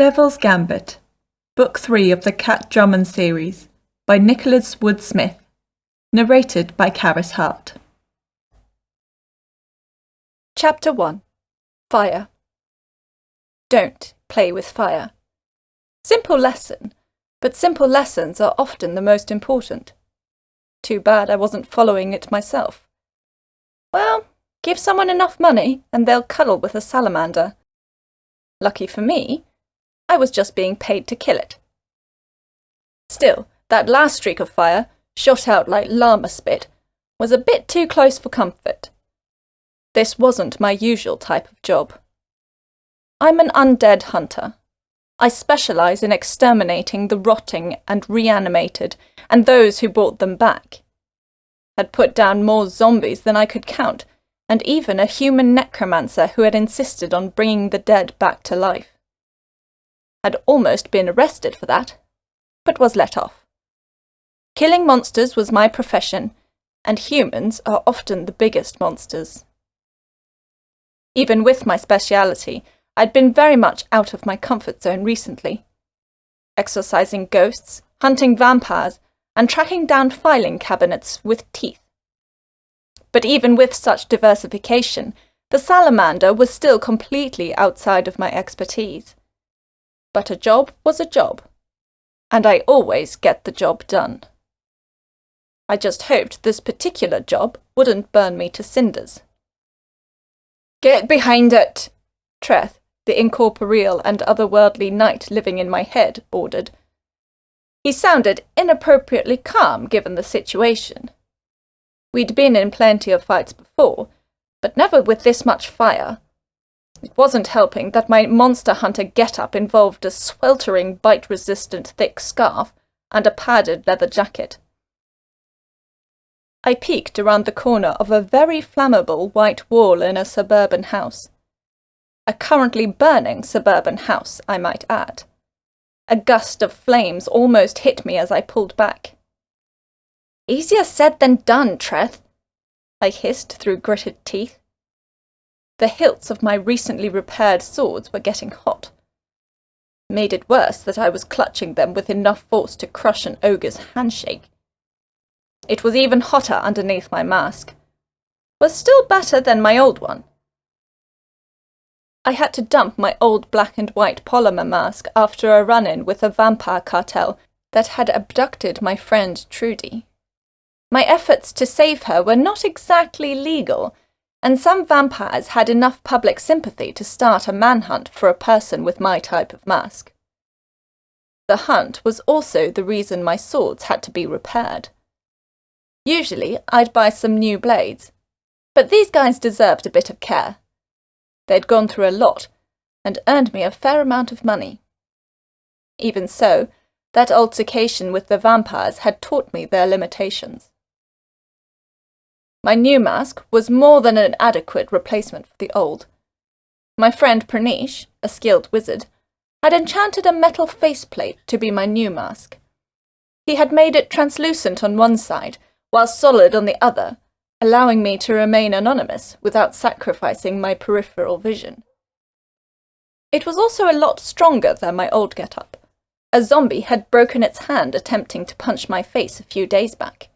Devil's Gambit, Book 3 of the Kat Drummond Series, by Nicholas Woode-Smith, narrated by Karis Hart. Chapter 1. Fire. Don't play with fire. Simple lesson, but simple lessons are often the most important. Too bad I wasn't following it myself. Well, give someone enough money and they'll cuddle with a salamander. Lucky for me, I was just being paid to kill it. Still, that last streak of fire, shot out like llama spit, was a bit too close for comfort. This wasn't my usual type of job. I'm an undead hunter. I specialize in exterminating the rotting and reanimated, and those who brought them back. Had put down more zombies than I could count, and even a human necromancer who had insisted on bringing the dead back to life. Had almost been arrested for that, but was let off. Killing monsters was my profession, and humans are often the biggest monsters. Even with my speciality, I'd been very much out of my comfort zone recently. Exorcising ghosts, hunting vampires, and tracking down filing cabinets with teeth. But even with such diversification, the salamander was still completely outside of my expertise. But a job was a job, and I always get the job done. I just hoped this particular job wouldn't burn me to cinders. "Get behind it!" Treth, the incorporeal and otherworldly knight living in my head, ordered. He sounded inappropriately calm given the situation. We'd been in plenty of fights before, but never with this much fire. It wasn't helping that my monster hunter get-up involved a sweltering, bite-resistant thick scarf and a padded leather jacket. I peeked around the corner of a very flammable white wall in a suburban house. A currently burning suburban house, I might add. A gust of flames almost hit me as I pulled back. "Easier said than done, Treth," I hissed through gritted teeth. The hilts of my recently repaired swords were getting hot. Made it worse that I was clutching them with enough force to crush an ogre's handshake. It was even hotter underneath my mask. Was still better than my old one. I had to dump my old black and white polymer mask after a run-in with a vampire cartel that had abducted my friend Trudy. My efforts to save her were not exactly legal, and some vampires had enough public sympathy to start a manhunt for a person with my type of mask. The hunt was also the reason my swords had to be repaired. Usually I'd buy some new blades, but these guys deserved a bit of care. They'd gone through a lot, and earned me a fair amount of money. Even so, that altercation with the vampires had taught me their limitations. My new mask was more than an adequate replacement for the old. My friend Pranish, a skilled wizard, had enchanted a metal faceplate to be my new mask. He had made it translucent on one side, while solid on the other, allowing me to remain anonymous without sacrificing my peripheral vision. It was also a lot stronger than my old get-up. A zombie had broken its hand attempting to punch my face a few days back.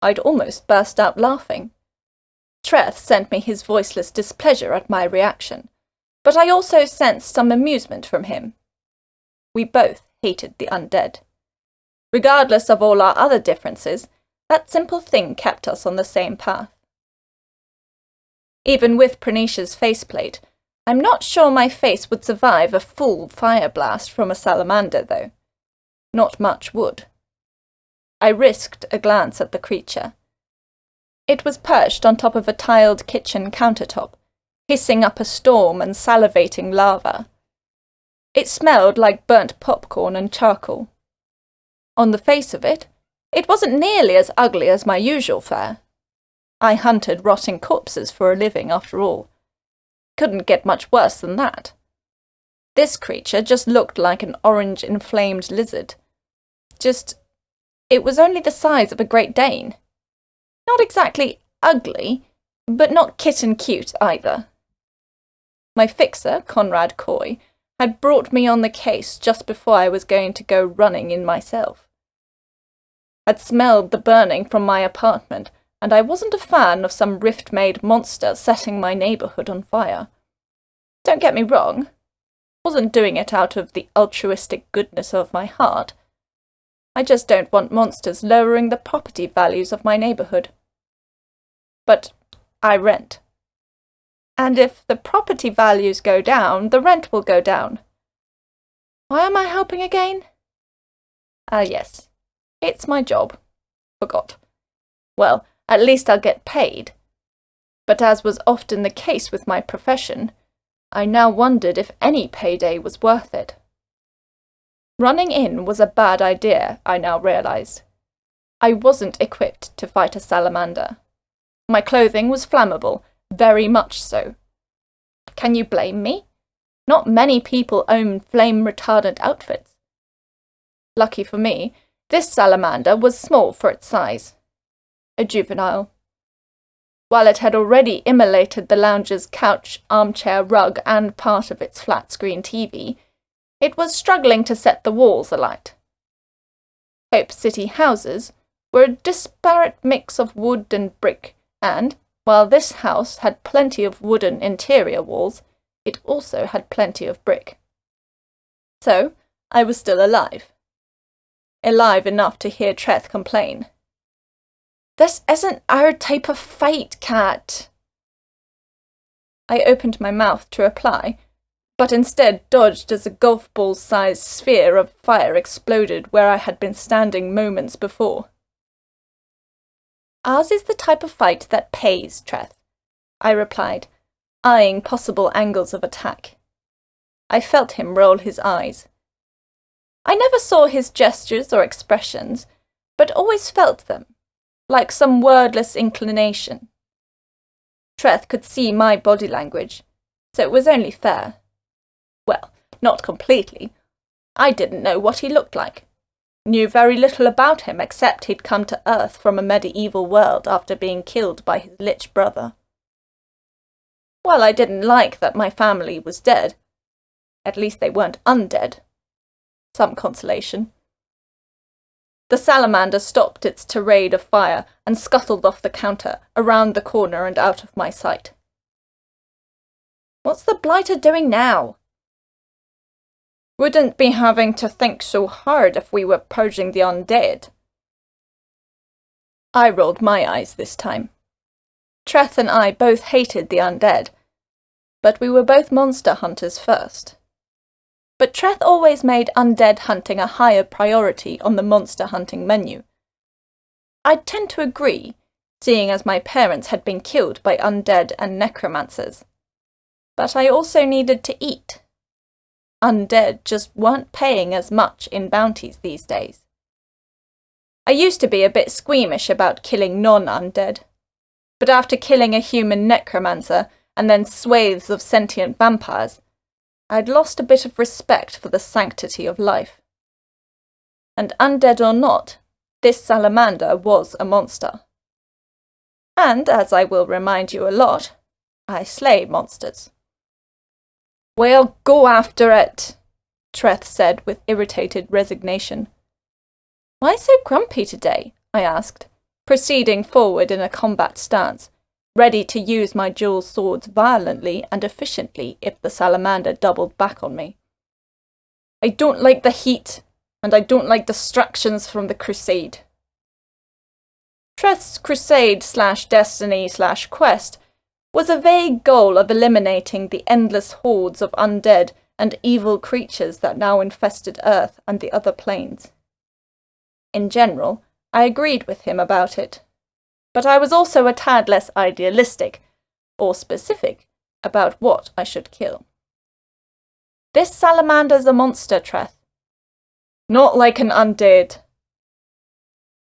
I'd almost burst out laughing. Treth sent me his voiceless displeasure at my reaction, but I also sensed some amusement from him. We both hated the undead. Regardless of all our other differences, that simple thing kept us on the same path. Even with Pranish's faceplate, I'm not sure my face would survive a full fire blast from a salamander, though. Not much would. I risked a glance at the creature. It was perched on top of a tiled kitchen countertop, hissing up a storm and salivating lava. It smelled like burnt popcorn and charcoal. On the face of it, it wasn't nearly as ugly as my usual fare. I hunted rotting corpses for a living, after all. Couldn't get much worse than that. This creature just looked like an orange inflamed lizard. It was only the size of a Great Dane. Not exactly ugly, but not kitten cute either. My fixer, Conrad Coy, had brought me on the case just before I was going to go running in myself. I'd smelled the burning from my apartment, and I wasn't a fan of some rift-made monster setting my neighbourhood on fire. Don't get me wrong, wasn't doing it out of the altruistic goodness of my heart. I just don't want monsters lowering the property values of my neighbourhood. But I rent. And if the property values go down, the rent will go down. Why am I helping again? Yes. It's my job. Forgot. Well, at least I'll get paid. But as was often the case with my profession, I now wondered if any payday was worth it. Running in was a bad idea, I now realized. I wasn't equipped to fight a salamander. My clothing was flammable, very much so. Can you blame me? Not many people own flame-retardant outfits. Lucky for me, this salamander was small for its size. A juvenile. While it had already immolated the lounger's couch, armchair, rug, and part of its flat-screen TV, it was struggling to set the walls alight. Hope City houses were a disparate mix of wood and brick, and, while this house had plenty of wooden interior walls, it also had plenty of brick. So, I was still alive. Alive enough to hear Treth complain. "This isn't our type of fight, Kat." I opened my mouth to reply, but instead dodged as a golf ball-sized sphere of fire exploded where I had been standing moments before. "Ours is the type of fight that pays, Treth," I replied, eyeing possible angles of attack. I felt him roll his eyes. I never saw his gestures or expressions, but always felt them, like some wordless inclination. Treth could see my body language, so it was only fair. Well, not completely. I didn't know what he looked like. Knew very little about him except he'd come to Earth from a medieval world after being killed by his lich brother. Well, I didn't like that my family was dead. At least they weren't undead. Some consolation. The salamander stopped its tirade of fire and scuttled off the counter, around the corner and out of my sight. "What's the blighter doing now?" "Wouldn't be having to think so hard if we were purging the undead." I rolled my eyes this time. Treth and I both hated the undead, but we were both monster hunters first. But Treth always made undead hunting a higher priority on the monster hunting menu. I'd tend to agree, seeing as my parents had been killed by undead and necromancers. But I also needed to eat. Undead just weren't paying as much in bounties these days. I used to be a bit squeamish about killing non-undead, but after killing a human necromancer and then swathes of sentient vampires, I'd lost a bit of respect for the sanctity of life. And undead or not, this salamander was a monster. And, as I will remind you a lot, I slay monsters. "Well, go after it," Treth said with irritated resignation. "Why so grumpy today?" I asked, proceeding forward in a combat stance, ready to use my dual swords violently and efficiently if the salamander doubled back on me. "I don't like the heat, and I don't like distractions from the crusade." Treth's crusade/destiny/quest was a vague goal of eliminating the endless hordes of undead and evil creatures that now infested Earth and the other planes. In general, I agreed with him about it, but I was also a tad less idealistic, or specific, about what I should kill. "This salamander's a monster, Treth." "Not like an undead."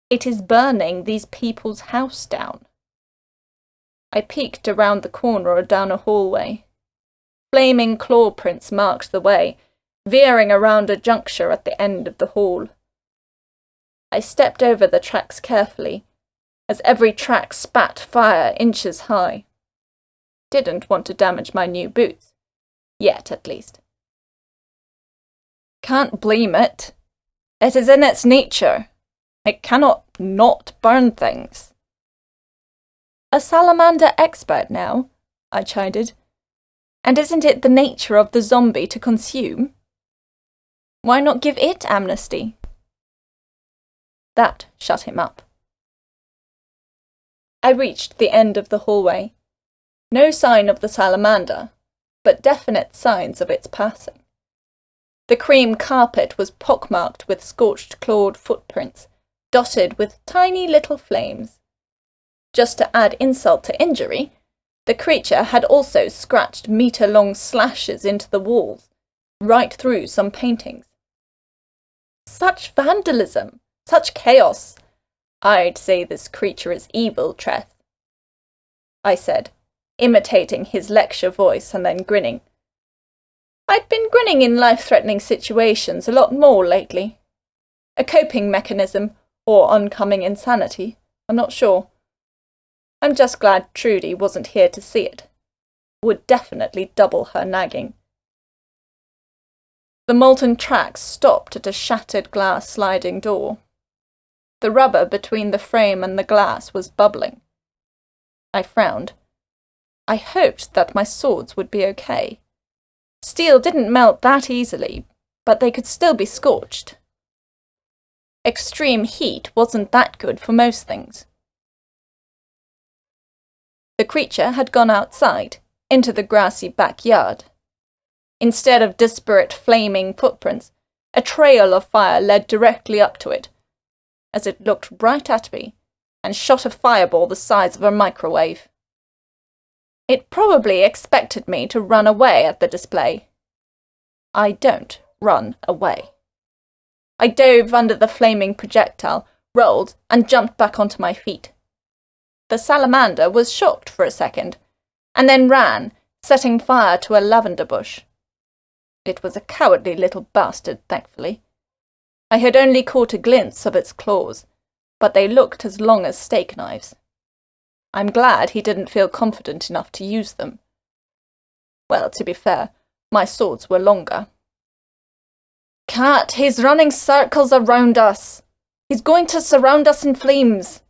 "It is burning these people's house down." I peeked around the corner or down a hallway. Flaming claw prints marked the way, veering around a juncture at the end of the hall. I stepped over the tracks carefully, as every track spat fire inches high. Didn't want to damage my new boots. Yet, at least. can't blame it. It is in its nature. It cannot not burn things. A salamander expert now, I chided. And isn't it the nature of the zombie to consume? Why not give it amnesty? That shut him up. I reached the end of the hallway. No sign of the salamander, but definite signs of its passing. The cream carpet was pockmarked with scorched clawed footprints, dotted with tiny little flames. Just to add insult to injury, the creature had also scratched metre-long slashes into the walls, right through some paintings. Such vandalism! Such chaos! I'd say this creature is evil, Treth, I said, imitating his lecture voice and then grinning. I'd been grinning in life-threatening situations a lot more lately. A coping mechanism, or oncoming insanity, I'm not sure. I'm just glad Trudy wasn't here to see it. Would definitely double her nagging. The molten tracks stopped at a shattered glass sliding door. The rubber between the frame and the glass was bubbling. I frowned. I hoped that my swords would be okay. Steel didn't melt that easily, but they could still be scorched. Extreme heat wasn't that good for most things. The creature had gone outside, into the grassy backyard. Instead of disparate flaming footprints, a trail of fire led directly up to it, as it looked right at me, and shot a fireball the size of a microwave. It probably expected me to run away at the display. I don't run away. I dove under the flaming projectile, rolled, and jumped back onto my feet. The salamander was shocked for a second, and then ran, setting fire to a lavender bush. It was a cowardly little bastard, thankfully. I had only caught a glimpse of its claws, but they looked as long as steak knives. I'm glad he didn't feel confident enough to use them. Well, to be fair, my swords were longer. Kat, he's running circles around us. He's going to surround us in flames.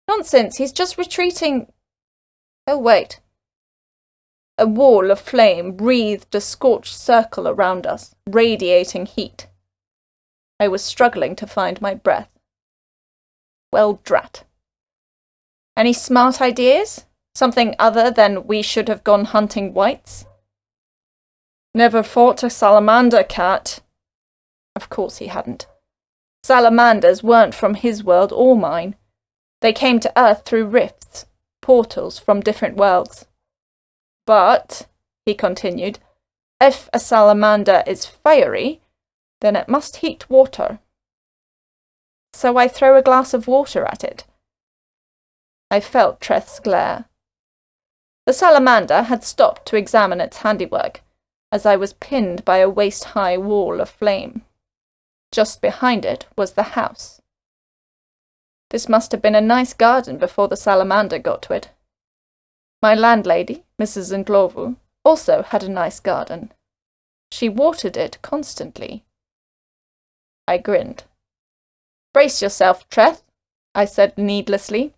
Nonsense, he's just retreating. Oh, wait. A wall of flame wreathed a scorched circle around us, radiating heat. I was struggling to find my breath. Well, drat. Any smart ideas? Something other than we should have gone hunting whites? Never fought a salamander, Kat. Of course he hadn't. Salamanders weren't from his world or mine. They came to Earth through rifts, portals from different worlds. But, he continued, if a salamander is fiery, then it must heat water. So I throw a glass of water at it. I felt Treth's glare. The salamander had stopped to examine its handiwork, as I was pinned by a waist-high wall of flame. Just behind it was the house. This must have been a nice garden before the salamander got to it. My landlady, Mrs. Ndlovu, also had a nice garden. She watered it constantly. I grinned. Brace yourself, Treth, I said needlessly.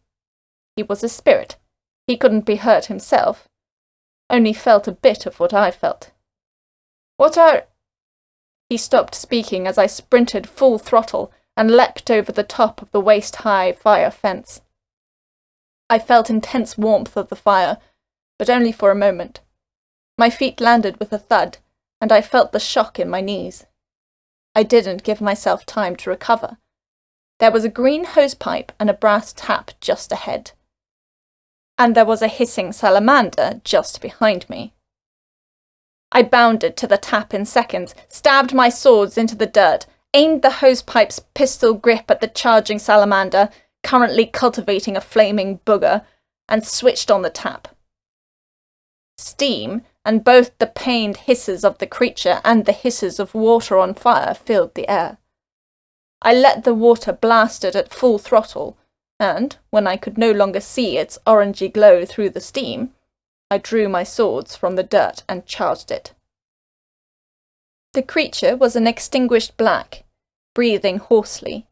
He was a spirit. He couldn't be hurt himself. Only felt a bit of what I felt. What are... He stopped speaking as I sprinted full throttle and leapt over the top of the waist-high fire fence. I felt intense warmth of the fire, but only for a moment. My feet landed with a thud, and I felt the shock in my knees. I didn't give myself time to recover. There was a green hosepipe and a brass tap just ahead. And there was a hissing salamander just behind me. I bounded to the tap in seconds, stabbed my swords into the dirt, aimed the hosepipe's pistol grip at the charging salamander, currently cultivating a flaming booger, and switched on the tap. Steam, and both the pained hisses of the creature and the hisses of water on fire filled the air. I let the water blast it at full throttle, and, when I could no longer see its orangey glow through the steam, I drew my swords from the dirt and charged it. The creature was an extinguished black, breathing hoarsely.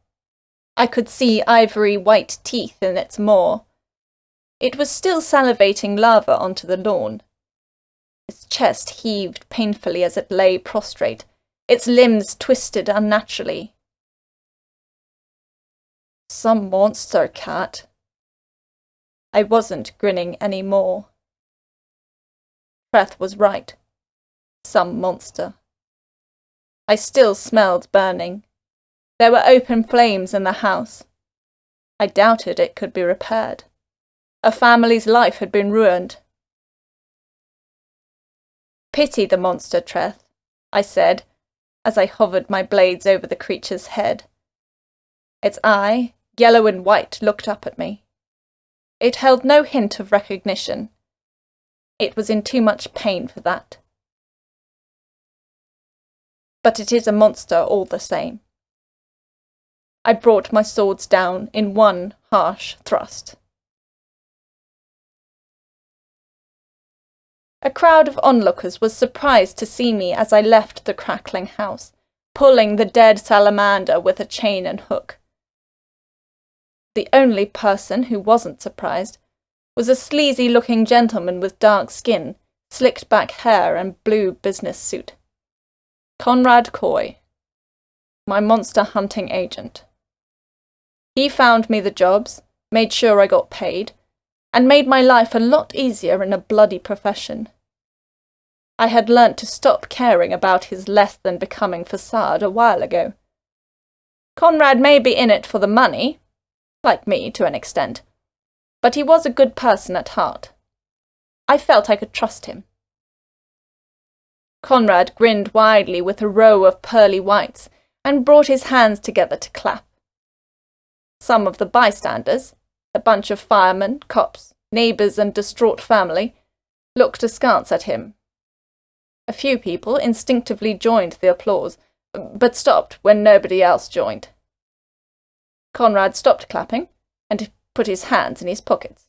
I could see ivory white teeth in its maw. It was still salivating lava onto the lawn. Its chest heaved painfully as it lay prostrate, its limbs twisted unnaturally. Some monster, Kat. I wasn't grinning any more. Treth was right. Some monster. I still smelled burning. There were open flames in the house. I doubted it could be repaired. A family's life had been ruined. Pity the monster, Treth, I said, as I hovered my blades over the creature's head. Its eye, yellow and white, looked up at me. It held no hint of recognition. It was in too much pain for that. But it is a monster all the same. I brought my swords down in one harsh thrust. A crowd of onlookers was surprised to see me as I left the crackling house, pulling the dead salamander with a chain and hook. The only person who wasn't surprised was a sleazy-looking gentleman with dark skin, slicked-back hair and blue business suit. Conrad Coy, my monster-hunting agent. He found me the jobs, made sure I got paid, and made my life a lot easier in a bloody profession. I had learnt to stop caring about his less-than-becoming facade a while ago. Conrad may be in it for the money, like me to an extent, but he was a good person at heart. I felt I could trust him. Conrad grinned widely with a row of pearly whites and brought his hands together to clap. Some of the bystanders, a bunch of firemen, cops, neighbours and distraught family, looked askance at him. A few people instinctively joined the applause, but stopped when nobody else joined. Conrad stopped clapping and put his hands in his pockets.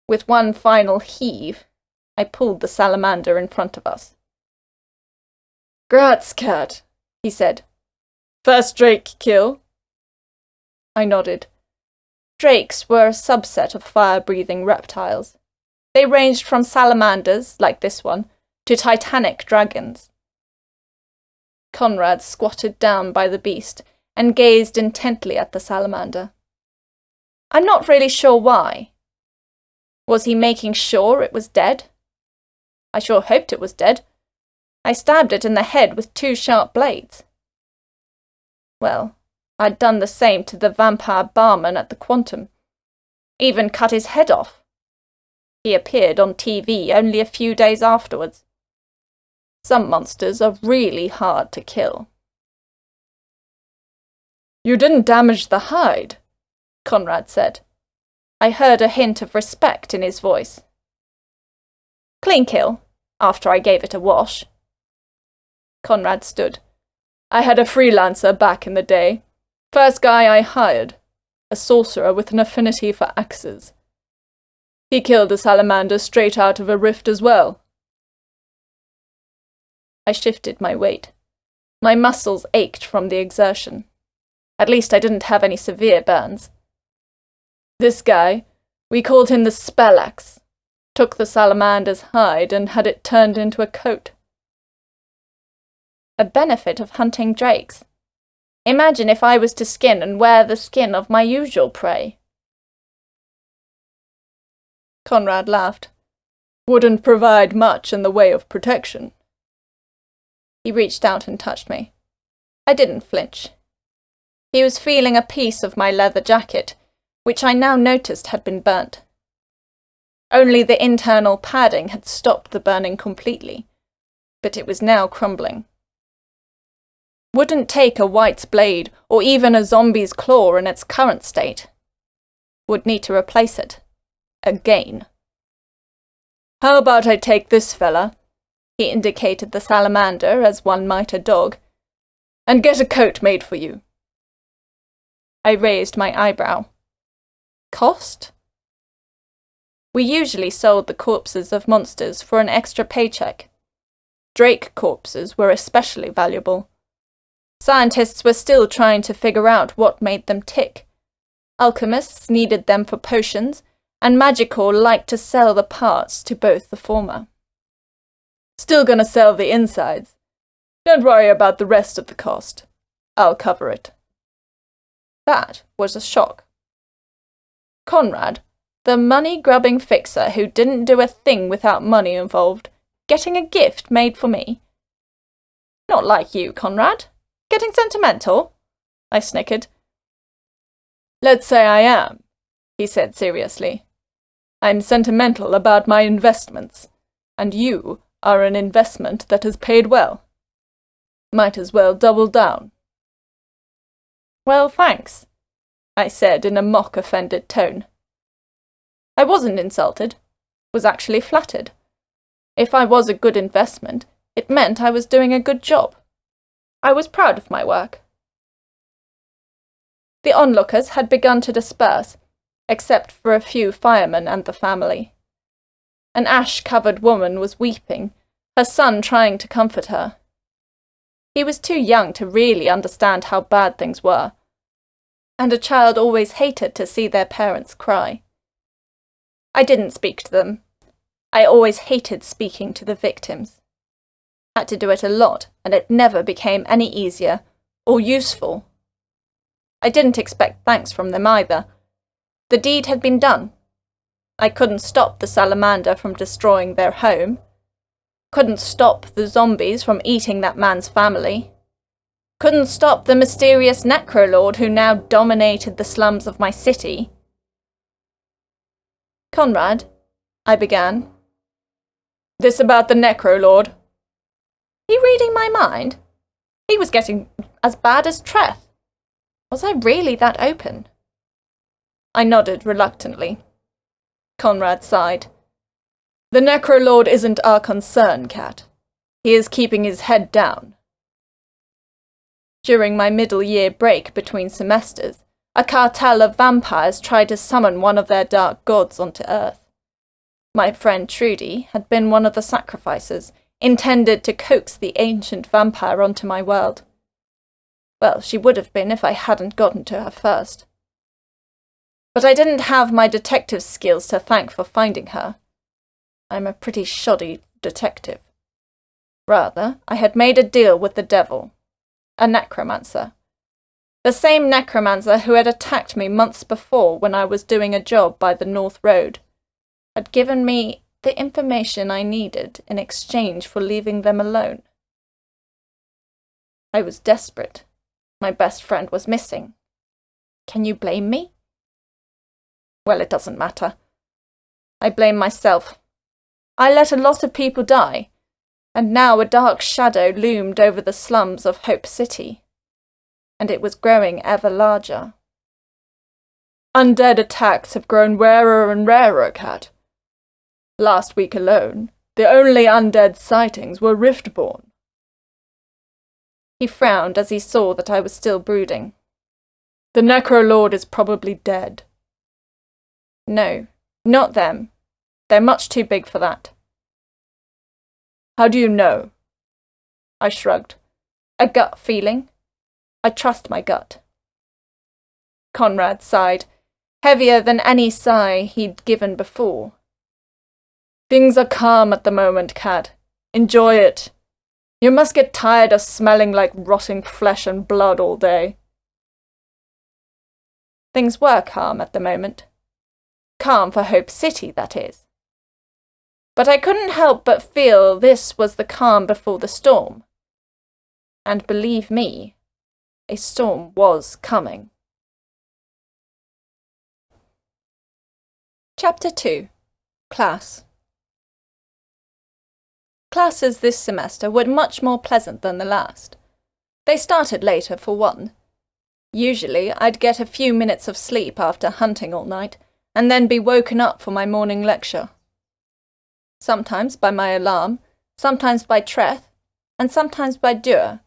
With one final heave, I pulled the salamander in front of us. "Grats, Kat," he said. "First drake kill?" I nodded. Drakes were a subset of fire-breathing reptiles. They ranged from salamanders, like this one, to titanic dragons. Conrad squatted down by the beast and gazed intently at the salamander. I'm not really sure why. Was he making sure it was dead? I sure hoped it was dead. I stabbed it in the head with 2 sharp blades. Well, I'd done the same to the vampire barman at the Quantum. Even cut his head off. He appeared on TV only a few days afterwards. Some monsters are really hard to kill. "You didn't damage the hide," Conrad said. I heard a hint of respect in his voice. "Clean kill, after I gave it a wash." Conrad stood. "I had a freelancer back in the day. First guy I hired. A sorcerer with an affinity for axes. He killed a salamander straight out of a rift as well." I shifted my weight. My muscles ached from the exertion. At least I didn't have any severe burns. "This guy, we called him the Spellax, took the salamander's hide and had it turned into a coat." A benefit of hunting drakes. Imagine if I was to skin and wear the skin of my usual prey. Conrad laughed. "Wouldn't provide much in the way of protection." He reached out and touched me. I didn't flinch. He was feeling a piece of my leather jacket, which I now noticed had been burnt. Only the internal padding had stopped the burning completely, but it was now crumbling. Wouldn't take a white's blade or even a zombie's claw in its current state. Would need to replace it. Again. "How about I take this fella," he indicated the salamander as one might a dog, "and get a coat made for you?" I raised my eyebrow. Cost? We usually sold the corpses of monsters for an extra paycheck. Drake corpses were especially valuable. Scientists were still trying to figure out what made them tick. Alchemists needed them for potions, and Magical liked to sell the parts to both the former. Still gonna sell the insides. Don't worry about the rest of the cost. I'll cover it. That was a shock. Conrad, the money-grubbing fixer who didn't do a thing without money involved, getting a gift made for me. Not like you, Conrad. Getting sentimental? I snickered. Let's say I am, he said seriously. I'm sentimental about my investments, and you are an investment that has paid well. Might as well double down. Well, thanks, I said in a mock-offended tone. I wasn't insulted, was actually flattered. If I was a good investment, it meant I was doing a good job. I was proud of my work. The onlookers had begun to disperse, except for a few firemen and the family. An ash-covered woman was weeping, her son trying to comfort her. He was too young to really understand how bad things were, and a child always hated to see their parents cry. I didn't speak to them. I always hated speaking to the victims. Had to do it a lot, and it never became any easier or useful. I didn't expect thanks from them either. The deed had been done. I couldn't stop the salamander from destroying their home. Couldn't stop the zombies from eating that man's family. Couldn't stop the mysterious necrolord who now dominated the slums of my city. Conrad, I began. This about the necrolord. He reading my mind? He was getting as bad as Treth. Was I really that open? I nodded reluctantly. Conrad sighed. The necrolord isn't our concern, Kat. He is keeping his head down. During my middle-year break between semesters, a cartel of vampires tried to summon one of their dark gods onto Earth. My friend Trudy had been one of the sacrifices, intended to coax the ancient vampire onto my world. Well, she would have been if I hadn't gotten to her first. But I didn't have my detective skills to thank for finding her. I'm a pretty shoddy detective. Rather, I had made a deal with the devil, a necromancer. The same necromancer who had attacked me months before when I was doing a job by the North Road, had given me the information I needed in exchange for leaving them alone. I was desperate. My best friend was missing. Can you blame me? Well, it doesn't matter. I blame myself. I let a lot of people die, and now a dark shadow loomed over the slums of Hope City, and it was growing ever larger. Undead attacks have grown rarer and rarer, Kat. Last week alone, the only undead sightings were Riftborn. He frowned as he saw that I was still brooding. The necrolord is probably dead. No, not them. They're much too big for that. How do you know? I shrugged. A gut feeling. I trust my gut. Conrad sighed, heavier than any sigh he'd given before. Things are calm at the moment, Kat. Enjoy it. You must get tired of smelling like rotting flesh and blood all day. Things were calm at the moment. Calm for Hope City, that is. But I couldn't help but feel this was the calm before the storm. And believe me, a storm was coming. Chapter 2. Class. Classes this semester were much more pleasant than the last. They started later, for one. Usually, I'd get a few minutes of sleep after hunting all night, and then be woken up for my morning lecture. Sometimes by my alarm, sometimes by Treth, and sometimes by Dürr,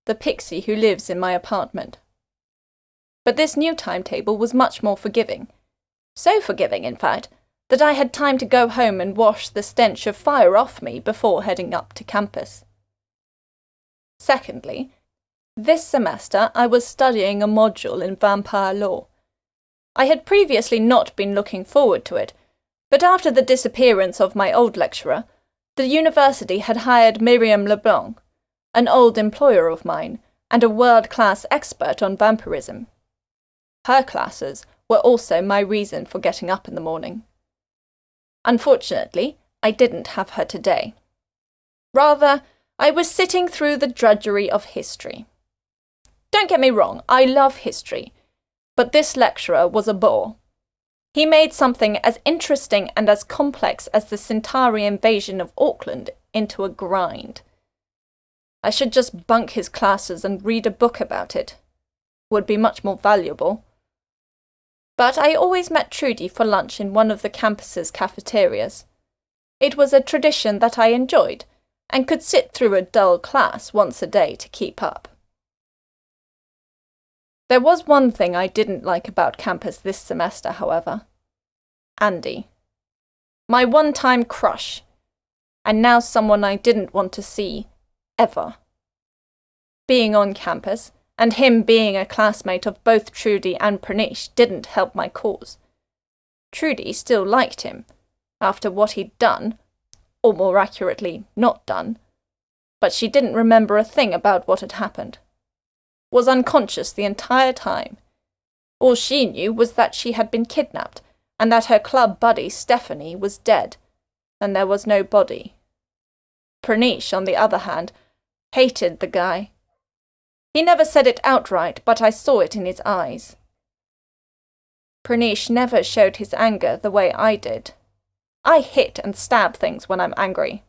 the pixie who lives in my apartment. But this new timetable was much more forgiving. So forgiving, in fact, that I had time to go home and wash the stench of fire off me before heading up to campus. Secondly, this semester I was studying a module in vampire lore. I had previously not been looking forward to it, but after the disappearance of my old lecturer, the university had hired Miriam Leblanc, an old employer of mine, and a world-class expert on vampirism. Her classes were also my reason for getting up in the morning. Unfortunately, I didn't have her today. Rather, I was sitting through the drudgery of history. Don't get me wrong, I love history, but this lecturer was a bore. He made something as interesting and as complex as the Centauri invasion of Auckland into a grind. I should just bunk his classes and read a book about it. Would be much more valuable. But I always met Trudy for lunch in one of the campus's cafeterias. It was a tradition that I enjoyed, and could sit through a dull class once a day to keep up. There was one thing I didn't like about campus this semester, however. Andy. My one-time crush, and now someone I didn't want to see, ever. Being on campus, and him being a classmate of both Trudy and Pranish didn't help my cause. Trudy still liked him, after what he'd done, or more accurately, not done, but she didn't remember a thing about what had happened. Was unconscious the entire time. All she knew was that she had been kidnapped, and that her club buddy Stephanie was dead, and there was no body. Pranish, on the other hand, hated the guy. He never said it outright, but I saw it in his eyes. Pranish never showed his anger the way I did. I hit and stab things when I'm angry.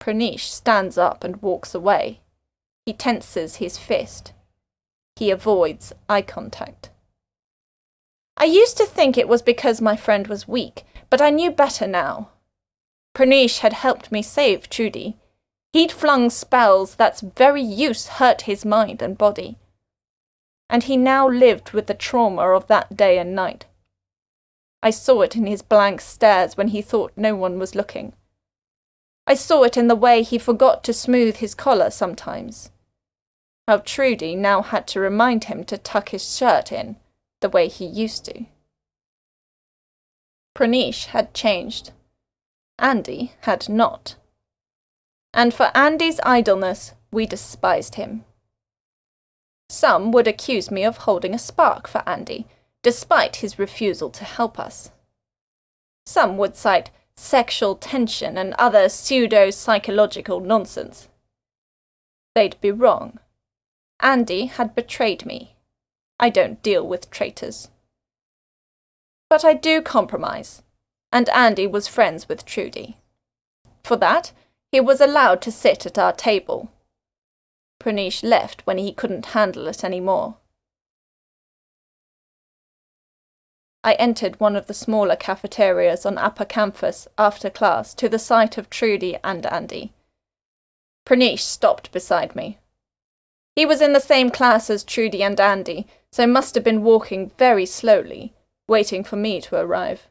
Pranish stands up and walks away. He tenses his fist. He avoids eye contact. I used to think it was because my friend was weak, but I knew better now. Pranish had helped me save Trudy. He'd flung spells that's very use hurt his mind and body. And he now lived with the trauma of that day and night. I saw it in his blank stares when he thought no one was looking. I saw it in the way he forgot to smooth his collar sometimes. How Trudy now had to remind him to tuck his shirt in, the way he used to. Pranish had changed. Andy had not. And for Andy's idleness, we despised him. Some would accuse me of holding a spark for Andy, despite his refusal to help us. Some would cite sexual tension and other pseudo-psychological nonsense. They'd be wrong. Andy had betrayed me. I don't deal with traitors. But I do compromise, and Andy was friends with Trudy. For that, he was allowed to sit at our table. Pranish left when he couldn't handle it any more. I entered one of the smaller cafeterias on upper campus after class to the sight of Trudy and Andy. Pranish stopped beside me. He was in the same class as Trudy and Andy, so must have been walking very slowly, waiting for me to arrive.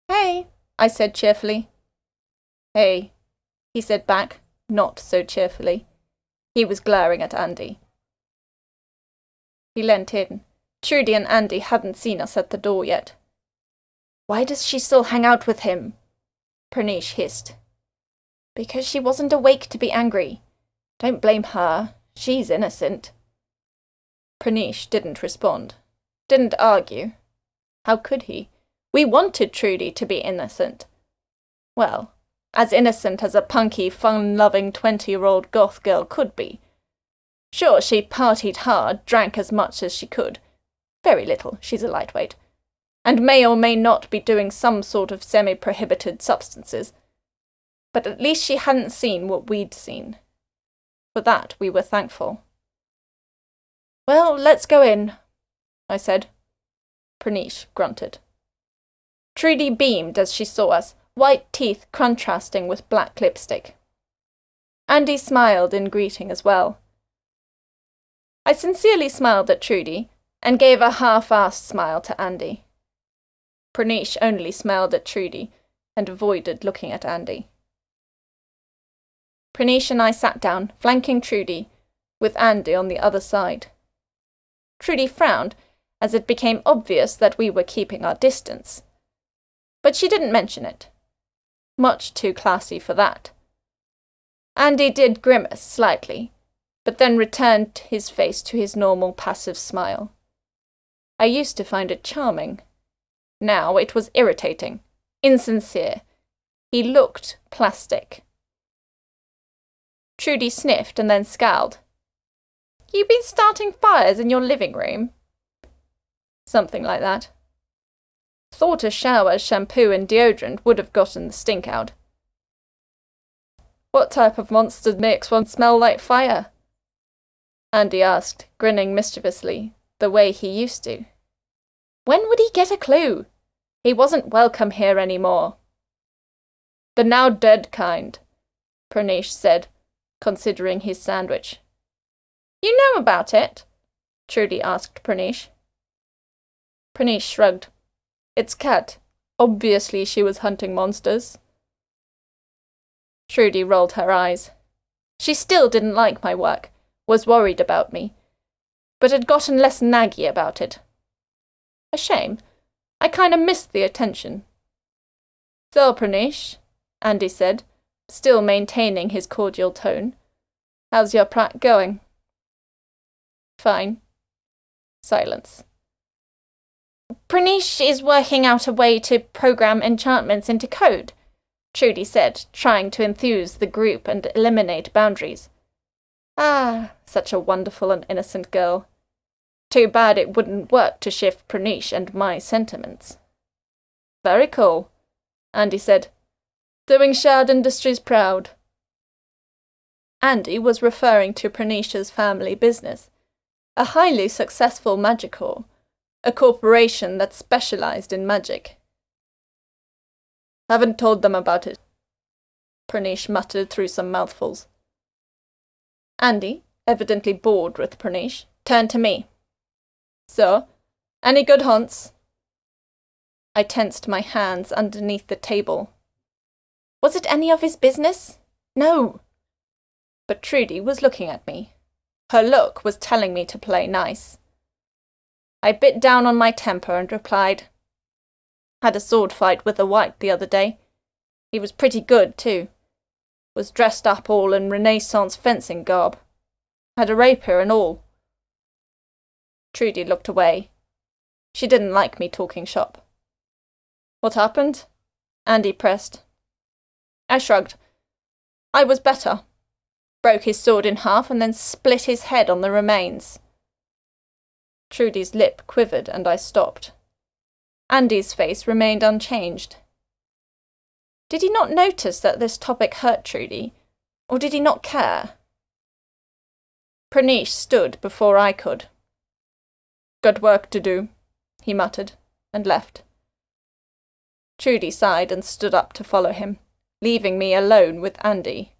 "Hey," I said cheerfully. "Hey," he said back, not so cheerfully. He was glaring at Andy. He leant in. Trudy and Andy hadn't seen us at the door yet. "Why does she still hang out with him?" Pranish hissed. "Because she wasn't awake to be angry. Don't blame her. She's innocent." Pranish didn't respond. Didn't argue. How could he? We wanted Trudy to be innocent. Well, as innocent as a punky, fun-loving 20-year-old goth girl could be. Sure, she partied hard, drank as much as she could. Very little, she's a lightweight. And may or may not be doing some sort of semi-prohibited substances. But at least she hadn't seen what we'd seen. For that we were thankful. "Well, let's go in," I said. Pranish grunted. Trudy beamed as she saw us, white teeth contrasting with black lipstick. Andy smiled in greeting as well. I sincerely smiled at Trudy, and gave a half-assed smile to Andy. Pranish only smiled at Trudy, and avoided looking at Andy. Pranish and I sat down, flanking Trudy, with Andy on the other side. Trudy frowned, as it became obvious that we were keeping our distance. But she didn't mention it. Much too classy for that. Andy did grimace slightly, but then returned his face to his normal passive smile. I used to find it charming. Now it was irritating, insincere. He looked plastic. Trudy sniffed and then scowled. "You been starting fires in your living room?" "Something like that." Thought a shower, shampoo and deodorant would have gotten the stink out. "What type of monster makes one smell like fire?" Andy asked, grinning mischievously, the way he used to. When would he get a clue? He wasn't welcome here anymore. "The now dead kind," Pranish said, considering his sandwich. "You know about it?" Trudy asked Pranish. Pranish shrugged. "It's Kat. Obviously she was hunting monsters." Trudy rolled her eyes. She still didn't like my work, was worried about me, but had gotten less naggy about it. A shame. I kinda missed the attention. "So, Pranish," Andy said, still maintaining his cordial tone, "how's your prac going?" "Fine." Silence. "Pranish is working out a way to program enchantments into code," Trudy said, trying to enthuse the group and eliminate boundaries. Ah, such a wonderful and innocent girl. Too bad it wouldn't work to shift Pranish and my sentiments. "Very cool," Andy said. "Doing shared industries proud." Andy was referring to Pranish's family business, a highly successful magicorp, a corporation that specialized in magic. "Haven't told them about it," Pranish muttered through some mouthfuls. Andy, evidently bored with Pranish, turned to me. "So, any good hunts?" I tensed my hands underneath the table. Was it any of his business? No. But Trudy was looking at me. Her look was telling me to play nice. I bit down on my temper and replied, "Had a sword fight with a wight the other day. He was pretty good, too. Was dressed up all in Renaissance fencing garb. Had a rapier and all." Trudy looked away. She didn't like me talking shop. "What happened?" Andy pressed. I shrugged. I was better. Broke his sword in half and then split his head on the remains. Trudy's lip quivered and I stopped. Andy's face remained unchanged. Did he not notice that this topic hurt Trudy, or did he not care? Pranish stood before I could. "Got work to do," he muttered, and left. Trudy sighed and stood up to follow him, leaving me alone with Andy.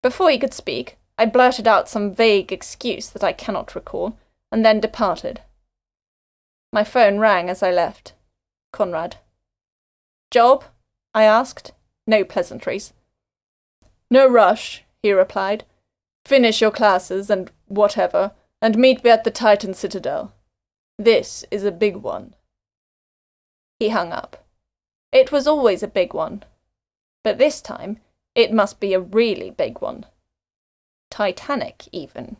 Before he could speak, I blurted out some vague excuse that I cannot recall, and then departed. My phone rang as I left. Conrad. "Job?" I asked. No pleasantries. "No rush," he replied. "Finish your classes and whatever, and meet me at the Titan Citadel. This is a big one." He hung up. It was always a big one. But this time, it must be a really big one. Titanic, even.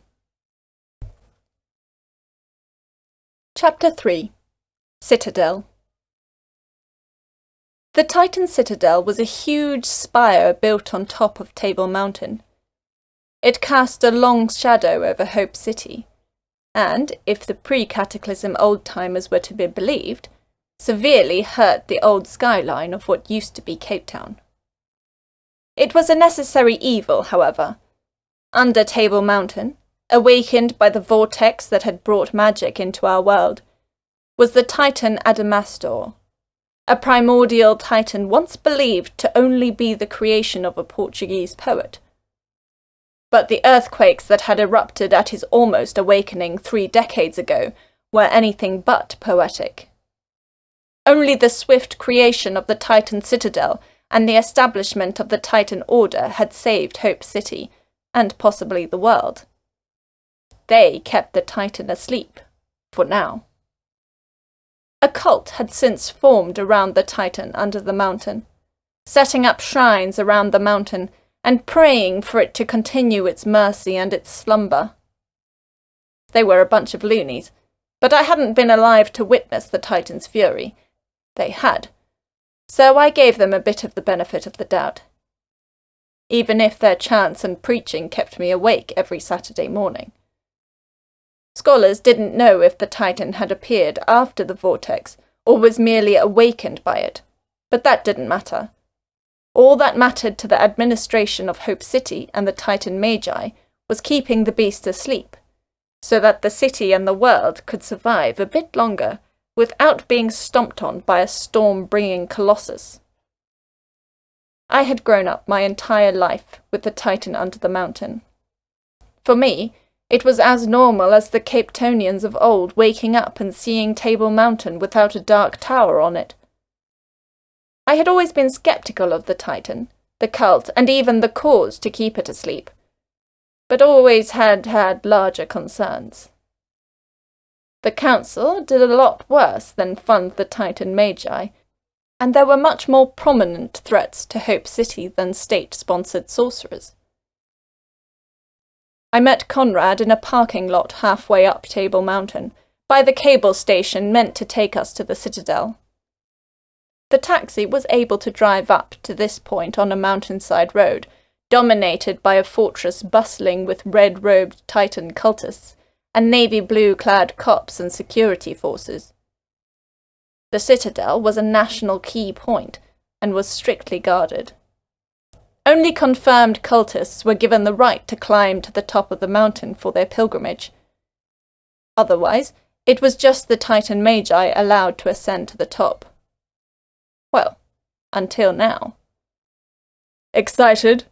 Chapter 3. Citadel. The Titan Citadel was a huge spire built on top of Table Mountain. It cast a long shadow over Hope City, and, if the pre-cataclysm old-timers were to be believed, severely hurt the old skyline of what used to be Cape Town. It was a necessary evil, however. Under Table Mountain, awakened by the vortex that had brought magic into our world, was the Titan Adamastor, a primordial titan once believed to only be the creation of a Portuguese poet. But the earthquakes that had erupted at his almost awakening 3 decades ago were anything but poetic. Only the swift creation of the Titan Citadel and the establishment of the Titan Order had saved Hope City, and possibly the world. They kept the Titan asleep, for now. A cult had since formed around the Titan under the mountain, setting up shrines around the mountain and praying for it to continue its mercy and its slumber. They were a bunch of loonies, but I hadn't been alive to witness the Titan's fury. They had, so I gave them a bit of the benefit of the doubt, even if their chants and preaching kept me awake every Saturday morning. Scholars didn't know if the Titan had appeared after the vortex or was merely awakened by it, but that didn't matter. All that mattered to the administration of Hope City and the Titan Magi was keeping the beast asleep, so that the city and the world could survive a bit longer without being stomped on by a storm-bringing colossus. I had grown up my entire life with the Titan under the mountain. For me, it was as normal as the Capetonians of old waking up and seeing Table Mountain without a dark tower on it. I had always been skeptical of the Titan, the cult, and even the cause to keep it asleep, but always had larger concerns. The council did a lot worse than fund the Titan Magi, and there were much more prominent threats to Hope City than state-sponsored sorcerers. I met Conrad in a parking lot halfway up Table Mountain, by the cable station meant to take us to the Citadel. The taxi was able to drive up to this point on a mountainside road, dominated by a fortress bustling with red-robed Titan cultists and navy blue-clad cops and security forces. The Citadel was a national key point and was strictly guarded. Only confirmed cultists were given the right to climb to the top of the mountain for their pilgrimage. Otherwise, it was just the Titan Magi allowed to ascend to the top. Well, until now. "Excited?"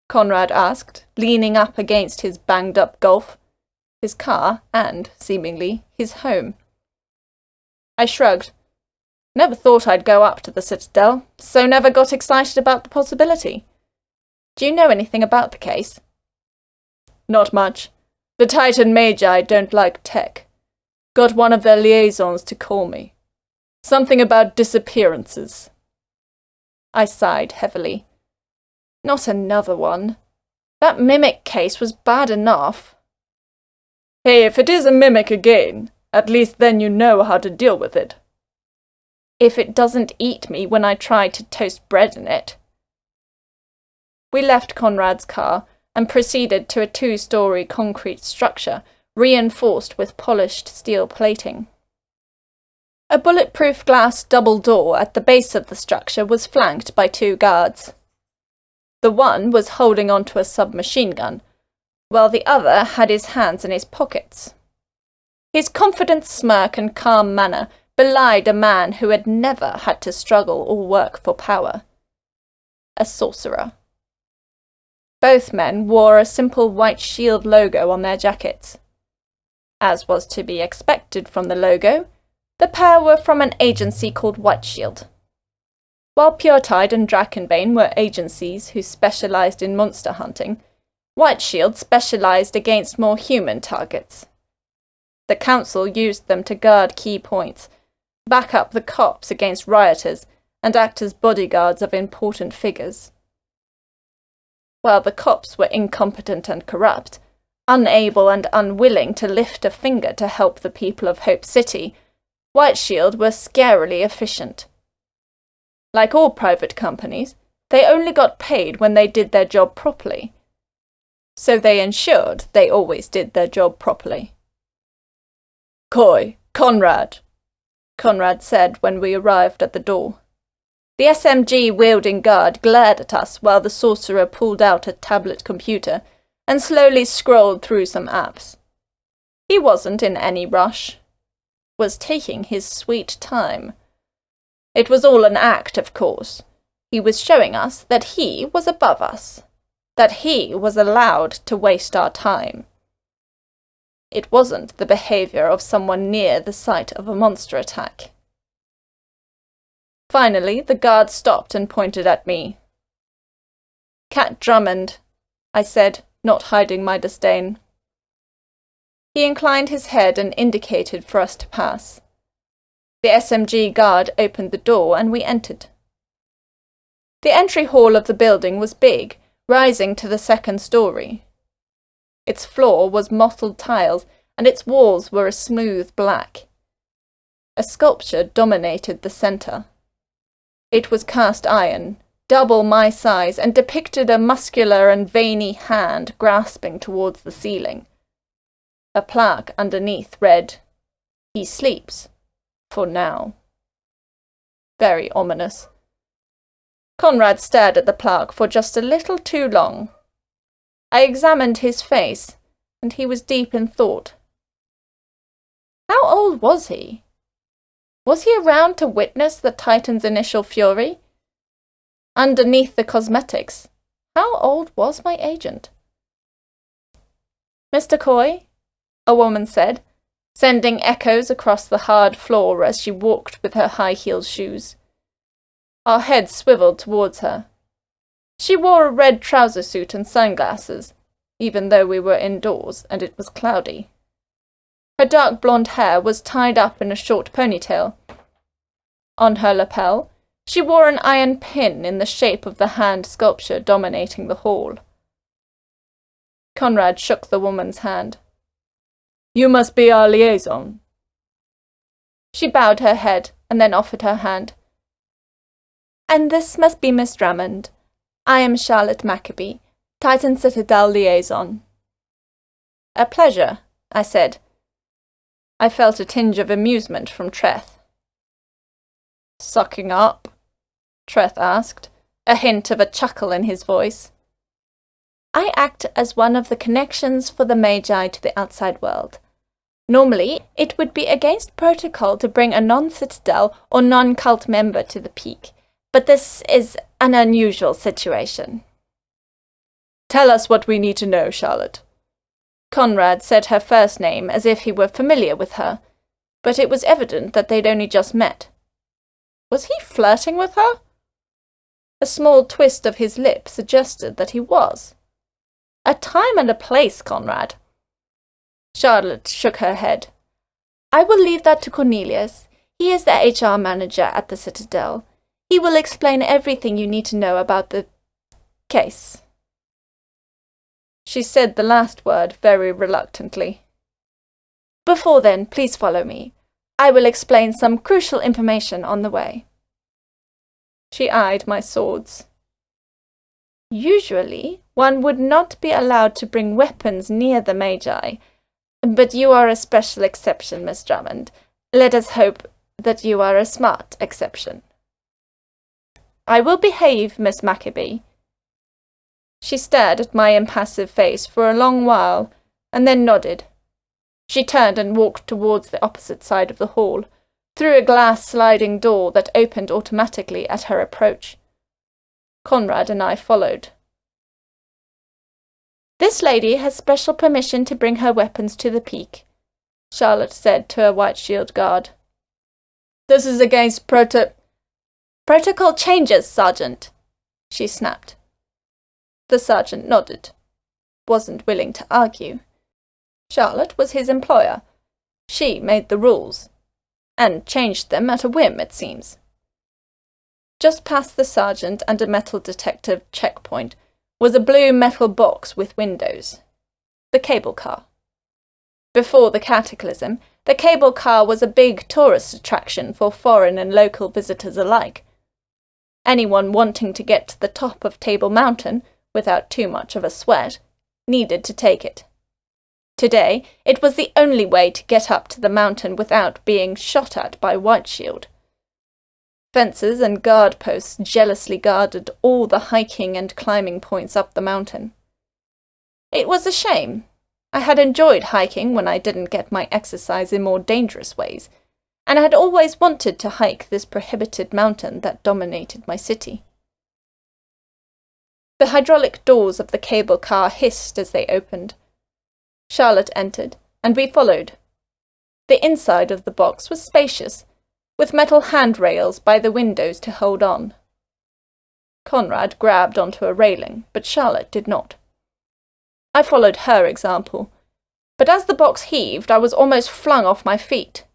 Conrad asked, leaning up against his banged-up Golf, his car and, seemingly, his home. I shrugged. Never thought I'd go up to the Citadel, so never got excited about the possibility. Do you know anything about the case? Not much. The Titan Magi don't like tech. Got one of their liaisons to call me. Something about disappearances. I sighed heavily. Not another one. That mimic case was bad enough. Hey, if it is a mimic again, at least then you know how to deal with it. If it doesn't eat me when I try to toast bread in it. We left Conrad's car and proceeded to a 2-story concrete structure, reinforced with polished steel plating. A bulletproof glass double door at the base of the structure was flanked by 2 guards. The one was holding onto a submachine gun, while the other had his hands in his pockets. His confident smirk and calm manner belied a man who had never had to struggle or work for power. A sorcerer. Both men wore a simple white shield logo on their jackets. As was to be expected from the logo, the pair were from an agency called White Shield. While Puretide and Drakenbane were agencies who specialized in monster hunting, White Shield specialized against more human targets. The council used them to guard key points, back up the cops against rioters, and act as bodyguards of important figures. While the cops were incompetent and corrupt, unable and unwilling to lift a finger to help the people of Hope City, White Shield were scarily efficient. Like all private companies, they only got paid when they did their job properly. So they ensured they always did their job properly. "Coy, Conrad," Conrad said when we arrived at the door. The SMG-wielding guard glared at us while the sorcerer pulled out a tablet computer and slowly scrolled through some apps. He wasn't in any rush. Was taking his sweet time. It was all an act, of course. He was showing us that he was above us, that he was allowed to waste our time. It wasn't the behavior of someone near the site of a monster attack. Finally, the guard stopped and pointed at me. "Kat Drummond," I said, not hiding my disdain. He inclined his head and indicated for us to pass. The SMG guard opened the door and we entered. The entry hall of the building was big, rising to the second story. Its floor was mottled tiles and its walls were a smooth black. A sculpture dominated the centre. It was cast iron, double my size, and depicted a muscular and veiny hand grasping towards the ceiling. A plaque underneath read, "He sleeps, for now." Very ominous. Conrad stared at the plaque for just a little too long. I examined his face, and he was deep in thought. How old was he? Was he around to witness the Titan's initial fury? Underneath the cosmetics, how old was my agent? "Mr. Coy," a woman said, sending echoes across the hard floor as she walked with her high-heeled shoes. Our heads swiveled towards her. She wore a red trouser suit and sunglasses, even though we were indoors and it was cloudy. Her dark blonde hair was tied up in a short ponytail. On her lapel, she wore an iron pin in the shape of the hand sculpture dominating the hall. Conrad shook the woman's hand. "You must be our liaison." She bowed her head and then offered her hand. "And this must be Miss Drummond. I am Charlotte Maccabee, Titan Citadel liaison." "A pleasure," I said. I felt a tinge of amusement from Treth. "Sucking up?" Treth asked, a hint of a chuckle in his voice. "I act as one of the connections for the Magi to the outside world. Normally, it would be against protocol to bring a non-Citadel or non-cult member to the peak, but this is an unusual situation." "Tell us what we need to know, Charlotte." Conrad said her first name as if he were familiar with her, but it was evident that they'd only just met. Was he flirting with her? A small twist of his lip suggested that he was. "A time and a place, Conrad." Charlotte shook her head. "I will leave that to Cornelius. He is the HR manager at the Citadel. He will explain everything you need to know about the case." She said the last word very reluctantly. "Before then, please follow me. I will explain some crucial information on the way." She eyed my swords. "Usually, one would not be allowed to bring weapons near the Magi, but you are a special exception, Miss Drummond. Let us hope that you are a smart exception." "I will behave, Miss Maccabee." She stared at my impassive face for a long while, and then nodded. She turned and walked towards the opposite side of the hall, through a glass sliding door that opened automatically at her approach. Conrad and I followed. "This lady has special permission to bring her weapons to the peak," Charlotte said to a white shield guard. "This is against protocol changes, Sergeant," she snapped. The sergeant nodded, wasn't willing to argue. Charlotte was his employer. She made the rules, and changed them at a whim, it seems. Just past the sergeant and a metal detective checkpoint was a blue metal box with windows. The cable car. Before the cataclysm, the cable car was a big tourist attraction for foreign and local visitors alike. Anyone wanting to get to the top of Table Mountain without too much of a sweat needed to take it. Today, it was the only way to get up to the mountain without being shot at by White Shield. Fences and guard posts jealously guarded all the hiking and climbing points up the mountain. It was a shame. I had enjoyed hiking when I didn't get my exercise in more dangerous ways, and I had always wanted to hike this prohibited mountain that dominated my city. The hydraulic doors of the cable car hissed as they opened. Charlotte entered, and we followed. The inside of the box was spacious, with metal handrails by the windows to hold on. Conrad grabbed onto a railing, but Charlotte did not. I followed her example, but as the box heaved, I was almost flung off my feet.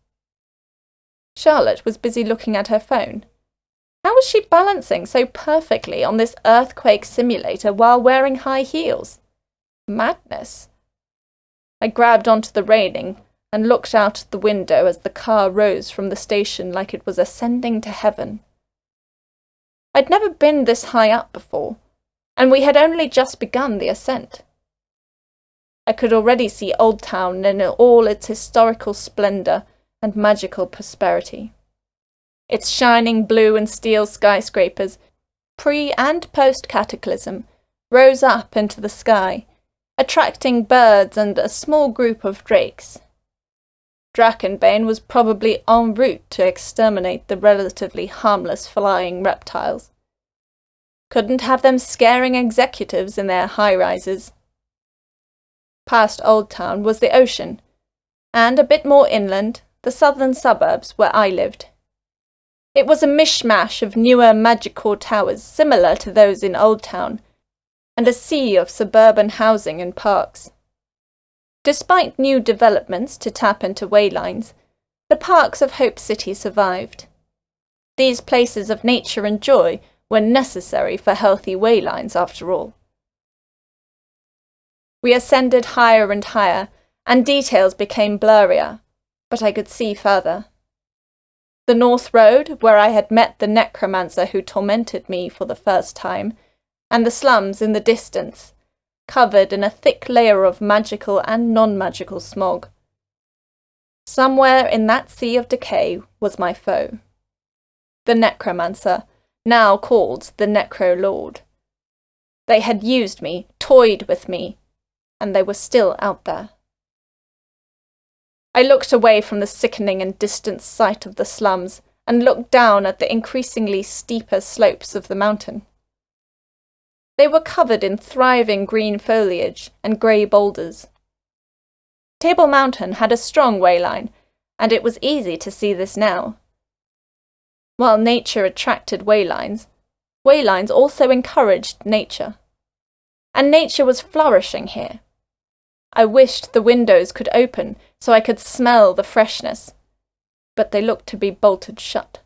Charlotte was busy looking at her phone. How was she balancing so perfectly on this earthquake simulator while wearing high heels? Madness. I grabbed onto the railing and looked out the window as the car rose from the station like it was ascending to heaven. I'd never been this high up before, and we had only just begun the ascent. I could already see Old Town in all its historical splendour and magical prosperity. Its shining blue and steel skyscrapers, pre- and post-cataclysm, rose up into the sky, attracting birds and a small group of drakes. Drakenbane was probably en route to exterminate the relatively harmless flying reptiles. Couldn't have them scaring executives in their high-rises. Past Old Town was the ocean, and a bit more inland, the southern suburbs where I lived. It was a mishmash of newer magical towers similar to those in Old Town, and a sea of suburban housing and parks. Despite new developments to tap into way lines, the parks of Hope City survived. These places of nature and joy were necessary for healthy way lines after all. We ascended higher and higher, and details became blurrier, but I could see further. The North Road, where I had met the necromancer who tormented me for the first time, and the slums in the distance, covered in a thick layer of magical and non-magical smog. Somewhere in that sea of decay was my foe. The necromancer, now called the Necro-Lord. They had used me, toyed with me, and they were still out there. I looked away from the sickening and distant sight of the slums and looked down at the increasingly steeper slopes of the mountain. They were covered in thriving green foliage and grey boulders. Table Mountain had a strong wayline, and it was easy to see this now. While nature attracted waylines, waylines also encouraged nature. And nature was flourishing here. I wished the windows could open so I could smell the freshness, but they looked to be bolted shut.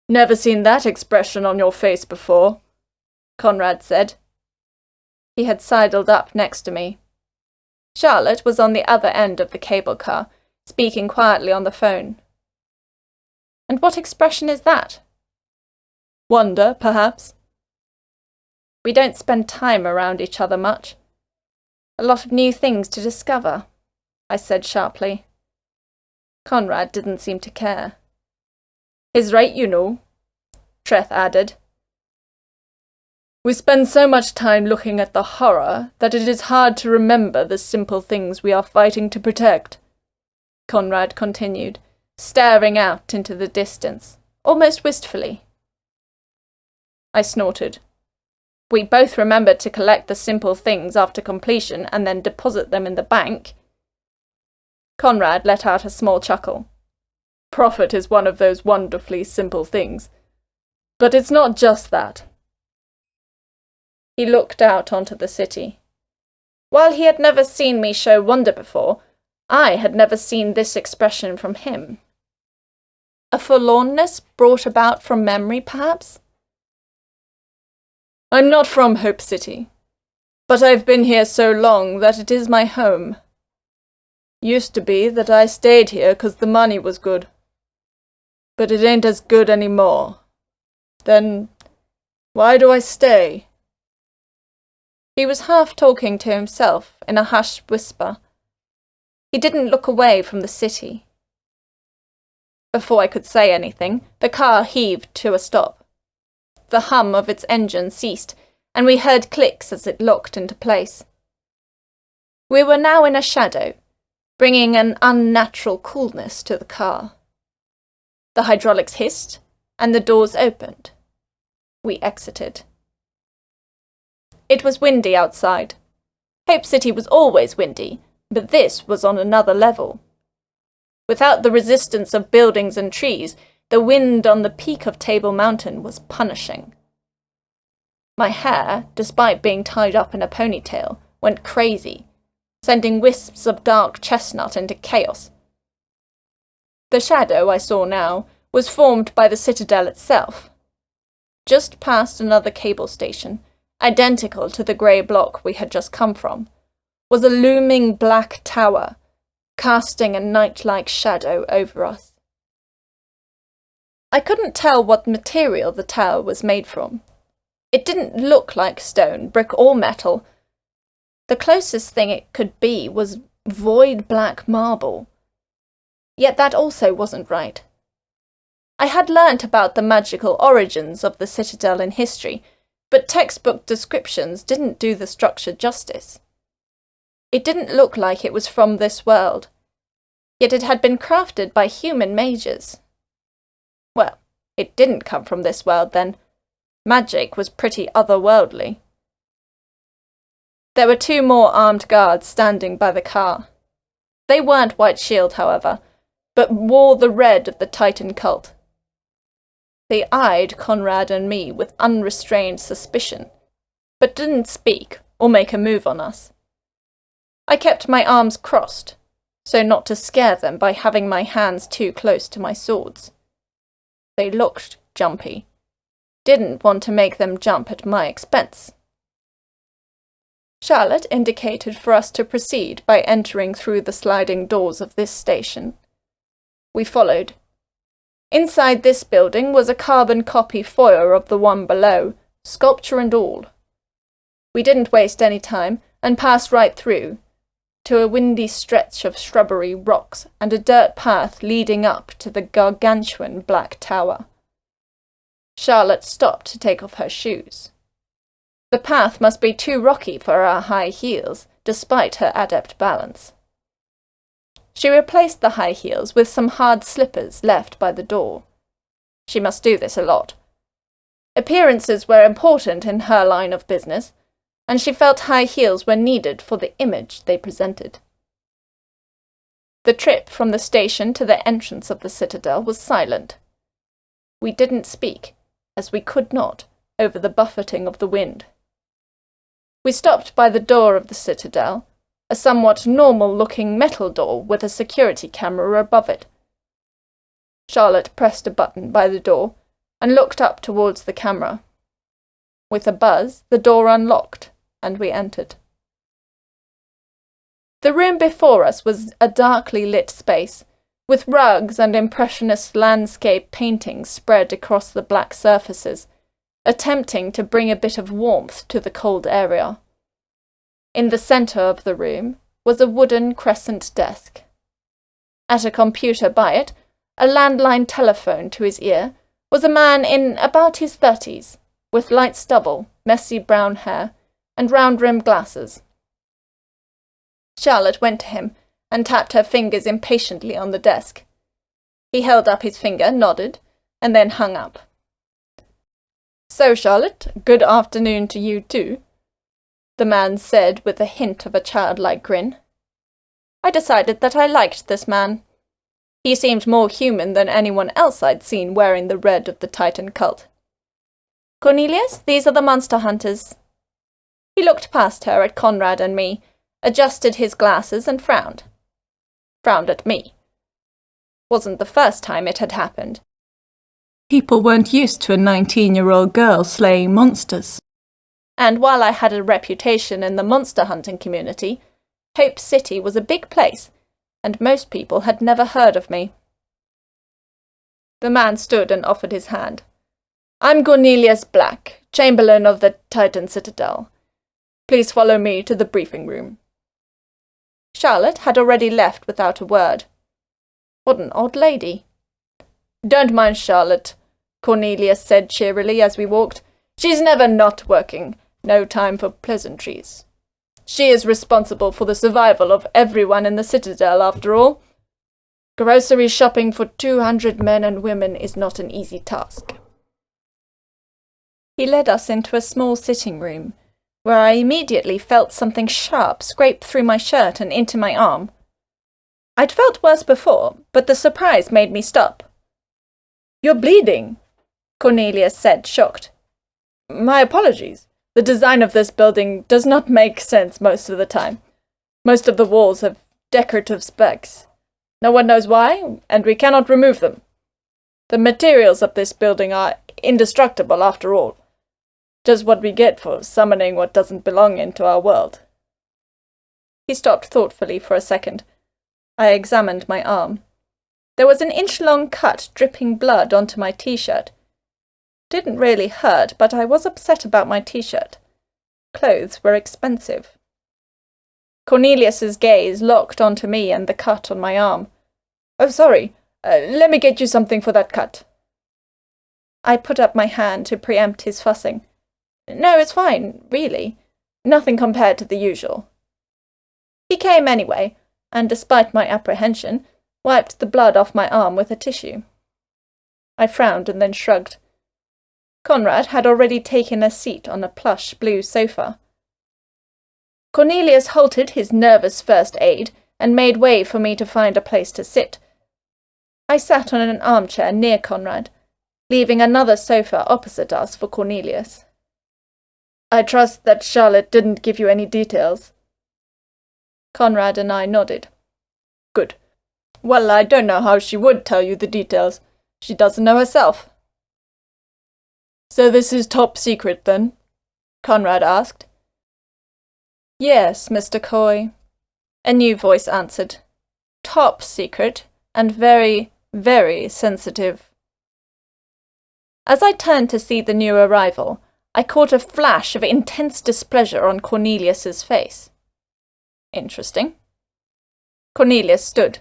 "Never seen that expression on your face before," Conrad said. He had sidled up next to me. Charlotte was on the other end of the cable car, speaking quietly on the phone. "And what expression is that?" "Wonder, perhaps." "We don't spend time around each other much. A lot of new things to discover," I said sharply. Conrad didn't seem to care. "He's right, you know," Treth added. "We spend so much time looking at the horror that it is hard to remember the simple things we are fighting to protect," Conrad continued, staring out into the distance, almost wistfully. I snorted. "We both remembered to collect the simple things after completion and then deposit them in the bank." Conrad let out a small chuckle. "Profit is one of those wonderfully simple things. But it's not just that." He looked out onto the city. While he had never seen me show wonder before, I had never seen this expression from him. A forlornness brought about from memory, perhaps? "I'm not from Hope City, but I've been here so long that it is my home. Used to be that I stayed here 'cause the money was good. But it ain't as good anymore. Then, why do I stay?" He was half talking to himself in a hushed whisper. He didn't look away from the city. Before I could say anything, the car heaved to a stop. The hum of its engine ceased, and we heard clicks as it locked into place. We were now in a shadow, bringing an unnatural coolness to the car. The hydraulics hissed, and the doors opened. We exited. It was windy outside. Hope City was always windy, but this was on another level. Without the resistance of buildings and trees, the wind on the peak of Table Mountain was punishing. My hair, despite being tied up in a ponytail, went crazy, sending wisps of dark chestnut into chaos. The shadow I saw now was formed by the citadel itself. Just past another cable station, identical to the grey block we had just come from, was a looming black tower, casting a night-like shadow over us. I couldn't tell what material the tower was made from. It didn't look like stone, brick, or metal. The closest thing it could be was void black marble. Yet that also wasn't right. I had learnt about the magical origins of the citadel in history, but textbook descriptions didn't do the structure justice. It didn't look like it was from this world, yet it had been crafted by human mages. Well, it didn't come from this world then. Magic was pretty otherworldly. There were 2 more armed guards standing by the car. They weren't White Shield, however, but wore the red of the Titan cult. They eyed Conrad and me with unrestrained suspicion, but didn't speak or make a move on us. I kept my arms crossed, so not to scare them by having my hands too close to my swords. They looked jumpy. Didn't want to make them jump at my expense. Charlotte indicated for us to proceed by entering through the sliding doors of this station. We followed. Inside this building was a carbon copy foyer of the one below, sculpture and all. We didn't waste any time and passed right through, to a windy stretch of shrubbery, rocks, and a dirt path leading up to the gargantuan black tower. Charlotte stopped to take off her shoes. The path must be too rocky for her high heels, despite her adept balance. She replaced the high heels with some hard slippers left by the door. She must do this a lot. Appearances were important in her line of business, and she felt high heels were needed for the image they presented. The trip from the station to the entrance of the citadel was silent. We didn't speak, as we could not, over the buffeting of the wind. We stopped by the door of the citadel, a somewhat normal-looking metal door with a security camera above it. Charlotte pressed a button by the door and looked up towards the camera. With a buzz, the door unlocked, and we entered. The room before us was a darkly lit space, with rugs and impressionist landscape paintings spread across the black surfaces, attempting to bring a bit of warmth to the cold area. In the centre of the room was a wooden crescent desk. At a computer by it, a landline telephone to his ear, was a man in about his 30s, with light stubble, messy brown hair, and round-rimmed glasses. Charlotte went to him and tapped her fingers impatiently on the desk. He held up his finger, nodded, and then hung up. "So, Charlotte, good afternoon to you too," the man said with a hint of a childlike grin. I decided that I liked this man. He seemed more human than anyone else I'd seen wearing the red of the Titan cult. "Cornelius, these are the monster hunters." He looked past her at Conrad and me, adjusted his glasses and frowned. Frowned at me. Wasn't the first time it had happened. People weren't used to a 19-year-old girl slaying monsters. And while I had a reputation in the monster hunting community, Hope City was a big place, and most people had never heard of me. The man stood and offered his hand. "I'm Cornelius Black, Chamberlain of the Titan Citadel. Please follow me to the briefing room." Charlotte had already left without a word. What an odd lady. "Don't mind Charlotte," Cornelius said cheerily as we walked. "She's never not working. No time for pleasantries. She is responsible for the survival of everyone in the Citadel, after all. Grocery shopping for 200 men and women is not an easy task." He led us into a small sitting room, where I immediately felt something sharp scrape through my shirt and into my arm. I'd felt worse before, but the surprise made me stop. "You're bleeding," Cornelius said, shocked. "My apologies. The design of this building does not make sense most of the time. Most of the walls have decorative specks. No one knows why, and we cannot remove them. The materials of this building are indestructible after all. Just what we get for summoning what doesn't belong into our world." He stopped thoughtfully for a second. I examined my arm. There was an inch-long cut dripping blood onto my t-shirt. Didn't really hurt, but I was upset about my t-shirt. Clothes were expensive. Cornelius's gaze locked onto me and the cut on my arm. "Oh, sorry. Let me get you something for that cut." I put up my hand to preempt his fussing. "No, it's fine, really. Nothing compared to the usual." He came anyway, and despite my apprehension, wiped the blood off my arm with a tissue. I frowned and then shrugged. Conrad had already taken a seat on a plush blue sofa. Cornelius halted his nervous first aid and made way for me to find a place to sit. I sat on an armchair near Conrad, leaving another sofa opposite us for Cornelius. "I trust that Charlotte didn't give you any details." Conrad and I nodded. "Good. Well, I don't know how she would tell you the details. She doesn't know herself." "So this is top secret, then?" Conrad asked. "Yes, Mr. Coy," a new voice answered. "Top secret, and very, very sensitive." As I turned to see the new arrival, I caught a flash of intense displeasure on Cornelius's face. Interesting. Cornelius stood.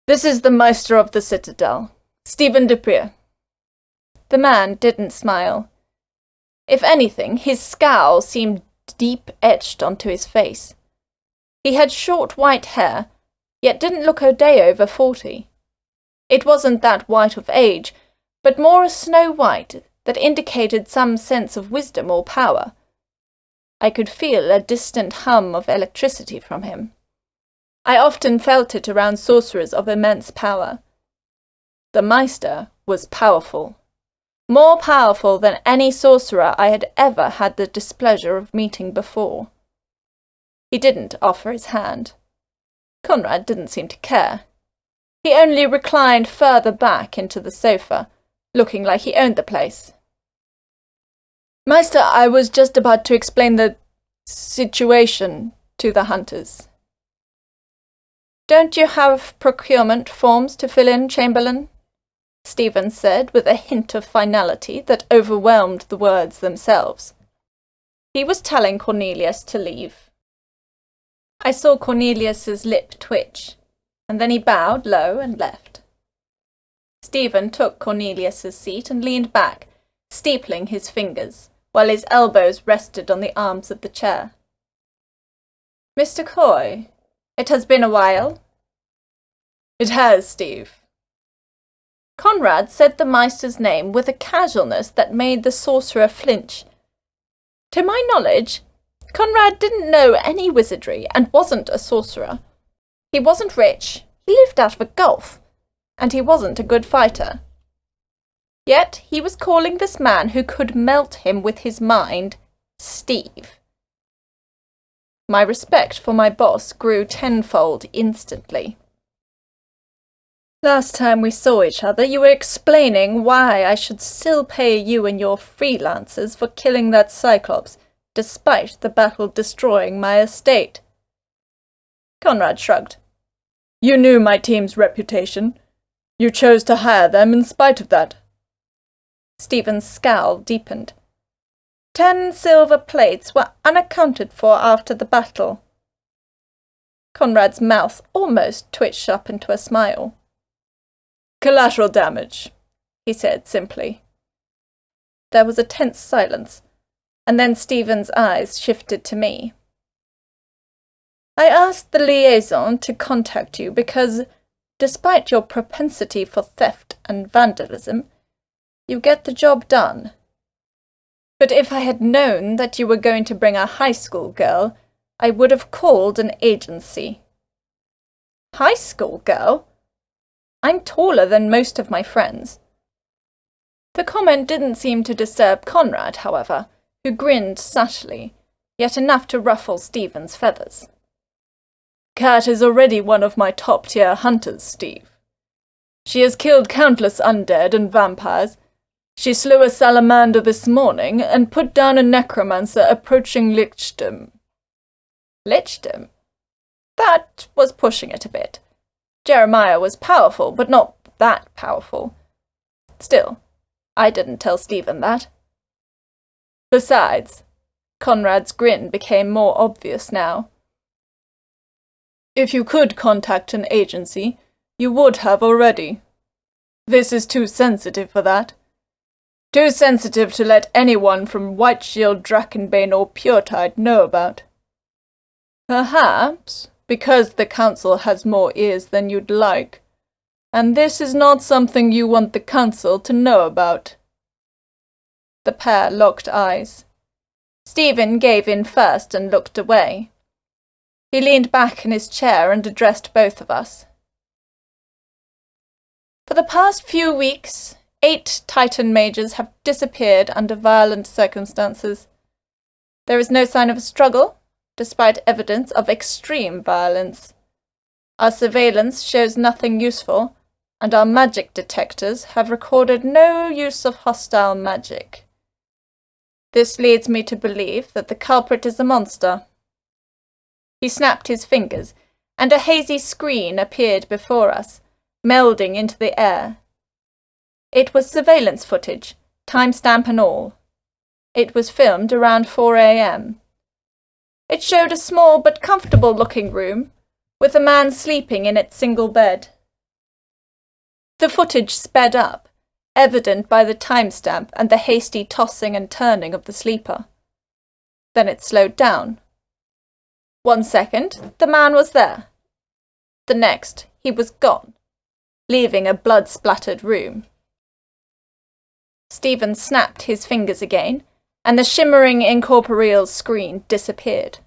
"This is the Maester of the Citadel, Stephen Dupree." The man didn't smile. If anything, his scowl seemed deep-etched onto his face. He had short white hair, yet didn't look a day over 40. It wasn't that white of age, but more a snow white that indicated some sense of wisdom or power. I could feel a distant hum of electricity from him. I often felt it around sorcerers of immense power. The Maester was powerful. More powerful than any sorcerer I had ever had the displeasure of meeting before. He didn't offer his hand. Conrad didn't seem to care. He only reclined further back into the sofa, looking like he owned the place. "Maester, I was just about to explain the situation to the hunters." "Don't you have procurement forms to fill in, Chamberlain?" Stephen said with a hint of finality that overwhelmed the words themselves. He was telling Cornelius to leave. I saw Cornelius's lip twitch, and then he bowed low and left. Stephen took Cornelius's seat and leaned back, steepling his fingers, while his elbows rested on the arms of the chair. "Mr. Coy, it has been a while." "It has, Steve." Conrad said the Maester's name with a casualness that made the sorcerer flinch. To my knowledge, Conrad didn't know any wizardry and wasn't a sorcerer. He wasn't rich, he lived out of a gulf, and he wasn't a good fighter. Yet he was calling this man who could melt him with his mind, Steve. My respect for my boss grew tenfold instantly. "Last time we saw each other, you were explaining why I should still pay you and your freelancers for killing that Cyclops, despite the battle destroying my estate." Conrad shrugged. "You knew my team's reputation. You chose to hire them in spite of that." Stephen's scowl deepened. 10 silver plates were unaccounted for after the battle. Conrad's mouth almost twitched up into a smile. "Collateral damage," he said simply. There was a tense silence, and then Stephen's eyes shifted to me. "I asked the liaison to contact you because, despite your propensity for theft and vandalism, you get the job done. But if I had known that you were going to bring a high school girl, I would have called an agency." High school girl? I'm taller than most of my friends. The comment didn't seem to disturb Conrad, however, who grinned subtly, yet enough to ruffle Stephen's feathers. Kat is already one of my top-tier hunters, Steve. She has killed countless undead and vampires. She slew a salamander this morning and put down a necromancer approaching lichdom. Lichdom? That was pushing it a bit. Jeremiah was powerful, but not that powerful. Still, I didn't tell Stephen that. Besides, Conrad's grin became more obvious now. If you could contact an agency, you would have already. This is too sensitive for that. Too sensitive to let anyone from Whiteshield, Drakenbane, or Puretide know about. Perhaps because the council has more ears than you'd like, and this is not something you want the council to know about. The pair locked eyes. Stephen gave in first and looked away. He leaned back in his chair and addressed both of us. For the past few weeks, 8 Titan mages have disappeared under violent circumstances. There is no sign of a struggle, despite evidence of extreme violence. Our surveillance shows nothing useful, and our magic detectors have recorded no use of hostile magic. This leads me to believe that the culprit is a monster. He snapped his fingers, and a hazy screen appeared before us, melding into the air. It was surveillance footage, timestamp and all. It was filmed around 4 a.m. It showed a small but comfortable-looking room, with a man sleeping in its single bed. The footage sped up, evident by the timestamp and the hasty tossing and turning of the sleeper. Then it slowed down. 1 second, the man was there. The next, he was gone, leaving a blood-splattered room. Stephen snapped his fingers again, and the shimmering incorporeal screen disappeared.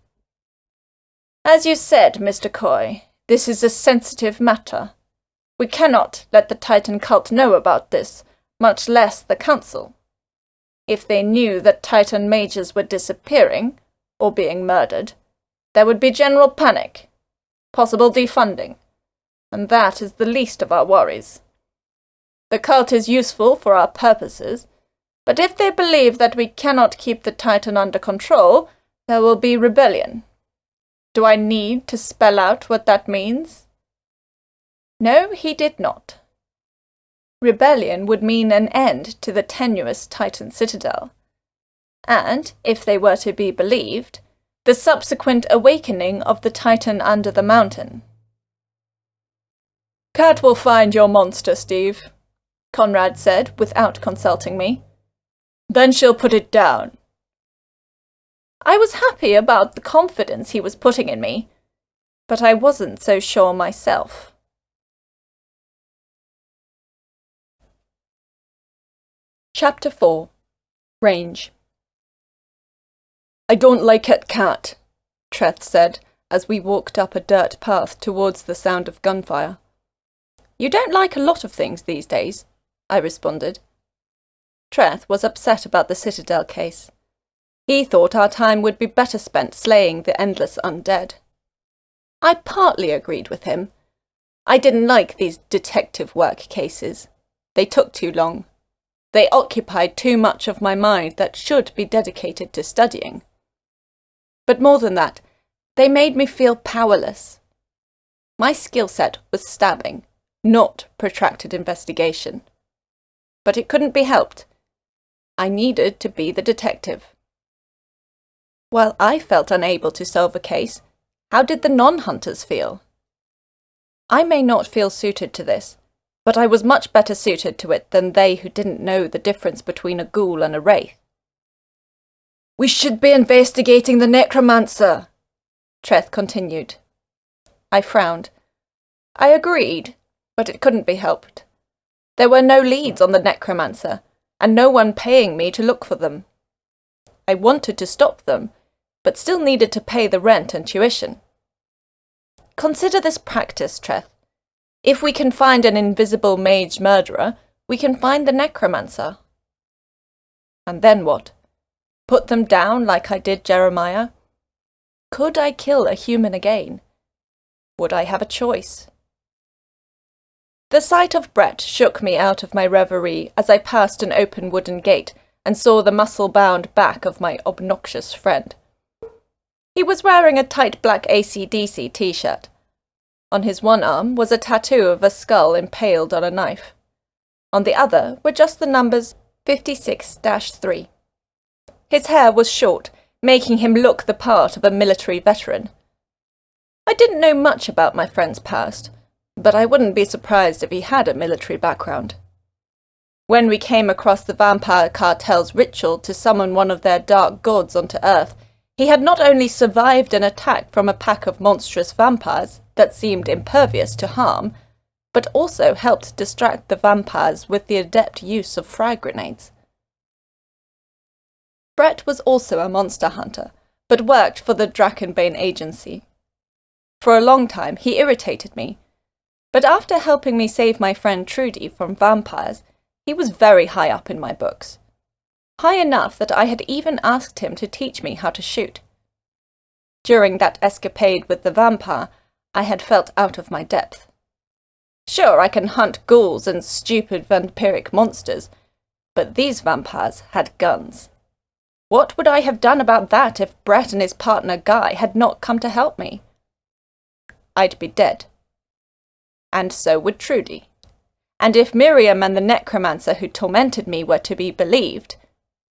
As you said, Mr. Coy, this is a sensitive matter. We cannot let the Titan cult know about this, much less the council. If they knew that Titan mages were disappearing, or being murdered, there would be general panic, possible defunding, and that is the least of our worries. The cult is useful for our purposes, but if they believe that we cannot keep the Titan under control, there will be rebellion. Do I need to spell out what that means? No, he did not. Rebellion would mean an end to the tenuous Titan Citadel, and, if they were to be believed, the subsequent awakening of the Titan under the mountain. Kat will find your monster, Steve, Conrad said without consulting me. Then she'll put it down. I was happy about the confidence he was putting in me, but I wasn't so sure myself. Chapter 4. Range. I don't like it, Kat, Treth said, as we walked up a dirt path towards the sound of gunfire. You don't like a lot of things these days, I responded. Treth was upset about the Citadel case. He thought our time would be better spent slaying the endless undead. I partly agreed with him. I didn't like these detective work cases. They took too long. They occupied too much of my mind that should be dedicated to studying. But more than that, they made me feel powerless. My skill set was stabbing, not protracted investigation. But it couldn't be helped. I needed to be the detective. While I felt unable to solve a case, how did the non-hunters feel? I may not feel suited to this, but I was much better suited to it than they who didn't know the difference between a ghoul and a wraith. We should be investigating the necromancer, Treth continued. I frowned. I agreed, but it couldn't be helped. There were no leads on the necromancer, and no one paying me to look for them. I wanted to stop them, but still needed to pay the rent and tuition. consider this practice, Treth. If we can find an invisible mage murderer, we can find the necromancer. And then what? Put them down like I did Jeremiah? Could I kill a human again? Would I have a choice? The sight of Brett shook me out of my reverie as I passed an open wooden gate and saw the muscle-bound back of my obnoxious friend. He was wearing a tight black AC/DC t-shirt. On his one arm was a tattoo of a skull impaled on a knife. On the other were just the numbers 56-3. His hair was short, making him look the part of a military veteran. I didn't know much about my friend's past, but I wouldn't be surprised if he had a military background. When we came across the vampire cartel's ritual to summon one of their dark gods onto Earth, he had not only survived an attack from a pack of monstrous vampires that seemed impervious to harm, but also helped distract the vampires with the adept use of frag grenades. Brett was also a monster hunter, but worked for the Drakenbane agency. For a long time he irritated me, but after helping me save my friend Trudy from vampires, he was very high up in my books. High enough that I had even asked him to teach me how to shoot. During that escapade with the vampire, I had felt out of my depth. Sure, I can hunt ghouls and stupid vampiric monsters, but these vampires had guns. What would I have done about that if Brett and his partner Guy had not come to help me? I'd be dead. And so would Trudy. And if Miriam and the necromancer who tormented me were to be believed,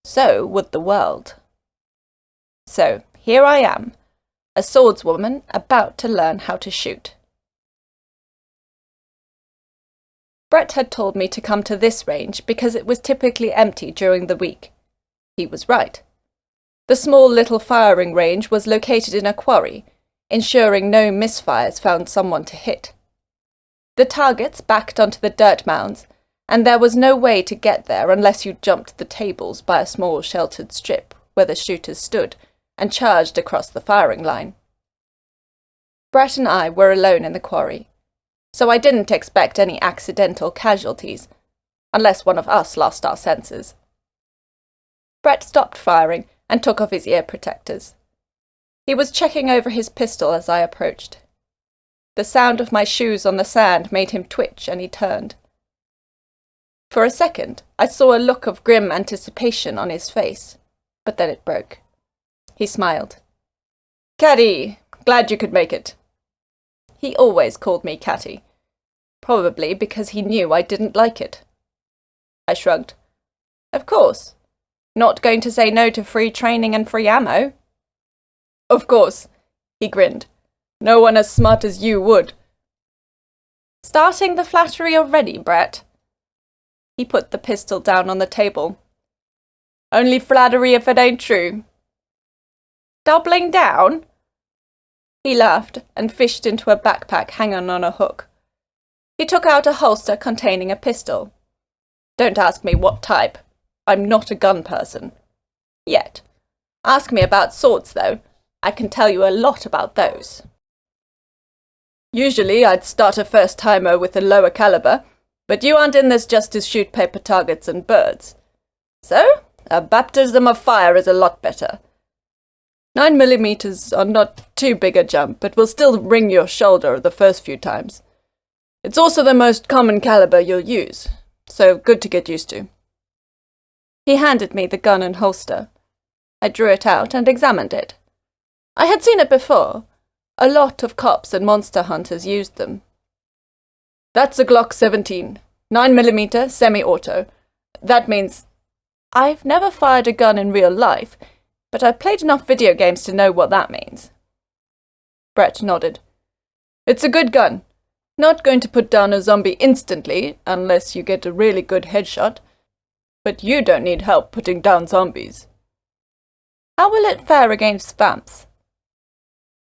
so would the world. So here I am, a swordswoman about to learn how to shoot. Brett had told me to come to this range because it was typically empty during the week. He was right. The small little firing range was located in a quarry, ensuring no misfires found someone to hit. The targets backed onto the dirt mounds, and there was no way to get there unless you jumped the tables by a small sheltered strip where the shooters stood and charged across the firing line. Brett and I were alone in the quarry, so I didn't expect any accidental casualties, unless one of us lost our senses. Brett stopped firing and took off his ear protectors. He was checking over his pistol as I approached. The sound of my shoes on the sand made him twitch, and he turned. For a second, I saw a look of grim anticipation on his face, but then it broke. He smiled. "Catty, glad you could make it." He always called me Catty, probably because he knew I didn't like it. I shrugged. "Of course. Not going to say no to free training and free ammo?" "Of course," he grinned. "No one as smart as you would." "Starting the flattery already, Brett?" He put the pistol down on the table. "Only flattery if it ain't true." "Doubling down?" He laughed and fished into a backpack hanging on a hook. He took out a holster containing a pistol. "Don't ask me what type. I'm not a gun person. Yet. Ask me about swords, though. I can tell you a lot about those." "Usually I'd start a first-timer with a lower caliber, but you aren't in this just to shoot paper targets and birds. So, a baptism of fire is a lot better. 9mm are not too big a jump, but will still ring your shoulder the first few times. It's also the most common caliber you'll use, so good to get used to." He handed me the gun and holster. I drew it out and examined it. I had seen it before. A lot of cops and monster hunters used them. "That's a Glock 17, 9mm semi-auto. That means—" "I've never fired a gun in real life, but I've played enough video games to know what that means." Brett nodded. "It's a good gun. Not going to put down a zombie instantly, unless you get a really good headshot. But you don't need help putting down zombies." "How will it fare against vamps?"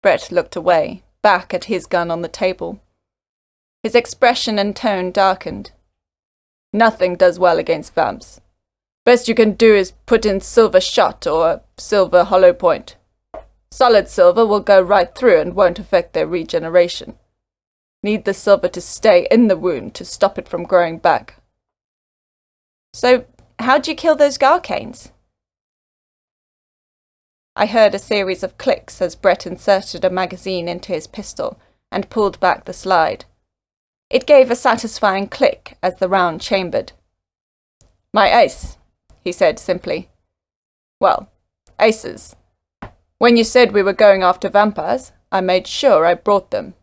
Brett looked away, back at his gun on the table. His expression and tone darkened. "Nothing does well against vamps. Best you can do is put in silver shot or silver hollow point." Solid silver will go right through and won't affect their regeneration. Need the silver to stay in the wound to stop it from growing back. So, how'd you kill those Garcanes? I heard a series of clicks as Brett inserted a magazine into his pistol and pulled back the slide. It gave a satisfying click as the round chambered. My ace, he said simply. Well, aces. When you said we were going after vampires, I made sure I brought them.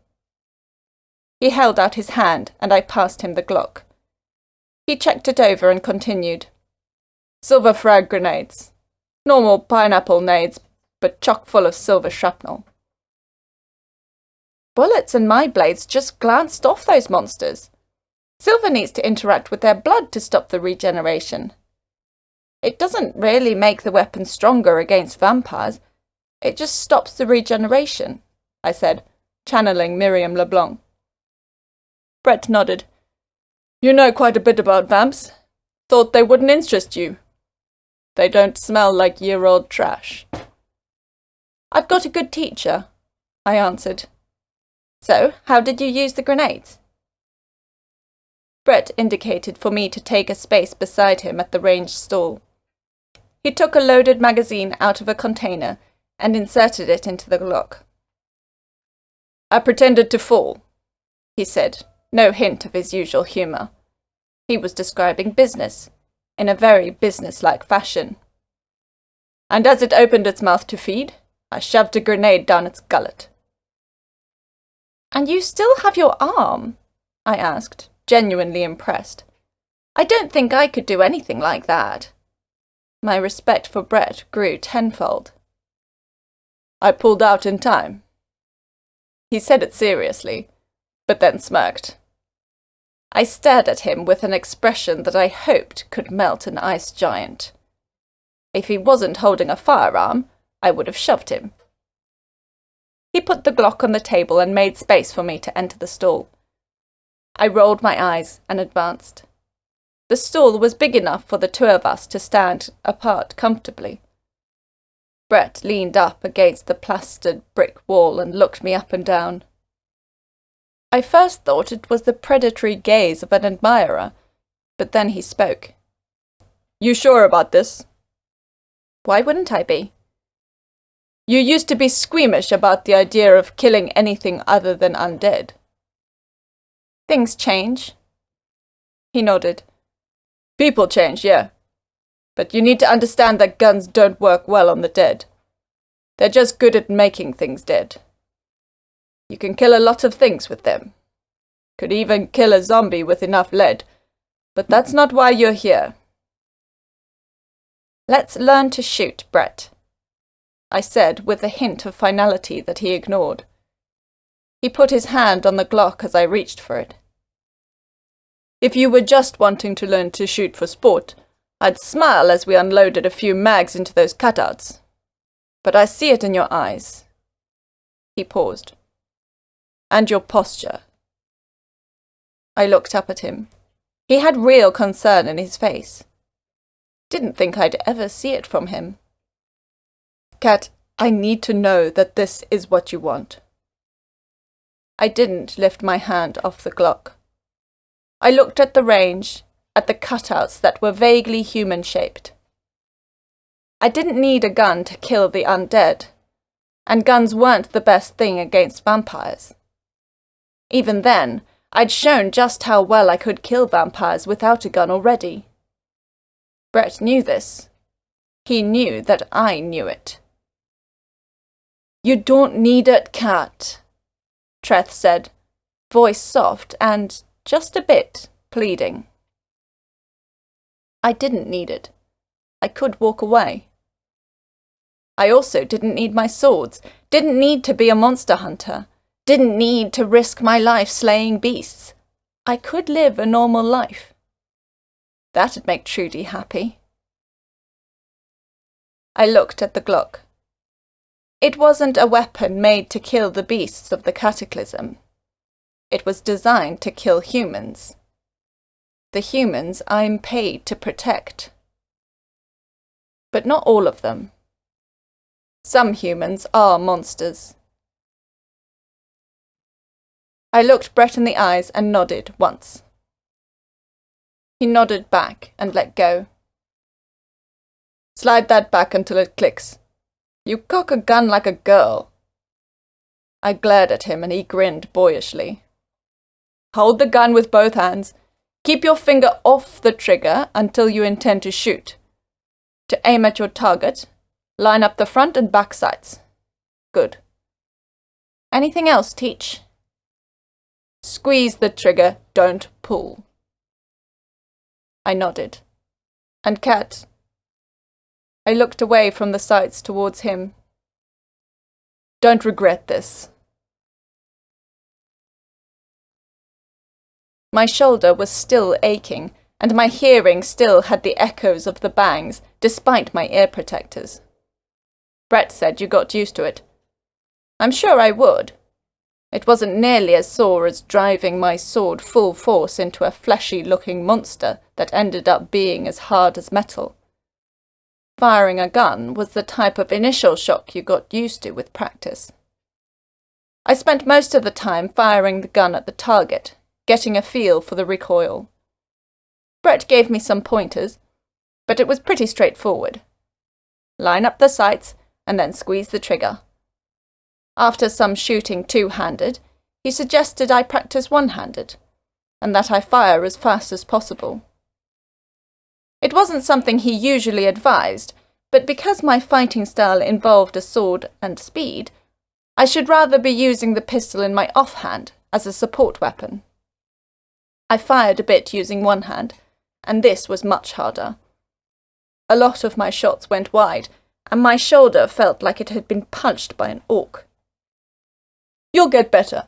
He held out his hand, and I passed him the Glock. He checked it over and continued. Silver frag grenades. Normal pineapple nades, but chock full of silver shrapnel. Bullets and my blades just glanced off those monsters. Silver needs to interact with their blood to stop the regeneration. It doesn't really make the weapon stronger against vampires. It just stops the regeneration, I said, channeling Miriam LeBlanc. Brett nodded. You know quite a bit about vamps. Thought they wouldn't interest you. They don't smell like year-old trash. I've got a good teacher, I answered. So, how did you use the grenades? Brett indicated for me to take a space beside him at the ranged stall. He took a loaded magazine out of a container and inserted it into the Glock. I pretended to fall, he said, no hint of his usual humour. He was describing business, in a very business-like fashion. And as it opened its mouth to feed, I shoved a grenade down its gullet. And you still have your arm? I asked, genuinely impressed. I don't think I could do anything like that. My respect for Brett grew tenfold. I pulled out in time. He said it seriously, but then smirked. I stared at him with an expression that I hoped could melt an ice giant. If he wasn't holding a firearm, I would have shoved him. He put the Glock on the table and made space for me to enter the stall. I rolled my eyes and advanced. The stall was big enough for the two of us to stand apart comfortably. Brett leaned up against the plastered brick wall and looked me up and down. I first thought it was the predatory gaze of an admirer, but then he spoke. You sure about this? Why wouldn't I be? You used to be squeamish about the idea of killing anything other than undead. Things change. He nodded. People change, yeah. But you need to understand that guns don't work well on the dead. They're just good at making things dead. You can kill a lot of things with them. Could even kill a zombie with enough lead. But that's not why you're here. Let's learn to shoot, Brett, I said with a hint of finality that he ignored. He put his hand on the Glock as I reached for it. If you were just wanting to learn to shoot for sport, I'd smile as we unloaded a few mags into those cutouts. But I see it in your eyes. He paused. And your posture. I looked up at him. He had real concern in his face. Didn't think I'd ever see it from him. Kat, I need to know that this is what you want. I didn't lift my hand off the Glock. I looked at the range, at the cutouts that were vaguely human-shaped. I didn't need a gun to kill the undead, and guns weren't the best thing against vampires. Even then, I'd shown just how well I could kill vampires without a gun already. Brett knew this. He knew that I knew it. You don't need it, Kat, Treth said, voice soft and, just a bit, pleading. I didn't need it. I could walk away. I also didn't need my swords, didn't need to be a monster hunter, didn't need to risk my life slaying beasts. I could live a normal life. That'd make Trudy happy. I looked at the Glock. It wasn't a weapon made to kill the beasts of the Cataclysm. It was designed to kill humans. The humans I'm paid to protect. But not all of them. Some humans are monsters. I looked Brett in the eyes and nodded once. He nodded back and let go. Slide that back until it clicks. You cock a gun like a girl. I glared at him and he grinned boyishly. Hold the gun with both hands. Keep your finger off the trigger until you intend to shoot. To aim at your target, line up the front and back sights. Good. Anything else, Teach? Squeeze the trigger, don't pull. I nodded. And Kat? I looked away from the sights towards him. Don't regret this. My shoulder was still aching, and my hearing still had the echoes of the bangs, despite my ear protectors. Brett said you got used to it. I'm sure I would. It wasn't nearly as sore as driving my sword full force into a fleshy-looking monster that ended up being as hard as metal. Firing a gun was the type of initial shock you got used to with practice. I spent most of the time firing the gun at the target, getting a feel for the recoil. Brett gave me some pointers, but it was pretty straightforward. Line up the sights, and then squeeze the trigger. After some shooting two-handed, he suggested I practice one-handed, and that I fire as fast as possible. It wasn't something he usually advised, but because my fighting style involved a sword and speed, I should rather be using the pistol in my offhand as a support weapon. I fired a bit using one hand, and this was much harder. A lot of my shots went wide, and my shoulder felt like it had been punched by an orc. You'll get better.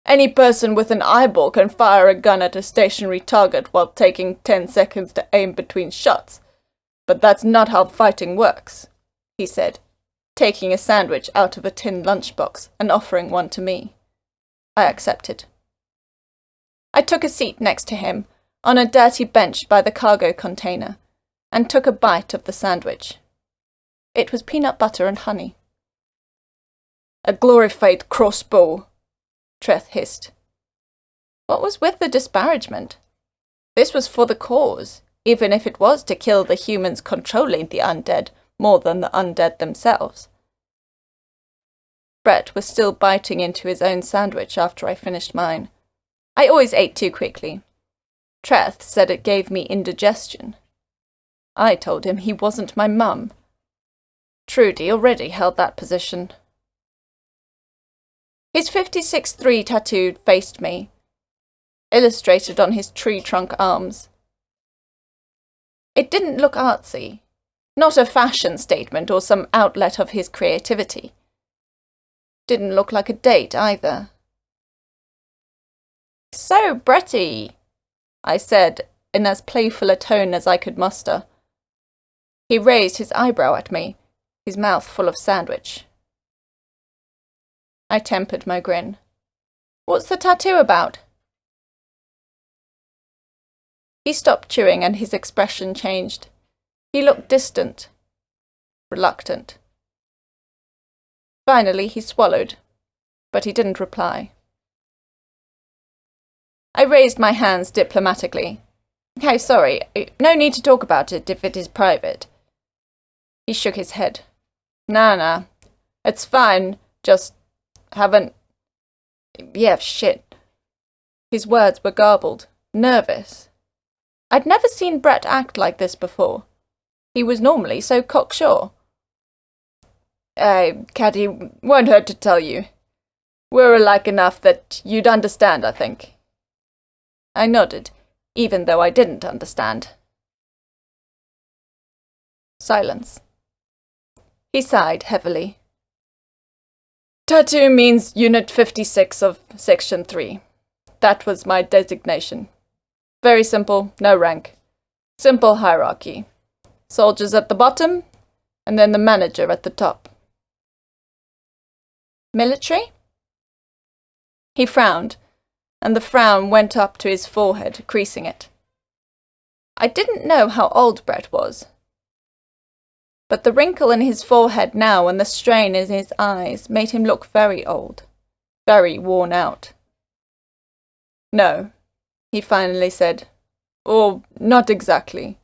Any person with an eyeball can fire a gun at a stationary target while taking 10 seconds to aim between shots. But that's not how fighting works, he said, taking a sandwich out of a tin lunchbox and offering one to me. I accepted. I took a seat next to him, on a dirty bench by the cargo container, and took a bite of the sandwich. It was peanut butter and honey. A glorified crossbow, Treth hissed. What was with the disparagement? This was for the cause, even if it was to kill the humans controlling the undead more than the undead themselves. Brett was still biting into his own sandwich after I finished mine. I always ate too quickly. Treth said it gave me indigestion. I told him he wasn't my mum. Trudy already held that position. His 56-3 tattoo faced me, illustrated on his tree trunk arms. It didn't look artsy, not a fashion statement or some outlet of his creativity. Didn't look like a date either. So, Bretty, I said in as playful a tone as I could muster. He raised his eyebrow at me, his mouth full of sandwich. I tempered my grin. What's the tattoo about? He stopped chewing and his expression changed. He looked distant, reluctant. Finally he swallowed, but he didn't reply. I raised my hands diplomatically. Okay, sorry, no need to talk about it if it is private. He shook his head. Nah, it's fine, just haven't... Yeah, shit. His words were garbled, nervous. I'd never seen Brett act like this before. He was normally so cocksure. Catty, won't hurt to tell you. We're alike enough that you'd understand, I think. I nodded, even though I didn't understand. Silence. He sighed heavily. Tattoo means Unit 56 of Section 3. That was my designation. Very simple, no rank. Simple hierarchy. Soldiers at the bottom, and then the manager at the top. Military? He frowned, and the frown went up to his forehead, creasing it. I didn't know how old Brett was, but the wrinkle in his forehead now and the strain in his eyes made him look very old, very worn out. "No," he finally said. "Or not exactly.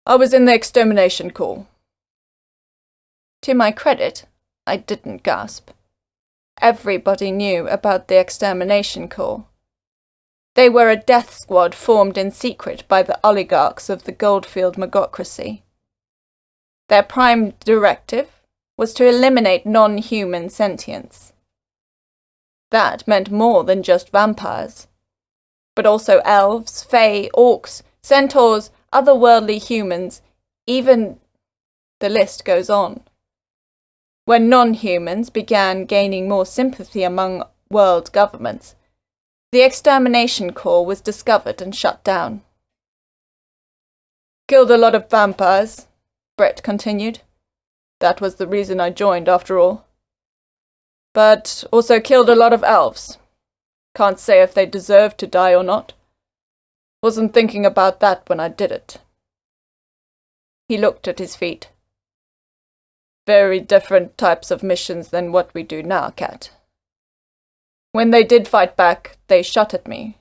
I was in the extermination corps." To my credit, I didn't gasp. Everybody knew about the extermination corps. They were a death squad formed in secret by the oligarchs of the Goldfield magocracy. Their prime directive was to eliminate non-human sentience. That meant more than just vampires, but also elves, fae, orcs, centaurs, otherworldly humans, even the list goes on. When non-humans began gaining more sympathy among world governments, the extermination corps was discovered and shut down. "Killed a lot of vampires," Brett continued. "That was the reason I joined, after all. But also killed a lot of elves. Can't say if they deserved to die or not. Wasn't thinking about that when I did it." He looked at his feet. "Very different types of missions than what we do now, Kat. When they did fight back, they shot at me.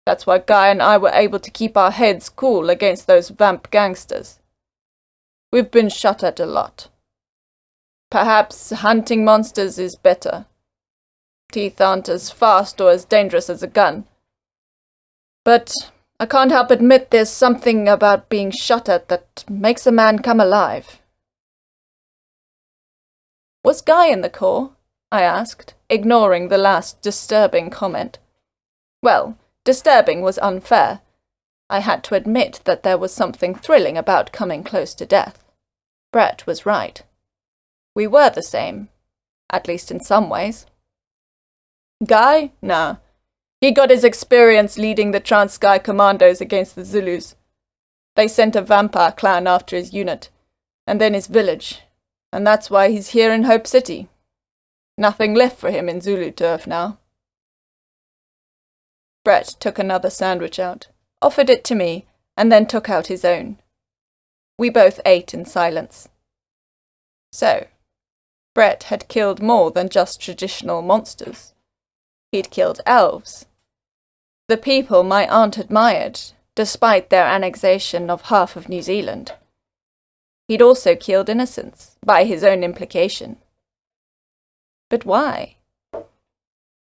That's why Guy and I were able to keep our heads cool against those vamp gangsters. We've been shot at a lot. Perhaps hunting monsters is better. Teeth aren't as fast or as dangerous as a gun. But I can't help admit there's something about being shot at that makes a man come alive." "Was Guy in the corps?" I asked, ignoring the last disturbing comment. Well, disturbing was unfair. I had to admit that there was something thrilling about coming close to death. Brett was right. We were the same, at least in some ways. "Guy? Nah. He got his experience leading the Trans-Sky Commandos against the Zulus. They sent a vampire clan after his unit, and then his village, and that's why he's here in Hope City. Nothing left for him in Zulu turf now." Brett took another sandwich out, offered it to me, and then took out his own. We both ate in silence. So, Brett had killed more than just traditional monsters. He'd killed elves. The people my aunt admired, despite their annexation of half of New Zealand. He'd also killed innocents, by his own implication. But why?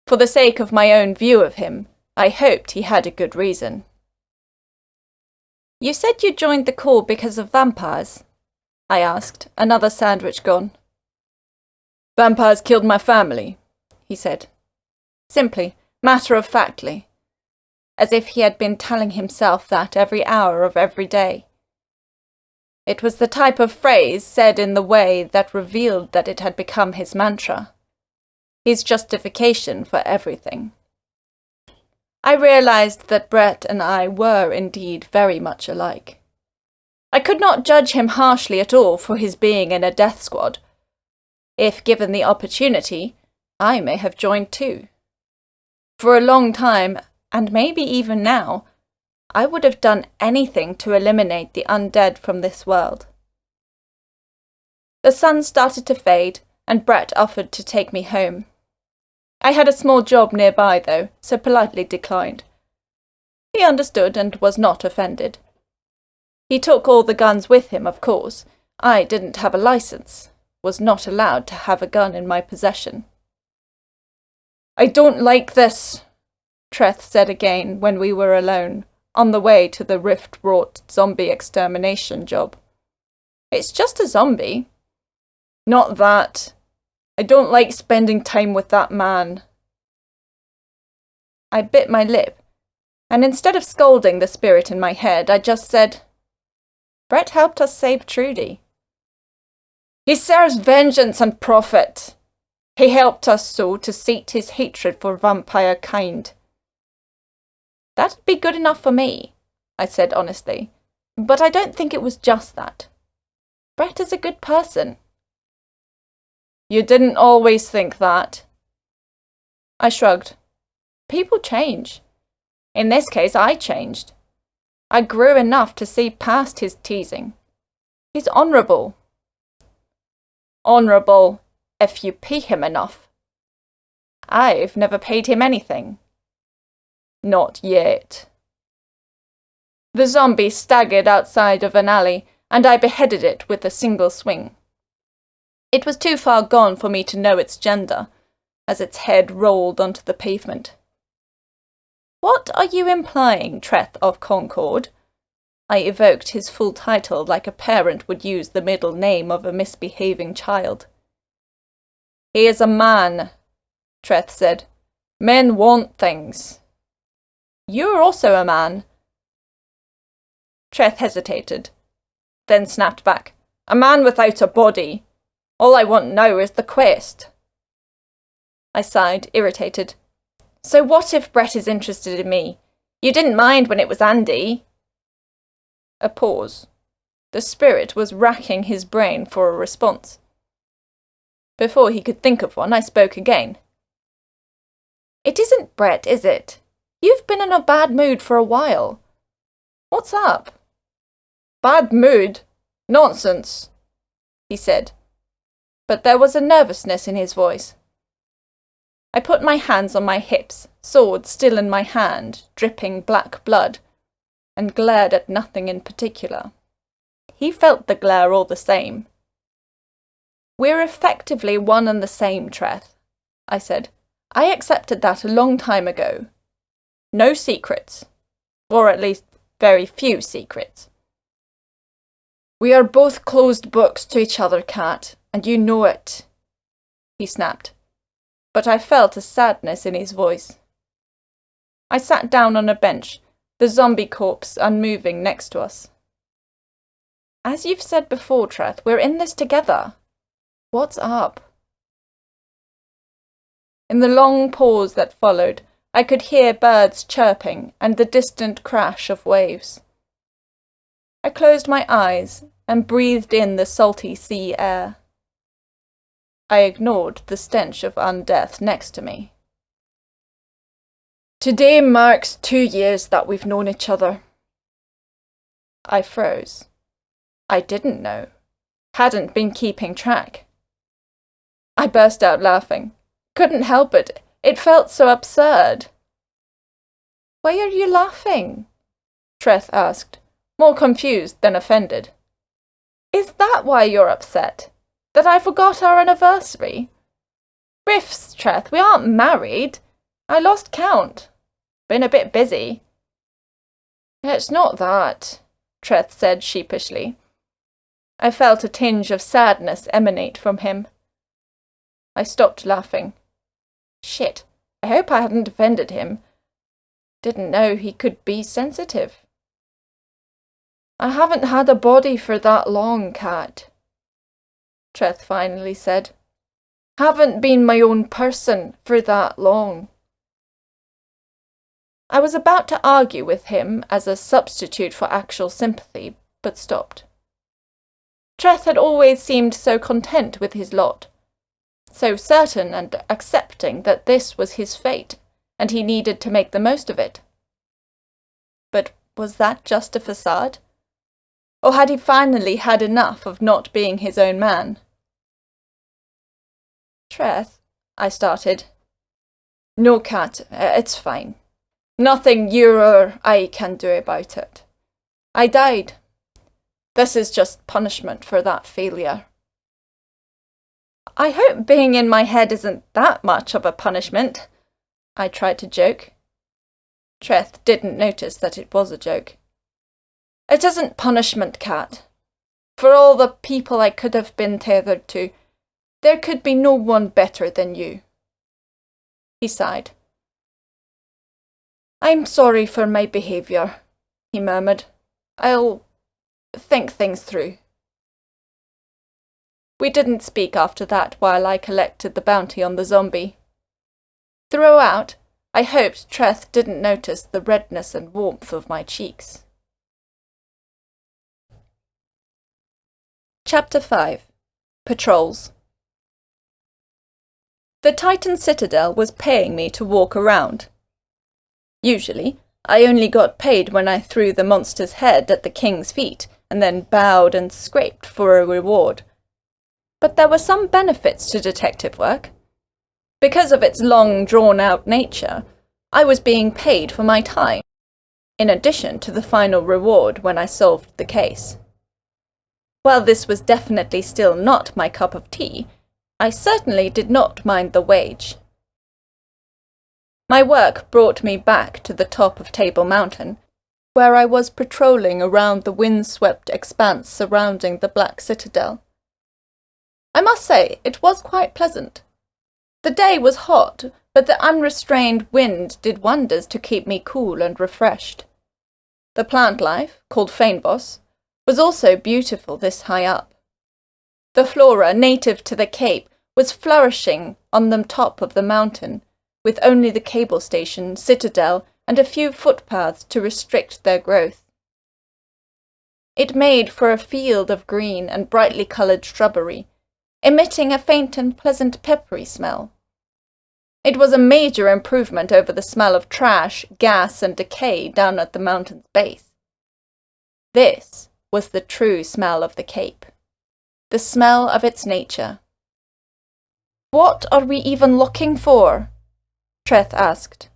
For the sake of my own view of him, I hoped he had a good reason. "You said you joined the corps because of vampires?" I asked, another sandwich gone. "Vampires killed my family," he said. Simply, matter-of-factly, as if he had been telling himself that every hour of every day. It was the type of phrase said in the way that revealed that it had become his mantra, his justification for everything. I realized that Brett and I were indeed very much alike. I could not judge him harshly at all for his being in a death squad. If given the opportunity, I may have joined too. For a long time, and maybe even now, I would have done anything to eliminate the undead from this world. The sun started to fade, and Brett offered to take me home. I had a small job nearby, though, so politely declined. He understood and was not offended. He took all the guns with him, of course. I didn't have a license, was not allowed to have a gun in my possession. "I don't like this," Treth said again when we were alone, on the way to the rift-wrought zombie extermination job. "It's just a zombie." "Not that. I don't like spending time with that man." I bit my lip, and instead of scolding the spirit in my head, I just said, "Brett helped us save Trudy." "He serves vengeance and profit. He helped us so to sate his hatred for vampire kind." "That'd be good enough for me," I said honestly, "but I don't think it was just that. Brett is a good person." "You didn't always think that." I shrugged. People change. In this case, I changed. I grew enough to see past his teasing. He's honourable. Honourable if you pay him enough. I've never paid him anything. Not yet. The zombie staggered outside of an alley, and I beheaded it with a single swing. It was too far gone for me to know its gender, as its head rolled onto the pavement. What are you implying, Treth of Concord? I evoked his full title like a parent would use the middle name of a misbehaving child. He is a man, Treth said. Men want things. You're also a man. Treth hesitated, then snapped back. A man without a body. All I want now is the quest. I sighed, irritated. So what if Brett is interested in me? You didn't mind when it was Andy. A pause. The spirit was racking his brain for a response. Before he could think of one, I spoke again. It isn't Brett, is it? You've been in a bad mood for a while. What's up? Bad mood? Nonsense, he said, but there was a nervousness in his voice. I put my hands on my hips, sword still in my hand, dripping black blood, and glared at nothing in particular. He felt the glare all the same. We're effectively one and the same, Treth, I said. I accepted that a long time ago. No secrets. Or at least very few secrets. We are both closed books to each other, Kat, and you know it, he snapped. But I felt a sadness in his voice. I sat down on a bench, the zombie corpse unmoving next to us. As you've said before, Treth, we're in this together. What's up? In the long pause that followed, I could hear birds chirping and the distant crash of waves. I closed my eyes and breathed in the salty sea air. I ignored the stench of undeath next to me. Today marks 2 years that we've known each other. I froze. I didn't know. Hadn't been keeping track. I burst out laughing. Couldn't help it. It felt so absurd. Why are you laughing? Treth asked, more confused than offended. Is that why you're upset? That I forgot our anniversary? Riffs, Treth, we aren't married. I lost count. Been a bit busy. It's not that, Treth said sheepishly. I felt a tinge of sadness emanate from him. I stopped laughing. Shit, I hope I hadn't offended him. Didn't know he could be sensitive. I haven't had a body for that long, Kat, Treth finally said. Haven't been my own person for that long. I was about to argue with him as a substitute for actual sympathy, but stopped. Treth had always seemed so content with his lot, so certain and accepting that this was his fate, and he needed to make the most of it. But was that just a facade? Or had he finally had enough of not being his own man? Treth, I started. No, Kat, it's fine. Nothing you or I can do about it. I died. This is just punishment for that failure. I hope being in my head isn't that much of a punishment, I tried to joke. Treth didn't notice that it was a joke. It isn't punishment, Kat. For all the people I could have been tethered to, there could be no one better than you. He sighed. I'm sorry for my behaviour, he murmured. I'll think things through. We didn't speak after that while I collected the bounty on the zombie. Throughout, I hoped Treth didn't notice the redness and warmth of my cheeks. Chapter 5. Patrols. The Titan Citadel was paying me to walk around. Usually, I only got paid when I threw the monster's head at the king's feet and then bowed and scraped for a reward. But there were some benefits to detective work. Because of its long, drawn-out nature, I was being paid for my time, in addition to the final reward when I solved the case. While this was definitely still not my cup of tea, I certainly did not mind the wage. My work brought me back to the top of Table Mountain, where I was patrolling around the wind-swept expanse surrounding the Black Citadel. I must say, it was quite pleasant. The day was hot, but the unrestrained wind did wonders to keep me cool and refreshed. The plant life, called fynbos, was also beautiful this high up. The flora native to the Cape was flourishing on the top of the mountain, with only the cable station, citadel, and a few footpaths to restrict their growth. It made for a field of green and brightly coloured shrubbery, emitting a faint and pleasant peppery smell. It was a major improvement over the smell of trash, gas, and decay down at the mountain's base. This was the true smell of the Cape, the smell of its nature. "What are we even looking for?" Treth asked.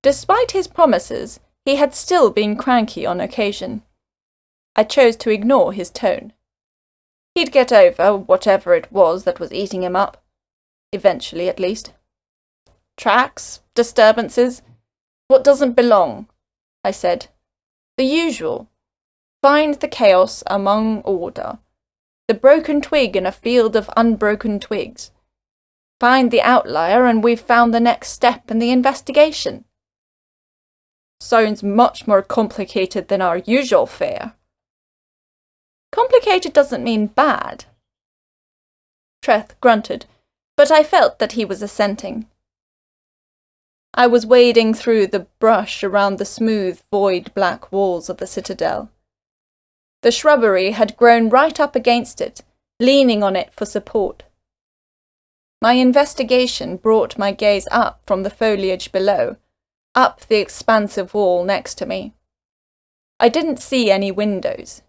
Despite his promises, he had still been cranky on occasion. I chose to ignore his tone. He'd get over whatever it was that was eating him up. Eventually, at least. "Tracks, disturbances, what doesn't belong," I said. "The usual. Find the chaos among order. The broken twig in a field of unbroken twigs. Find the outlier and we've found the next step in the investigation." "Sounds much more complicated than our usual fare." "Complicated doesn't mean bad." Treth grunted, but I felt that he was assenting. I was wading through the brush around the smooth, void black walls of the citadel. The shrubbery had grown right up against it, leaning on it for support. My investigation brought my gaze up from the foliage below, up the expansive wall next to me. I didn't see any windows.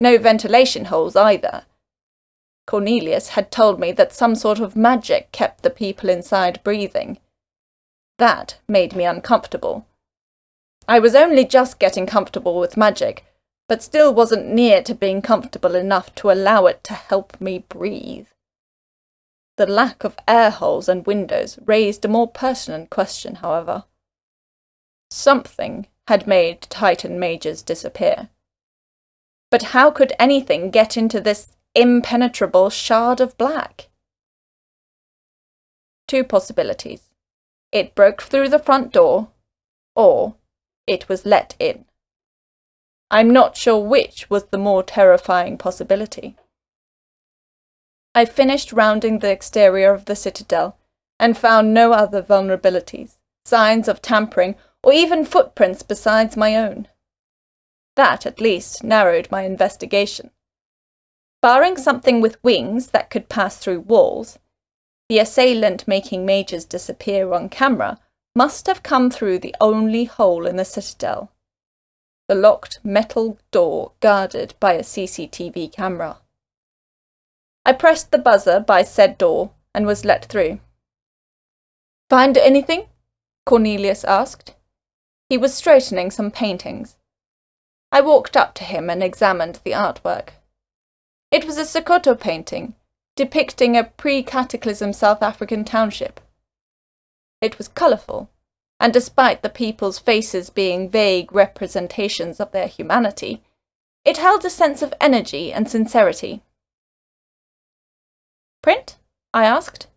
No ventilation holes either. Cornelius had told me that some sort of magic kept the people inside breathing. That made me uncomfortable. I was only just getting comfortable with magic, but still wasn't near to being comfortable enough to allow it to help me breathe. The lack of air holes and windows raised a more pertinent question, however. Something had made Titan mages disappear. But how could anything get into this impenetrable shard of black? Two possibilities. It broke through the front door, or it was let in. I'm not sure which was the more terrifying possibility. I finished rounding the exterior of the citadel and found no other vulnerabilities, signs of tampering, or even footprints besides my own. That, at least, narrowed my investigation. Barring something with wings that could pass through walls, the assailant making mages disappear on camera must have come through the only hole in the citadel, the locked metal door guarded by a CCTV camera. I pressed the buzzer by said door and was let through. "Find anything?" Cornelius asked. He was straightening some paintings. I walked up to him and examined the artwork. It was a Sokoto painting, depicting a pre-cataclysm South African township. It was colourful, and despite the people's faces being vague representations of their humanity, it held a sense of energy and sincerity. "Print?" I asked.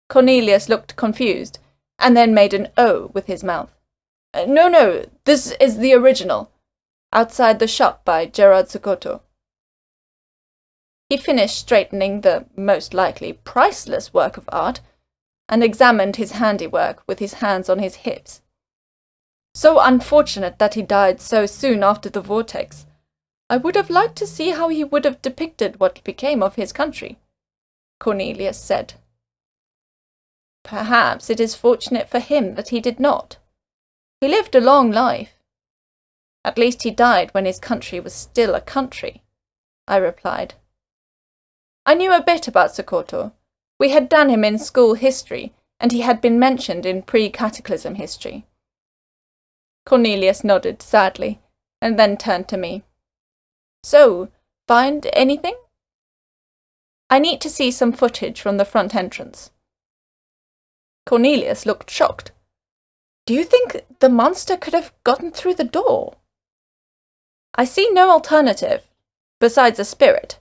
Cornelius looked confused, and then made an O with his mouth. No, this is the original. Outside the shop by Gerard Sokoto." He finished straightening the, most likely, priceless work of art, and examined his handiwork with his hands on his hips. "So unfortunate that he died so soon after the vortex. I would have liked to see how he would have depicted what became of his country," Cornelius said. "Perhaps it is fortunate for him that he did not. He lived a long life." At least he died when his country was still a country, I replied. I knew a bit about Sokoto. We had done him in school history, and he had been mentioned in pre-cataclysm history. Cornelius nodded sadly, and then turned to me. So, find anything? I need to see some footage from the front entrance. Cornelius looked shocked. Do you think the monster could have gotten through the door? I see no alternative, besides a spirit,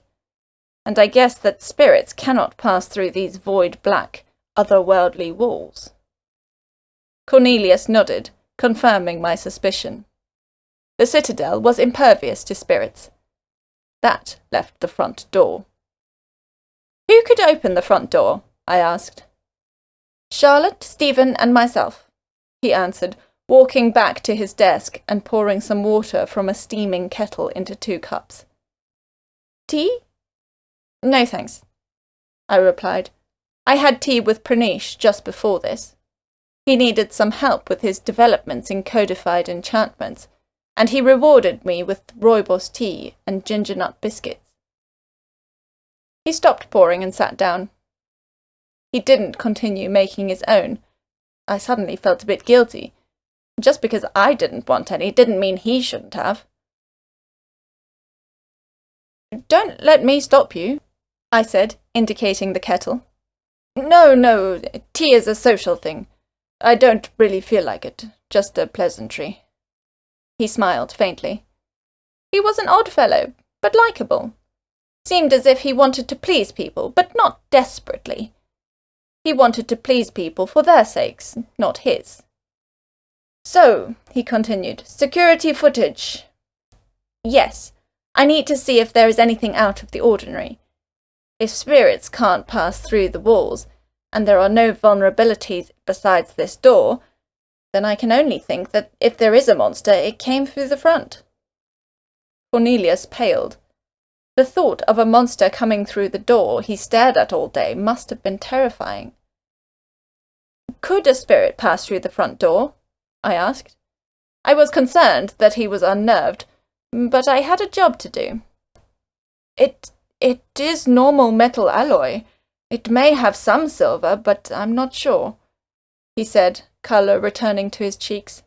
and I guess that spirits cannot pass through these void-black, otherworldly walls. Cornelius nodded, confirming my suspicion. The citadel was impervious to spirits. That left the front door. Who could open the front door? I asked. Charlotte, Stephen, and myself, he answered, walking back to his desk and pouring some water from a steaming kettle into 2 cups. Tea? No, thanks, I replied. I had tea with Pranesh just before this. He needed some help with his developments in codified enchantments, and he rewarded me with rooibos tea and ginger nut biscuits. He stopped pouring and sat down. He didn't continue making his own. I suddenly felt a bit guilty. Just because I didn't want any didn't mean he shouldn't have. Don't let me stop you, I said, indicating the kettle. No, tea is a social thing. I don't really feel like it, just a pleasantry. He smiled faintly. He was an odd fellow, but likeable. Seemed as if he wanted to please people, but not desperately. He wanted to please people for their sakes, not his. So, he continued, security footage. Yes, I need to see if there is anything out of the ordinary. If spirits can't pass through the walls, and there are no vulnerabilities besides this door, then I can only think that if there is a monster, it came through the front. Cornelius paled. The thought of a monster coming through the door he stared at all day must have been terrifying. Could a spirit pass through the front door? I asked. I was concerned that he was unnerved, but I had a job to do. It is normal metal alloy. It may have some silver, but I'm not sure, he said, colour returning to his cheeks.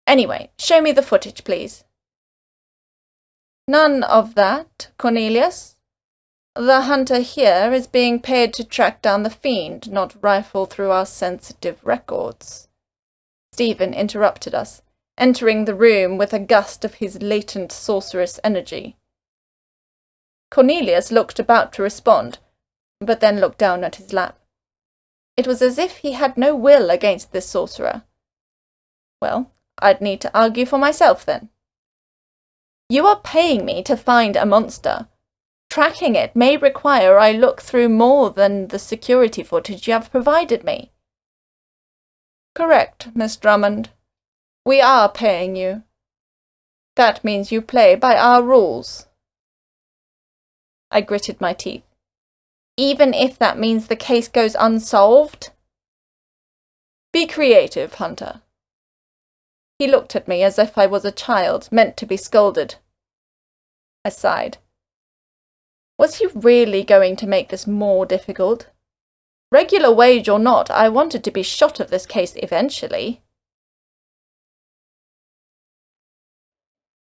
Anyway, show me the footage, please. None of that, Cornelius. The hunter here is being paid to track down the fiend, not rifle through our sensitive records. Stephen interrupted us, entering the room with a gust of his latent sorceress energy. Cornelius looked about to respond, but then looked down at his lap. It was as if he had no will against this sorcerer. Well, I'd need to argue for myself then. You are paying me to find a monster. Tracking it may require I look through more than the security footage you have provided me. Correct, Miss Drummond. We are paying you. That means you play by our rules. I gritted my teeth. Even if that means the case goes unsolved? Be creative, Hunter. He looked at me as if I was a child meant to be scolded. I sighed. Was he really going to make this more difficult? Regular wage or not, I wanted to be shot of this case eventually.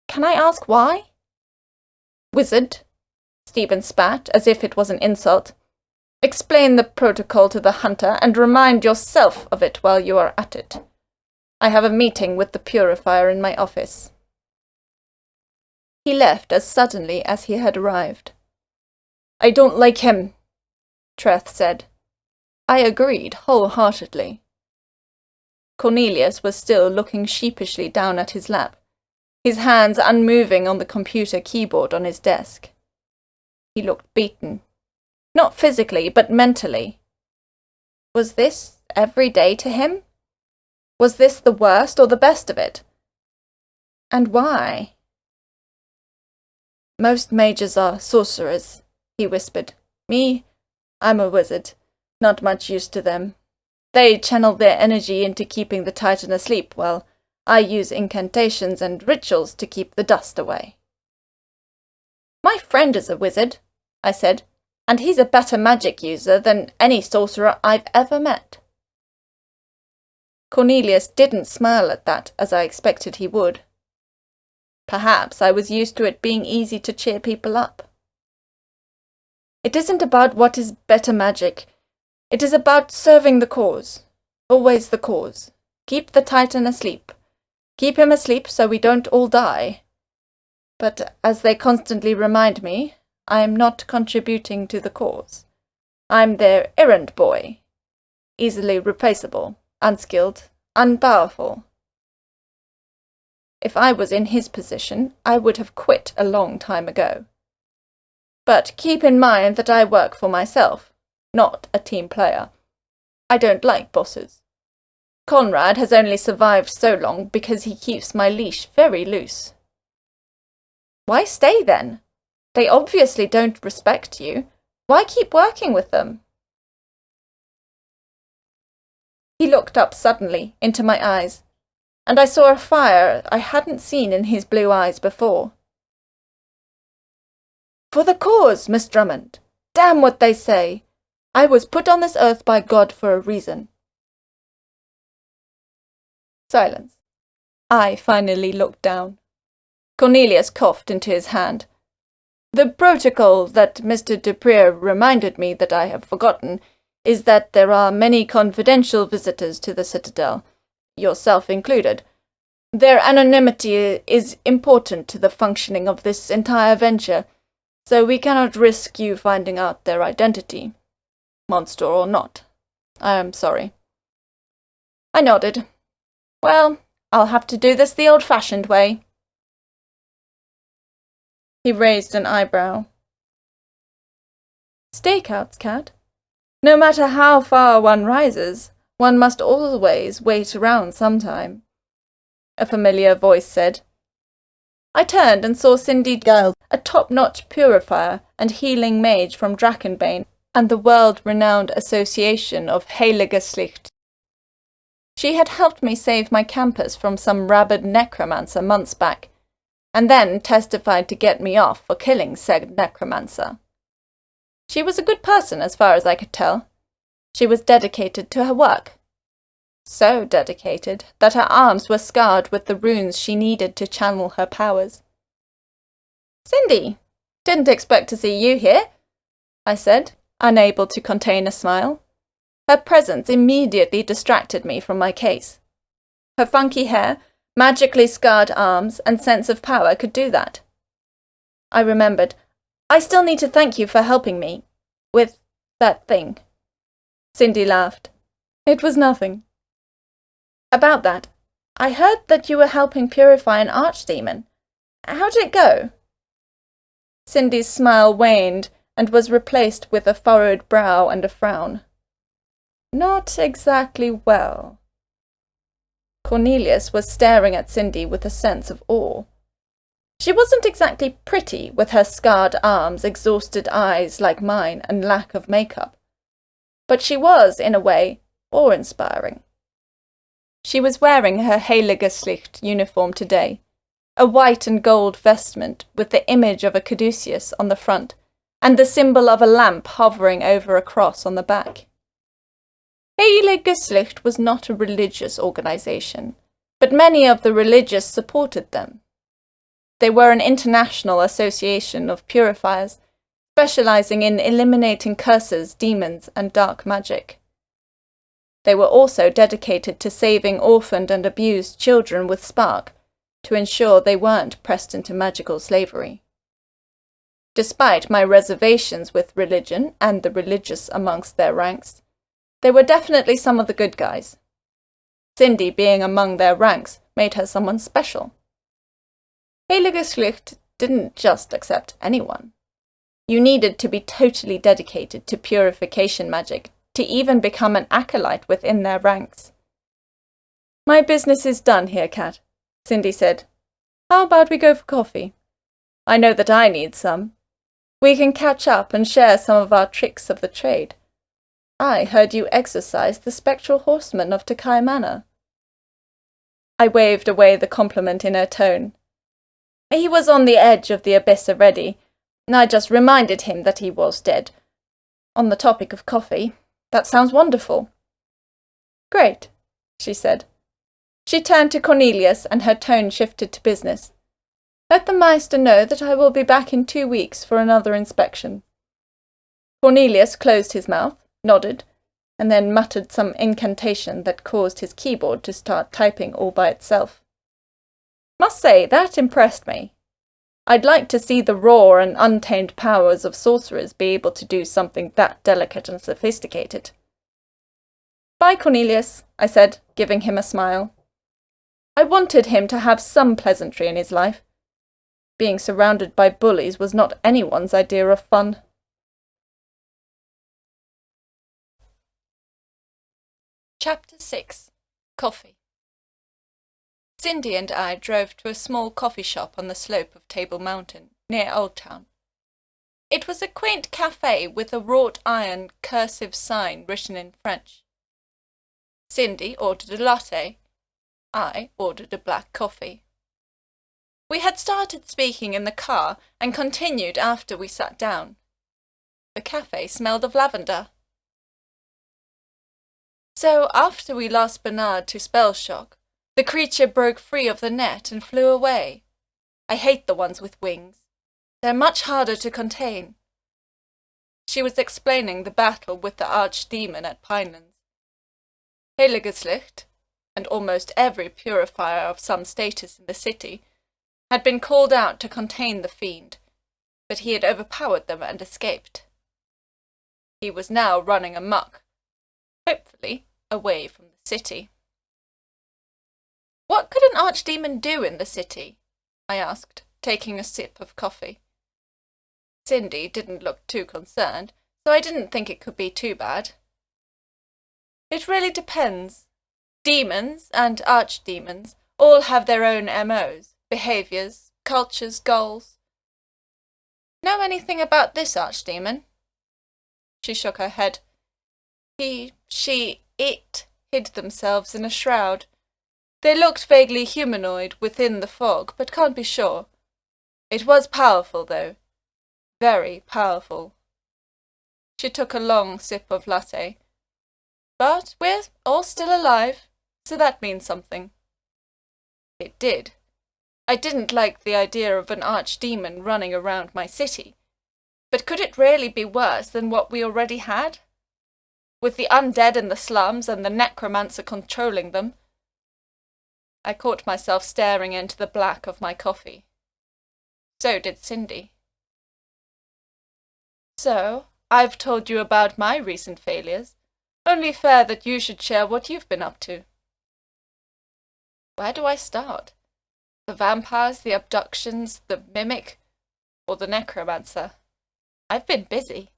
Can I ask why? Wizard, Stephen spat, as if it was an insult. Explain the protocol to the hunter and remind yourself of it while you are at it. I have a meeting with the purifier in my office. He left as suddenly as he had arrived. I don't like him, Treth said. I agreed wholeheartedly. Cornelius was still looking sheepishly down at his lap, his hands unmoving on the computer keyboard on his desk. He looked beaten. Not physically, but mentally. Was this every day to him? Was this the worst or the best of it? And why? Most mages are sorcerers, he whispered. Me, I'm a wizard. Not much use to them. They channel their energy into keeping the Titan asleep, while I use incantations and rituals to keep the dust away." "My friend is a wizard," I said, "and he's a better magic user than any sorcerer I've ever met." Cornelius didn't smile at that as I expected he would. Perhaps I was used to it being easy to cheer people up. "It isn't about what is better magic. It is about serving the cause. Always the cause. Keep the Titan asleep. Keep him asleep so we don't all die. But as they constantly remind me, I am not contributing to the cause. I'm their errand boy. Easily replaceable, unskilled, unpowerful. If I was in his position, I would have quit a long time ago. But keep in mind that I work for myself, not a team player. I don't like bosses. Conrad has only survived so long because he keeps my leash very loose." "Why stay then? They obviously don't respect you. Why keep working with them?" He looked up suddenly into my eyes, and I saw a fire I hadn't seen in his blue eyes before. "For the cause, Miss Drummond. Damn what they say. I was put on this earth by God for a reason." Silence. I finally looked down. Cornelius coughed into his hand. "The protocol that Mr. D'Theyre reminded me that I have forgotten is that there are many confidential visitors to the Citadel, yourself included. Their anonymity is important to the functioning of this entire venture, so we cannot risk you finding out their identity. Monster or not. I am sorry." I nodded. "Well, I'll have to do this the old-fashioned way." He raised an eyebrow. "Stakeouts, Kat. No matter how far one rises, one must always wait around sometime," a familiar voice said. I turned and saw Cindy Giles, a top-notch purifier and healing mage from Drakenbane and the world-renowned association of Heiligeslicht. She had helped me save my campus from some rabid necromancer months back, and then testified to get me off for killing said necromancer. She was a good person as far as I could tell. She was dedicated to her work. So dedicated that her arms were scarred with the runes she needed to channel her powers. "Cindy, didn't expect to see you here," I said, unable to contain a smile. Her presence immediately distracted me from my case. Her funky hair, magically scarred arms, and sense of power could do that. I remembered. "I still need to thank you for helping me with that thing." Cindy laughed. "It was nothing." "About that, I heard that you were helping purify an archdemon. How did it go?" Cindy's smile waned and was replaced with a furrowed brow and a frown. "Not exactly well." Cornelius was staring at Cindy with a sense of awe. She wasn't exactly pretty, with her scarred arms, exhausted eyes like mine, and lack of makeup. But she was, in a way, awe-inspiring. She was wearing her Heiligeslicht uniform today, a white and gold vestment with the image of a caduceus on the front, and the symbol of a lamp hovering over a cross on the back. Heiligeslicht was not a religious organization, but many of the religious supported them. They were an international association of purifiers, specializing in eliminating curses, demons, and dark magic. They were also dedicated to saving orphaned and abused children with spark, to ensure they weren't pressed into magical slavery. Despite my reservations with religion and the religious amongst their ranks, they were definitely some of the good guys. Cindy being among their ranks made her someone special. Heiligeslicht didn't just accept anyone. You needed to be totally dedicated to purification magic to even become an acolyte within their ranks. "My business is done here, Kat," Cindy said. "How about we go for coffee? I know that I need some. We can catch up and share some of our tricks of the trade. I heard you exorcise the spectral horseman of Takai Manor." I waved away the compliment in her tone. He was on the edge of the abyss already. I just reminded him that he was dead. On the topic of coffee, that sounds wonderful. Great, she said. She turned to Cornelius and her tone shifted to business. Let the Meister know that I will be back in 2 weeks for another inspection. Cornelius closed his mouth, nodded, and then muttered some incantation that caused his keyboard to start typing all by itself. Must say, that impressed me. I'd like to see the raw and untamed powers of sorcerers be able to do something that delicate and sophisticated. Bye, Cornelius, I said, giving him a smile. I wanted him to have some pleasantry in his life. Being surrounded by bullies was not anyone's idea of fun. Chapter 6. Coffee. Cindy and I drove to a small coffee shop on the slope of Table Mountain, near Old Town. It was a quaint cafe with a wrought iron cursive sign written in French. Cindy ordered a latte. I ordered a black coffee. We had started speaking in the car and continued after we sat down. The cafe smelled of lavender. So, after we lost Bernard to spell shock, the creature broke free of the net and flew away. I hate the ones with wings. They're much harder to contain. She was explaining the battle with the archdemon at Pinelands. Heiligeslicht, and almost every purifier of some status in the city, had been called out to contain the fiend, but he had overpowered them and escaped. He was now running amok, hopefully away from the city. What could an archdemon do in the city? I asked, taking a sip of coffee. Cindy didn't look too concerned, so I didn't think it could be too bad. It really depends. Demons and archdemons all have their own MOs, behaviours, cultures, goals. Know anything about this archdemon? She shook her head. It hid themselves in a shroud. They looked vaguely humanoid within the fog, but can't be sure. It was powerful, though. Very powerful. She took a long sip of latte. But we're all still alive, so that means something. It did. I didn't like the idea of an archdemon running around my city. But could it really be worse than what we already had? With the undead in the slums and the necromancer controlling them. I caught myself staring into the black of my coffee. So did Cindy. So, I've told you about my recent failures. Only fair that you should share what you've been up to. Where do I start? The vampires, the abductions, the mimic, or the necromancer? I've been busy.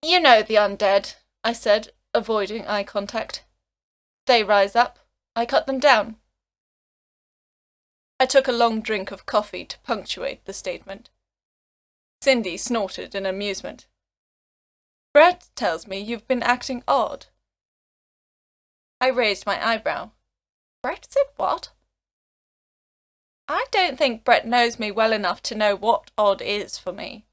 You know the undead, I said, avoiding eye contact. They rise up. I cut them down. I took a long drink of coffee to punctuate the statement. Cindy snorted in amusement. Brett tells me you've been acting odd. I raised my eyebrow. Brett said what? I don't think Brett knows me well enough to know what odd is for me.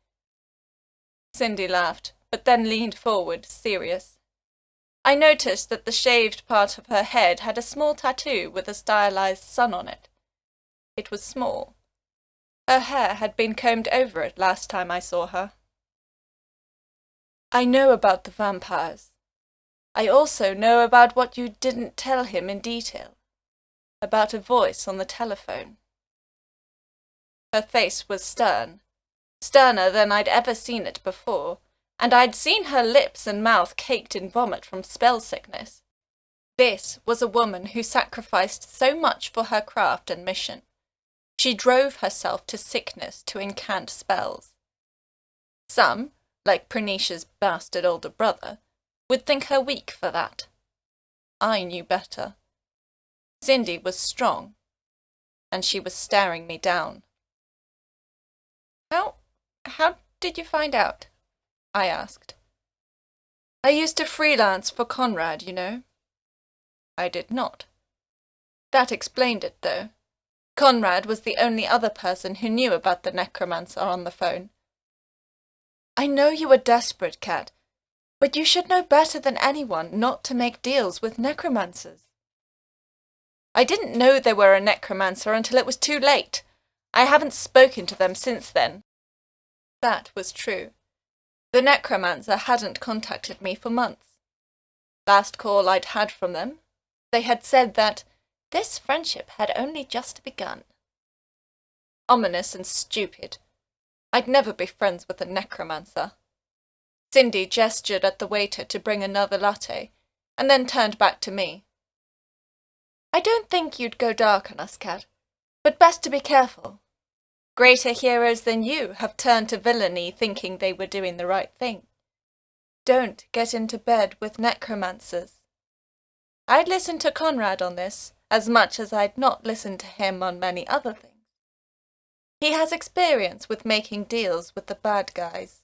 Cindy laughed, but then leaned forward, serious. I noticed that the shaved part of her head had a small tattoo with a stylized sun on it. It was small. Her hair had been combed over it last time I saw her. I know about the vampires. I also know about what you didn't tell him in detail. About a voice on the telephone. Her face was stern. Sterner than I'd ever seen it before, and I'd seen her lips and mouth caked in vomit from spell sickness. This was a woman who sacrificed so much for her craft and mission. She drove herself to sickness to incant spells. Some, like Pranicia's bastard older brother, would think her weak for that. I knew better. Cindy was strong, and she was staring me down. How did you find out? I asked. I used to freelance for Conrad, you know. I did not. That explained it, though. Conrad was the only other person who knew about the necromancer on the phone. I know you were desperate, Kat, but you should know better than anyone not to make deals with necromancers. I didn't know they were a necromancer until it was too late. I haven't spoken to them since then. That was true. The necromancer hadn't contacted me for months. Last call I'd had from them, they had said that this friendship had only just begun. Ominous and stupid. I'd never be friends with a necromancer. Cindy gestured at the waiter to bring another latte, and then turned back to me. I don't think you'd go dark on us, Kat, but best to be careful. Greater heroes than you have turned to villainy thinking they were doing the right thing. Don't get into bed with necromancers. I'd listen to Conrad on this as much as I'd not listened to him on many other things. He has experience with making deals with the bad guys.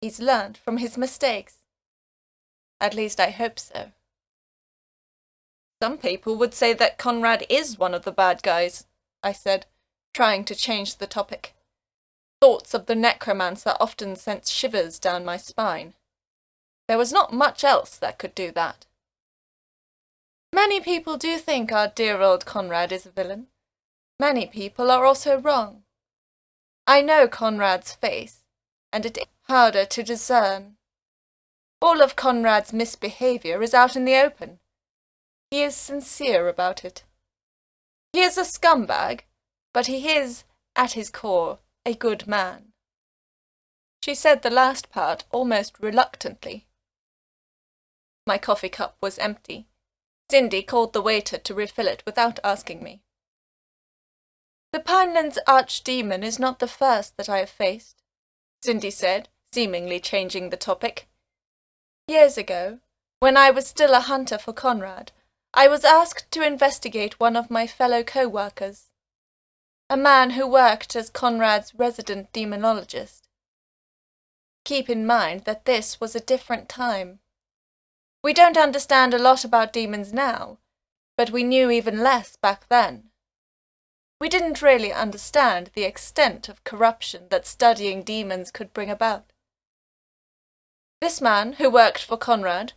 He's learned from his mistakes. At least I hope so. Some people would say that Conrad is one of the bad guys, I said, trying to change the topic. Thoughts of the necromancer often sent shivers down my spine. There was not much else that could do that. Many people do think our dear old Conrad is a villain. Many people are also wrong. I know Conrad's face, and it is harder to discern. All of Conrad's misbehaviour is out in the open. He is sincere about it. He is a scumbag, but he is, at his core, a good man. She said the last part almost reluctantly. My coffee cup was empty. Cindy called the waiter to refill it without asking me. The Pinelands archdemon is not the first that I have faced, Cindy said, seemingly changing the topic. Years ago, when I was still a hunter for Conrad, I was asked to investigate one of my fellow co-workers, a man who worked as Conrad's resident demonologist. Keep in mind that this was a different time. We don't understand a lot about demons now, but we knew even less back then. We didn't really understand the extent of corruption that studying demons could bring about. This man, who worked for Conrad,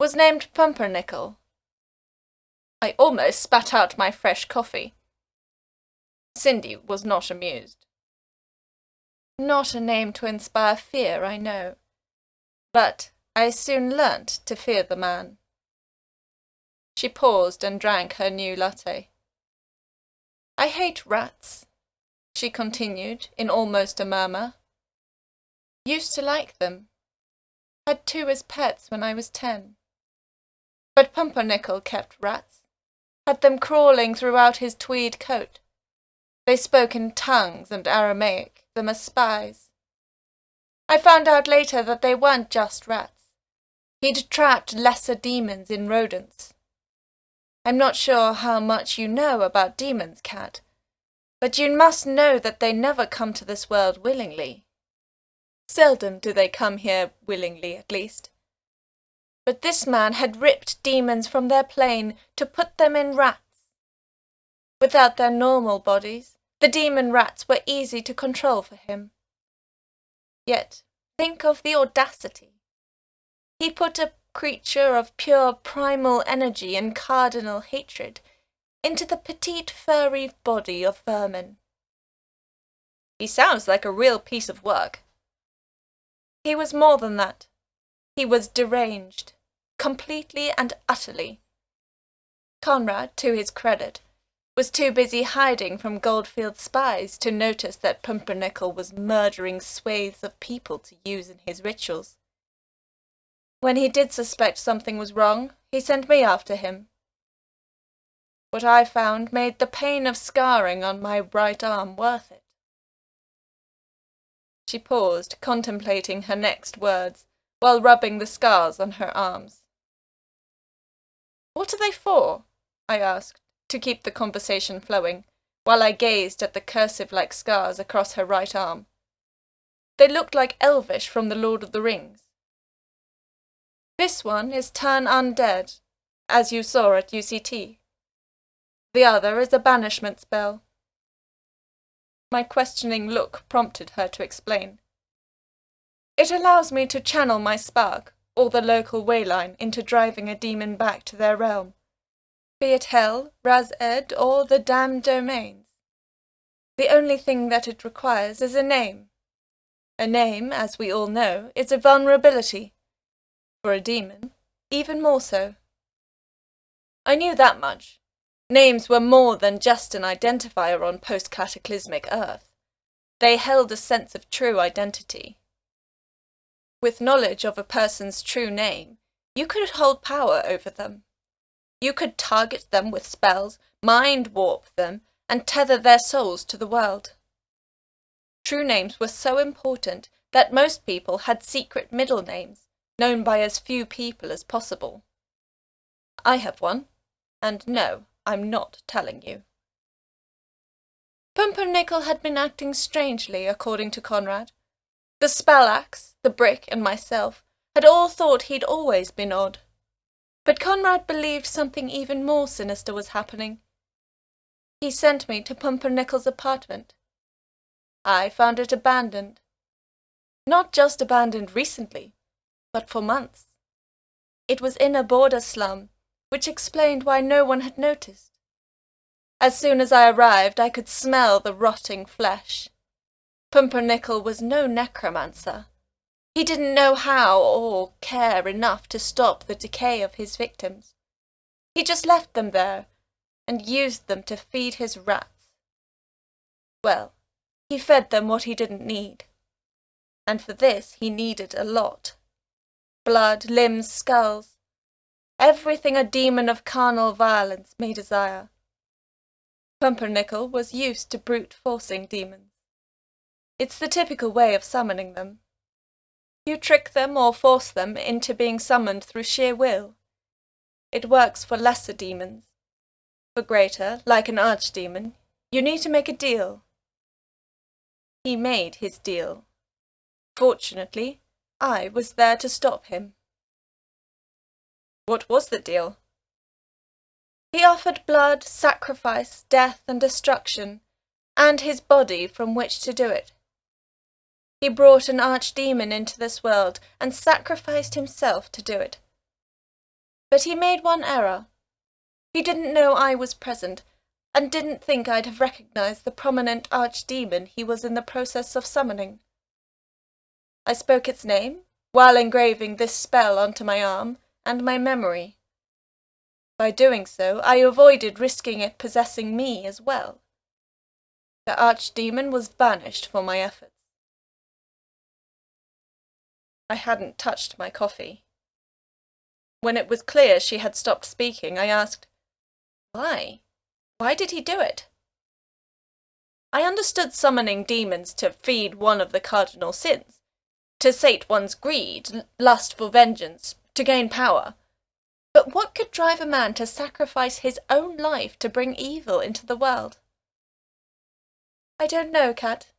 was named Pumpernickel. I almost spat out my fresh coffee. Cindy was not amused. Not a name to inspire fear, I know, but I soon learnt to fear the man. She paused and drank her new latte. I hate rats, she continued in almost a murmur. Used to like them. Had 2 as pets when I was 10. But Pumpernickel kept rats, had them crawling throughout his tweed coat. They spoke in tongues and Aramaic, them as spies. I found out later that they weren't just rats. He'd trapped lesser demons in rodents. I'm not sure how much you know about demons, Kat, but you must know that they never come to this world willingly. Seldom do they come here willingly, at least. But this man had ripped demons from their plane to put them in rats. Without their normal bodies, the demon rats were easy to control for him. Yet, think of the audacity. He put a creature of pure primal energy and cardinal hatred into the petite furry body of vermin. He sounds like a real piece of work. He was more than that. He was deranged, completely and utterly. Conrad, to his credit, was too busy hiding from Goldfield's spies to notice that Pumpernickel was murdering swathes of people to use in his rituals. When he did suspect something was wrong, he sent me after him. What I found made the pain of scarring on my right arm worth it. She paused, contemplating her next words, while rubbing the scars on her arms. What are they for? I asked, to keep the conversation flowing, while I gazed at the cursive-like scars across her right arm. They looked like Elvish from the Lord of the Rings. This one is Turn Undead, as you saw at UCT. The other is a banishment spell. My questioning look prompted her to explain. It allows me to channel my spark, or the local wayline, into driving a demon back to their realm, be it Hell, Raz-Ed, or the damned domains. The only thing that it requires is a name. A name, as we all know, is a vulnerability. For a demon, even more so. I knew that much. Names were more than just an identifier on post-cataclysmic Earth. They held a sense of true identity. With knowledge of a person's true name, you could hold power over them. You could target them with spells, mind-warp them, and tether their souls to the world. True names were so important that most people had secret middle names, known by as few people as possible. I have one, and no, I'm not telling you. Pumpernickel had been acting strangely, according to Conrad. The spell-axe, the brick, and myself had all thought he'd always been odd. But Conrad believed something even more sinister was happening. He sent me to Pumpernickel's apartment. I found it abandoned. Not just abandoned recently, but for months. It was in a border slum, which explained why no one had noticed. As soon as I arrived, I could smell the rotting flesh. Pumpernickel was no necromancer. He didn't know how or care enough to stop the decay of his victims. He just left them there and used them to feed his rats. Well, he fed them what he didn't need. And for this he needed a lot. Blood, limbs, skulls. Everything a demon of carnal violence may desire. Pumpernickel was used to brute-forcing demons. It's the typical way of summoning them. You trick them or force them into being summoned through sheer will. It works for lesser demons. For greater, like an archdemon, you need to make a deal. He made his deal. Fortunately, I was there to stop him. What was the deal? He offered blood, sacrifice, death, and destruction, and his body from which to do it. He brought an archdemon into this world and sacrificed himself to do it. But he made one error. He didn't know I was present, and didn't think I'd have recognized the prominent archdemon he was in the process of summoning. I spoke its name, while engraving this spell onto my arm, and my memory. By doing so, I avoided risking it possessing me as well. The archdemon was banished for my efforts. I hadn't touched my coffee. When it was clear she had stopped speaking, I asked, "Why? Why did he do it?" I understood summoning demons to feed one of the cardinal sins, to sate one's greed, lust for vengeance, to gain power. But what could drive a man to sacrifice his own life to bring evil into the world? I don't know, Kat,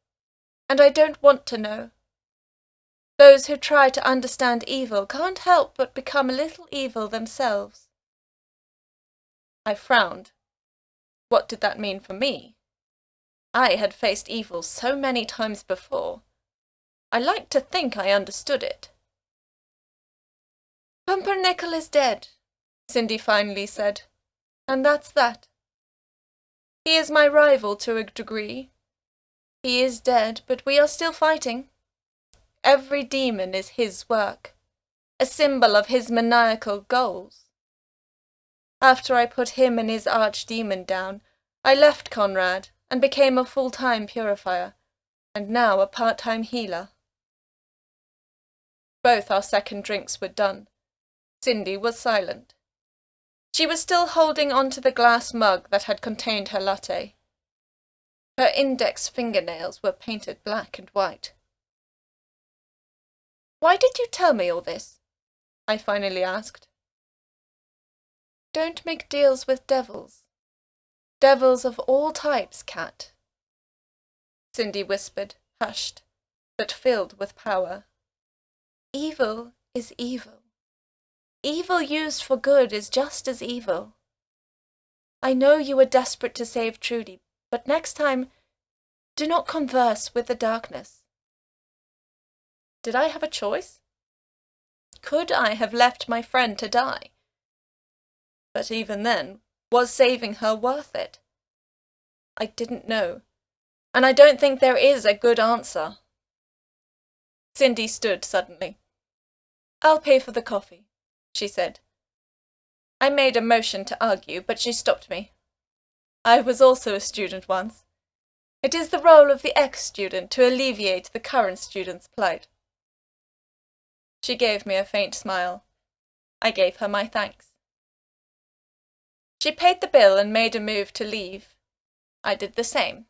and I don't want to know. Those who try to understand evil can't help but become a little evil themselves. I frowned. What did that mean for me? I had faced evil so many times before. I liked to think I understood it. Pumpernickel is dead, Cindy finally said, and that's that. He is my rival to a degree. He is dead, but we are still fighting. Every demon is his work, a symbol of his maniacal goals. After I put him and his archdemon down, I left Conrad and became a full-time purifier, and now a part-time healer. Both our second drinks were done. Cindy was silent. She was still holding on to the glass mug that had contained her latte. Her index fingernails were painted black and white. "Why did you tell me all this?" I finally asked. "Don't make deals with devils. Devils of all types, Kat," Cindy whispered, hushed, but filled with power. "Evil is evil. Evil used for good is just as evil. I know you were desperate to save Trudy, but next time, do not converse with the darkness. Did I have a choice? Could I have left my friend to die? But even then, was saving her worth it? I didn't know, and I don't think there is a good answer. Cindy stood suddenly. I'll pay for the coffee, she said. I made a motion to argue, but she stopped me. I was also a student once. It is the role of the ex-student to alleviate the current student's plight. She gave me a faint smile. I gave her my thanks. She paid the bill and made a move to leave. I did the same.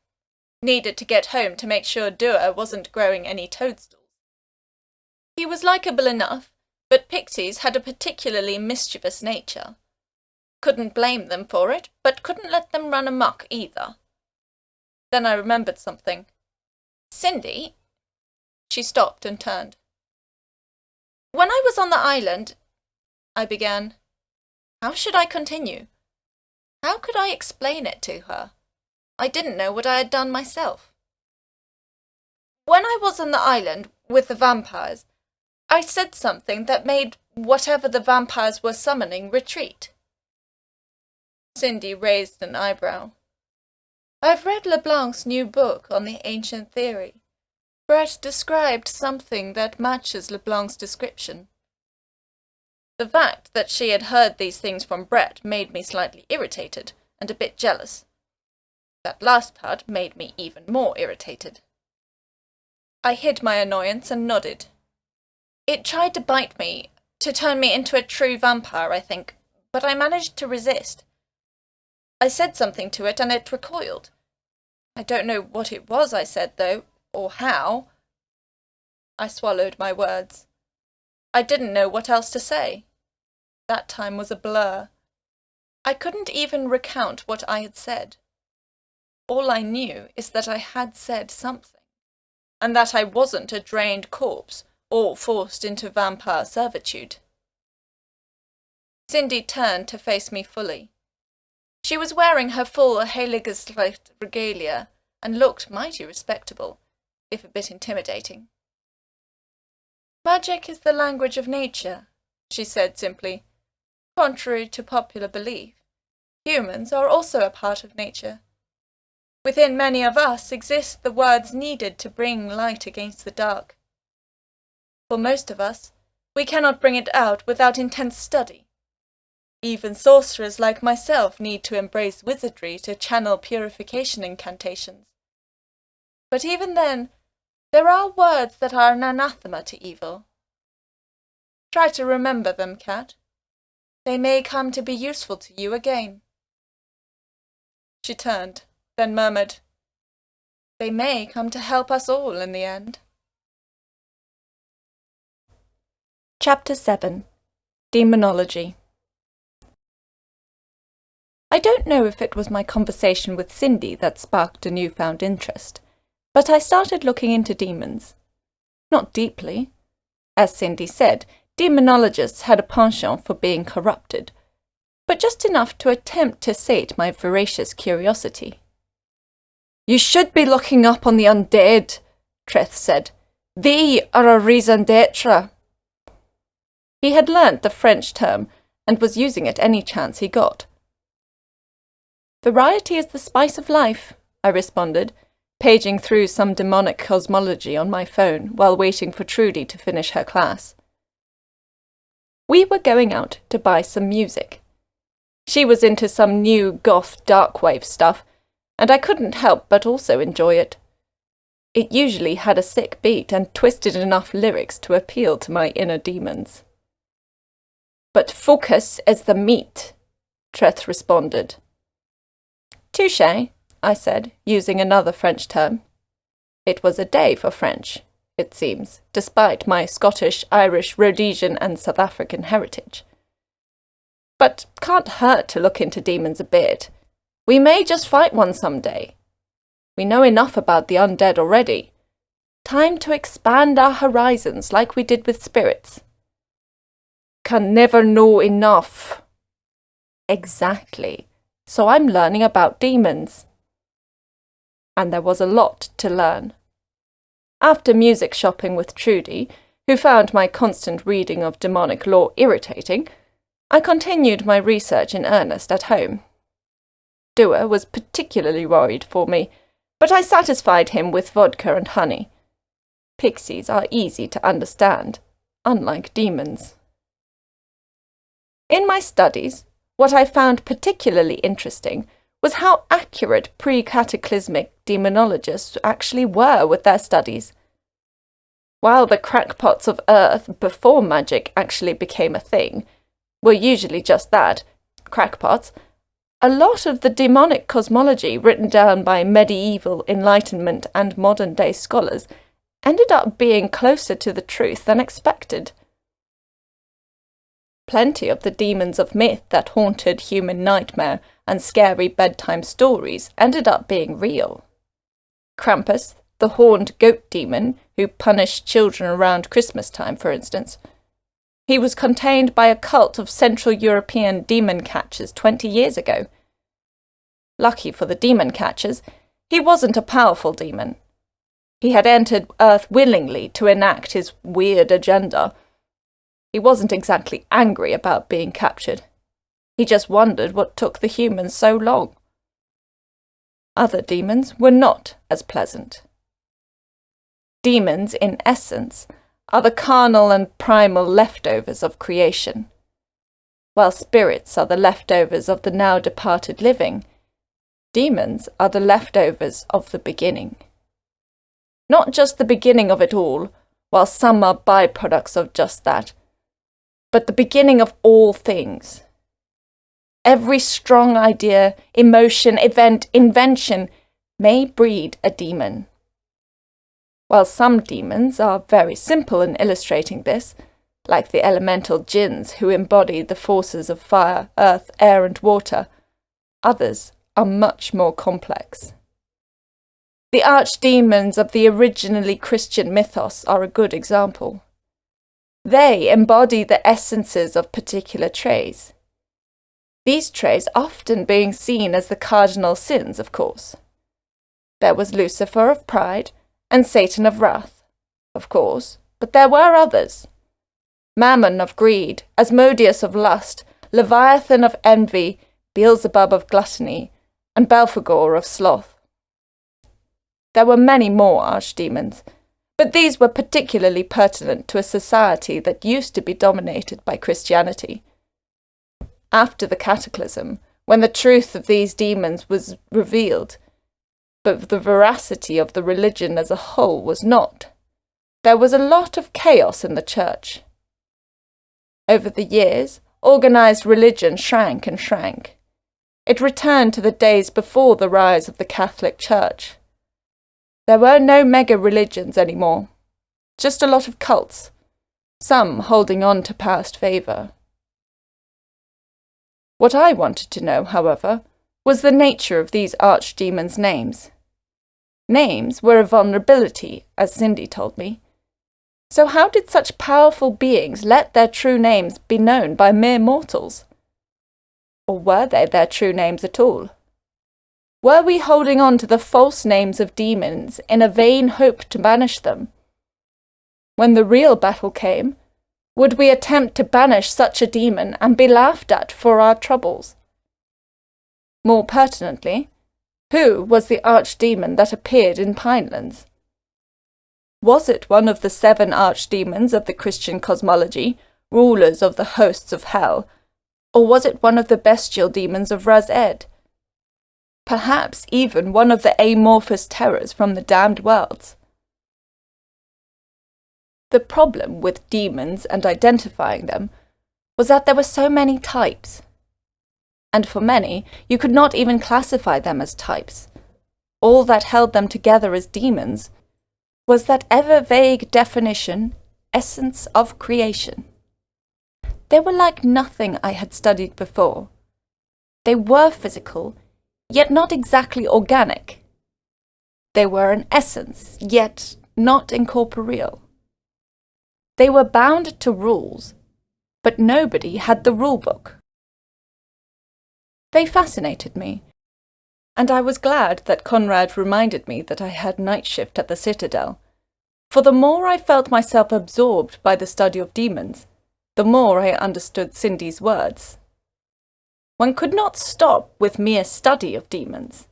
Needed to get home to make sure Dua wasn't growing any toadstools. He was likeable enough, but pixies had a particularly mischievous nature. Couldn't blame them for it, but couldn't let them run amok either. Then I remembered something. Cindy? She stopped and turned. When I was on the island, I began. How should I continue? How could I explain it to her? I didn't know what I had done myself. When I was on the island with the vampires, I said something that made whatever the vampires were summoning retreat. Cindy raised an eyebrow. I've read LeBlanc's new book on the ancient theory. Brett described something that matches LeBlanc's description. The fact that she had heard these things from Brett made me slightly irritated and a bit jealous. That last part made me even more irritated. I hid my annoyance and nodded. It tried to bite me, to turn me into a true vampire, I think, but I managed to resist. I said something to it and it recoiled. I don't know what it was I said, though, or how. I swallowed my words. I didn't know what else to say. That time was a blur. I couldn't even recount what I had said. All I knew is that I had said something, and that I wasn't a drained corpse or forced into vampire servitude. Cindy turned to face me fully. She was wearing her full Heiligenschrift regalia and looked mighty respectable, if a bit intimidating. Magic is the language of nature, she said simply. Contrary to popular belief, humans are also a part of nature. Within many of us exist the words needed to bring light against the dark. For most of us, we cannot bring it out without intense study. Even sorcerers like myself need to embrace wizardry to channel purification incantations. But even then, there are words that are an anathema to evil. Try to remember them, Kat. They may come to be useful to you again. She turned, then murmured, They may come to help us all in the end. Chapter 7. Demonology. I don't know if it was my conversation with Cindy that sparked a newfound interest, but I started looking into demons. Not deeply. As Cindy said, demonologists had a penchant for being corrupted, but just enough to attempt to sate my voracious curiosity. You should be looking up on the undead, Treth said. They are a raison d'etre. He had learnt the French term and was using it any chance he got. Variety is the spice of life, I responded, paging through some demonic cosmology on my phone while waiting for Trudy to finish her class. We were going out to buy some music. She was into some new goth darkwave stuff, and I couldn't help but also enjoy it. It usually had a sick beat and twisted enough lyrics to appeal to my inner demons. But focus is the meat, Treth responded. Touché, I said, using another French term. It was a day for French, it seems, despite my Scottish, Irish, Rhodesian and South African heritage. But can't hurt to look into demons a bit. We may just fight one someday. We know enough about the undead already. Time to expand our horizons like we did with spirits. Can never know enough. Exactly. so I'm learning about demons. And there was a lot to learn. After music shopping with Trudy, who found my constant reading of demonic lore irritating, I continued my research in earnest at home. Dewar was particularly worried for me, but I satisfied him with vodka and honey. Pixies are easy to understand, unlike demons. In my studies, what I found particularly interesting was how accurate pre-cataclysmic demonologists actually were with their studies. While the crackpots of Earth before magic actually became a thing were usually just that, crackpots, a lot of the demonic cosmology written down by medieval, Enlightenment and modern-day scholars ended up being closer to the truth than expected. Plenty of the demons of myth that haunted human nightmare and scary bedtime stories ended up being real. Krampus, the horned goat demon who punished children around Christmas time, for instance. He was contained by a cult of Central European demon catchers 20 years ago. Lucky for the demon catchers, he wasn't a powerful demon. He had entered Earth willingly to enact his weird agenda. He wasn't exactly angry about being captured. He just wondered what took the humans so long. Other demons were not as pleasant. Demons, in essence, are the carnal and primal leftovers of creation. While spirits are the leftovers of the now departed living, demons are the leftovers of the beginning. Not just the beginning of it all, while some are byproducts of just that, but the beginning of all things. Every strong idea, emotion, event, invention may breed a demon. While some demons are very simple in illustrating this, like the elemental jinns who embody the forces of fire, earth, air, and water, others are much more complex. The archdemons of the originally Christian mythos are a good example. They embody the essences of particular traits. These traits often being seen as the cardinal sins, of course. There was Lucifer of pride, and Satan of wrath, of course, but there were others. Mammon of greed, Asmodeus of lust, Leviathan of envy, Beelzebub of gluttony, and Belphegor of sloth. There were many more archdemons, but these were particularly pertinent to a society that used to be dominated by Christianity. After the cataclysm, when the truth of these demons was revealed, but the veracity of the religion as a whole was not, there was a lot of chaos in the church. Over the years, organized religion shrank and shrank. It returned to the days before the rise of the Catholic Church. There were no mega-religions anymore, just a lot of cults, some holding on to past favour. What I wanted to know, however, was the nature of these archdemons' names. Names were a vulnerability, as Cindy told me. So how did such powerful beings let their true names be known by mere mortals? Or were they their true names at all? Were we holding on to the false names of demons in a vain hope to banish them? When the real battle came, would we attempt to banish such a demon and be laughed at for our troubles? More pertinently, who was the archdemon that appeared in Pinelands? Was it one of the 7 archdemons of the Christian cosmology, rulers of the hosts of hell, or was it one of the bestial demons of Raz-Ed? Perhaps even one of the amorphous terrors from the damned worlds. The problem with demons and identifying them was that there were so many types. And for many, you could not even classify them as types. All that held them together as demons was that ever-vague definition, essence of creation. They were like nothing I had studied before. They were physical, yet not exactly organic. They were an essence, yet not incorporeal. They were bound to rules, but nobody had the rule book. They fascinated me, and I was glad that Conrad reminded me that I had night shift at the Citadel, for the more I felt myself absorbed by the study of demons, the more I understood Cindy's words. One could not stop with mere study of demons.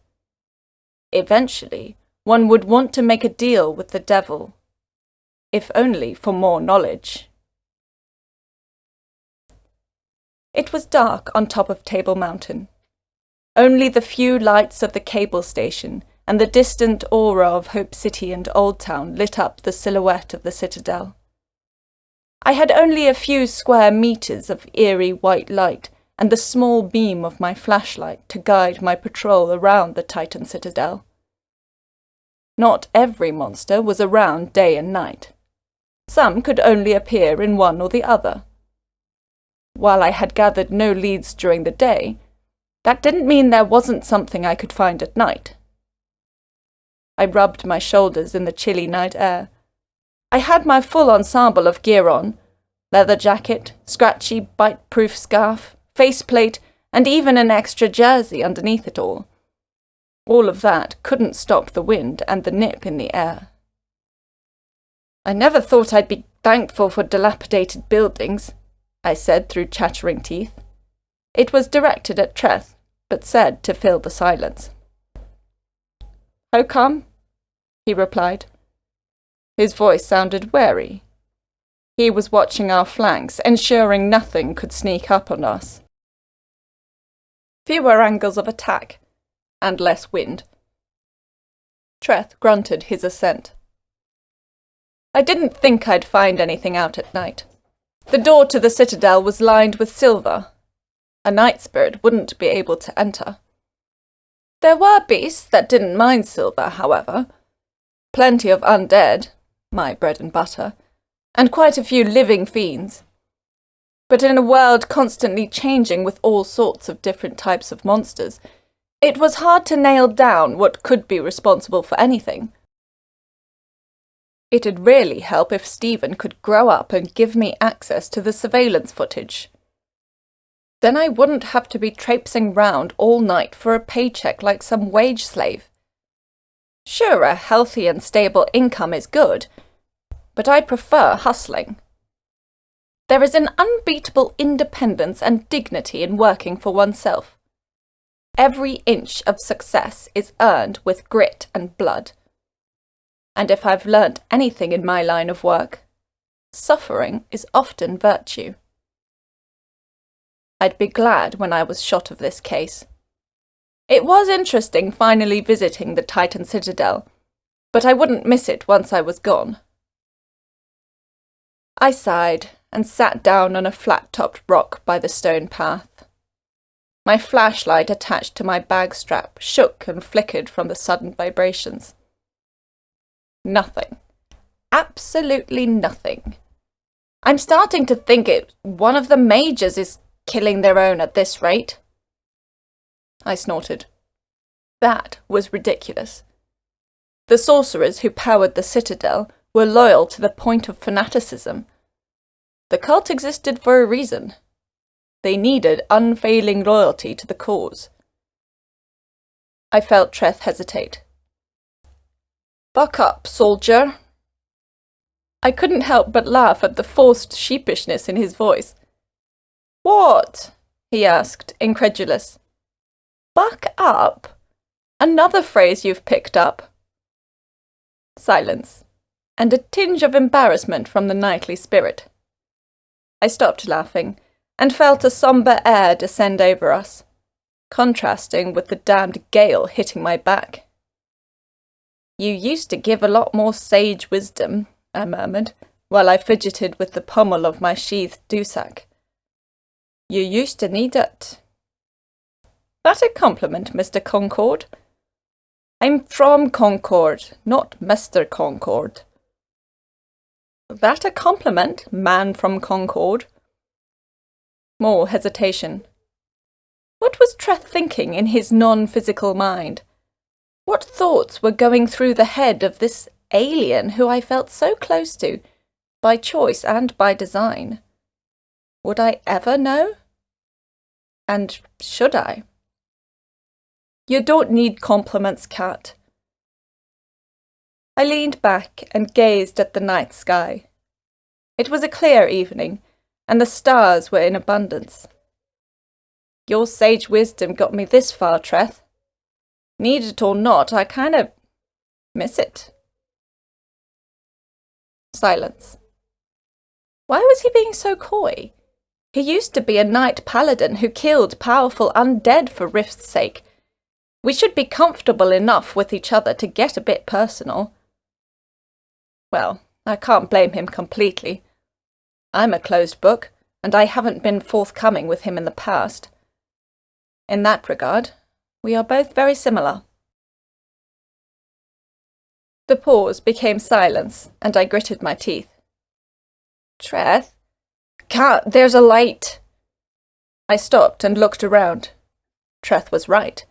Eventually, one would want to make a deal with the devil, if only for more knowledge. It was dark on top of Table Mountain. Only the few lights of the cable station and the distant aura of Hope City and Old Town lit up the silhouette of the Citadel. I had only a few square meters of eerie white light and the small beam of my flashlight to guide my patrol around the Titan Citadel. Not every monster was around day and night. Some could only appear in one or the other. While I had gathered no leads during the day, that didn't mean there wasn't something I could find at night. I rubbed my shoulders in the chilly night air. I had my full ensemble of gear on: leather jacket, scratchy, bite-proof scarf, faceplate, and even an extra jersey underneath it all. All of that couldn't stop the wind and the nip in the air. "I never thought I'd be thankful for dilapidated buildings," I said through chattering teeth. It was directed at Treth, but said to fill the silence. "How come?" he replied. His voice sounded wary. He was watching our flanks, ensuring nothing could sneak up on us. Fewer angles of attack, and less wind. Treth grunted his assent. I didn't think I'd find anything out at night. The door to the Citadel was lined with silver. A night spirit wouldn't be able to enter. There were beasts that didn't mind silver, however. Plenty of undead, my bread and butter, and quite a few living fiends. But in a world constantly changing with all sorts of different types of monsters, it was hard to nail down what could be responsible for anything. It'd really help if Stephen could grow up and give me access to the surveillance footage. Then I wouldn't have to be traipsing round all night for a paycheck like some wage slave. Sure, a healthy and stable income is good, but I prefer hustling. There is an unbeatable independence and dignity in working for oneself. Every inch of success is earned with grit and blood. And if I've learnt anything in my line of work, suffering is often virtue. I'd be glad when I was shot of this case. It was interesting finally visiting the Titan Citadel, but I wouldn't miss it once I was gone. I sighed and sat down on a flat-topped rock by the stone path. My flashlight attached to my bag strap shook and flickered from the sudden vibrations. Nothing. Absolutely nothing. I'm starting to think one of the mages is killing their own at this rate. I snorted. That was ridiculous. The sorcerers who powered the Citadel were loyal to the point of fanaticism. The cult existed for a reason. They needed unfailing loyalty to the cause. I felt Treth hesitate. "Buck up, soldier." I couldn't help but laugh at the forced sheepishness in his voice. "What?" he asked, incredulous. "Buck up? Another phrase you've picked up?" Silence, and a tinge of embarrassment from the knightly spirit. I stopped laughing, and felt a sombre air descend over us, contrasting with the damned gale hitting my back. "You used to give a lot more sage wisdom," I murmured, while I fidgeted with the pommel of my sheathed dussac. "You used to need it." "That a compliment, Mr. Concord?" "I'm from Concord, not Mr. Concord." "That a compliment, man from Concord?" More hesitation. What was Treth thinking in his non-physical mind? What thoughts were going through the head of this alien who I felt so close to, by choice and by design? Would I ever know? And should I? You don't need compliments, Kat. I leaned back and gazed at the night sky. It was a clear evening, and the stars were in abundance. Your sage wisdom got me this far, Treth. Need it or not, I kind of miss it. Silence. Why was he being so coy? He used to be a knight paladin who killed powerful undead for Rift's sake. We should be comfortable enough with each other to get a bit personal. Well, I can't blame him completely. I'm a closed book, and I haven't been forthcoming with him in the past. In that regard, we are both very similar. The pause became silence, and I gritted my teeth. Treth? Kat, there's a light! I stopped and looked around. Treth was right.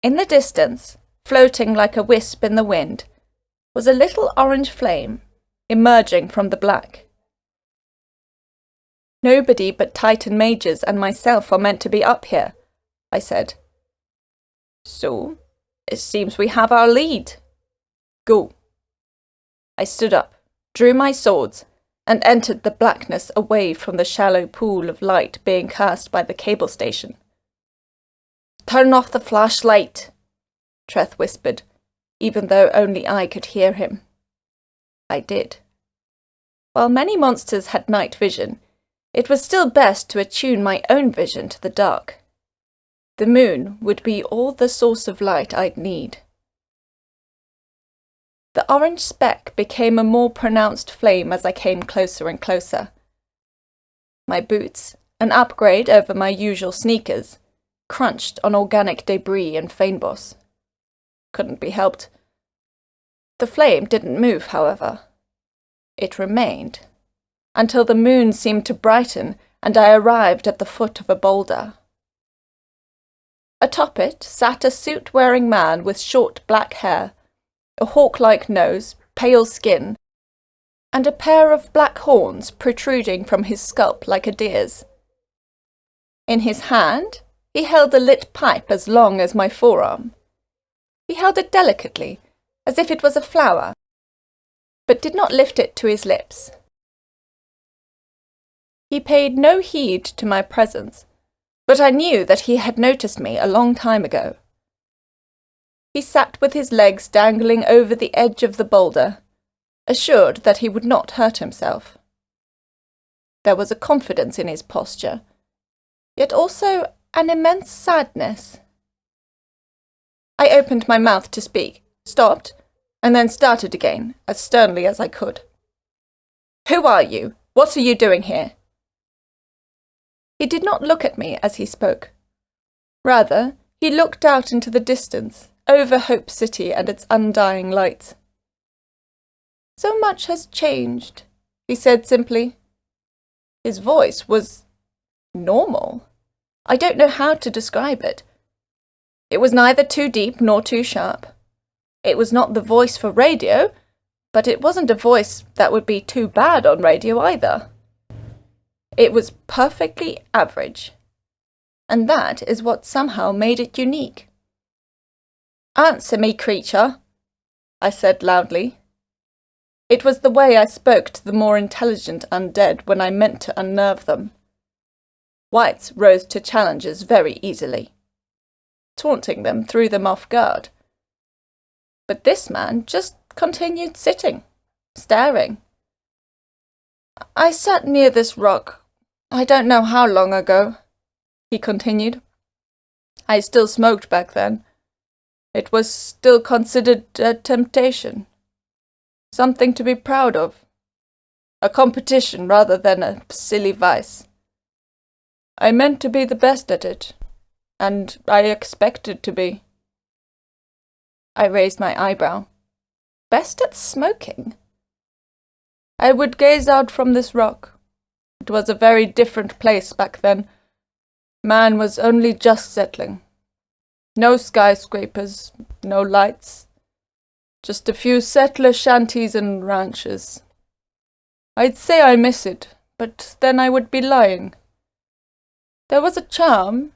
In the distance, floating like a wisp in the wind, was a little orange flame, emerging from the black. Nobody but Titan mages and myself are meant to be up here, I said. So, it seems we have our lead. Go. I stood up, drew my swords, and entered the blackness away from the shallow pool of light being cast by the cable station. Turn off the flashlight, Treth whispered, even though only I could hear him. I did. While many monsters had night vision, it was still best to attune my own vision to the dark. The moon would be all the source of light I'd need. The orange speck became a more pronounced flame as I came closer and closer. My boots, an upgrade over my usual sneakers, crunched on organic debris and feinboss. Couldn't be helped. The flame didn't move, however. It remained, until the moon seemed to brighten and I arrived at the foot of a boulder. Atop it sat a suit-wearing man with short black hair, a hawk-like nose, pale skin, and a pair of black horns protruding from his scalp like a deer's. In his hand, he held a lit pipe as long as my forearm. He held it delicately, as if it was a flower, but did not lift it to his lips. He paid no heed to my presence, but I knew that he had noticed me a long time ago. He sat with his legs dangling over the edge of the boulder, assured that he would not hurt himself. There was a confidence in his posture, yet also an immense sadness. I opened my mouth to speak, stopped, and then started again, as sternly as I could. "Who are you? What are you doing here?" He did not look at me as he spoke. Rather, he looked out into the distance, over Hope City and its undying lights. "So much has changed," he said simply. His voice was normal. I don't know how to describe it. It was neither too deep nor too sharp. It was not the voice for radio, but it wasn't a voice that would be too bad on radio either. It was perfectly average, and that is what somehow made it unique. "Answer me, creature," I said loudly. It was the way I spoke to the more intelligent undead when I meant to unnerve them. Whites rose to challenges very easily. Taunting them threw them off guard. But this man just continued sitting, staring. "I sat near this rock, I don't know how long ago," he continued. "I still smoked back then. It was still considered a temptation. Something to be proud of. A competition rather than a silly vice. I meant to be the best at it, and I expected to be." I raised my eyebrow. Best at smoking? I would gaze out from this rock. It was a very different place back then. Man was only just settling. No skyscrapers, no lights. Just a few settler shanties and ranches. I'd say I miss it, but then I would be lying. There was a charm,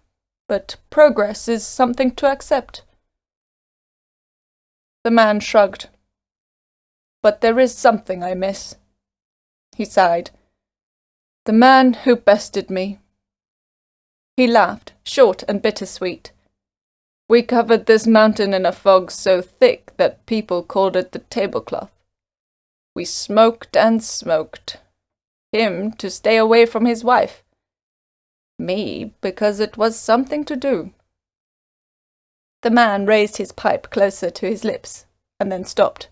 but progress is something to accept. The man shrugged. But there is something I miss. He sighed. The man who bested me. He laughed, short and bittersweet. We covered this mountain in a fog so thick that people called it the tablecloth. We smoked and smoked. Him to stay away from his wife. Me because it was something to do. The man raised his pipe closer to his lips, and then stopped.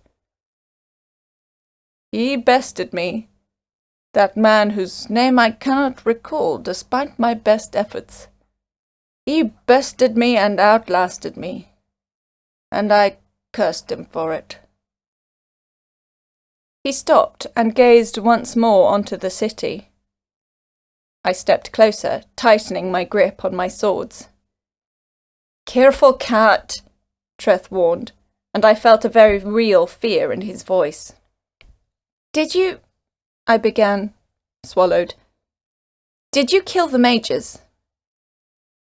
He bested me, that man whose name I cannot recall despite my best efforts. He bested me and outlasted me, and I cursed him for it. He stopped and gazed once more onto the city. I stepped closer, tightening my grip on my swords. Careful, Kat, Treth warned, and I felt a very real fear in his voice. Did you... I began, swallowed. Did you kill the mages?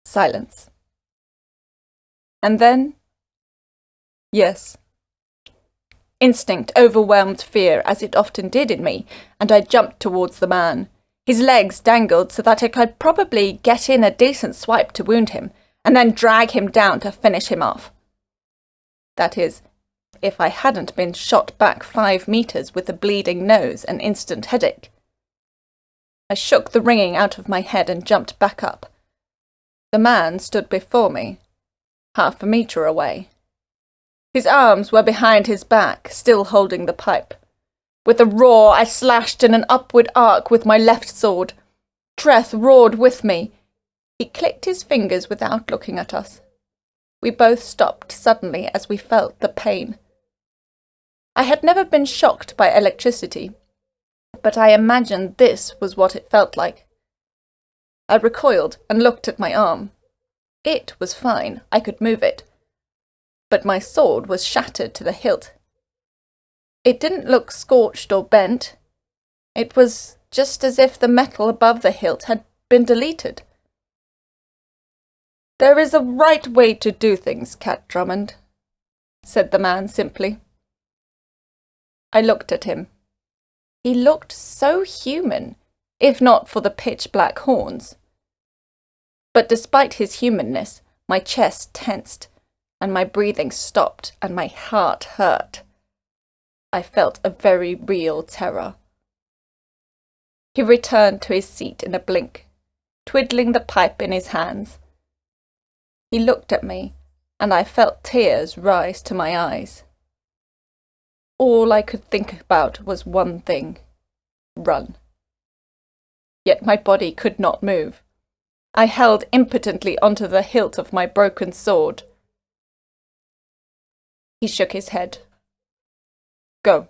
Silence. And then? Yes. Instinct overwhelmed fear, as it often did in me, and I jumped towards the man. His legs dangled so that I could probably get in a decent swipe to wound him, and then drag him down to finish him off. That is, if I hadn't been shot back 5 meters with a bleeding nose and instant headache. I shook the ringing out of my head and jumped back up. The man stood before me, 1/2 meter away. His arms were behind his back, still holding the pipe. With a roar, I slashed in an upward arc with my left sword. Treth roared with me. He clicked his fingers without looking at us. We both stopped suddenly as we felt the pain. I had never been shocked by electricity, but I imagined this was what it felt like. I recoiled and looked at my arm. It was fine, I could move it. But my sword was shattered to the hilt. It didn't look scorched or bent. It was just as if the metal above the hilt had been deleted. There is a right way to do things, Kat Drummond, said the man simply. I looked at him. He looked so human, if not for the pitch-black horns. But despite his humanness, my chest tensed, and my breathing stopped, and my heart hurt. I felt a very real terror. He returned to his seat in a blink, twiddling the pipe in his hands. He looked at me, and I felt tears rise to my eyes. All I could think about was one thing: run. Yet my body could not move. I held impotently onto the hilt of my broken sword. He shook his head. Go.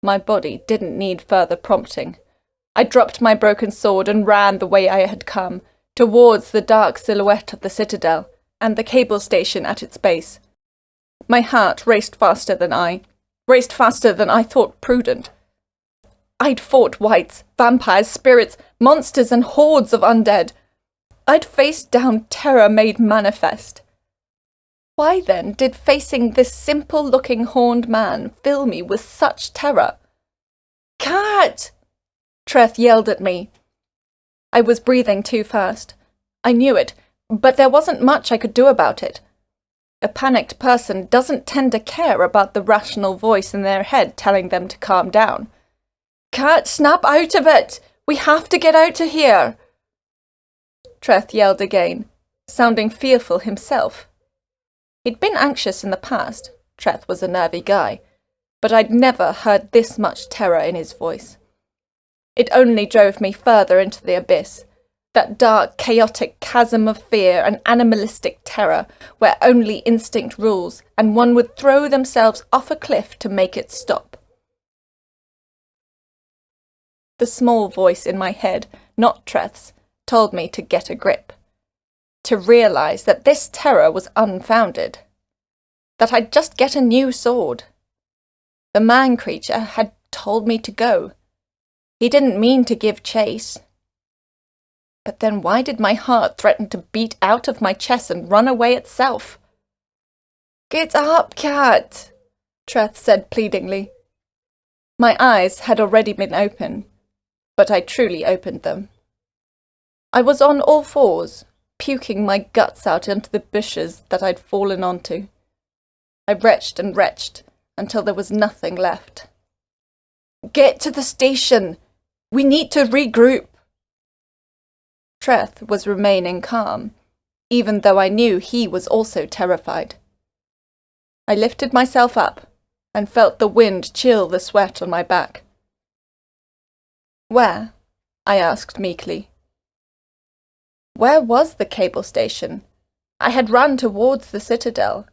My body didn't need further prompting. I dropped my broken sword and ran the way I had come, towards the dark silhouette of the citadel and the cable station at its base. My heart raced faster than I thought prudent. I'd fought wights, vampires, spirits, monsters, and hordes of undead. I'd faced down terror made manifest. Why then did facing this simple-looking horned man fill me with such terror? Kat! Treth yelled at me. I was breathing too fast. I knew it, but there wasn't much I could do about it. A panicked person doesn't tend to care about the rational voice in their head telling them to calm down. Kat, snap out of it! We have to get out of here! Treth yelled again, sounding fearful himself. He'd been anxious in the past. Treth was a nervy guy, but I'd never heard this much terror in his voice. It only drove me further into the abyss, that dark, chaotic chasm of fear and animalistic terror where only instinct rules and one would throw themselves off a cliff to make it stop. The small voice in my head, not Treth's, told me to get a grip, to realise that this terror was unfounded, that I'd just get a new sword. The man-creature had told me to go. He didn't mean to give chase. But then why did my heart threaten to beat out of my chest and run away itself? "Get up, Kat," Treth said pleadingly. My eyes had already been open, but I truly opened them. I was on all fours, puking my guts out into the bushes that I'd fallen onto. I retched and retched until there was nothing left. "Get to the station! We need to regroup!" Treth was remaining calm, even though I knew he was also terrified. I lifted myself up and felt the wind chill the sweat on my back. "Where?" I asked meekly. Where was the cable station? I had run towards the Citadel.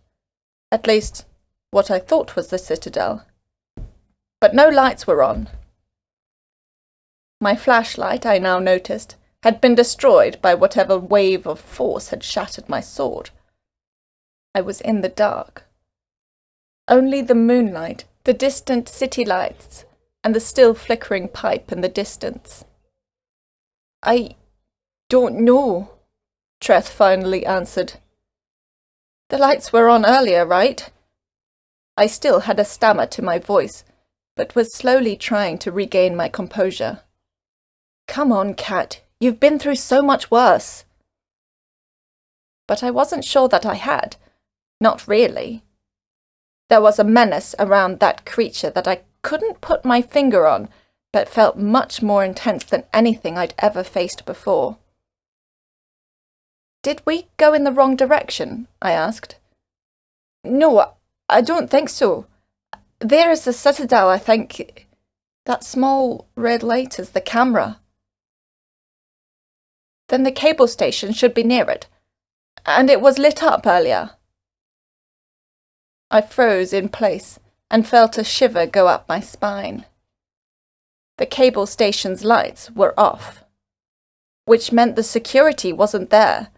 At least, what I thought was the Citadel. But no lights were on. My flashlight, I now noticed, had been destroyed by whatever wave of force had shattered my sword. I was in the dark. Only the moonlight, the distant city lights, and the still flickering pipe in the distance. "I don't know," Treth finally answered. "The lights were on earlier, right?" I still had a stammer to my voice, but was slowly trying to regain my composure. "Come on, Kat, you've been through so much worse." But I wasn't sure that I had. Not really. There was a menace around that creature that I couldn't put my finger on, but felt much more intense than anything I'd ever faced before. "Did we go in the wrong direction?" I asked. "No, I don't think so. There is the Citadel, I think. That small red light is the camera." "Then the cable station should be near it. And it was lit up earlier." I froze in place and felt a shiver go up my spine. The cable station's lights were off, which meant the security wasn't there,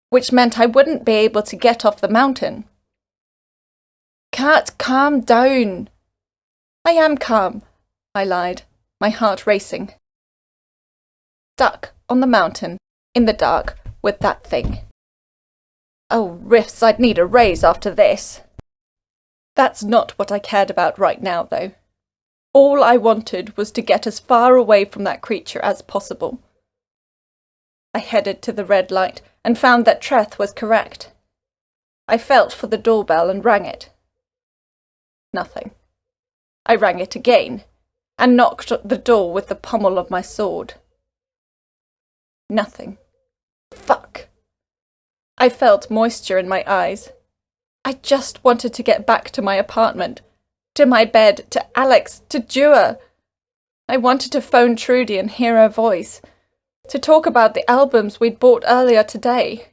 which meant I wouldn't be able to get off the mountain. "Kat, calm down." "I am calm," I lied, my heart racing. Stuck on the mountain, in the dark, with that thing. Oh, riffs, I'd need a raise after this. That's not what I cared about right now, though. All I wanted was to get as far away from that creature as possible. I headed to the red light and found that Treth was correct. I felt for the doorbell and rang it. Nothing. I rang it again and knocked at the door with the pommel of my sword. Nothing. Fuck. I felt moisture in my eyes. I just wanted to get back to my apartment, to my bed, to Alex, to Dua. I wanted to phone Trudy and hear her voice, to talk about the albums we'd bought earlier today.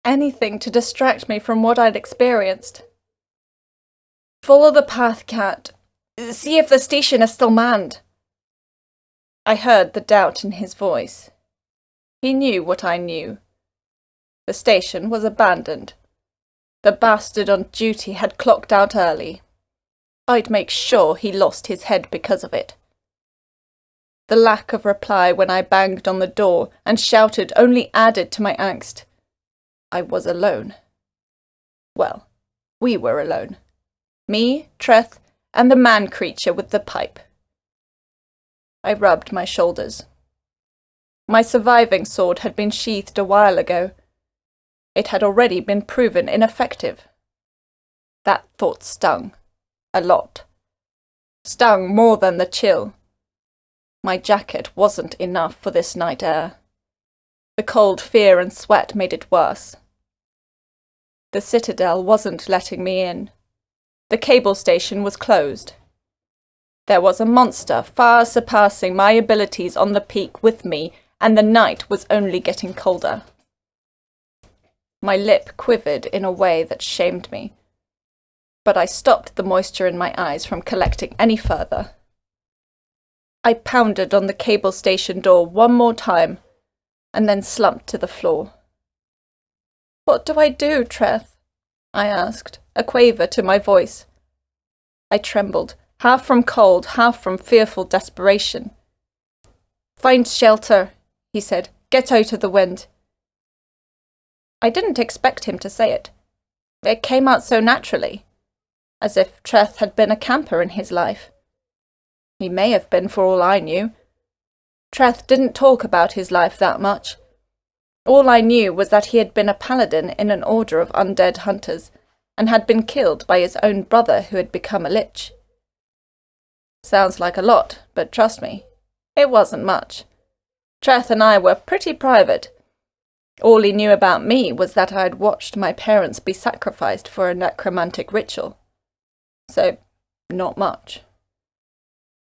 Anything to distract me from what I'd experienced. "Follow the path, Kat. See if the station is still manned." I heard the doubt in his voice. He knew what I knew. The station was abandoned. The bastard on duty had clocked out early. I'd make sure he lost his head because of it. The lack of reply when I banged on the door and shouted only added to my angst. I was alone. Well, we were alone. Me, Treth, and the man-creature with the pipe. I rubbed my shoulders. My surviving sword had been sheathed a while ago. It had already been proven ineffective. That thought stung. A lot. Stung more than the chill. My jacket wasn't enough for this night air. The cold fear and sweat made it worse. The Citadel wasn't letting me in. The cable station was closed. There was a monster far surpassing my abilities on the peak with me, and the night was only getting colder. My lip quivered in a way that shamed me, but I stopped the moisture in my eyes from collecting any further. I pounded on the cable station door one more time, and then slumped to the floor. "What do I do, Treth?" I asked, a quaver to my voice. I trembled, half from cold, half from fearful desperation. "Find shelter," he said. Get out of the wind." I didn't expect him to say it. It came out so naturally, as if Treth had been a camper in his life. He may have been for all I knew. Treth didn't talk about his life that much. All I knew was that he had been a paladin in an order of undead hunters, and had been killed by his own brother who had become a lich. Sounds like a lot, but trust me, it wasn't much. Treth and I were pretty private. All he knew about me was that I had watched my parents be sacrificed for a necromantic ritual. So, not much.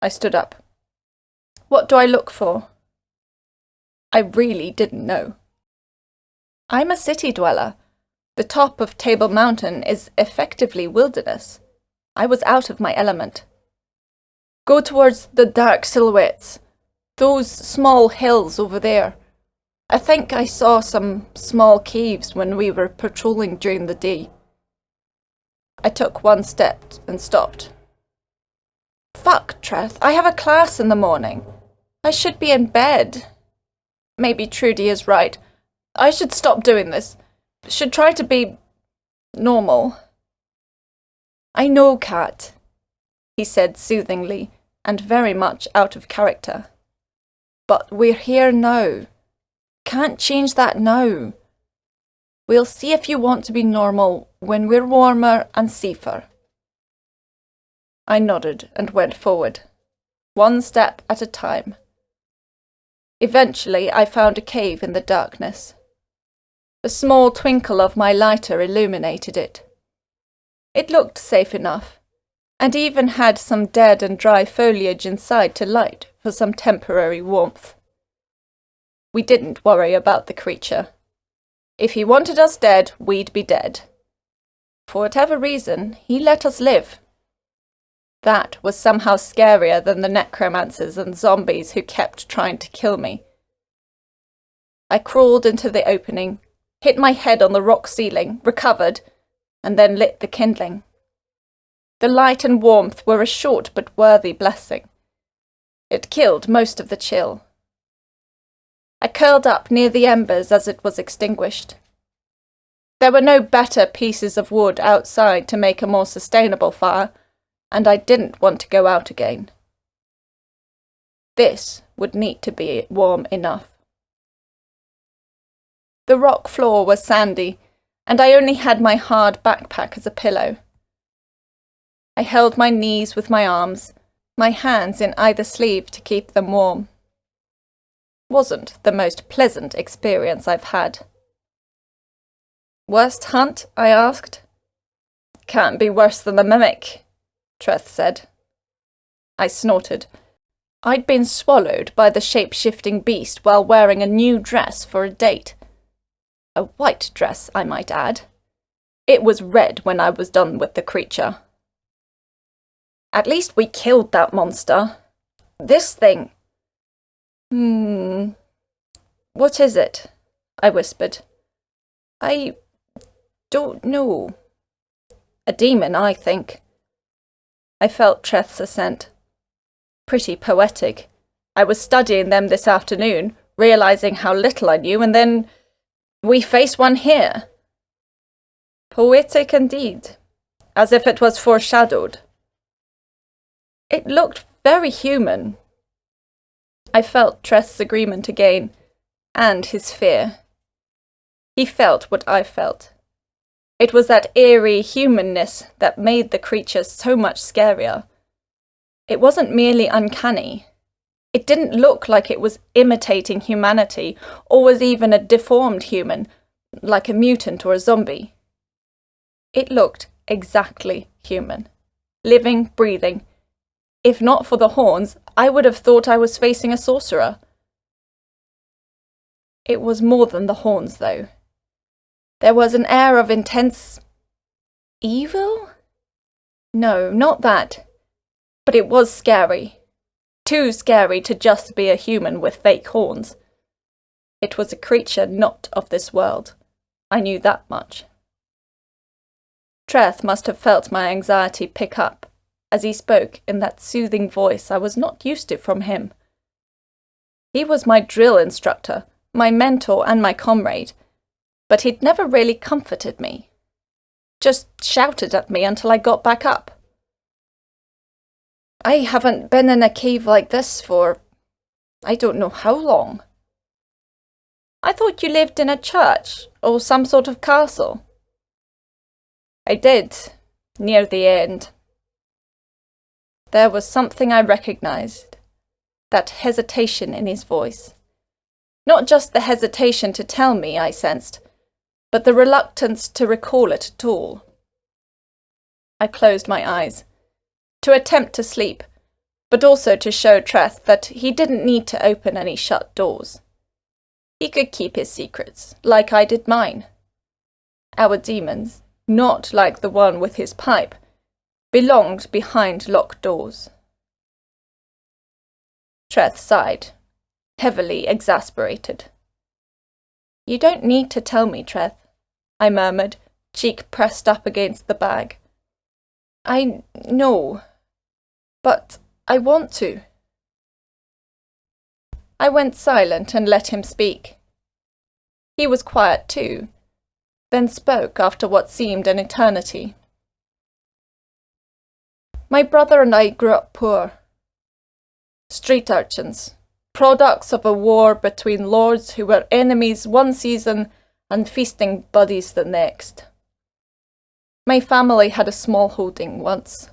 I stood up. "What do I look for?" I really didn't know. "I'm a city dweller. The top of Table Mountain is effectively wilderness. I was out of my element." "Go towards the dark silhouettes. Those small hills over there. I think I saw some small caves when we were patrolling during the day." I took one step and stopped. "Fuck, Treth, I have a class in the morning. I should be in bed." Maybe Trudy is right. I should stop doing this. Should try to be normal. "I know, Kat," he said soothingly, and very much out of character. "But we're here now. Can't change that now. We'll see if you want to be normal when we're warmer and safer." I nodded and went forward, one step at a time. Eventually I found a cave in the darkness. The small twinkle of my lighter illuminated it. It looked safe enough, and even had some dead and dry foliage inside to light for some temporary warmth. We didn't worry about the creature. If he wanted us dead, we'd be dead. For whatever reason, he let us live. That was somehow scarier than the necromancers and zombies who kept trying to kill me. I crawled into the opening, hit my head on the rock ceiling, recovered, and then lit the kindling. The light and warmth were a short but worthy blessing. It killed most of the chill. I curled up near the embers as it was extinguished. There were no better pieces of wood outside to make a more sustainable fire, and I didn't want to go out again. This would need to be warm enough. The rock floor was sandy, and I only had my hard backpack as a pillow. I held my knees with my arms, my hands in either sleeve to keep them warm. Wasn't the most pleasant experience I've had. "Worst hunt?" I asked. "Can't be worse than the mimic," Treth said. I snorted. I'd been swallowed by the shape-shifting beast while wearing a new dress for a date. A white dress, I might add. It was red when I was done with the creature. "At least we killed that monster. This thing..." "What is it?" I whispered. "I don't know. A demon, I think." I felt Treth's assent. Pretty poetic. I was studying them this afternoon, realizing how little I knew, and then we face one here. Poetic indeed, as if it was foreshadowed. It looked very human. I felt Treth's agreement again, and his fear. He felt what I felt. It was that eerie humanness that made the creature so much scarier. It wasn't merely uncanny. It didn't look like it was imitating humanity, or was even a deformed human, like a mutant or a zombie. It looked exactly human. Living, breathing. If not for the horns, I would have thought I was facing a sorcerer. It was more than the horns, though. There was an air of intense... evil? No, not that. But it was scary. Too scary to just be a human with fake horns. It was a creature not of this world. I knew that much. Treth must have felt my anxiety pick up as he spoke in that soothing voice I was not used to from him. He was my drill instructor, my mentor and my comrade, but he'd never really comforted me. Just shouted at me until I got back up. I haven't been in a cave like this for I don't know how long. I thought you lived in a church or some sort of castle. I did, near the end. There was something I recognized, that hesitation in his voice. Not just the hesitation to tell me, I sensed, but the reluctance to recall it at all. I closed my eyes, to attempt to sleep, but also to show Treth that he didn't need to open any shut doors. He could keep his secrets, like I did mine. Our demons, not like the one with his pipe, belonged behind locked doors. Treth sighed, heavily exasperated. You don't need to tell me, Treth, I murmured, cheek pressed up against the bag. I know, but I want to. I went silent and let him speak. He was quiet too, then spoke after what seemed an eternity. My brother and I grew up poor. Street urchins, products of a war between lords who were enemies one season and feasting buddies the next. My family had a small holding once,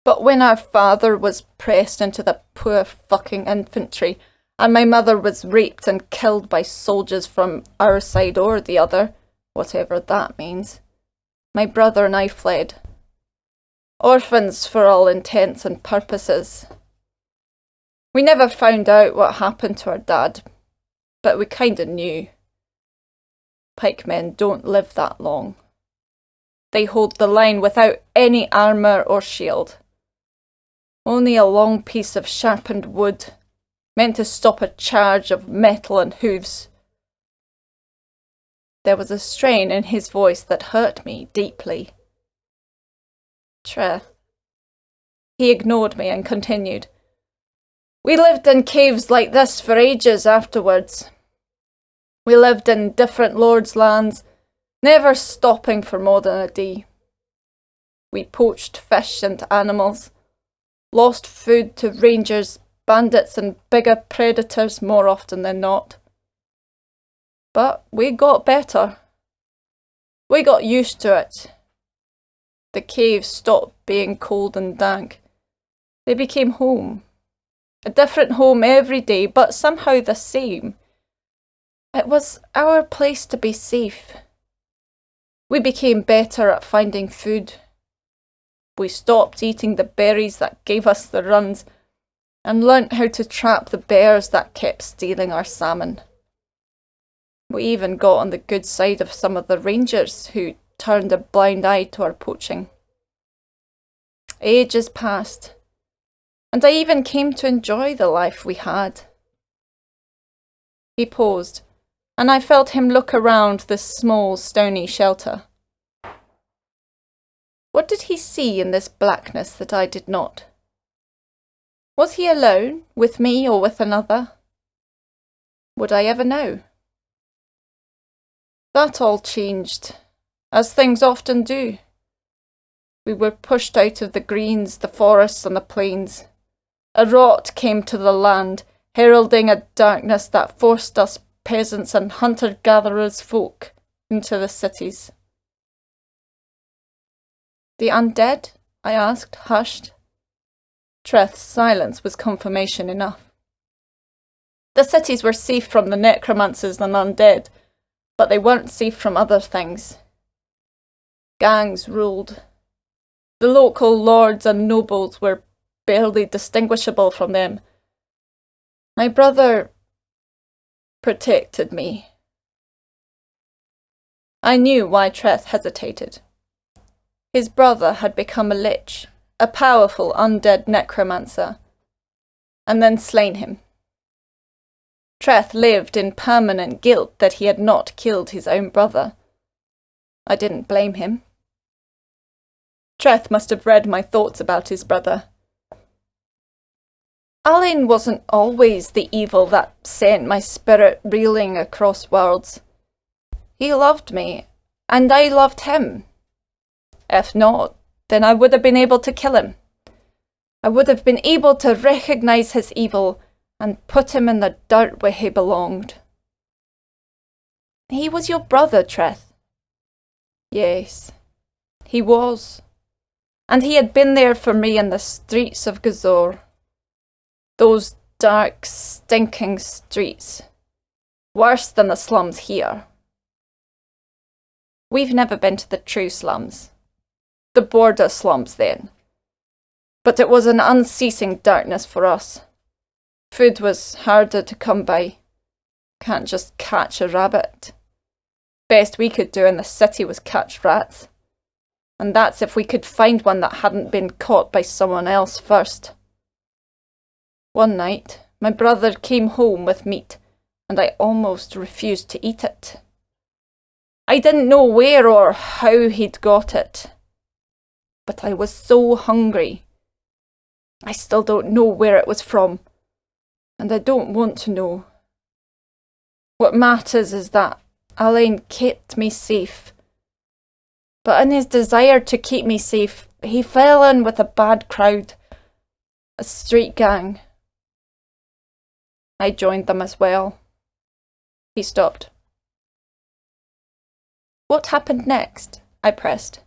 but when our father was pressed into the poor fucking infantry, and my mother was raped and killed by soldiers from our side or the other, whatever that means, my brother and I fled. Orphans for all intents and purposes. We never found out what happened to our dad, but we kinda knew. Pikemen don't live that long. They hold the line without any armour or shield. Only a long piece of sharpened wood, meant to stop a charge of metal and hooves. There was a strain in his voice that hurt me deeply. Treth. He ignored me and continued. We lived in caves like this for ages afterwards. We lived in different lords' lands, never stopping for more than a day. We poached fish and animals, lost food to rangers, bandits and bigger predators more often than not. But we got better. We got used to it. The caves stopped being cold and dank. They became home. A different home every day, but somehow the same. It was our place to be safe. We became better at finding food. We stopped eating the berries that gave us the runs and learnt how to trap the bears that kept stealing our salmon. We even got on the good side of some of the rangers who turned a blind eye to our poaching. Ages passed, and I even came to enjoy the life we had. He paused, and I felt him look around this small, stony shelter. What did he see in this blackness that I did not? Was he alone, with me or with another? Would I ever know? That all changed, as things often do. We were pushed out of the greens, the forests and the plains. A rot came to the land, heralding a darkness that forced us peasants and hunter-gatherers folk into the cities. The undead? I asked, hushed. Treth's silence was confirmation enough. The cities were safe from the necromancers and undead, but they weren't safe from other things. Gangs ruled. The local lords and nobles were barely distinguishable from them. My brother protected me. I knew why Treth hesitated. His brother had become a lich, a powerful undead necromancer, and then slain him. Treth lived in permanent guilt that he had not killed his own brother. I didn't blame him. Treth must have read my thoughts about his brother. Alain wasn't always the evil that sent my spirit reeling across worlds. He loved me, and I loved him. If not, then I would have been able to kill him. I would have been able to recognise his evil and put him in the dirt where he belonged. He was your brother, Treth. Yes, he was. And he had been there for me in the streets of Gazor. Those dark, stinking streets. Worse than the slums here. We've never been to the true slums. The border slums, then. But it was an unceasing darkness for us. Food was harder to come by. Can't just catch a rabbit. Best we could do in the city was catch rats. And that's if we could find one that hadn't been caught by someone else first. One night, my brother came home with meat, and I almost refused to eat it. I didn't know where or how he'd got it. But I was so hungry. I still don't know where it was from, and I don't want to know. What matters is that Alain kept me safe. But in his desire to keep me safe, he fell in with a bad crowd, a street gang. I joined them as well. He stopped. What happened next? I pressed.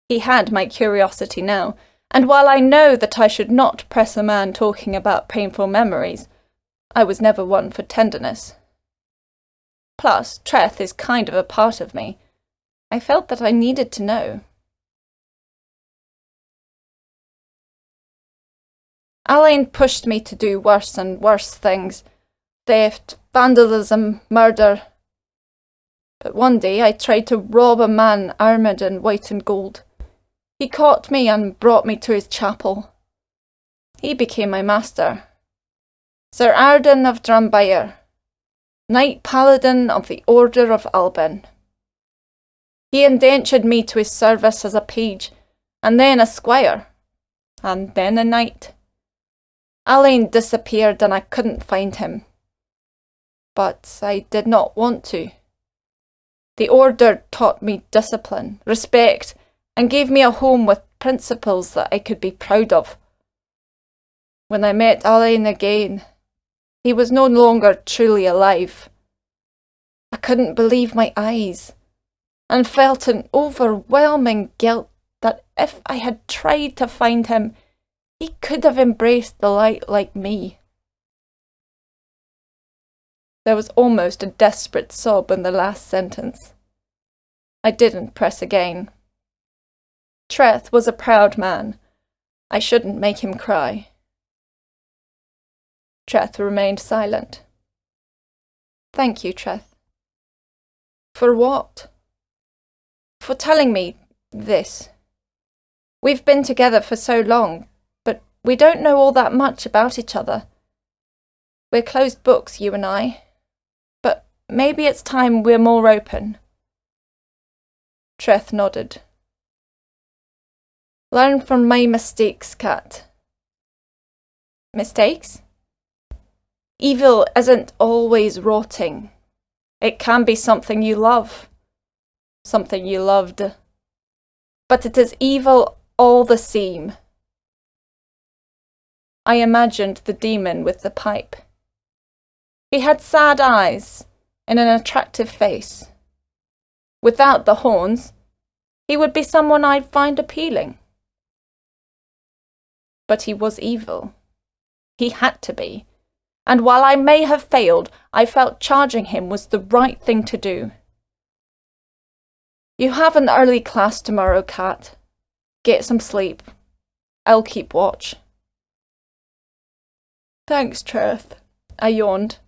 He had my curiosity now, and while I know that I should not press a man talking about painful memories, I was never one for tenderness. Plus, Treth is kind of a part of me. I felt that I needed to know. Alain pushed me to do worse and worse things. Theft, vandalism, murder. But one day I tried to rob a man armoured in white and gold. He caught me and brought me to his chapel. He became my master. Sir Arden of Drambyre, Knight Paladin of the Order of Albin. He indentured me to his service as a page, and then a squire, and then a knight. Alain disappeared and I couldn't find him. But I did not want to. The Order taught me discipline, respect, and gave me a home with principles that I could be proud of. When I met Alain again, he was no longer truly alive. I couldn't believe my eyes, and felt an overwhelming guilt that if I had tried to find him, he could have embraced the light like me. There was almost a desperate sob in the last sentence. I didn't press again. Treth was a proud man. I shouldn't make him cry. Treth remained silent. Thank you, Treth. For what? For telling me this. We've been together for so long, but we don't know all that much about each other. We're closed books, you and I. But maybe it's time we're more open. Treth nodded. Learn from my mistakes, Kat. Mistakes? Evil isn't always rotting. It can be something you love. Something you loved. But it is evil all the same. I imagined the demon with the pipe. He had sad eyes and an attractive face. Without the horns, he would be someone I'd find appealing. But he was evil. He had to be. And while I may have failed, I felt charging him was the right thing to do. You have an early class tomorrow, Kat. Get some sleep. I'll keep watch. Thanks, Treth. I yawned.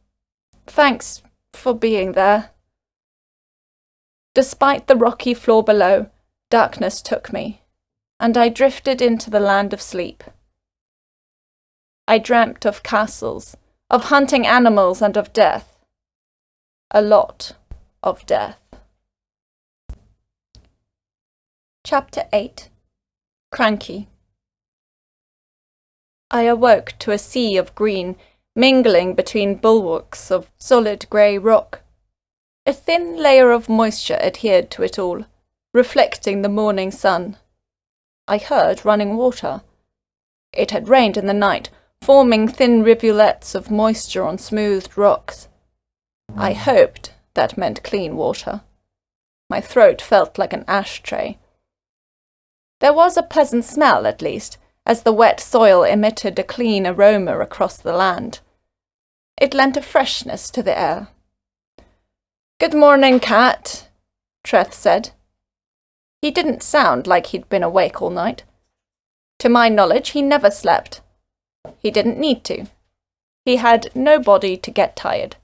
Thanks for being there. Despite the rocky floor below, darkness took me, and I drifted into the land of sleep. I dreamt of castles, of hunting animals, and of death. A lot of death. Chapter 8. Cranky. I awoke to a sea of green, mingling between bulwarks of solid grey rock. A thin layer of moisture adhered to it all, reflecting the morning sun. I heard running water. It had rained in the night, forming thin rivulets of moisture on smoothed rocks. I hoped that meant clean water. My throat felt like an ashtray. There was a pleasant smell, at least, as the wet soil emitted a clean aroma across the land. It lent a freshness to the air. "Good morning, Kat," Treth said. He didn't sound like he'd been awake all night. To my knowledge, he never slept. He didn't need to. He had no body to get tired.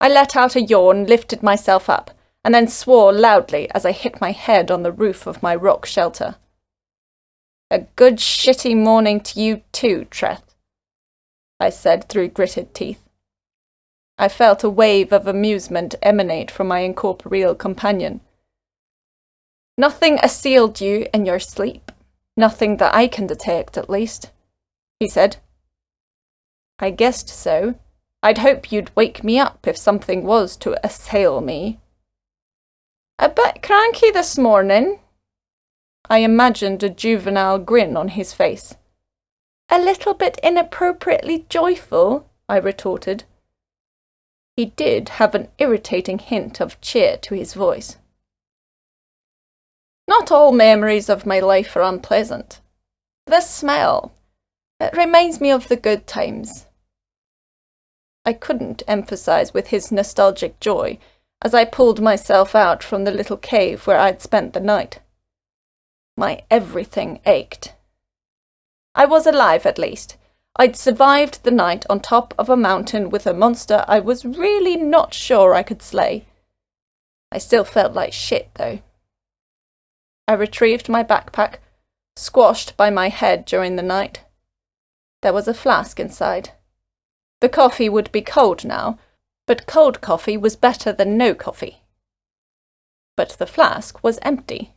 I let out a yawn, lifted myself up, and then swore loudly as I hit my head on the roof of my rock shelter. "A good shitty morning to you too, Treth," I said through gritted teeth. I felt a wave of amusement emanate from my incorporeal companion. "Nothing assailed you in your sleep. Nothing that I can detect, at least," he said. "I guessed so. I'd hope you'd wake me up if something was to assail me." "A bit cranky this morning?" I imagined a juvenile grin on his face. "A little bit inappropriately joyful," I retorted. He did have an irritating hint of cheer to his voice. "Not all memories of my life are unpleasant. This smell, it reminds me of the good times." I couldn't emphasize with his nostalgic joy as I pulled myself out from the little cave where I'd spent the night. My everything ached. I was alive, at least. I'd survived the night on top of a mountain with a monster I was really not sure I could slay. I still felt like shit, though. I retrieved my backpack, squashed by my head during the night. There was a flask inside. The coffee would be cold now, but cold coffee was better than no coffee. But the flask was empty.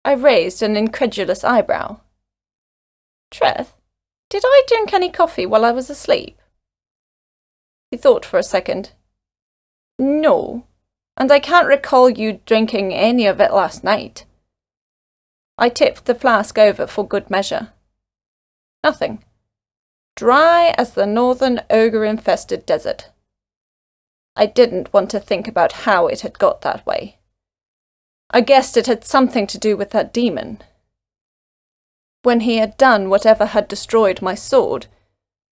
I raised an incredulous eyebrow. "Treth, did I drink any coffee while I was asleep?" He thought for a second. "No, and I can't recall you drinking any of it last night." I tipped the flask over for good measure. Nothing. Dry as the northern ogre-infested desert. I didn't want to think about how it had got that way. I guessed it had something to do with that demon. When he had done whatever had destroyed my sword,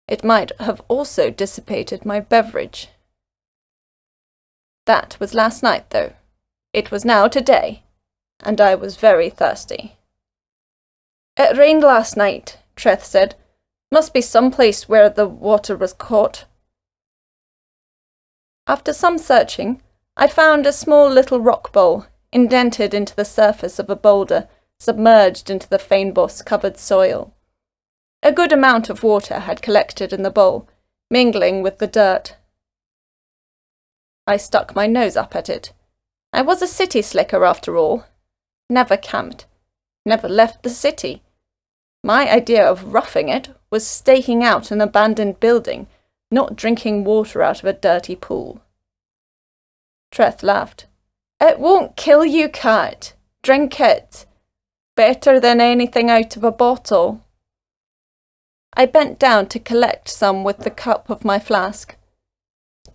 it might have also dissipated my beverage. That was last night, though. It was now today, and I was very thirsty. "It rained last night," Treth said. "Must be some place where the water was caught." After some searching, I found a small little rock bowl, indented into the surface of a boulder, submerged into the feinboss-covered soil. A good amount of water had collected in the bowl, mingling with the dirt. I stuck my nose up at it. I was a city slicker after all. Never camped. Never left the city. My idea of roughing it was staking out an abandoned building, not drinking water out of a dirty pool. Treth laughed. "It won't kill you, Kat. Drink it. Better than anything out of a bottle." I bent down to collect some with the cup of my flask.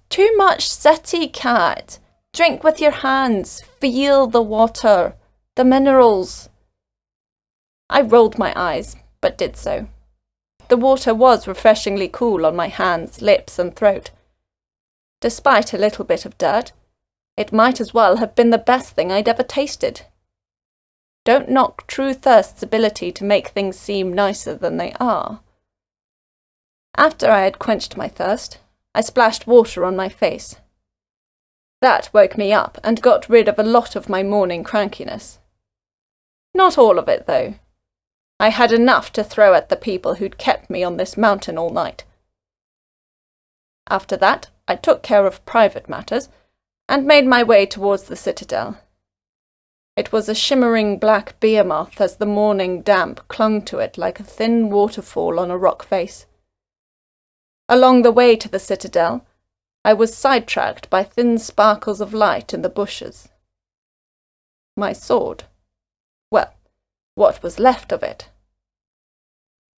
"Too much city, Kat. Drink with your hands. Feel the water. The minerals." I rolled my eyes, but did so. The water was refreshingly cool on my hands, lips, and throat. Despite a little bit of dirt, it might as well have been the best thing I'd ever tasted. Don't knock true thirst's ability to make things seem nicer than they are. After I had quenched my thirst, I splashed water on my face. That woke me up and got rid of a lot of my morning crankiness. Not all of it, though. I had enough to throw at the people who'd kept me on this mountain all night. After that, I took care of private matters and made my way towards the Citadel. It was a shimmering black behemoth as the morning damp clung to it like a thin waterfall on a rock face. Along the way to the citadel, I was sidetracked by thin sparkles of light in the bushes. My sword. Well, what was left of it?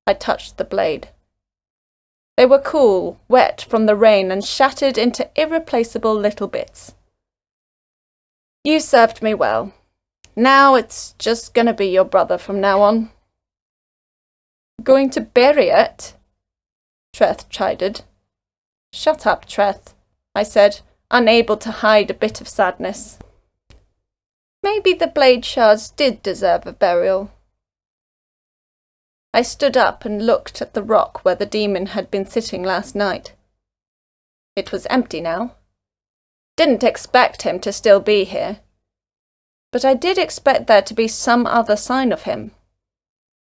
I touched the blade. They were cool, wet from the rain, and shattered into irreplaceable little bits. You served me well. Now it's just gonna be your brother from now on. Going to bury it? Treth chided. Shut up, Treth, I said, unable to hide a bit of sadness. Maybe the blade shards did deserve a burial. I stood up and looked at the rock where the demon had been sitting last night. It was empty now. Didn't expect him to still be here. But I did expect there to be some other sign of him.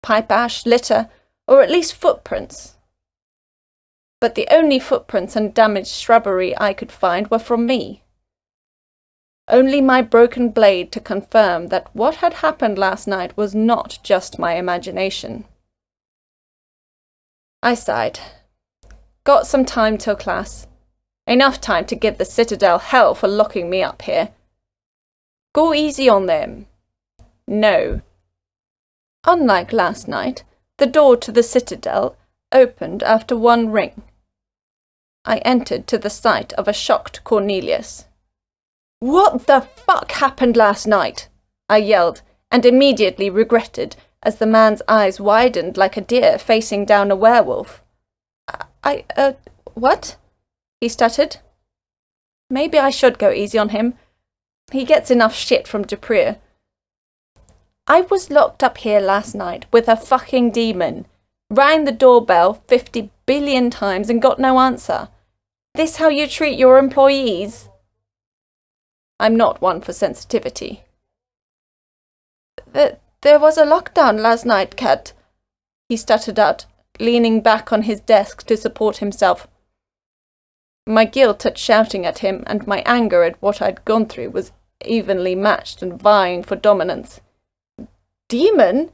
Pipe ash, litter, or at least footprints. But the only footprints and damaged shrubbery I could find were from me. Only my broken blade to confirm that what had happened last night was not just my imagination. I sighed. Got some time till class. Enough time to give the Citadel hell for locking me up here. Go easy on them. No. Unlike last night, the door to the Citadel opened after one ring. I entered to the sight of a shocked Cornelius. What the fuck happened last night? I yelled, and immediately regretted as the man's eyes widened like a deer facing down a werewolf. What? He stuttered. Maybe I should go easy on him. He gets enough shit from Dupree. I was locked up here last night with a fucking demon. Rang the doorbell 50 billion times and got no answer. This how you treat your employees? I'm not one for sensitivity. There was a lockdown last night, Kat, he stuttered out, leaning back on his desk to support himself. My guilt at shouting at him and my anger at what I'd gone through was evenly matched and vying for dominance. Demon?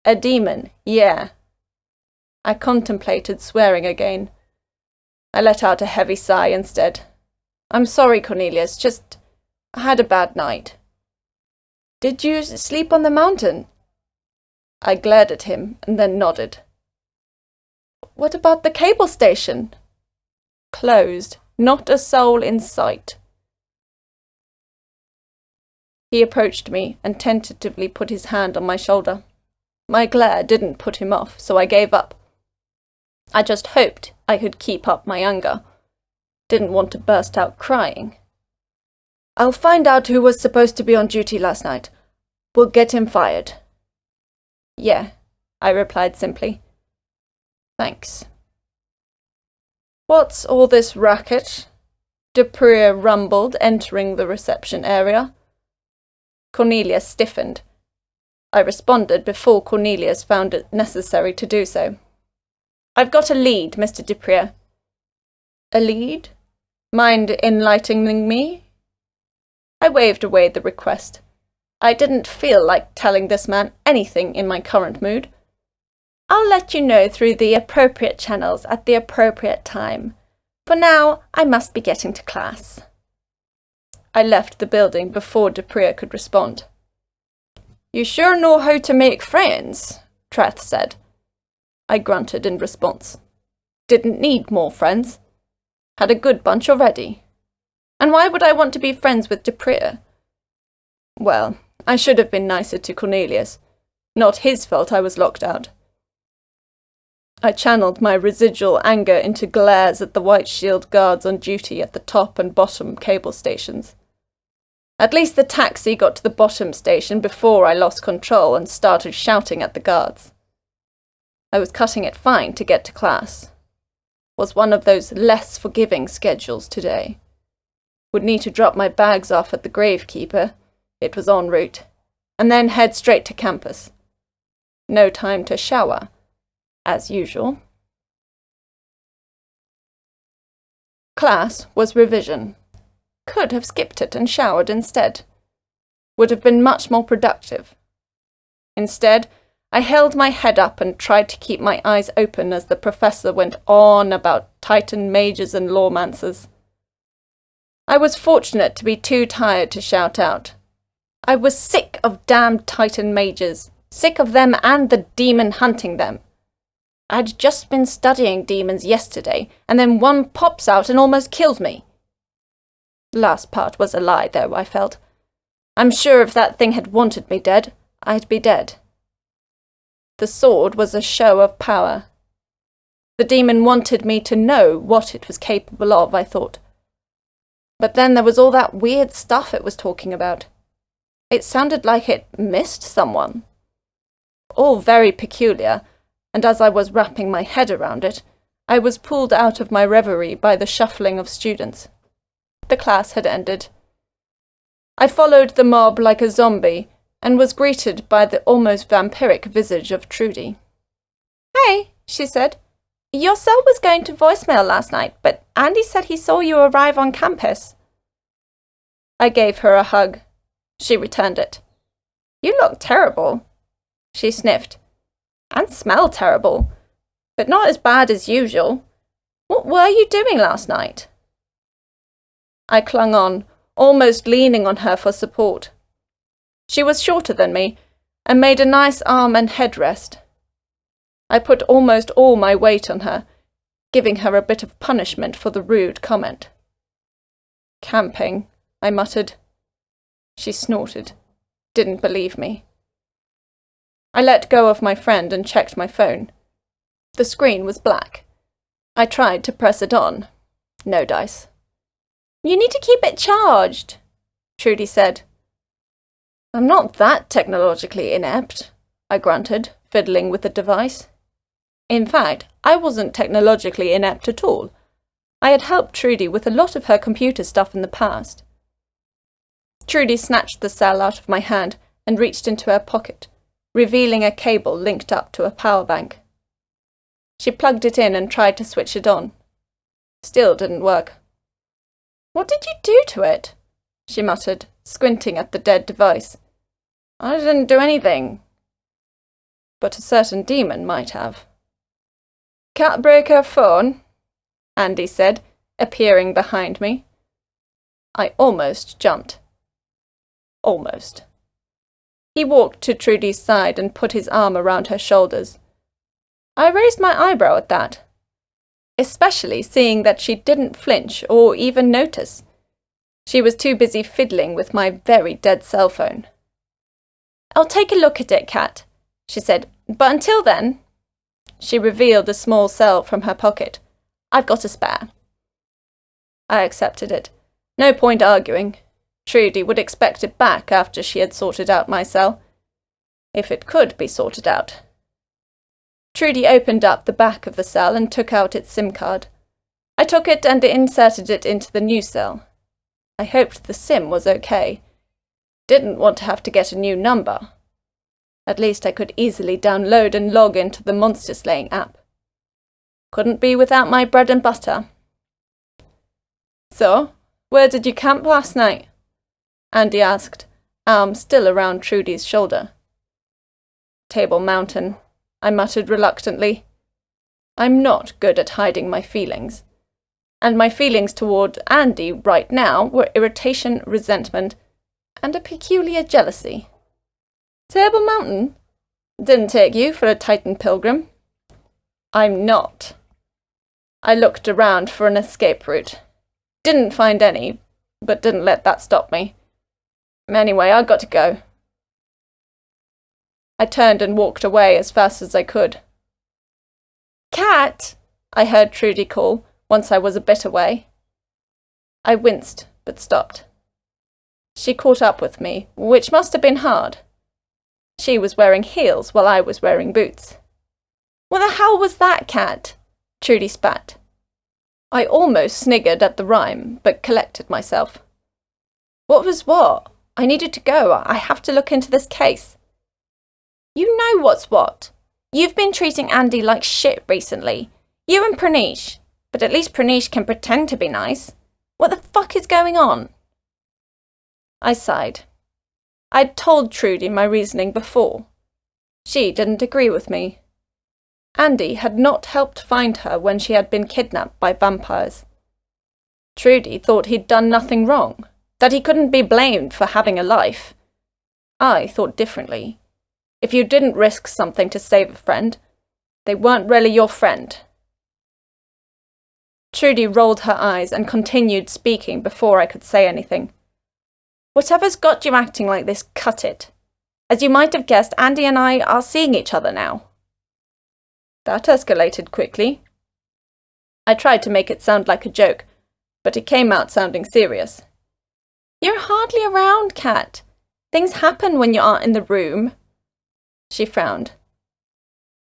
A demon, yeah. I contemplated swearing again. I let out a heavy sigh instead. I'm sorry, Cornelius, just I had a bad night. Did you sleep on the mountain? I glared at him and then nodded. What about the cable station? Closed, not a soul in sight. He approached me and tentatively put his hand on my shoulder. My glare didn't put him off, so I gave up. I just hoped I could keep up my anger. Didn't want to burst out crying. I'll find out who was supposed to be on duty last night. We'll get him fired. Yeah, I replied simply. Thanks. What's all this racket? Dupree rumbled, entering the reception area. Cornelius stiffened. I responded before Cornelius found it necessary to do so. I've got a lead, Mr. Dupree. A lead? Mind enlightening me? I waved away the request. I didn't feel like telling this man anything in my current mood. I'll let you know through the appropriate channels at the appropriate time. For now, I must be getting to class. I left the building before Dupree could respond. You sure know how to make friends, Treth said. I grunted in response. Didn't need more friends. Had a good bunch already. And why would I want to be friends with Dupree? Well, I should have been nicer to Cornelius. Not his fault I was locked out. I channeled my residual anger into glares at the white shield guards on duty at the top and bottom cable stations. At least the taxi got to the bottom station before I lost control and started shouting at the guards. I was cutting it fine to get to class. Was one of those less forgiving schedules today. Would need to drop my bags off at the gravekeeper, it was en route, and then head straight to campus. No time to shower, as usual. Class was revision. Could have skipped it and showered instead. would have been much more productive. Instead, I held my head up and tried to keep my eyes open as the professor went on about Titan mages and lawmancers. I was fortunate to be too tired to shout out. I was sick of damned Titan mages, sick of them and the demon hunting them. I'd just been studying demons yesterday, and then one pops out and almost kills me. The last part was a lie, though, I felt. I'm sure if that thing had wanted me dead, I'd be dead. The sword was a show of power. The demon wanted me to know what it was capable of, I thought. But then there was all that weird stuff it was talking about. It sounded like it missed someone. All very peculiar, and as I was wrapping my head around it, I was pulled out of my reverie by the shuffling of students. The class had ended. I followed the mob like a zombie, and was greeted by the almost vampiric visage of Trudy. "Hey," she said. "Your cell was going to voicemail last night, but Andy said he saw you arrive on campus." I gave her a hug. She returned it. "You look terrible," she sniffed. "And smell terrible, but not as bad as usual. What were you doing last night?" I clung on, almost leaning on her for support. She was shorter than me, and made a nice arm and head rest. I put almost all my weight on her, giving her a bit of punishment for the rude comment. "Camping," I muttered. She snorted, didn't believe me. I let go of my friend and checked my phone. The screen was black. I tried to press it on. No dice. "You need to keep it charged," Trudy said. "I'm not that technologically inept," I grunted, fiddling with the device. In fact, I wasn't technologically inept at all. I had helped Trudy with a lot of her computer stuff in the past. Trudy snatched the cell out of my hand and reached into her pocket, revealing a cable linked up to a power bank. She plugged it in and tried to switch it on. Still didn't work. "What did you do to it?" she muttered, squinting at the dead device. "I didn't do anything." But a certain demon might have. "Can't break her phone," Andy said, appearing behind me. I almost jumped. Almost. He walked to Trudy's side and put his arm around her shoulders. I raised my eyebrow at that, especially seeing that she didn't flinch or even notice. She was too busy fiddling with my very dead cell phone. "I'll take a look at it, Kat," she said, "but until then—" She revealed a small cell from her pocket. "I've got a spare." I accepted it. No point arguing. Trudy would expect it back after she had sorted out my cell. If it could be sorted out. Trudy opened up the back of the cell and took out its SIM card. I took it and inserted it into the new cell. I hoped the SIM was okay. Didn't want to have to get a new number. At least I could easily download and log into the monster slaying app. Couldn't be without my bread and butter. "So, where did you camp last night?" Andy asked, arm still around Trudy's shoulder. "Table Mountain," I muttered reluctantly. I'm not good at hiding my feelings. And my feelings toward Andy right now were irritation, resentment, and a peculiar jealousy. "Table Mountain? Didn't take you for a Titan pilgrim." "I'm not." I looked around for an escape route. Didn't find any, but didn't let that stop me. Anyway, I got to go. I turned and walked away as fast as I could. "Kat!" I heard Trudy call, once I was a bit away. I winced, but stopped. She caught up with me, which must have been hard. She was wearing heels while I was wearing boots. "What the hell was that, Kat?" Trudy spat. I almost sniggered at the rhyme, but collected myself. "What was what? I needed to go. I have to look into this case." "You know what's what. You've been treating Andy like shit recently. You and Pranesh. But at least Pranesh can pretend to be nice. What the fuck is going on?" I sighed. I'd told Trudy my reasoning before. She didn't agree with me. Andy had not helped find her when she had been kidnapped by vampires. Trudy thought he'd done nothing wrong, that he couldn't be blamed for having a life. I thought differently. If you didn't risk something to save a friend, they weren't really your friend. Trudy rolled her eyes and continued speaking before I could say anything. Whatever's got you acting like this, cut it. As you might have guessed, Andy and I are seeing each other now. That escalated quickly. I tried to make it sound like a joke, but it came out sounding serious. You're hardly around, Kat. Things happen when you aren't in the room. She frowned.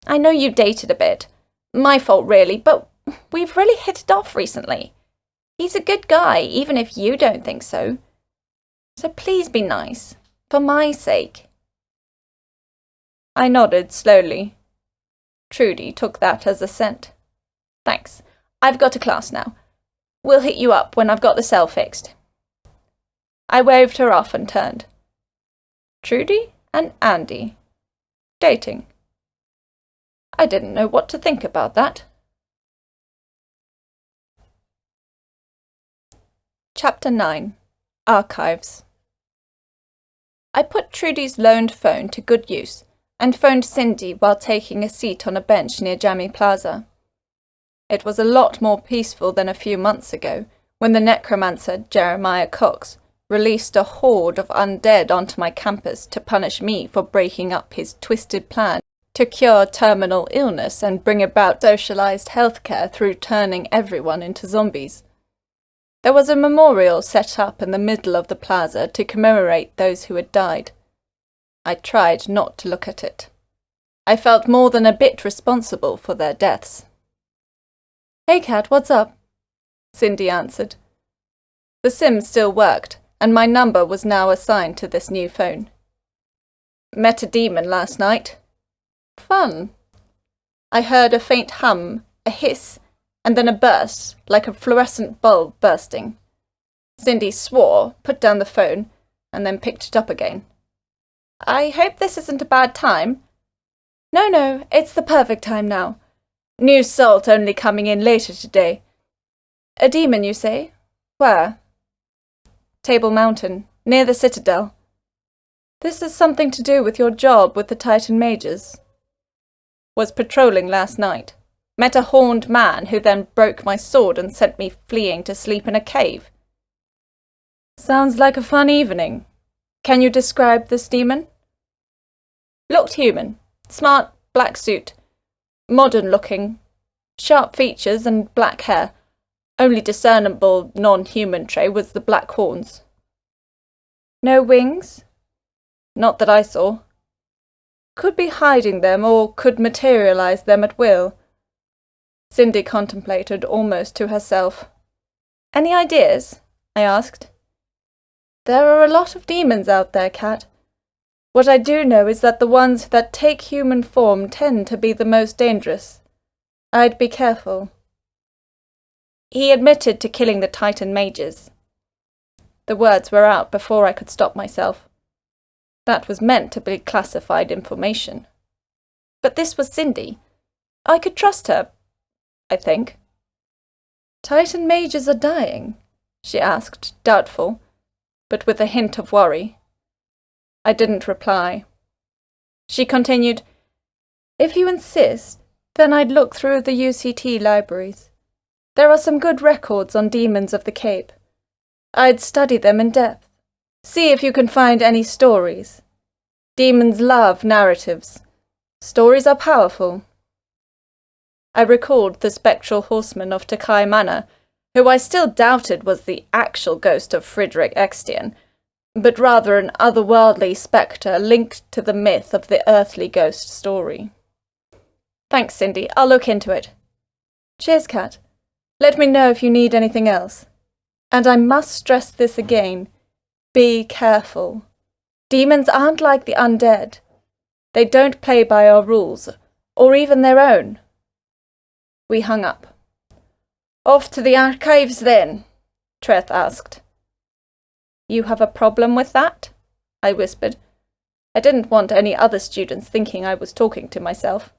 I know you dated a bit. My fault, really, but we've really hit it off recently. He's a good guy, even if you don't think so. So please be nice, for my sake. I nodded slowly. Trudy took that as assent. Thanks. I've got a class now. We'll hit you up when I've got the cell fixed. I waved her off and turned. Trudy and Andy. Dating. I didn't know what to think about that. Chapter 9. Archives. I put Trudy's loaned phone to good use and phoned Cindy while taking a seat on a bench near Jammy Plaza. It was a lot more peaceful than a few months ago, when the necromancer Jeremiah Cox released a horde of undead onto my campus to punish me for breaking up his twisted plan to cure terminal illness and bring about socialized healthcare through turning everyone into zombies. There was a memorial set up in the middle of the plaza to commemorate those who had died. I tried not to look at it. I felt more than a bit responsible for their deaths. Hey, Kat, what's up? Cindy answered. The SIM still worked, and my number was now assigned to this new phone. Met a demon last night. Fun. I heard a faint hum, a hiss, and then a burst, like a fluorescent bulb bursting. Cindy swore, put down the phone, and then picked it up again. I hope this isn't a bad time. No, it's the perfect time now. New salt only coming in later today. A demon, you say? Where? Table Mountain, near the Citadel. This has something to do with your job with the Titan mages. Was patrolling last night. Met a horned man who then broke my sword and sent me fleeing to sleep in a cave. Sounds like a fun evening. Can you describe this demon? Looked human. Smart, black suit. Modern looking. Sharp features and black hair. Only discernible non-human trait was the black horns. No wings? Not that I saw. Could be hiding them or could materialize them at will. Cindy contemplated almost to herself. Any ideas? I asked. There are a lot of demons out there, Kat. What I do know is that the ones that take human form tend to be the most dangerous. I'd be careful. He admitted to killing the Titan mages. The words were out before I could stop myself. That was meant to be classified information. But this was Cindy. I could trust her, I think. Titan mages are dying? She asked, doubtful, but with a hint of worry. I didn't reply. She continued, If you insist, then I'd look through the UCT libraries. There are some good records on demons of the Cape. I'd study them in depth. See if you can find any stories. Demons love narratives. Stories are powerful. I recalled the spectral horseman of Takai Manor, who I still doubted was the actual ghost of Frederick Extian, but rather an otherworldly spectre linked to the myth of the earthly ghost story. Thanks, Cindy. I'll look into it. Cheers, Kat. Let me know if you need anything else. And I must stress this again. Be careful. Demons aren't like the undead. They don't play by our rules, or even their own. We hung up. Off to the archives then, Treth asked. You have a problem with that? I whispered. I didn't want any other students thinking I was talking to myself.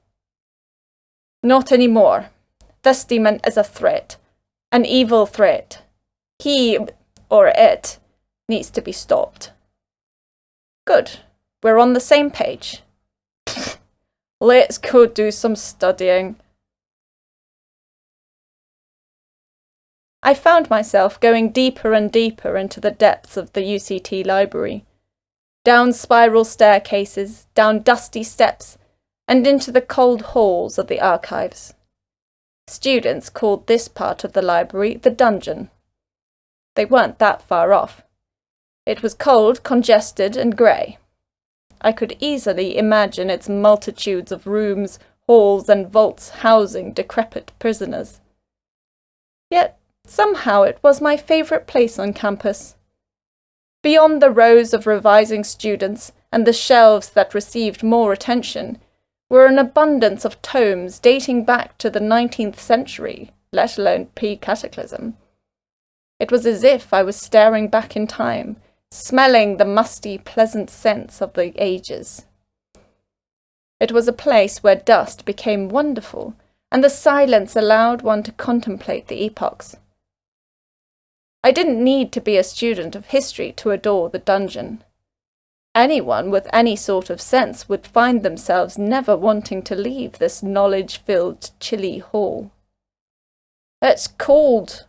Not anymore. This demon is a threat. An evil threat. He, or it, needs to be stopped. Good. We're on the same page. Let's go do some studying. I found myself going deeper and deeper into the depths of the UCT library, down spiral staircases, down dusty steps, and into the cold halls of the archives. Students called this part of the library the dungeon. They weren't that far off. It was cold, congested, and grey. I could easily imagine its multitudes of rooms, halls, and vaults housing decrepit prisoners. Yet, somehow it was my favourite place on campus. Beyond the rows of revising students and the shelves that received more attention were an abundance of tomes dating back to the 19th century, let alone pre-cataclysm. It was as if I was staring back in time, smelling the musty, pleasant scents of the ages. It was a place where dust became wonderful, and the silence allowed one to contemplate the epochs. I didn't need to be a student of history to adore the dungeon. Anyone with any sort of sense would find themselves never wanting to leave this knowledge-filled, chilly hall. "It's cold,"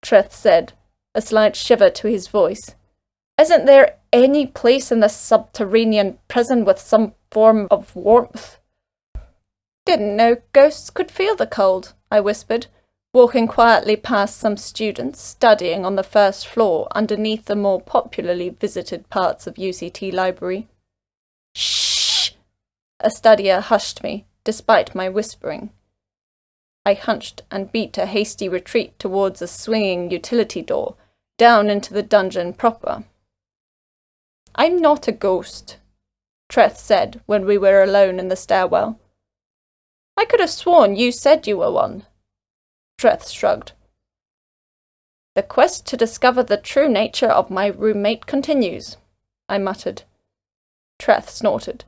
Treth said, a slight shiver to his voice. "Isn't there any place in the subterranean prison with some form of warmth?" "Didn't know ghosts could feel the cold," I whispered, walking quietly past some students studying on the first floor underneath the more popularly visited parts of UCT library. "Shh!" A studier hushed me, despite my whispering. I hunched and beat a hasty retreat towards a swinging utility door, down into the dungeon proper. "I'm not a ghost," Treth said when we were alone in the stairwell. "I could have sworn you said you were one." Treth shrugged. "The quest to discover the true nature of my roommate continues," I muttered. Treth snorted.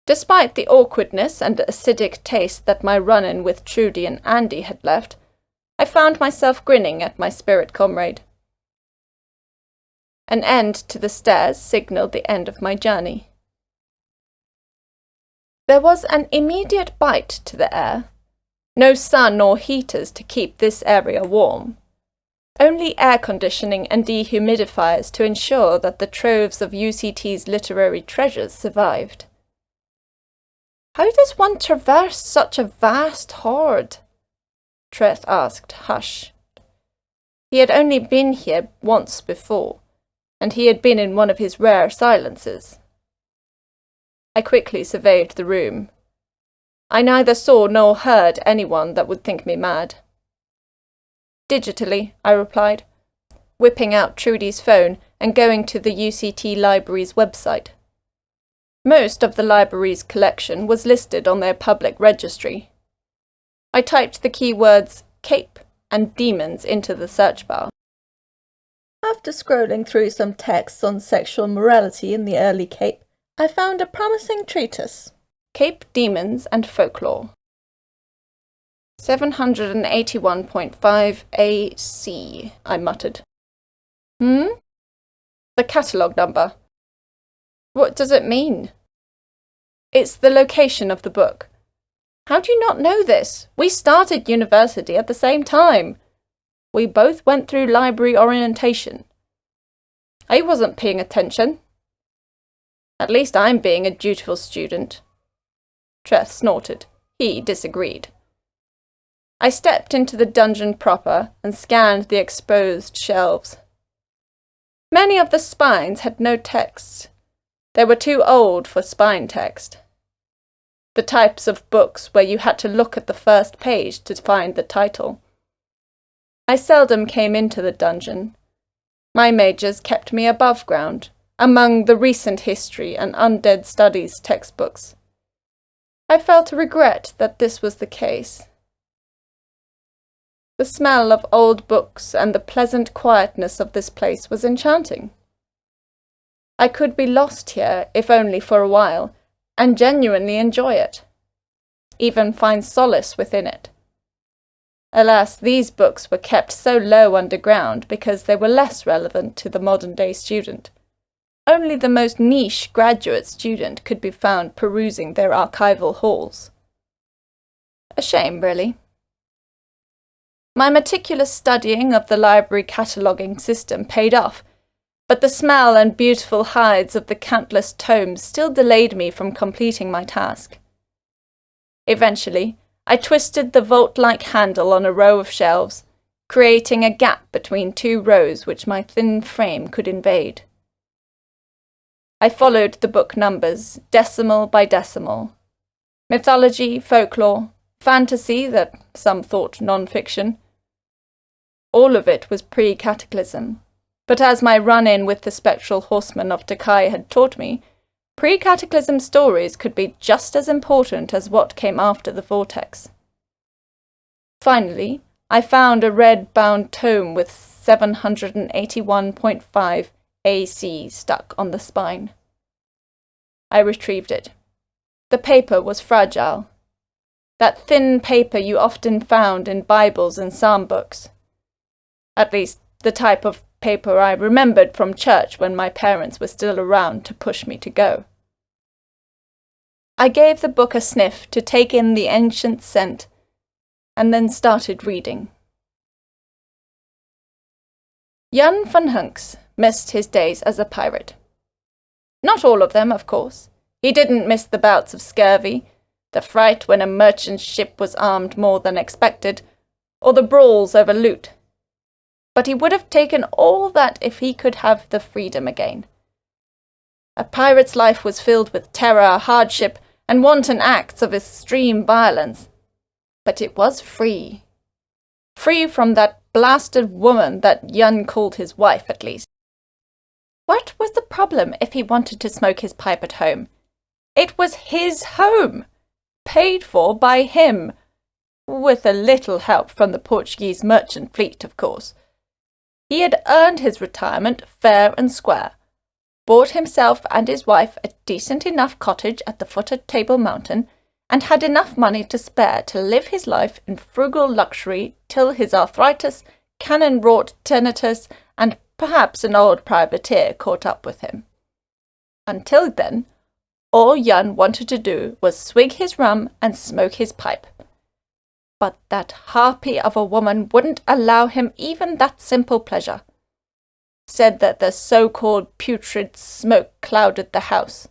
Despite the awkwardness and acidic taste that my run-in with Trudy and Andy had left, I found myself grinning at my spirit comrade. An end to the stairs signalled the end of my journey. There was an immediate bite to the air. No sun or heaters to keep this area warm. Only air conditioning and dehumidifiers to ensure that the troves of UCT's literary treasures survived. "How does one traverse such a vast hoard?" Treth asked, hushed. He had only been here once before, and he had been in one of his rare silences. I quickly surveyed the room. I neither saw nor heard anyone that would think me mad. "Digitally," I replied, whipping out Trudy's phone and going to the UCT library's website. Most of the library's collection was listed on their public registry. I typed the keywords cape and demons into the search bar. After scrolling through some texts on sexual morality in the early Cape, I found a promising treatise. Cape Demons and Folklore. 781.5 AC, I muttered. The catalogue number. What does it mean? It's the location of the book. How do you not know this? We started university at the same time. We both went through library orientation. I wasn't paying attention. At least I'm being a dutiful student. Treth snorted. He disagreed. I stepped into the dungeon proper and scanned the exposed shelves. Many of the spines had no texts. They were too old for spine text. The types of books where you had to look at the first page to find the title. I seldom came into the dungeon. My majors kept me above ground, among the recent history and undead studies textbooks. I felt a regret that this was the case. The smell of old books and the pleasant quietness of this place was enchanting. I could be lost here, if only for a while, and genuinely enjoy it. Even find solace within it. Alas, these books were kept so low underground because they were less relevant to the modern-day student. Only the most niche graduate student could be found perusing their archival halls. A shame, really. My meticulous studying of the library cataloguing system paid off, but the smell and beautiful hides of the countless tomes still delayed me from completing my task. Eventually, I twisted the vault-like handle on a row of shelves, creating a gap between two rows which my thin frame could invade. I followed the book numbers, decimal by decimal. Mythology, folklore, fantasy that some thought non-fiction. All of it was pre-cataclysm, but as my run-in with the spectral horseman of Takai had taught me, pre-cataclysm stories could be just as important as what came after the vortex. Finally, I found a red-bound tome with 781.5 AC stuck on the spine. I retrieved it. The paper was fragile. That thin paper you often found in Bibles and psalm books. At least, the type of paper I remembered from church when my parents were still around to push me to go. I gave the book a sniff to take in the ancient scent, and then started reading. Jan van Hunks missed his days as a pirate. Not all of them, of course. He didn't miss the bouts of scurvy, the fright when a merchant ship was armed more than expected, or the brawls over loot. But he would have taken all that if he could have the freedom again. A pirate's life was filled with terror, hardship, and wanton acts of extreme violence. But it was free. Free from that blasted woman that Jan called his wife, at least. What was the problem if he wanted to smoke his pipe at home? It was his home, paid for by him, with a little help from the Portuguese merchant fleet, of course. He had earned his retirement fair and square, bought himself and his wife a decent enough cottage at the foot of Table Mountain, and had enough money to spare to live his life in frugal luxury till his arthritis, cannon-wrought tinnitus, and perhaps an old privateer caught up with him. Until then, all Jan wanted to do was swig his rum and smoke his pipe. But that harpy of a woman wouldn't allow him even that simple pleasure. Said that the so-called putrid smoke clouded the house.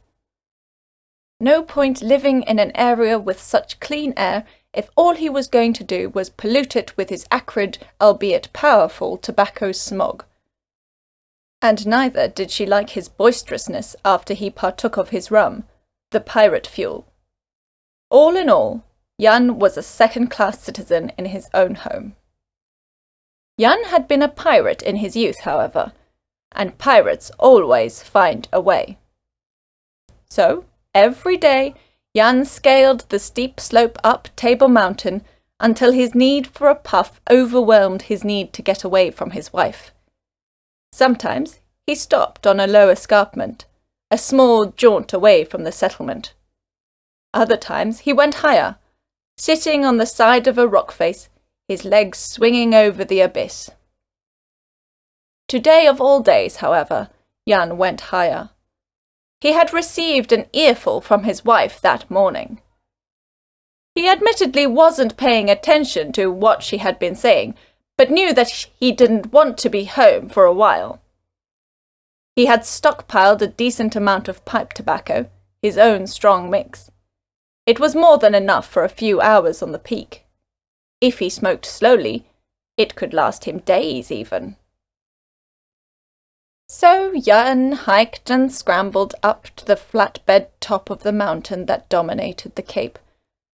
No point living in an area with such clean air if all he was going to do was pollute it with his acrid, albeit powerful, tobacco smog. And neither did she like his boisterousness after he partook of his rum, the pirate fuel. All in all, Jan was a second-class citizen in his own home. Jan had been a pirate in his youth, however, and pirates always find a way. So, every day, Jan scaled the steep slope up Table Mountain until his need for a puff overwhelmed his need to get away from his wife. Sometimes he stopped on a low escarpment, a small jaunt away from the settlement. Other times he went higher, sitting on the side of a rock face, his legs swinging over the abyss. Today of all days, however, Jan went higher. He had received an earful from his wife that morning. He admittedly wasn't paying attention to what she had been saying, but knew that he didn't want to be home for a while. He had stockpiled a decent amount of pipe tobacco, his own strong mix. It was more than enough for a few hours on the peak. If he smoked slowly, it could last him days even. So Jan hiked and scrambled up to the flatbed top of the mountain that dominated the cape,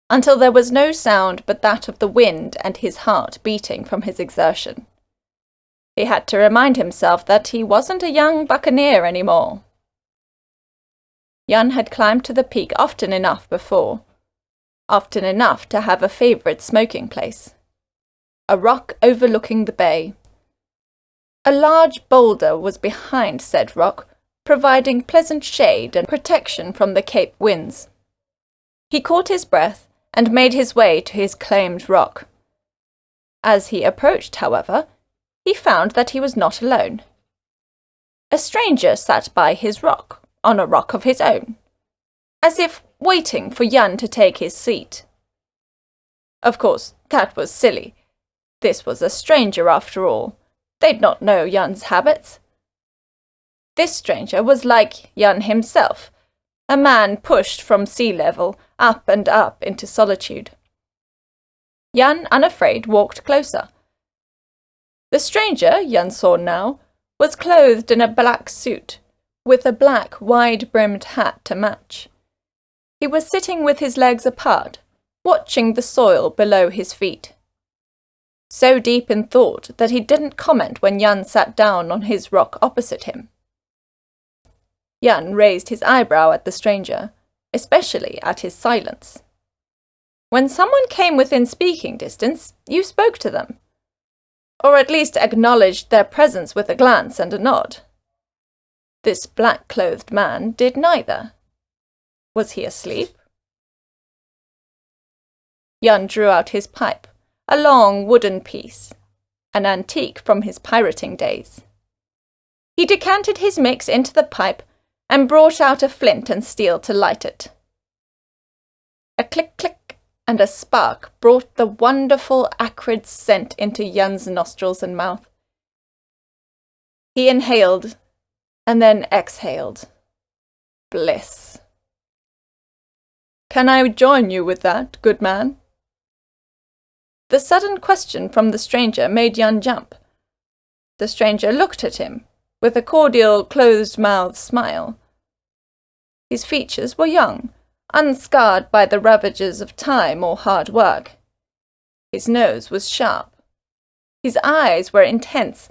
until there was no sound but that of the wind and his heart beating from his exertion. He had to remind himself that he wasn't a young buccaneer anymore. Jan had climbed to the peak often enough before, often enough to have a favourite smoking place. A rock overlooking the bay. A large boulder was behind said rock, providing pleasant shade and protection from the Cape winds. He caught his breath and made his way to his claimed rock. As he approached, however, he found that he was not alone. A stranger sat by his rock, on a rock of his own, as if waiting for Jan to take his seat. Of course, that was silly. This was a stranger after all. They'd not know Jan's habits. This stranger was like Jan himself, a man pushed from sea level up and up into solitude. Jan, unafraid, walked closer. The stranger, Jan saw now, was clothed in a black suit, with a black, wide-brimmed hat to match. He was sitting with his legs apart, watching the soil below his feet. So deep in thought that he didn't comment when Jan sat down on his rock opposite him. Jan raised his eyebrow at the stranger, especially at his silence. When someone came within speaking distance, you spoke to them, or at least acknowledged their presence with a glance and a nod. This black-clothed man did neither. Was he asleep? Jan drew out his pipe, a long wooden piece, an antique from his pirating days. He decanted his mix into the pipe and brought out a flint and steel to light it. A click-click and a spark brought the wonderful acrid scent into Jan's nostrils and mouth. He inhaled and then exhaled. Bliss. "Can I join you with that, good man?" The sudden question from the stranger made Jan jump. The stranger looked at him with a cordial, closed-mouthed smile. His features were young, unscarred by the ravages of time or hard work. His nose was sharp. His eyes were intense,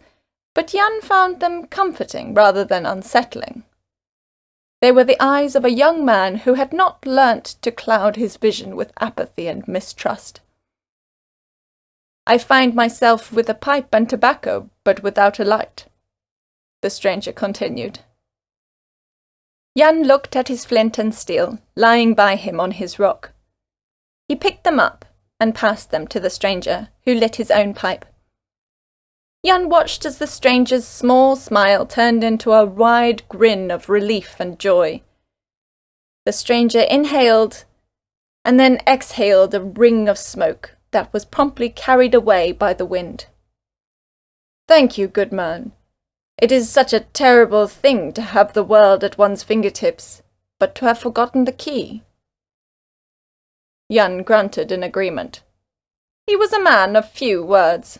but Jan found them comforting rather than unsettling. They were the eyes of a young man who had not learnt to cloud his vision with apathy and mistrust. "I find myself with a pipe and tobacco, but without a light," the stranger continued. Jan looked at his flint and steel, lying by him on his rock. He picked them up and passed them to the stranger, who lit his own pipe. Jan watched as the stranger's small smile turned into a wide grin of relief and joy. The stranger inhaled and then exhaled a ring of smoke that was promptly carried away by the wind. "Thank you, good man. It is such a terrible thing to have the world at one's fingertips, but to have forgotten the key." Jan grunted in agreement. He was a man of few words.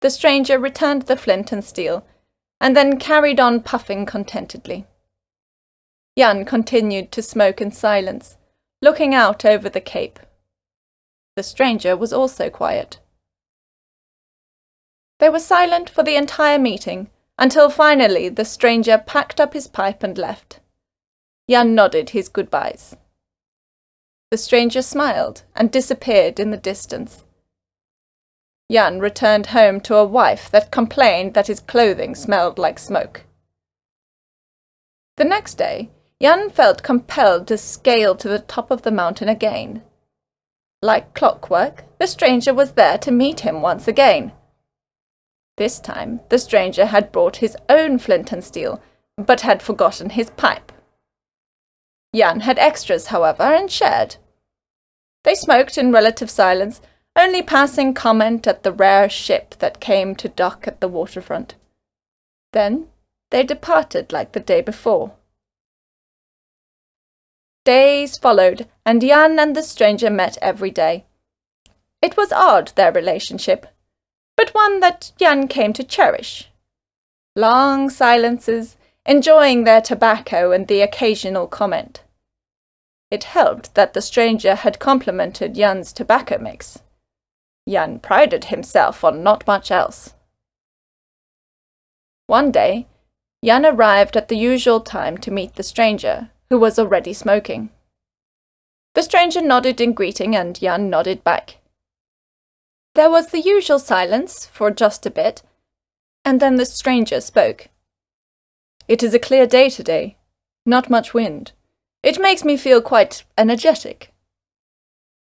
The stranger returned the flint and steel, and then carried on puffing contentedly. Jan continued to smoke in silence, looking out over the cape. The stranger was also quiet. They were silent for the entire meeting, until finally the stranger packed up his pipe and left. Jan nodded his goodbyes. The stranger smiled and disappeared in the distance. Jan returned home to a wife that complained that his clothing smelled like smoke. The next day, Jan felt compelled to scale to the top of the mountain again. Like clockwork, the stranger was there to meet him once again. This time, the stranger had brought his own flint and steel, but had forgotten his pipe. Jan had extras, however, and shared. They smoked in relative silence, only passing comment at the rare ship that came to dock at the waterfront. Then they departed like the day before. Days followed, and Jan and the stranger met every day. It was odd, their relationship, but one that Jan came to cherish. Long silences, enjoying their tobacco and the occasional comment. It helped that the stranger had complimented Jan's tobacco mix. Jan prided himself on not much else. One day, Jan arrived at the usual time to meet the stranger, who was already smoking. The stranger nodded in greeting, and Jan nodded back. There was the usual silence for just a bit, and then the stranger spoke. It is a clear day today. Not much wind. It makes me feel quite energetic."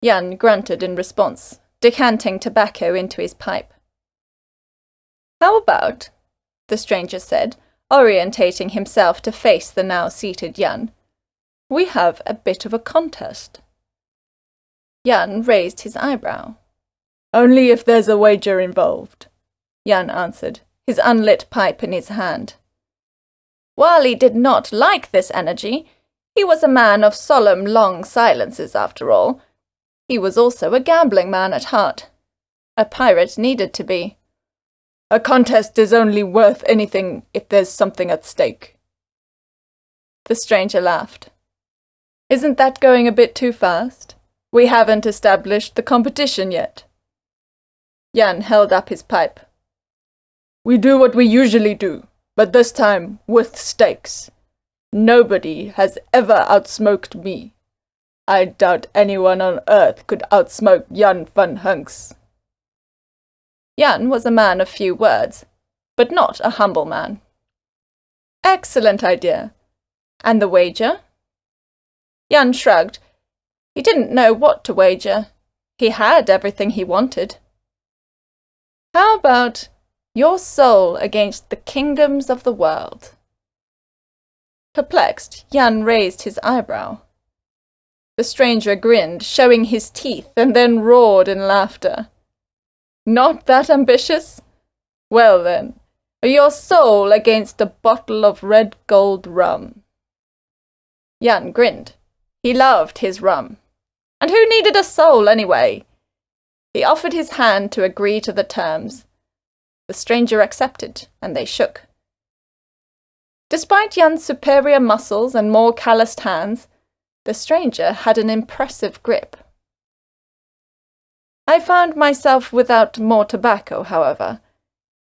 Jan grunted in response, decanting tobacco into his pipe. "How about," the stranger said, orientating himself to face the now seated Jan, "we have a bit of a contest?" Jan raised his eyebrow. "Only if there's a wager involved," Jan answered, his unlit pipe in his hand. While he did not like this energy, he was a man of solemn, long silences after all. He was also a gambling man at heart. A pirate needed to be. "A contest is only worth anything if there's something at stake." The stranger laughed. "Isn't that going a bit too fast? We haven't established the competition yet." Jan held up his pipe. "We do what we usually do, but this time with stakes. Nobody has ever outsmoked me. I doubt anyone on Earth could outsmoke Jan van Hunks." Jan was a man of few words, but not a humble man. "Excellent idea. And the wager?" Jan shrugged. He didn't know what to wager. He had everything he wanted. "How about your soul against the kingdoms of the world?" Perplexed, Jan raised his eyebrow. The stranger grinned, showing his teeth, and then roared in laughter. "Not that ambitious? Well then, your soul against a bottle of red gold rum." Jan grinned. He loved his rum. And who needed a soul anyway? He offered his hand to agree to the terms. The stranger accepted, and they shook. Despite Jan's superior muscles and more calloused hands, the stranger had an impressive grip. "I found myself without more tobacco, however.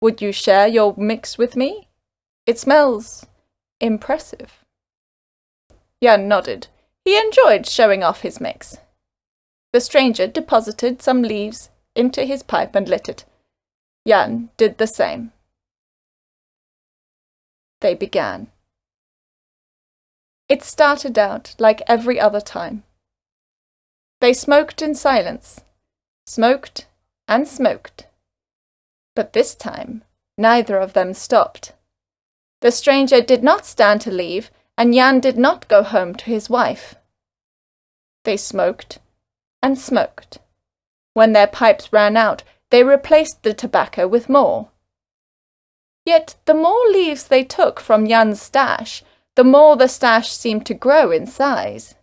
Would you share your mix with me? It smells impressive." Jan nodded. He enjoyed showing off his mix. The stranger deposited some leaves into his pipe and lit it. Jan did the same. They began. It started out like every other time. They smoked in silence, smoked and smoked. But this time, neither of them stopped. The stranger did not stand to leave, and Jan did not go home to his wife. They smoked and smoked. When their pipes ran out, they replaced the tobacco with more. Yet the more leaves they took from Jan's stash, the more the stash seemed to grow in size.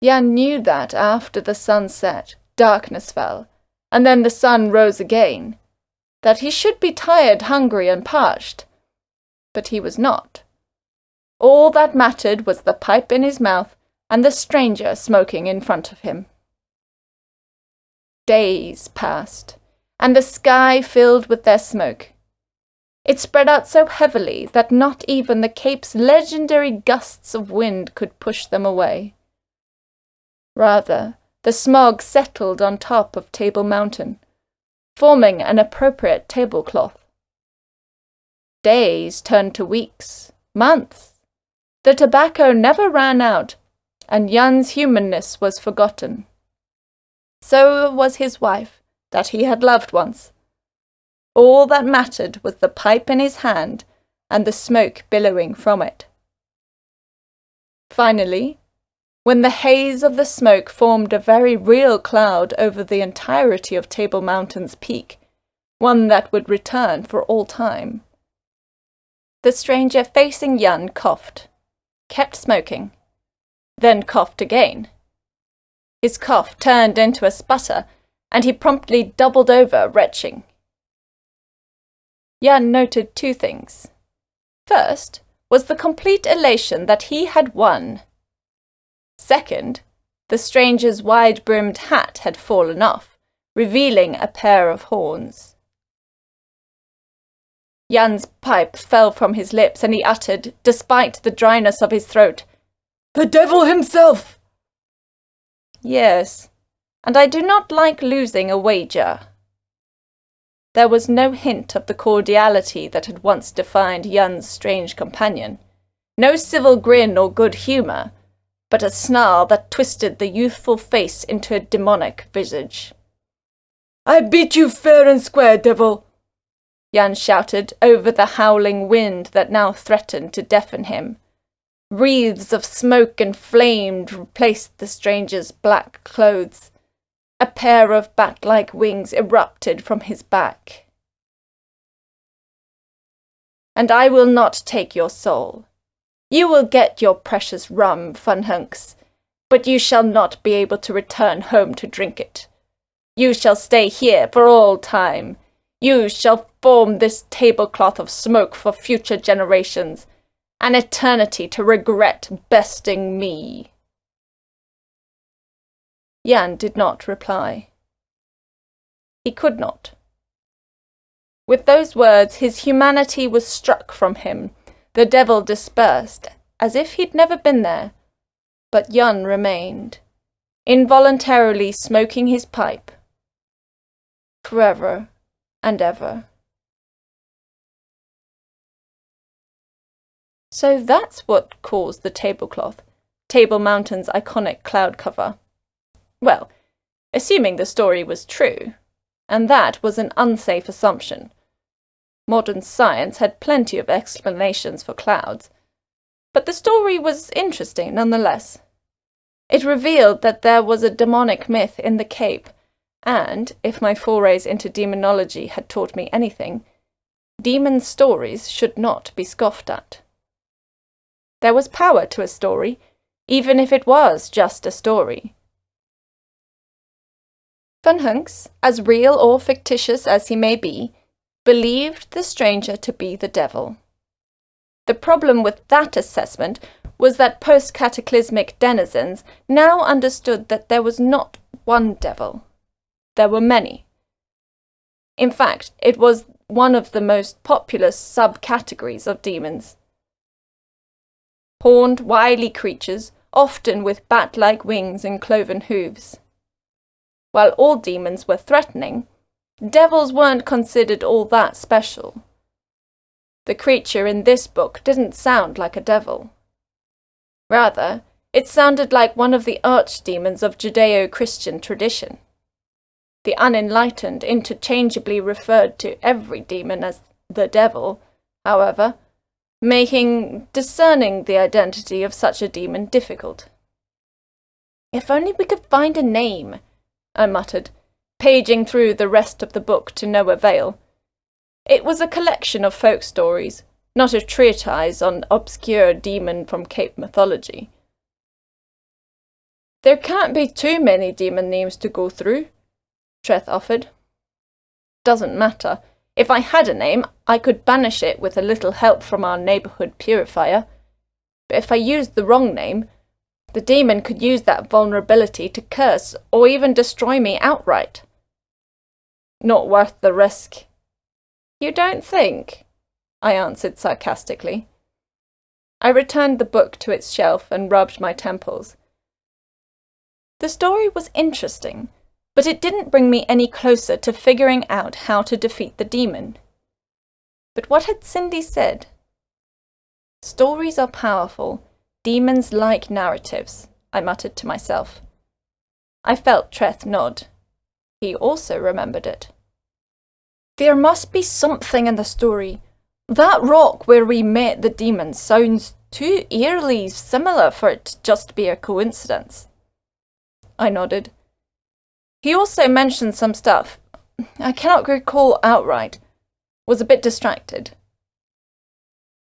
Jan knew that after the sun set, darkness fell, and then the sun rose again, that he should be tired, hungry, and parched. But he was not. All that mattered was the pipe in his mouth and the stranger smoking in front of him. Days passed, and the sky filled with their smoke. It spread out so heavily that not even the Cape's legendary gusts of wind could push them away. Rather, the smog settled on top of Table Mountain, forming an appropriate tablecloth. Days turned to weeks, months. The tobacco never ran out, and Jan's humanness was forgotten. So was his wife, that he had loved once. All that mattered was the pipe in his hand and the smoke billowing from it. Finally, when the haze of the smoke formed a very real cloud over the entirety of Table Mountain's peak, one that would return for all time, the stranger facing Jan coughed, kept smoking, then coughed again. His cough turned into a sputter, and he promptly doubled over, retching. Jan noted two things. First was the complete elation that he had won. Second, the stranger's wide-brimmed hat had fallen off, revealing a pair of horns. Jan's pipe fell from his lips, and he uttered, despite the dryness of his throat, "The devil himself!" "Yes, and I do not like losing a wager." There was no hint of the cordiality that had once defined Yun's strange companion, no civil grin or good humour, but a snarl that twisted the youthful face into a demonic visage. "I beat you fair and square, devil!" Yun shouted over the howling wind that now threatened to deafen him. Wreaths of smoke and flame replaced the stranger's black clothes. A pair of bat-like wings erupted from his back. "And I will not take your soul. You will get your precious rum, funhunks, but you shall not be able to return home to drink it. You shall stay here for all time. You shall form this tablecloth of smoke for future generations, an eternity to regret besting me." Yun did not reply. He could not. With those words, his humanity was struck from him. The devil dispersed, as if he'd never been there, but Yun remained, involuntarily smoking his pipe. Forever and ever. So that's what caused the tablecloth, Table Mountain's iconic cloud cover. Well, assuming the story was true, and that was an unsafe assumption. Modern science had plenty of explanations for clouds, but the story was interesting nonetheless. It revealed that there was a demonic myth in the Cape, and, if my forays into demonology had taught me anything, demon stories should not be scoffed at. There was power to a story, even if it was just a story. Funhunks, as real or fictitious as he may be, believed the stranger to be the devil. The problem with that assessment was that post-cataclysmic denizens now understood that there was not one devil. There were many. In fact, it was one of the most popular subcategories of demons. Horned, wily creatures, often with bat-like wings and cloven hooves. While all demons were threatening, devils weren't considered all that special. The creature in this book didn't sound like a devil. Rather, it sounded like one of the archdemons of Judeo-Christian tradition. The unenlightened interchangeably referred to every demon as the devil, however, making discerning the identity of such a demon difficult. "If only we could find a name," I muttered, paging through the rest of the book to no avail. It was a collection of folk stories, not a treatise on obscure demon from Cape mythology. "There can't be too many demon names to go through," Treth offered. "Doesn't matter. If I had a name, I could banish it with a little help from our neighbourhood purifier. But if I used the wrong name, the demon could use that vulnerability to curse or even destroy me outright. Not worth the risk." "You don't think?" I answered sarcastically. I returned the book to its shelf and rubbed my temples. The story was interesting, but it didn't bring me any closer to figuring out how to defeat the demon. But what had Cindy said? Stories are powerful. Demons like narratives, I muttered to myself. I felt Treth nod. He also remembered it. "There must be something in the story. That rock where we met the demon sounds too eerily similar for it to just be a coincidence." I nodded. "He also mentioned some stuff. I cannot recall outright. Was a bit distracted."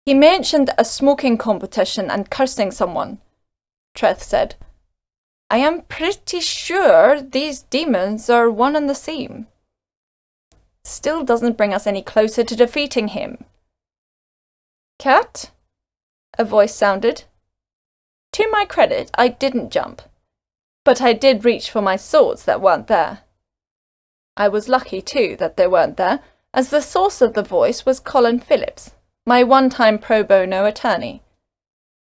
"He mentioned a smoking competition and cursing someone," Treth said. "I am pretty sure these demons are one and the same." "Still doesn't bring us any closer to defeating him." "Kat?" a voice sounded. To my credit, I didn't jump, but I did reach for my swords that weren't there. I was lucky, too, that they weren't there, as the source of the voice was Colin Phillips, my one-time pro bono attorney.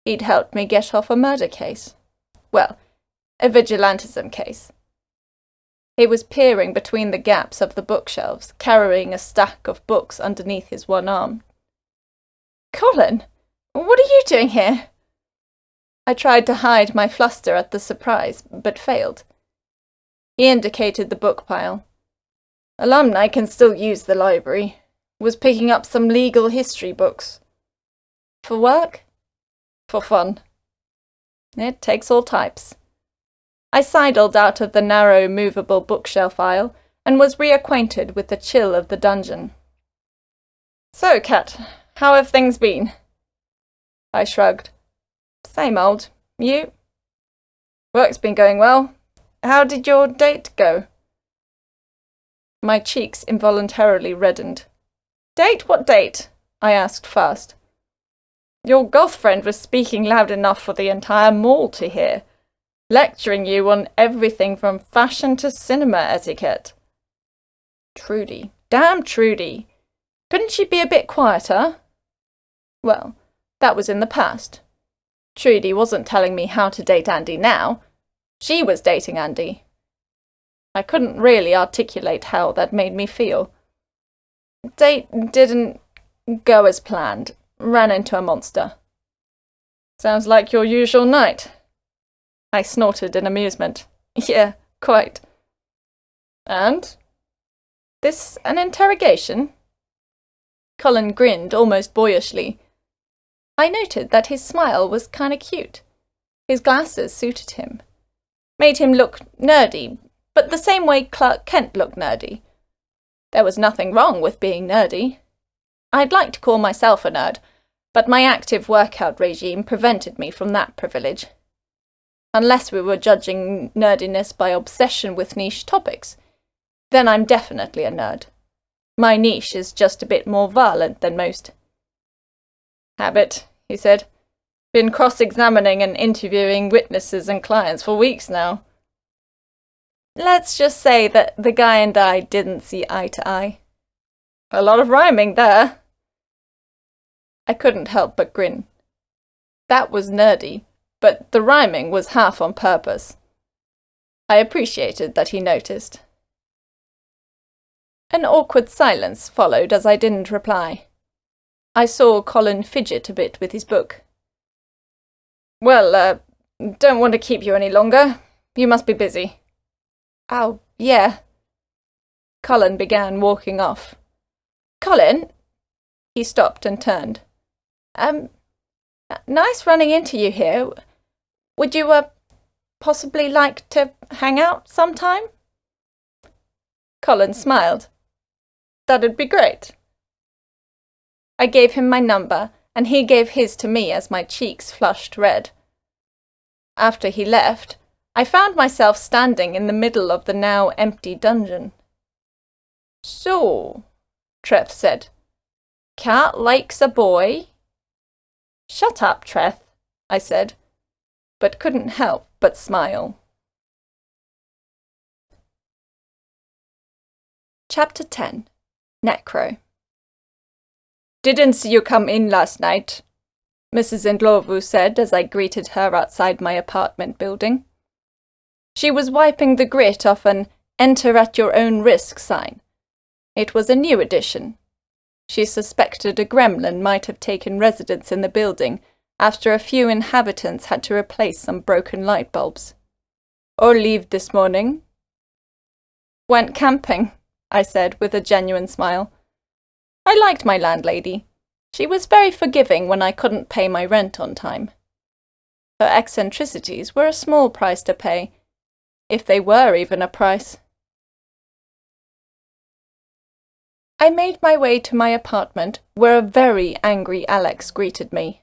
He'd helped me get off a murder case. Well, a vigilantism case. He was peering between the gaps of the bookshelves, carrying a stack of books underneath his one arm. "Colin, what are you doing here?" I tried to hide my fluster at the surprise, but failed. He indicated the book pile. "Alumni can still use the library. Was picking up some legal history books." "For work?" "For fun." "It takes all types." I sidled out of the narrow, movable bookshelf aisle and was reacquainted with the chill of the dungeon. "So, Kat, how have things been?" I shrugged. "Same old. You?" "Work's been going well. How did your date go?" My cheeks involuntarily reddened. "Date? What date?" I asked fast. "Your goth friend was speaking loud enough for the entire mall to hear, lecturing you on everything from fashion to cinema etiquette." Trudy. Damn Trudy. Couldn't she be a bit quieter? Well, that was in the past. Trudy wasn't telling me how to date Andy now. She was dating Andy. I couldn't really articulate how that made me feel. Date didn't go as planned. Ran into a monster. "Sounds like your usual night." I snorted in amusement. "Yeah, quite." "And? This an interrogation?" Colin grinned almost boyishly. I noted that his smile was kinda cute. His glasses suited him. Made him look nerdy, but the same way Clark Kent looked nerdy. There was nothing wrong with being nerdy. I'd like to call myself a nerd, but my active workout regime prevented me from that privilege. Unless we were judging nerdiness by obsession with niche topics, then I'm definitely a nerd. My niche is just a bit more violent than most. "Habit," he said. "Been cross-examining and interviewing witnesses and clients for weeks now." Let's just say that the guy and I didn't see eye to eye. "A lot of rhyming there." I couldn't help but grin. That was nerdy, but the rhyming was half on purpose. I appreciated that he noticed. An awkward silence followed as I didn't reply. I saw Colin fidget a bit with his book. "Well, don't want to keep you any longer. You must be busy." "Oh, yeah." Colin began walking off. "Colin?" He stopped and turned. Nice running into you here. Would you, possibly like to hang out sometime?" Colin smiled. "That'd be great." I gave him my number, and he gave his to me as my cheeks flushed red. After he left, I found myself standing in the middle of the now empty dungeon. "So," Treth said, "Kat likes a boy?" "Shut up, Treth," I said, but couldn't help but smile. Chapter 10. Necro. "Didn't see you come in last night," Mrs. Ndlovu said as I greeted her outside my apartment building. She was wiping the grit off an "Enter at your own risk" sign. It was a new edition. She suspected a gremlin might have taken residence in the building after a few inhabitants had to replace some broken light bulbs. "Or leave this morning?" "Went camping," I said with a genuine smile. I liked my landlady. She was very forgiving when I couldn't pay my rent on time. Her eccentricities were a small price to pay, if they were even a price. I made my way to my apartment, where a very angry Alex greeted me.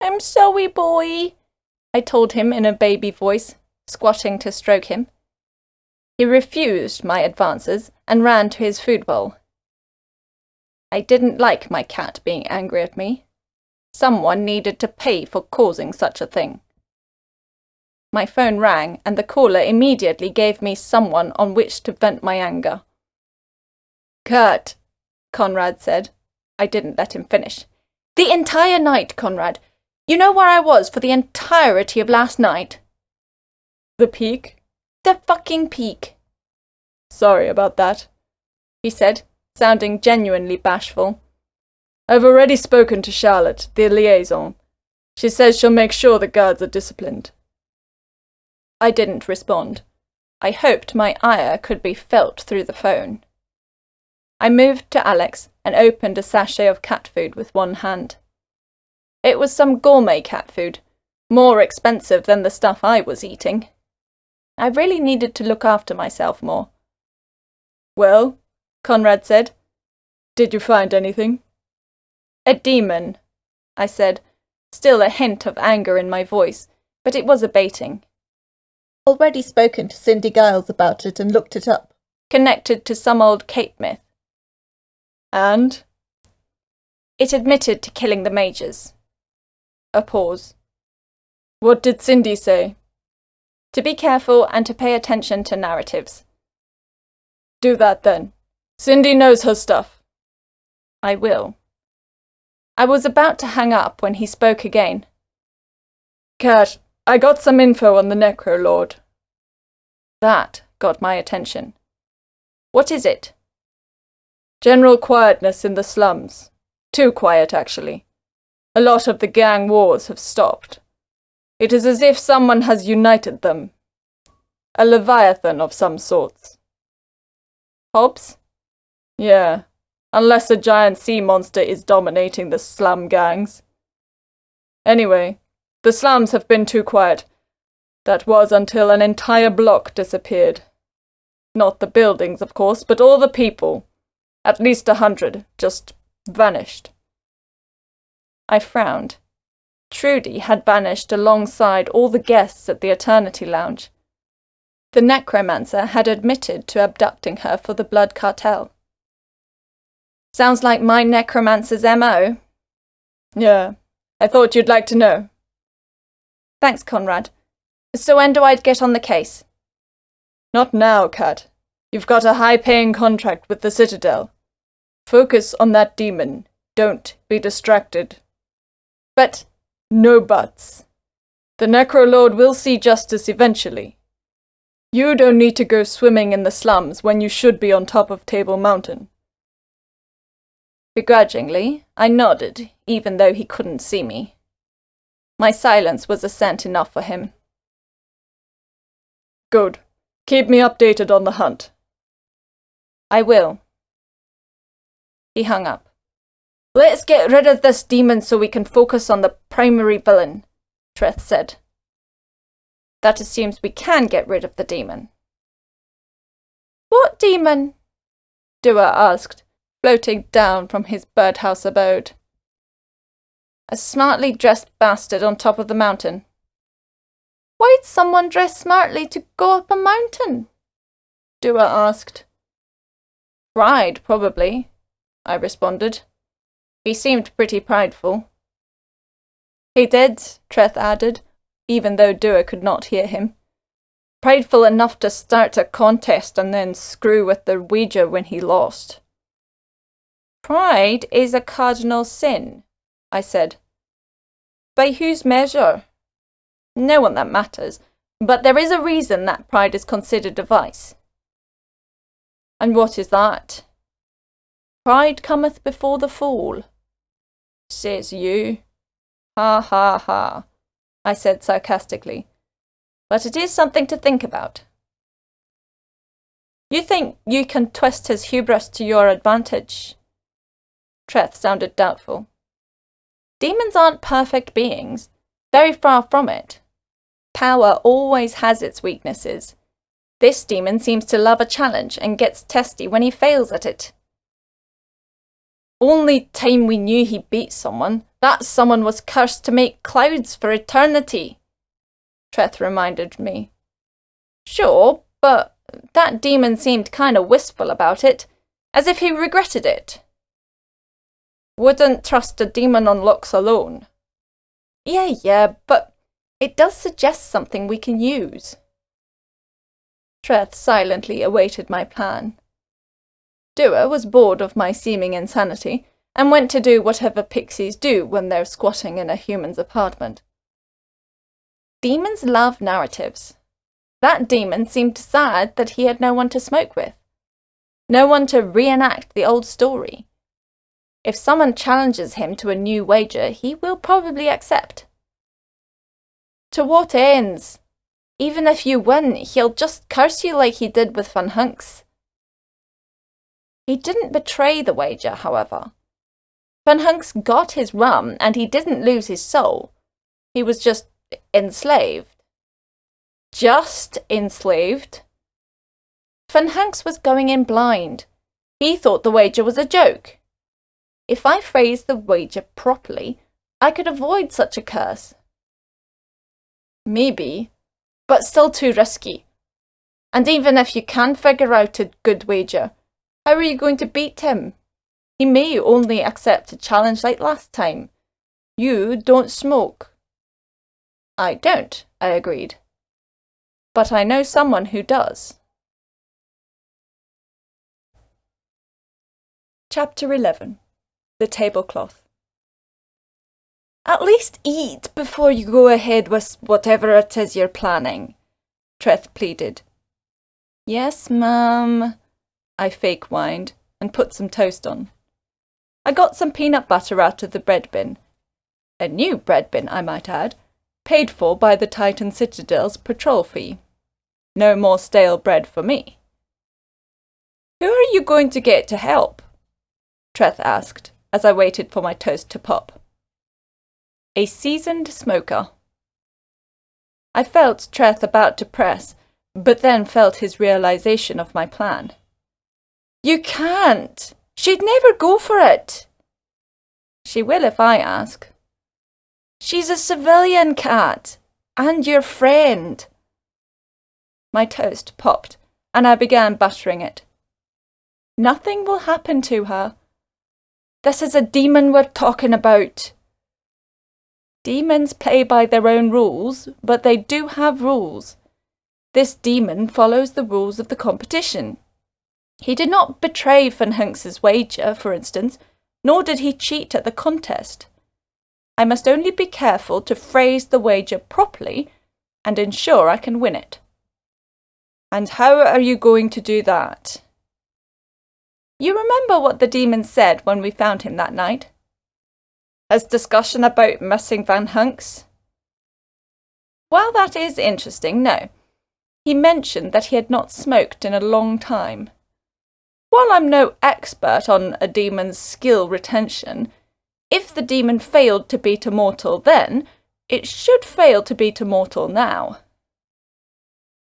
"I'm sorry, boy," I told him in a baby voice, squatting to stroke him. He refused my advances and ran to his food bowl. I didn't like my cat being angry at me. Someone needed to pay for causing such a thing. My phone rang, and the caller immediately gave me someone on which to vent my anger. "Kurt," Conrad said. I didn't let him finish. "The entire night, Conrad. You know where I was for the entirety of last night?" "The Peak?" "The fucking Peak. Sorry about that, he said, sounding genuinely bashful. I've already spoken to Charlotte, the liaison. She says she'll make sure the guards are disciplined. I didn't respond. I hoped my ire could be felt through the phone. I moved to Alex and opened a sachet of cat food with one hand. It was some gourmet cat food, more expensive than the stuff I was eating. I really needed to look after myself more. Well, Conrad said, did you find anything? A demon, I said, still a hint of anger in my voice, but it was abating. Already spoken to Cindy Giles about it and looked it up. Connected to some old Cape myth. And? It admitted to killing the mages. A pause. What did Cindy say? To be careful and to pay attention to narratives. Do that then. Cindy knows her stuff. I will. I was about to hang up when he spoke again. Kat, I got some info on the Necrolord. That got my attention. What is it? General quietness in the slums. Too quiet, actually. A lot of the gang wars have stopped. It is as if someone has united them. A leviathan of some sorts. Hobbs? Yeah, unless a giant sea monster is dominating the slum gangs. Anyway, the slums have been too quiet. That was until an entire block disappeared. Not the buildings, of course, but all the people. At least 100, just vanished. I frowned. Trudy had vanished alongside all the guests at the Eternity Lounge. The necromancer had admitted to abducting her for the blood cartel. Sounds like my necromancer's MO. Yeah, I thought you'd like to know. Thanks, Conrad. So when do I get on the case? Not now, Kat. You've got a high-paying contract with the Citadel. Focus on that demon. Don't be distracted. But no buts. The Necrolord will see justice eventually. You don't need to go swimming in the slums when you should be on top of Table Mountain. Begrudgingly, I nodded, even though he couldn't see me. My silence was assent enough for him. Good. Keep me updated on the hunt. I will. He hung up. Let's get rid of this demon so we can focus on the primary villain, Treth said. That assumes we can get rid of the demon. What demon? Dua asked, floating down from his birdhouse abode. A smartly dressed bastard on top of the mountain. Why'd someone dress smartly to go up a mountain? Dua asked. Pride, probably, I responded. He seemed pretty prideful. He did, Treth added, even though Dua could not hear him. Prideful enough to start a contest and then screw with the wager when he lost. Pride is a cardinal sin, I said. By whose measure? No one that matters, but there is a reason that pride is considered a vice. And what is that? Pride cometh before the fall, says you. Ha ha ha, I said sarcastically. But it is something to think about. You think you can twist his hubris to your advantage? Treth sounded doubtful. Demons aren't perfect beings. Very far from it. Power always has its weaknesses. This demon seems to love a challenge and gets testy when he fails at it. Only time we knew he beat someone, that someone was cursed to make clouds for eternity, Treth reminded me. Sure, but that demon seemed kinda wistful about it, as if he regretted it. Wouldn't trust a demon on looks alone. Yeah, but it does suggest something we can use. Treth silently awaited my plan. Dua was bored of my seeming insanity, and went to do whatever pixies do when they're squatting in a human's apartment. Demons love narratives. That demon seemed sad that he had no one to smoke with. No one to reenact the old story. If someone challenges him to a new wager, he will probably accept. To what ends? Even if you win, he'll just curse you like he did with Van Hunks. He didn't betray the wager, however. Van Hunks got his rum, and he didn't lose his soul. He was just enslaved. Just enslaved. Van Hunks was going in blind. He thought the wager was a joke. If I phrased the wager properly, I could avoid such a curse. Maybe, but still too risky. And even if you can figure out a good wager, how are you going to beat him? He may only accept a challenge like last time. You don't smoke. I don't, I agreed. But I know someone who does. Chapter 11. The Tablecloth. At least eat before you go ahead with whatever it is you're planning, Treth pleaded. Yes, ma'am, I fake whined and put some toast on. I got some peanut butter out of the bread bin. A new bread bin, I might add, paid for by the Titan Citadel's patrol fee. No more stale bread for me. Who are you going to get to help? Treth asked, as I waited for my toast to pop. A seasoned smoker. I felt Treth about to press, but then felt his realization of my plan. You can't! She'd never go for it! She will if I ask. She's a civilian, Kat, and your friend. My toast popped, and I began buttering it. Nothing will happen to her. This is a demon we're talking about. Demons play by their own rules, but they do have rules. This demon follows the rules of the competition. He did not betray Van Hunks's wager, for instance, nor did he cheat at the contest. I must only be careful to phrase the wager properly and ensure I can win it. And how are you going to do that? You remember what the demon said when we found him that night? His discussion about missing Van Hunks? Well, that is interesting, no. He mentioned that he had not smoked in a long time. While I'm no expert on a demon's skill retention, if the demon failed to beat a mortal then, it should fail to beat a mortal now.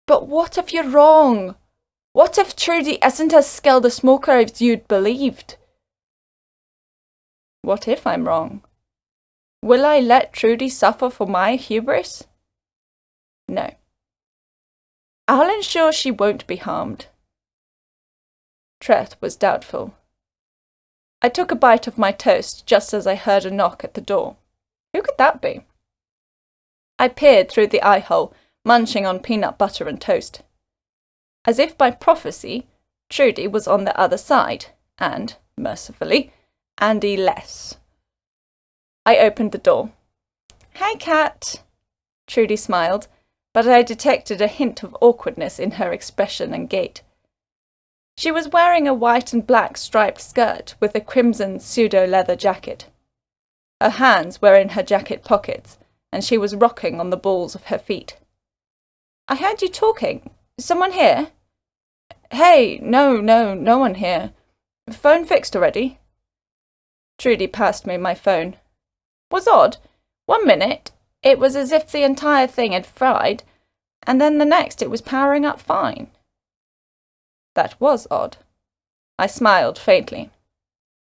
But what if you're wrong? What if Trudy isn't as skilled a smoker as you'd believed? What if I'm wrong? Will I let Trudy suffer for my hubris? No. I'll ensure she won't be harmed. Treth was doubtful. I took a bite of my toast just as I heard a knock at the door. Who could that be? I peered through the eye-hole, munching on peanut butter and toast. As if by prophecy, Trudy was on the other side, and, mercifully, Andy less. I opened the door. Hi, Kat. Trudy smiled, but I detected a hint of awkwardness in her expression and gait. She was wearing a white and black striped skirt with a crimson pseudo-leather jacket. Her hands were in her jacket pockets, and she was rocking on the balls of her feet. I heard you talking. Someone here? Hey, no one here. Phone fixed already? Trudy passed me my phone. Was odd. 1 minute, it was as if the entire thing had fried, and then the next it was powering up fine. That was odd. I smiled faintly.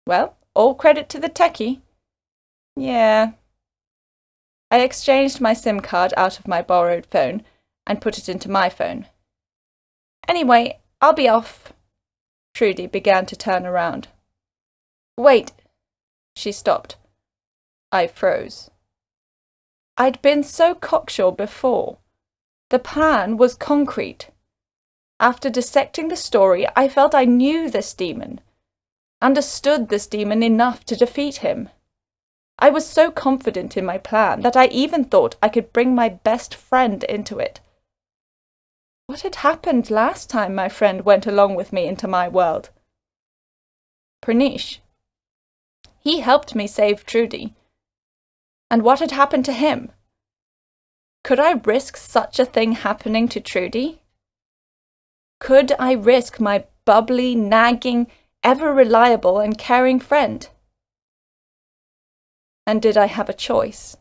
Well, all credit to the techie. Yeah. I exchanged my SIM card out of my borrowed phone and put it into my phone. Anyway, I'll be off. Trudy began to turn around. Wait. She stopped. I froze. I'd been so cocksure before. The plan was concrete. After dissecting the story, I felt I knew this demon, understood this demon enough to defeat him. I was so confident in my plan that I even thought I could bring my best friend into it. What had happened last time my friend went along with me into my world? Pranish. He helped me save Trudy. And what had happened to him? Could I risk such a thing happening to Trudy? Could I risk my bubbly, nagging, ever-reliable and caring friend? And did I have a choice?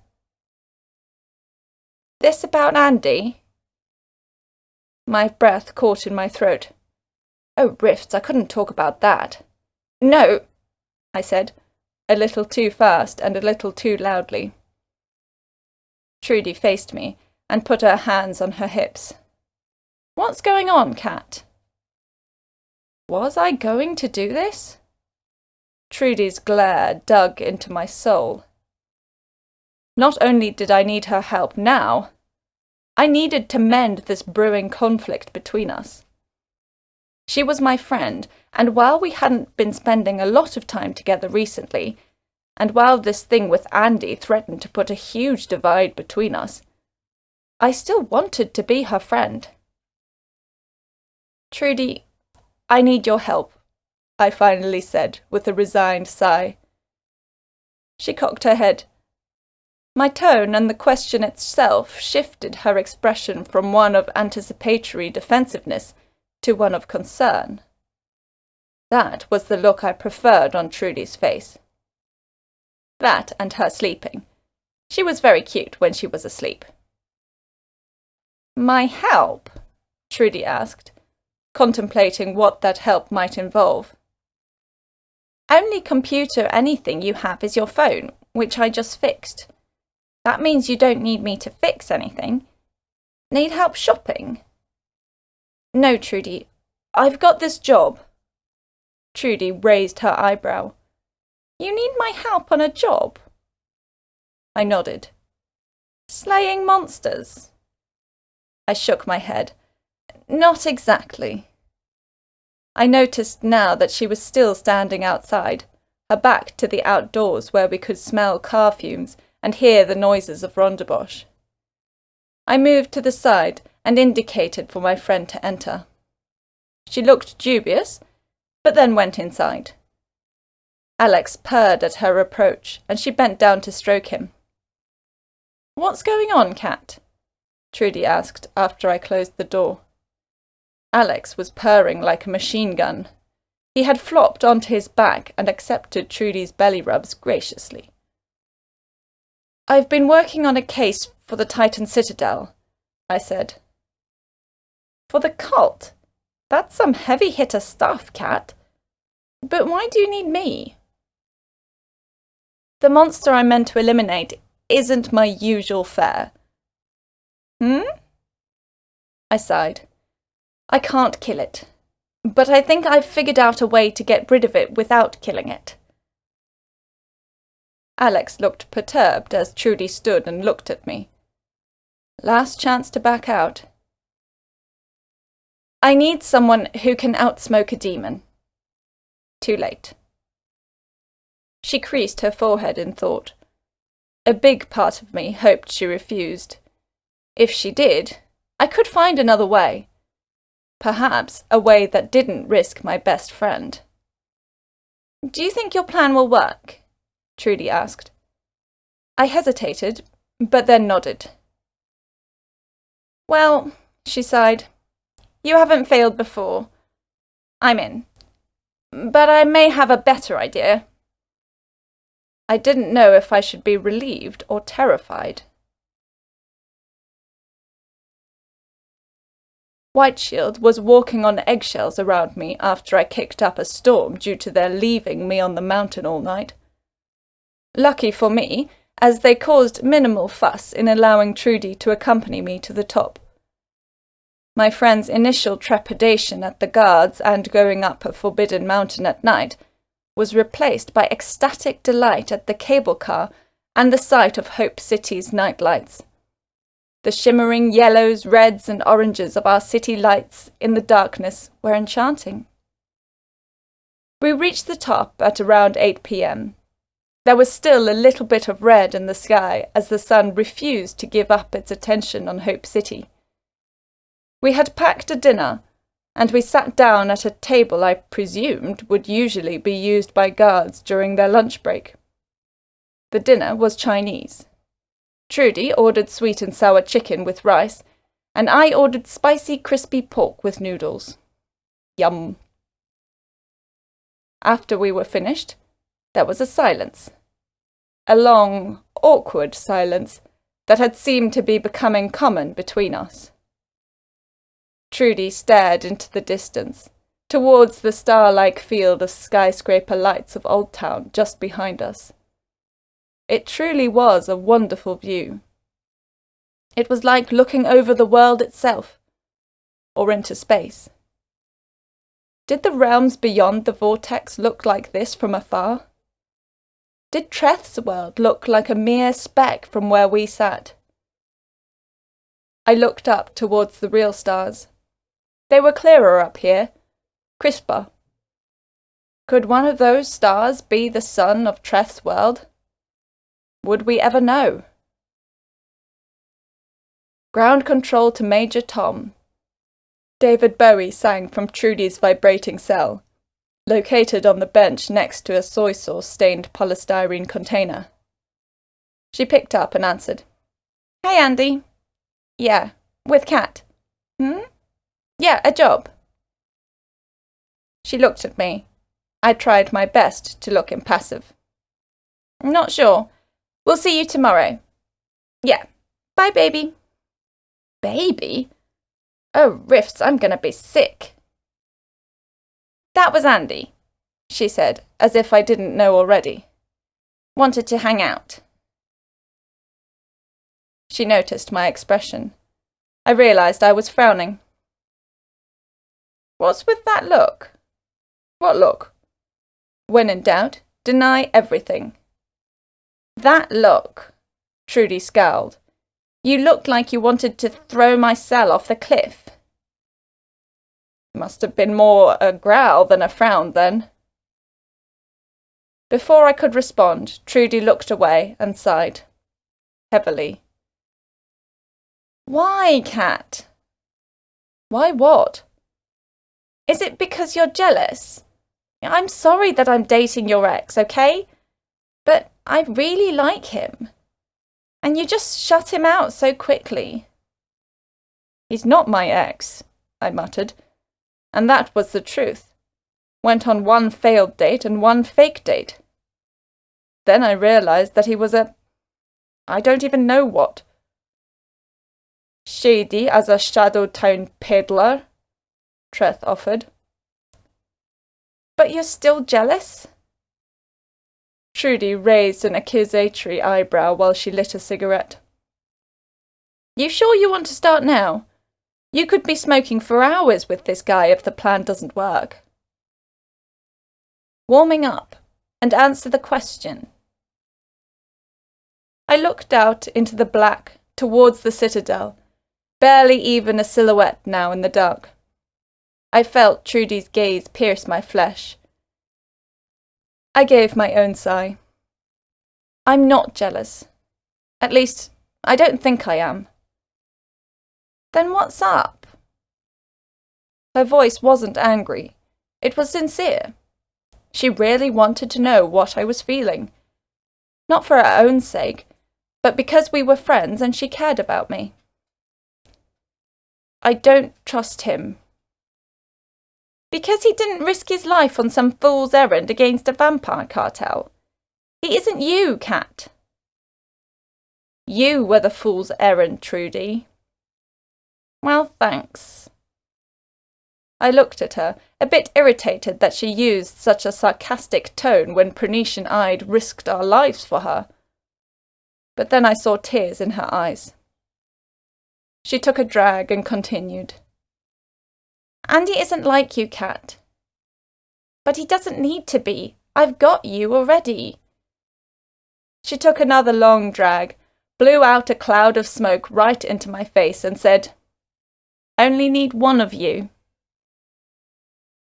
This about Andy? My breath caught in my throat. Oh, rifts, I couldn't talk about that. No, I said, a little too fast and a little too loudly. Trudy faced me and put her hands on her hips. What's going on, Kat? Was I going to do this? Trudy's glare dug into my soul. Not only did I need her help now, I needed to mend this brewing conflict between us. She was my friend, and while we hadn't been spending a lot of time together recently, and while this thing with Andy threatened to put a huge divide between us, I still wanted to be her friend. Trudy, I need your help, I finally said with a resigned sigh. She cocked her head. My tone and the question itself shifted her expression from one of anticipatory defensiveness to one of concern. That was the look I preferred on Trudy's face. That and her sleeping. She was very cute when she was asleep. My help? Trudy asked, contemplating what that help might involve. Only computer anything you have is your phone, which I just fixed. That means you don't need me to fix anything. Need help shopping? No, Trudy. I've got this job. Trudy raised her eyebrow. You need my help on a job? I nodded. Slaying monsters? I shook my head. Not exactly. I noticed now that she was still standing outside, her back to the outdoors where we could smell car fumes and hear the noises of Rondebosch. I moved to the side and indicated for my friend to enter. She looked dubious, but then went inside. Alex purred at her approach, and she bent down to stroke him. What's going on, Kat? Trudy asked after I closed the door. Alex was purring like a machine gun. He had flopped onto his back and accepted Trudy's belly rubs graciously. I've been working on a case for the Titan Citadel, I said. For the cult? That's some heavy-hitter stuff, Kat. But why do you need me? The monster I'm meant to eliminate isn't my usual fare. I sighed. I can't kill it, but I think I've figured out a way to get rid of it without killing it. Alex looked perturbed as Trudy stood and looked at me. Last chance to back out. I need someone who can outsmoke a demon. Too late. She creased her forehead in thought. A big part of me hoped she refused. If she did, I could find another way. Perhaps a way that didn't risk my best friend. Do you think your plan will work? Trudy asked. I hesitated, but then nodded. Well, she sighed, you haven't failed before. I'm in. But I may have a better idea. I didn't know if I should be relieved or terrified. Whiteshield was walking on eggshells around me after I kicked up a storm due to their leaving me on the mountain all night. Lucky for me, as they caused minimal fuss in allowing Trudy to accompany me to the top. My friend's initial trepidation at the guards and going up a forbidden mountain at night was replaced by ecstatic delight at the cable car and the sight of Hope City's night lights. The shimmering yellows, reds, and oranges of our city lights in the darkness were enchanting. We reached the top at around 8 p.m. There was still a little bit of red in the sky as the sun refused to give up its attention on Hope City. We had packed a dinner, and we sat down at a table I presumed would usually be used by guards during their lunch break. The dinner was Chinese. Trudy ordered sweet and sour chicken with rice, and I ordered spicy crispy pork with noodles. Yum. After we were finished, there was a silence. A long, awkward silence that had seemed to be becoming common between us. Trudy stared into the distance, towards the star-like field of skyscraper lights of Old Town just behind us. It truly was a wonderful view. It was like looking over the world itself, or into space. Did the realms beyond the vortex look like this from afar? Did Treth's world look like a mere speck from where we sat? I looked up towards the real stars. They were clearer up here, crisper. Could one of those stars be the sun of Treth's world? Would we ever know? Ground control to Major Tom. David Bowie sang from Trudy's vibrating cell, located on the bench next to a soy sauce-stained polystyrene container. She picked up and answered. Hey, Andy. Yeah, with Kat. Yeah, a job. She looked at me. I tried my best to look impassive. Not sure. We'll see you tomorrow. Yeah. Bye, baby. Baby? Oh, riffs, I'm gonna be sick. That was Andy, she said, as if I didn't know already. Wanted to hang out. She noticed my expression. I realized I was frowning. What's with that look? What look? When in doubt, deny everything. That look, Trudy scowled. You looked like you wanted to throw my cell off the cliff. Must have been more a growl than a frown, then. Before I could respond, Trudy looked away and sighed, heavily. Why, Kat? Why what? Is it because you're jealous? I'm sorry that I'm dating your ex, okay? But I really like him. And you just shut him out so quickly. He's not my ex, I muttered. And that was the truth. Went on one failed date and one fake date. Then I realized that he was I don't even know what. Shady as a Shadow Town peddler, Treth offered. But you're still jealous? Trudy raised an accusatory eyebrow while she lit a cigarette. You sure you want to start now? You could be smoking for hours with this guy if the plan doesn't work. Warming up, and answer the question. I looked out into the black, towards the Citadel, barely even a silhouette now in the dark. I felt Trudy's gaze pierce my flesh. I gave my own sigh. I'm not jealous. At least, I don't think I am. Then what's up? Her voice wasn't angry. It was sincere. She really wanted to know what I was feeling. Not for her own sake, but because we were friends and she cared about me. I don't trust him. Because he didn't risk his life on some fool's errand against a vampire cartel. He isn't you, Kat. You were the fool's errand, Trudy. Well, thanks. I looked at her, a bit irritated that she used such a sarcastic tone when Prenetian I'd risked our lives for her. But then I saw tears in her eyes. She took a drag and continued. Andy isn't like you, Kat. But he doesn't need to be. I've got you already. She took another long drag, blew out a cloud of smoke right into my face and said, Only need one of you.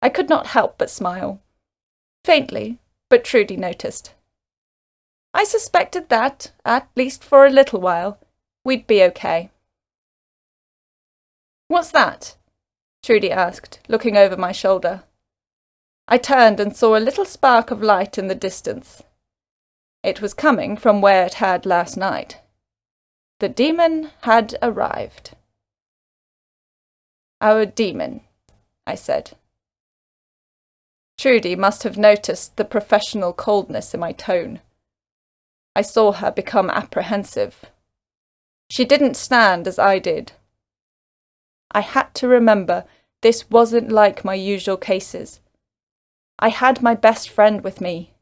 I could not help but smile. Faintly, but Trudy noticed. I suspected that, at least for a little while, we'd be okay. What's that? Trudy asked, looking over my shoulder. I turned and saw a little spark of light in the distance. It was coming from where it had last night. The demon had arrived. Our demon, I said. Trudy must have noticed the professional coldness in my tone. I saw her become apprehensive. She didn't stand as I did. I had to remember this wasn't like my usual cases. I had my best friend with me.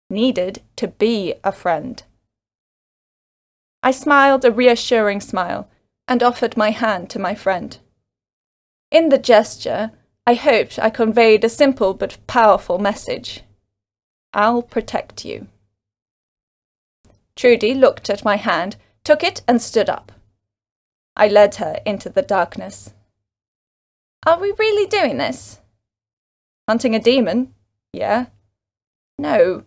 Needed to be a friend. I smiled a reassuring smile and offered my hand to my friend. In the gesture, I hoped I conveyed a simple but powerful message. I'll protect you. Trudy looked at my hand, took it and stood up. I led her into the darkness. Are we really doing this? Hunting a demon? Yeah. No.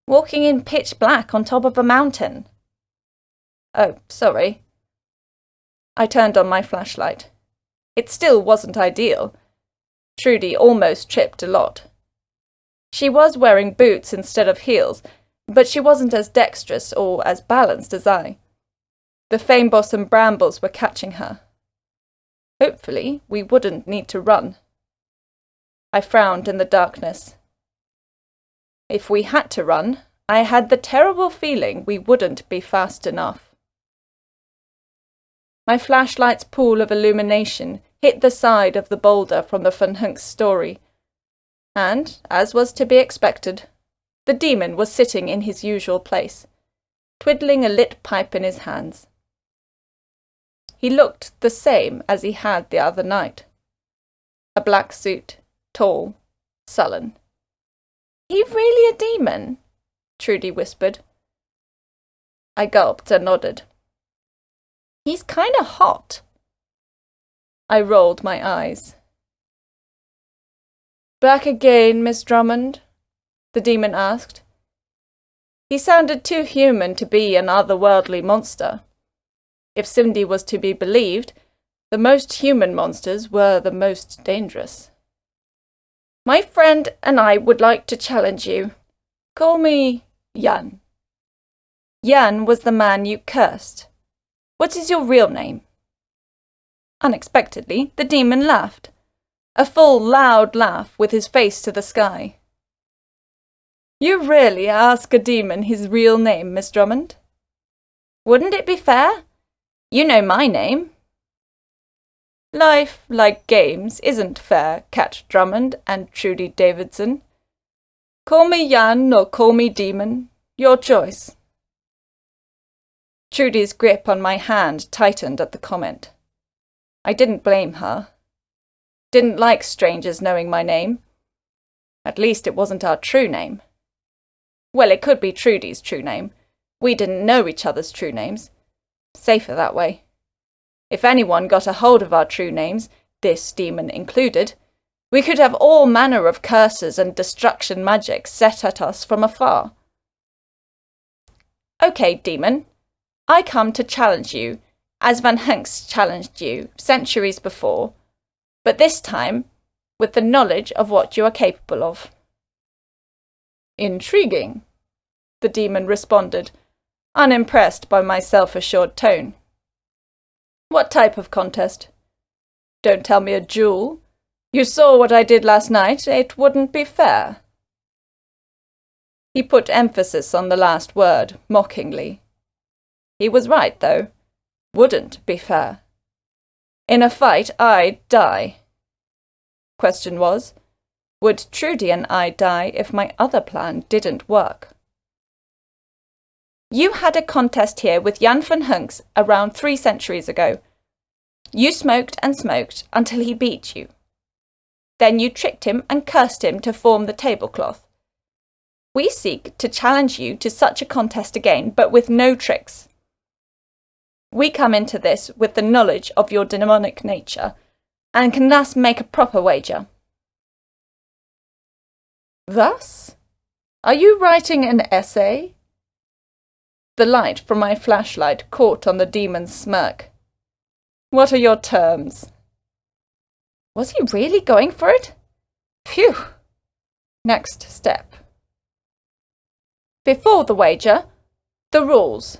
Walking in pitch black on top of a mountain. Oh, sorry. I turned on my flashlight. It still wasn't ideal. Trudy almost tripped a lot. She was wearing boots instead of heels, but she wasn't as dexterous or as balanced as I. The fame-boss and brambles were catching her. Hopefully, we wouldn't need to run. I frowned in the darkness. If we had to run, I had the terrible feeling we wouldn't be fast enough. My flashlight's pool of illumination hit the side of the boulder from the Van Hunk's story, and, as was to be expected, the demon was sitting in his usual place, twiddling a lit pipe in his hands. He looked the same as he had the other night. A black suit, tall, sullen. He really a demon? Trudy whispered. I gulped and nodded. He's kinda hot. I rolled my eyes. Back again, Miss Drummond? The demon asked. He sounded too human to be an otherworldly monster. If Cindy was to be believed, the most human monsters were the most dangerous. My friend and I would like to challenge you. Call me Jan. Jan was the man you cursed. What is your real name? Unexpectedly, the demon laughed. A full, loud laugh with his face to the sky. You really ask a demon his real name, Miss Drummond? Wouldn't it be fair? You know my name. Life, like games, isn't fair, Kat Drummond and Trudy Davidson. Call me Jan or call me demon, your choice. Trudy's grip on my hand tightened at the comment. I didn't blame her. Didn't like strangers knowing my name. At least it wasn't our true name. Well, it could be Trudy's true name. We didn't know each other's true names. Safer that way. If anyone got a hold of our true names, this demon included, we could have all manner of curses and destruction magic set at us from afar. Okay, demon. I come to challenge you, as Van Hunk's challenged you centuries before, but this time with the knowledge of what you are capable of. Intriguing, the demon responded, unimpressed by my self-assured tone. What type of contest? Don't tell me a duel. You saw what I did last night. It wouldn't be fair. He put emphasis on the last word, mockingly. He was right, though. Wouldn't be fair. In a fight, I'd die. Question was, would Trudy and I die if my other plan didn't work? You had a contest here with Jan van Hunk's around 3 centuries ago. You smoked and smoked until he beat you. Then you tricked him and cursed him to form the tablecloth. We seek to challenge you to such a contest again, but with no tricks. We come into this with the knowledge of your demonic nature, and can thus make a proper wager. Thus? Are you writing an essay? The light from my flashlight caught on the demon's smirk. What are your terms? Was he really going for it? Phew! Next step. Before the wager, the rules.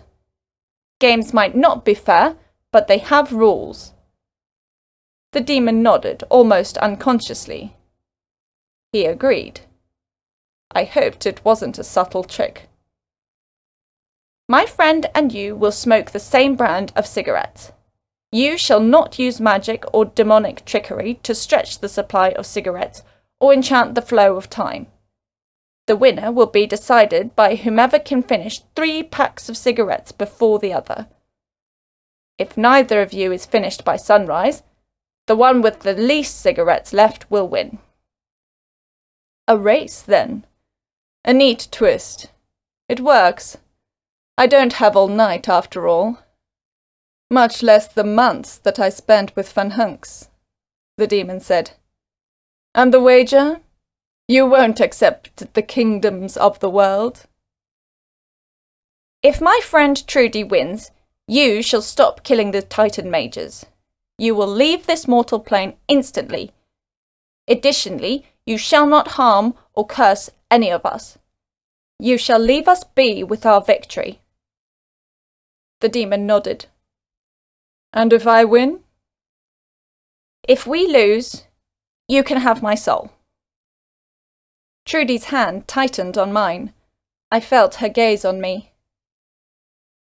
Games might not be fair, but they have rules. The demon nodded, almost unconsciously. He agreed. I hoped it wasn't a subtle trick. My friend and you will smoke the same brand of cigarettes. You shall not use magic or demonic trickery to stretch the supply of cigarettes or enchant the flow of time. The winner will be decided by whomever can finish 3 packs of cigarettes before the other. If neither of you is finished by sunrise, the one with the least cigarettes left will win. A race, then. A neat twist. It works. I don't have all night, after all. Much less the months that I spent with Van Hunks, the demon said. And the wager? You won't accept the kingdoms of the world. If my friend Trudy wins, you shall stop killing the Titan mages. You will leave this mortal plane instantly. Additionally, you shall not harm or curse any of us. You shall leave us be with our victory. The demon nodded. And if I win? If we lose, you can have my soul. Trudy's hand tightened on mine. I felt her gaze on me.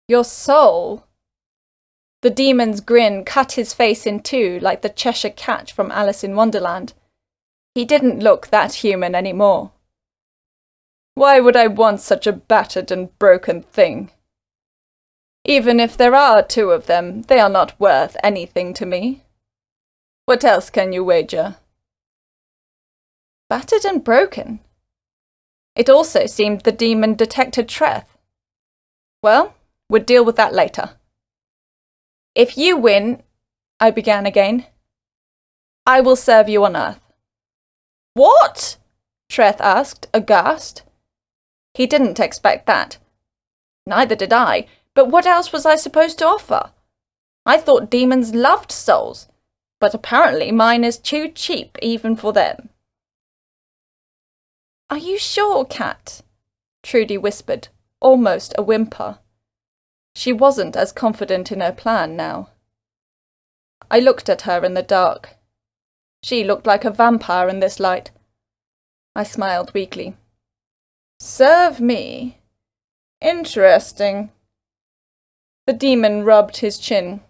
Your soul? The demon's grin cut his face in two like the Cheshire Cat from Alice in Wonderland. He didn't look that human anymore. Why would I want such a battered and broken thing? Even if there are 2 of them, they are not worth anything to me. What else can you wager? Battered and broken? It also seemed the demon detected Treth. Well, we'll deal with that later. If you win, I began again, I will serve you on Earth. What? Treth asked, aghast. He didn't expect that. Neither did I, but what else was I supposed to offer? I thought demons loved souls, but apparently mine is too cheap even for them. Are you sure, Kat? Trudy whispered, almost a whimper. She wasn't as confident in her plan now. I looked at her in the dark. She looked like a vampire in this light. I smiled weakly. Serve me? Interesting. The demon rubbed his chin.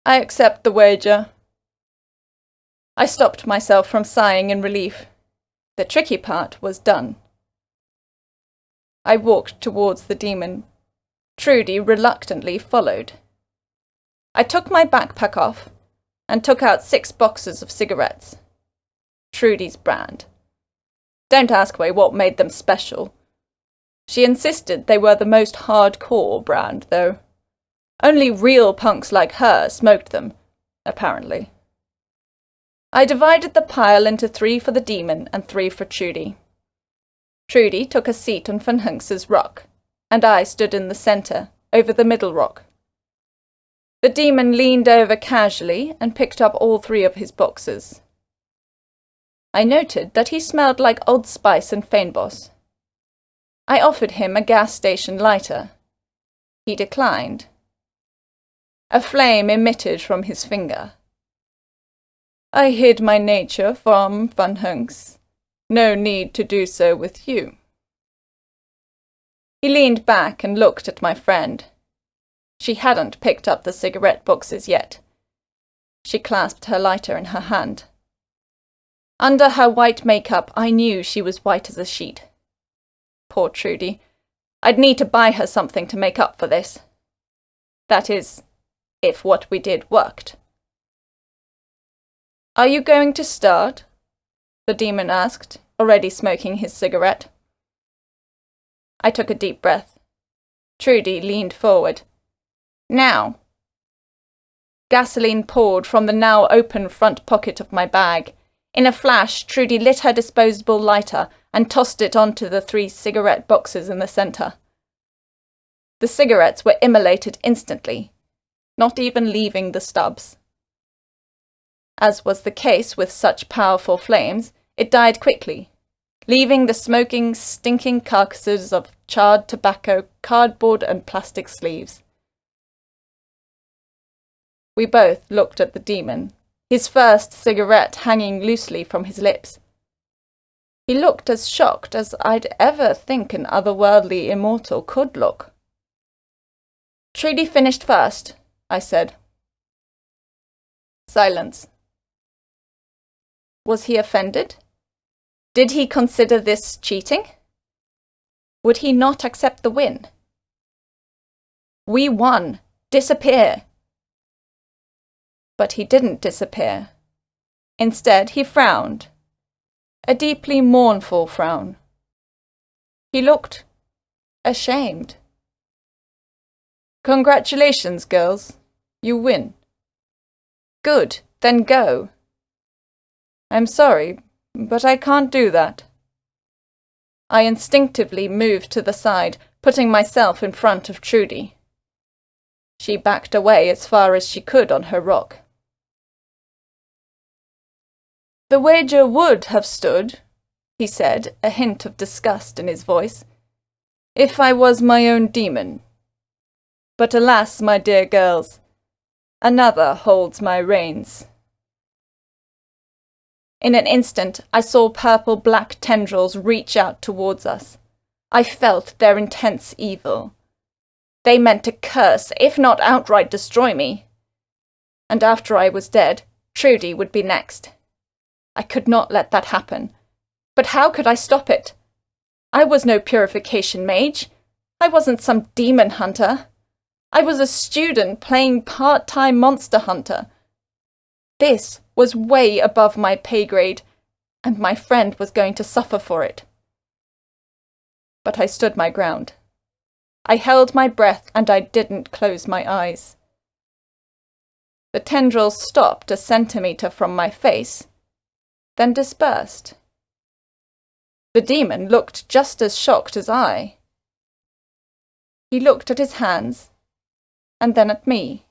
I accept the wager. I stopped myself from sighing in relief. The tricky part was done. I walked towards the demon. Trudy reluctantly followed. I took my backpack off and took out 6 boxes of cigarettes. Trudy's brand. Don't ask me what made them special. She insisted they were the most hardcore brand, though. Only real punks like her smoked them, apparently. I divided the pile into 3 for the demon and 3 for Trudy. Trudy took a seat on Van Hunks's rock, and I stood in the centre, over the middle rock. The demon leaned over casually and picked up all 3 of his boxes. I noted that he smelled like Old Spice and Feinboss. I offered him a gas station lighter. He declined. A flame emitted from his finger. I hid my nature from Van Hunks. No need to do so with you. He leaned back and looked at my friend. She hadn't picked up the cigarette boxes yet. She clasped her lighter in her hand. Under her white makeup, I knew she was white as a sheet. Poor Trudy. I'd need to buy her something to make up for this. That is, if what we did worked. Are you going to start? The demon asked, already smoking his cigarette. I took a deep breath. Trudy leaned forward. Now. Gasoline poured from the now open front pocket of my bag. In a flash, Trudy lit her disposable lighter and tossed it onto the 3 cigarette boxes in the centre. The cigarettes were immolated instantly, not even leaving the stubs. As was the case with such powerful flames, it died quickly, leaving the smoking, stinking carcasses of charred tobacco, cardboard, and plastic sleeves. We both looked at the demon, his first cigarette hanging loosely from his lips. He looked as shocked as I'd ever think an otherworldly immortal could look. "Trudy finished first," I said. Silence. Was he offended? Did he consider this cheating? Would he not accept the win? We won. Disappear. But he didn't disappear. Instead, he frowned. A deeply mournful frown. He looked ashamed. "Congratulations, girls. You win." "Good, then go." "I'm sorry, but I can't do that." I instinctively moved to the side, putting myself in front of Trudy. She backed away as far as she could on her rock. "The wager would have stood," he said, a hint of disgust in his voice, "if I was my own demon. But alas, my dear girls, another holds my reins." In an instant, I saw purple-black tendrils reach out towards us. I felt their intense evil. They meant to curse, if not outright destroy me. And after I was dead, Trudy would be next. I could not let that happen. But how could I stop it? I was no purification mage. I wasn't some demon hunter. I was a student playing part-time monster hunter. This was way above my pay grade, and my friend was going to suffer for it. But I stood my ground. I held my breath, and I didn't close my eyes. The tendrils stopped a centimetre from my face, then dispersed. The demon looked just as shocked as I. He looked at his hands, and then at me.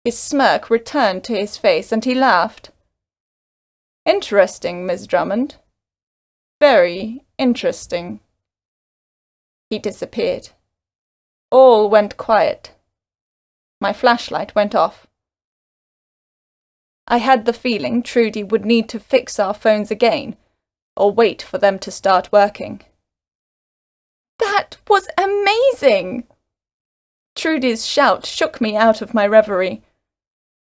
His smirk returned to his face, and he laughed. "Interesting, Miss Drummond. Very interesting." He disappeared. All went quiet. My flashlight went off. I had the feeling Trudy would need to fix our phones again, or wait for them to start working. "That was amazing!" Trudy's shout shook me out of my reverie.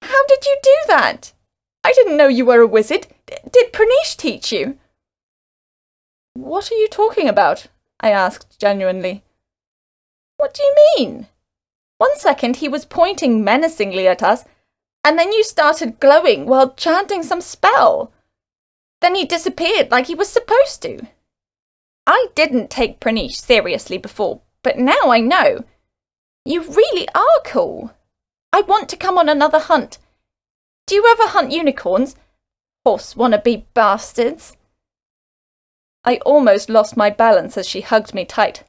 "How did you do that? I didn't know you were a wizard. Did Pranesh teach you?" "What are you talking about?" I asked genuinely. "What do you mean? One second he was pointing menacingly at us, and then you started glowing while chanting some spell. Then he disappeared like he was supposed to. I didn't take Pranesh seriously before, but now I know. You really are cool. I want to come on another hunt. Do you ever hunt unicorns? Horse wannabe bastards." I almost lost my balance as she hugged me tight.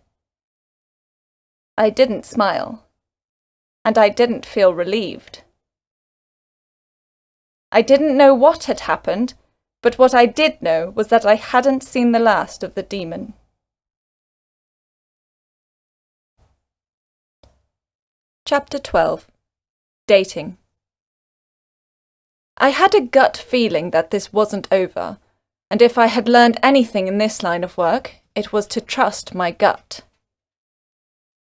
I didn't smile, and I didn't feel relieved. I didn't know what had happened, but what I did know was that I hadn't seen the last of the demon. Chapter 12. Dating. I had a gut feeling that this wasn't over, and if I had learned anything in this line of work, it was to trust my gut.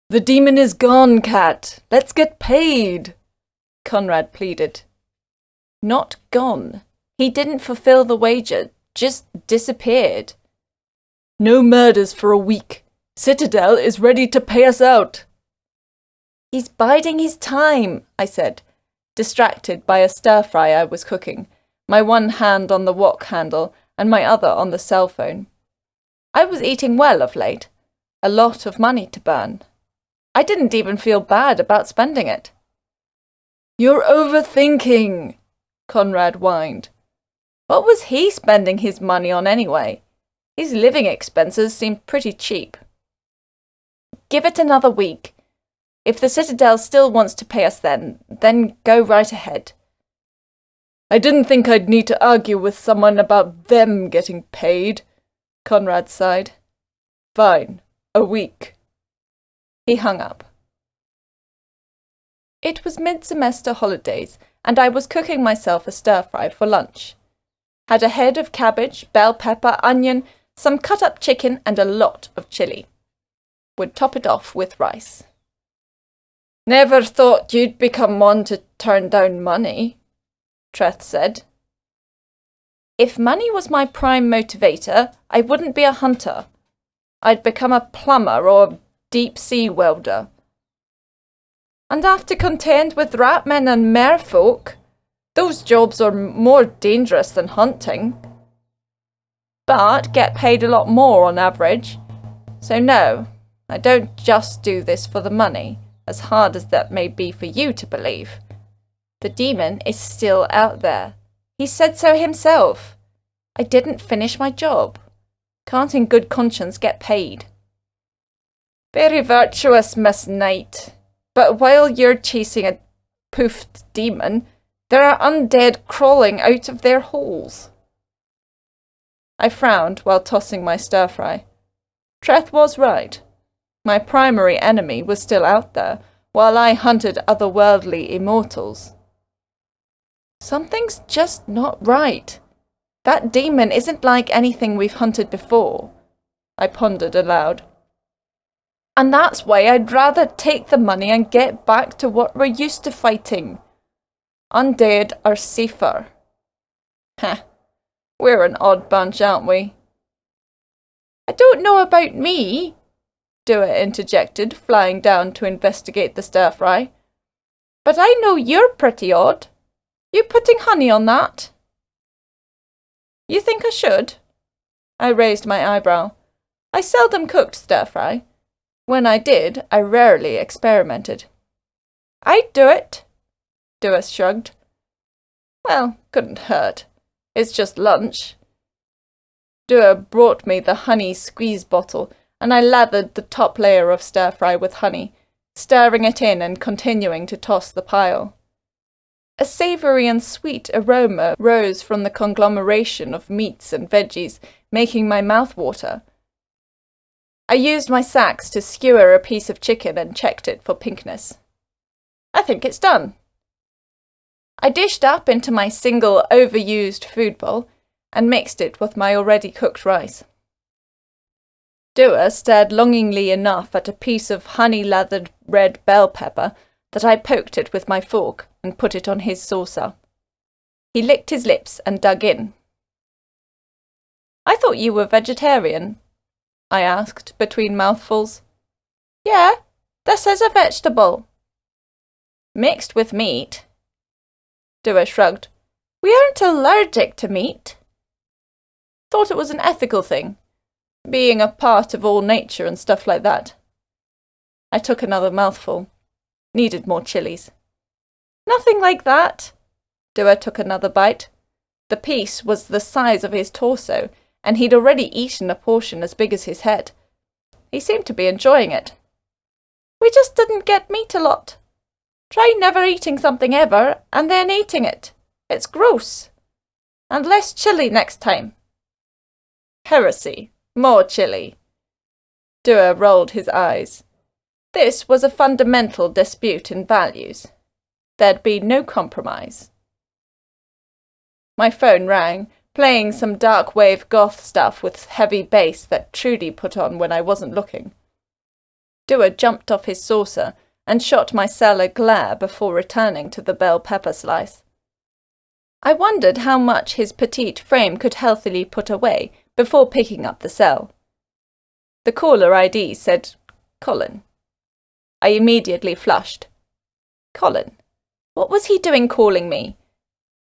"The demon is gone, Kat. Let's get paid," Conrad pleaded. Not gone. He didn't fulfill the wager, just disappeared. "No murders for a week. Citadel is ready to pay us out." "He's biding his time," I said, distracted by a stir-fry I was cooking, my one hand on the wok handle and my other on the cell phone. I was eating well of late, a lot of money to burn. I didn't even feel bad about spending it. "You're overthinking," Conrad whined. What was he spending his money on anyway? His living expenses seemed pretty cheap. "Give it another week. If the Citadel still wants to pay us then go right ahead." I didn't think I'd need to argue with someone about them getting paid, Conrad sighed. Fine, a week. He hung up. It was mid-semester holidays, and I was cooking myself a stir-fry for lunch. Had a head of cabbage, bell pepper, onion, some cut-up chicken, and a lot of chili. Would top it off with rice. Never thought you'd become one to turn down money, Treth said. If money was my prime motivator, I wouldn't be a hunter. I'd become a plumber or a deep-sea welder. And have to contend with ratmen and merfolk. Those jobs are more dangerous than hunting. But get paid a lot more on average. So no, I don't just do this for the money, as hard as that may be for you to believe. The demon is still out there. He said so himself. I didn't finish my job. Can't in good conscience get paid. Very virtuous, Miss Knight. But while you're chasing a poofed demon, there are undead crawling out of their holes. I frowned while tossing my stir-fry. Treth was right. My primary enemy was still out there, while I hunted otherworldly immortals. Something's just not right. That demon isn't like anything we've hunted before, I pondered aloud. And that's why I'd rather take the money and get back to what we're used to fighting. Undead are safer. Heh, we're an odd bunch, aren't we? I don't know about me, Dua interjected, flying down to investigate the stir-fry. But I know you're pretty odd. You putting honey on that? You think I should? I raised my eyebrow. I seldom cooked stir-fry. When I did, I rarely experimented. I'd do it, Dua shrugged. Well, couldn't hurt. It's just lunch. Dua brought me the honey squeeze bottle, and I lathered the top layer of stir-fry with honey, stirring it in and continuing to toss the pile. A savoury and sweet aroma rose from the conglomeration of meats and veggies, making my mouth water. I used my sacks to skewer a piece of chicken and checked it for pinkness. I think it's done. I dished up into my single overused food bowl and mixed it with my already cooked rice. Dua stared longingly enough at a piece of honey-lathered red bell pepper that I poked it with my fork and put it on his saucer. He licked his lips and dug in. I thought you were vegetarian, I asked between mouthfuls. Yeah, this is a vegetable. Mixed with meat. Dua shrugged. We aren't allergic to meat. Thought it was an ethical thing, being a part of all nature and stuff like that. I took another mouthful. Needed more chilies. Nothing like that. Dua took another bite. The piece was the size of his torso, and he'd already eaten a portion as big as his head. He seemed to be enjoying it. We just didn't get meat a lot. Try never eating something ever, and then eating it. It's gross. And less chili next time. Heresy. More chili. Dua rolled his eyes. This was a fundamental dispute in values. There'd be no compromise. My phone rang, playing some dark wave goth stuff with heavy bass that Trudy put on when I wasn't looking. Dua jumped off his saucer and shot my cell a glare before returning to the bell pepper slice. I wondered how much his petite frame could healthily put away before picking up the cell. The caller ID said, Colin. I immediately flushed. Colin? What was he doing calling me?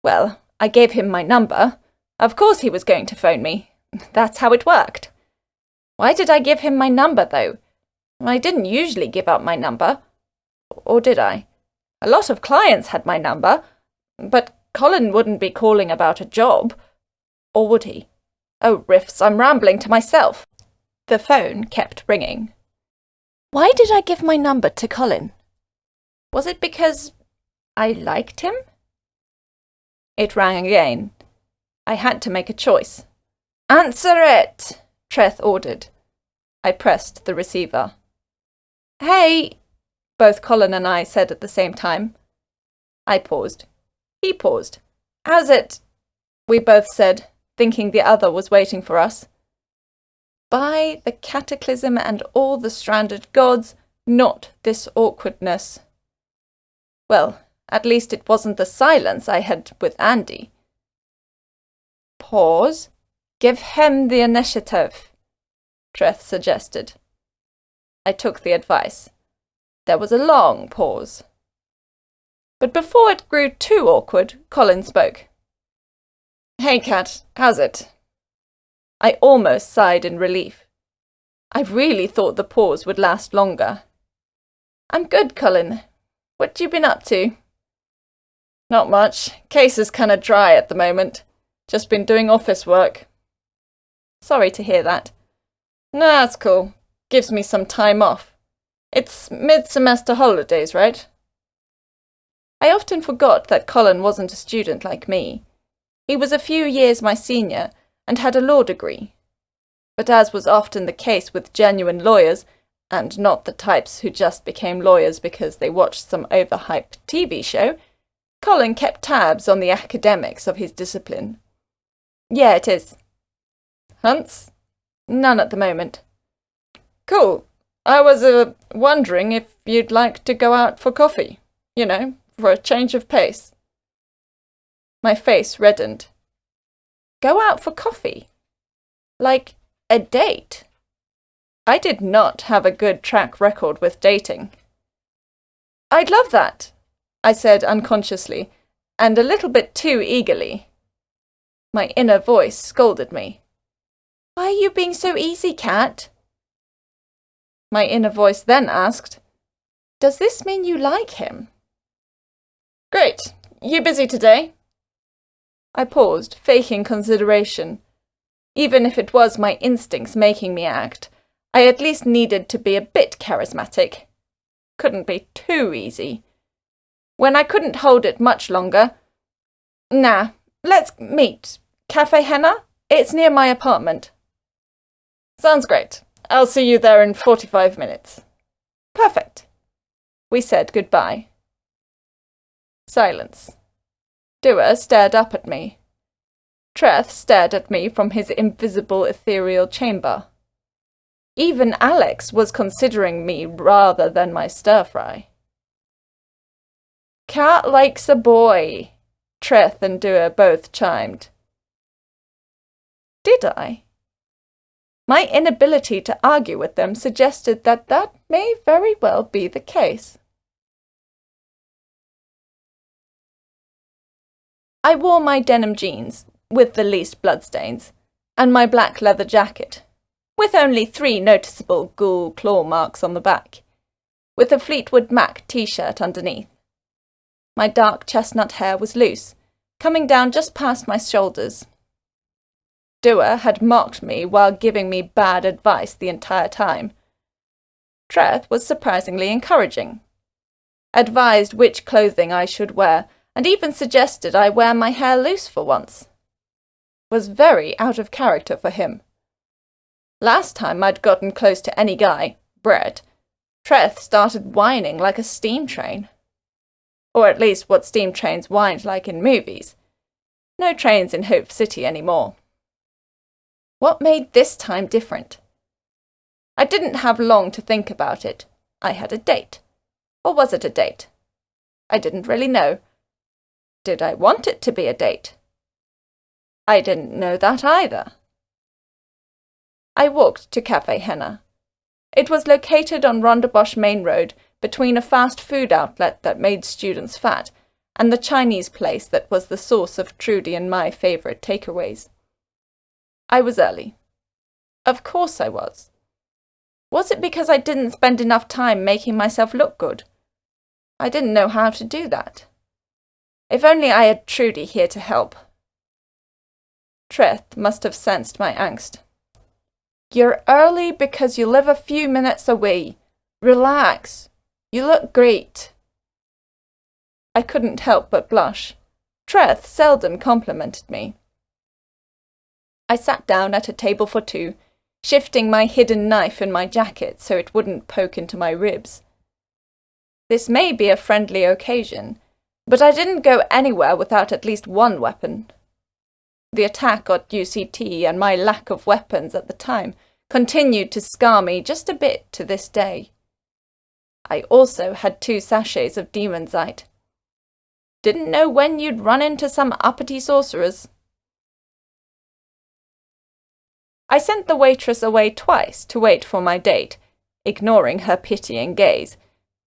Well, I gave him my number. Of course he was going to phone me. That's how it worked. Why did I give him my number, though? I didn't usually give up my number. Or did I? A lot of clients had my number, but Colin wouldn't be calling about a job. Or would he? Oh, riffs, I'm rambling to myself. The phone kept ringing. Why did I give my number to Colin? Was it because I liked him? It rang again. I had to make a choice. "Answer it!" Treth ordered. I pressed the receiver. "Hey!" both Colin and I said at the same time. I paused. He paused. "How's it?" we both said, thinking the other was waiting for us. By the cataclysm and all the stranded gods, not this awkwardness. Well, at least it wasn't the silence I had with Andy. "Pause. Give him the initiative," Treth suggested. I took the advice. There was a long pause. But before it grew too awkward, Colin spoke. "Hey, Kat, how's it?" I almost sighed in relief. I really thought the pause would last longer. "I'm good, Colin. What you been up to?" "Not much. Case is kinda dry at the moment. Just been doing office work." "Sorry to hear that." "Nah, it's cool. Gives me some time off. It's mid-semester holidays, right?" I often forgot that Colin wasn't a student like me. He was a few years my senior and had a law degree. But as was often the case with genuine lawyers, and not the types who just became lawyers because they watched some overhyped TV show, Colin kept tabs on the academics of his discipline. "Yeah, it is." "Hunts?" "None at the moment." "Cool. I was wondering if you'd like to go out for coffee. You know, for a change of pace." My face reddened. Go out for coffee? Like a date? I did not have a good track record with dating. "I'd love that," I said unconsciously, and a little bit too eagerly. My inner voice scolded me. "Why are you being so easy, Kat?" My inner voice then asked, "Does this mean you like him?" "Great. You busy today?" I paused, faking consideration. Even if it was my instincts making me act, I at least needed to be a bit charismatic. Couldn't be too easy. When I couldn't hold it much longer, "Nah, let's meet. Cafe Henna? It's near my apartment." "Sounds great. I'll see you there in 45 minutes. "Perfect." We said goodbye. Silence. Dewar stared up at me. Treth stared at me from his invisible ethereal chamber. Even Alex was considering me rather than my stir-fry. "Kat likes a boy," Treth and Dewar both chimed. Did I? My inability to argue with them suggested that that may very well be the case. I wore my denim jeans, with the least bloodstains, and my black leather jacket, with only 3 noticeable ghoul claw marks on the back, with a Fleetwood Mac t-shirt underneath. My dark chestnut hair was loose, coming down just past my shoulders. Dewar had mocked me while giving me bad advice the entire time. Treth was surprisingly encouraging. Advised which clothing I should wear, and even suggested I wear my hair loose for once. Was very out of character for him. Last time I'd gotten close to any guy, Brett, Treth started whining like a steam train. Or at least what steam trains whined like in movies. No trains in Hope City anymore. What made this time different? I didn't have long to think about it. I had a date. Or was it a date? I didn't really know. Did I want it to be a date? I didn't know that either. I walked to Cafe Henna. It was located on Rondebosch Main Road, between a fast food outlet that made students fat and the Chinese place that was the source of Trudy and my favourite takeaways. I was early. Of course I was. Was it because I didn't spend enough time making myself look good? I didn't know how to do that. If only I had Trudy here to help. Treth must have sensed my angst. "You're early because you live a few minutes away. Relax. You look great." I couldn't help but blush. Treth seldom complimented me. I sat down at a table for two, shifting my hidden knife in my jacket so it wouldn't poke into my ribs. This may be a friendly occasion, but I didn't go anywhere without at least one weapon. The attack at UCT and my lack of weapons at the time continued to scar me just a bit to this day. I also had 2 sachets of demonite. Didn't know when you'd run into some uppity sorcerers. I sent the waitress away twice to wait for my date, ignoring her pitying gaze,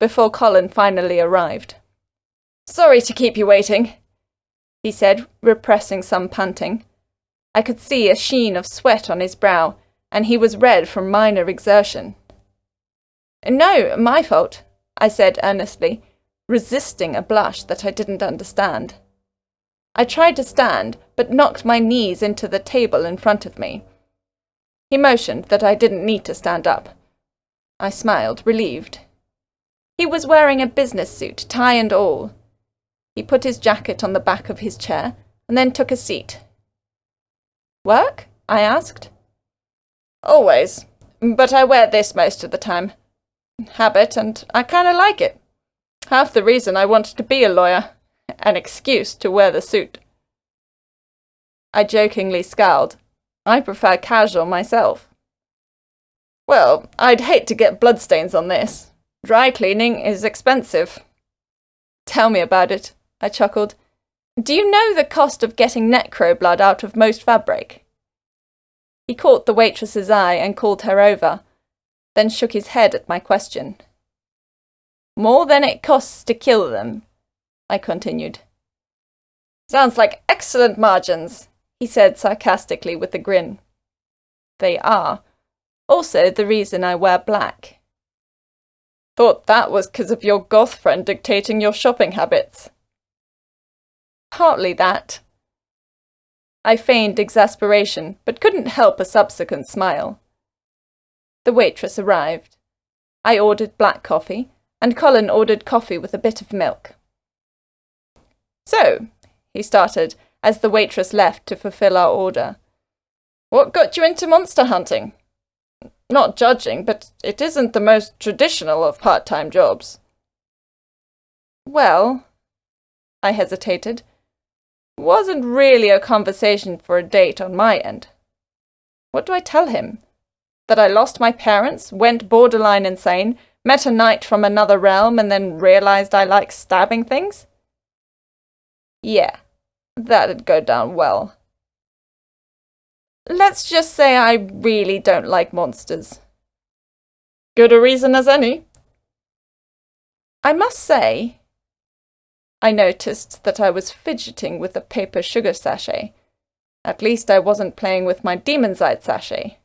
before Colin finally arrived. "Sorry to keep you waiting," he said, repressing some panting. I could see a sheen of sweat on his brow, and he was red from minor exertion. "No, my fault," I said earnestly, resisting a blush that I didn't understand. I tried to stand, but knocked my knees into the table in front of me. He motioned that I didn't need to stand up. I smiled, relieved. He was wearing a business suit, tie and all. He put his jacket on the back of his chair, and then took a seat. "Work?" I asked. "Always, but I wear this most of the time. Habit, and I kinda like it. Half the reason I wanted to be a lawyer. An excuse to wear the suit." I jokingly scowled. I prefer casual myself. "Well, I'd hate to get bloodstains on this. Dry cleaning is expensive." "Tell me about it," I chuckled. "Do you know the cost of getting necro blood out of most fabric?" He caught the waitress's eye and called her over, then shook his head at my question. "More than it costs to kill them," I continued. "Sounds like excellent margins," he said sarcastically with a grin. "They are. Also the reason I wear black." "Thought that was 'cause of your goth friend dictating your shopping habits." "Partly that." I feigned exasperation, but couldn't help a subsequent smile. The waitress arrived. I ordered black coffee, and Colin ordered coffee with a bit of milk. "So," he started, as the waitress left to fulfill our order, "what got you into monster hunting? Not judging, but it isn't the most traditional of part-time jobs." "Well," I hesitated, "wasn't really a conversation for a date on my end. What do I tell him? That I lost my parents, went borderline insane, met a knight from another realm, and then realized I like stabbing things? Yeah, that'd go down well. Let's just say I really don't like monsters." "Good a reason as any." I must say, I noticed that I was fidgeting with a paper sugar sachet. At least I wasn't playing with my demonite sachet.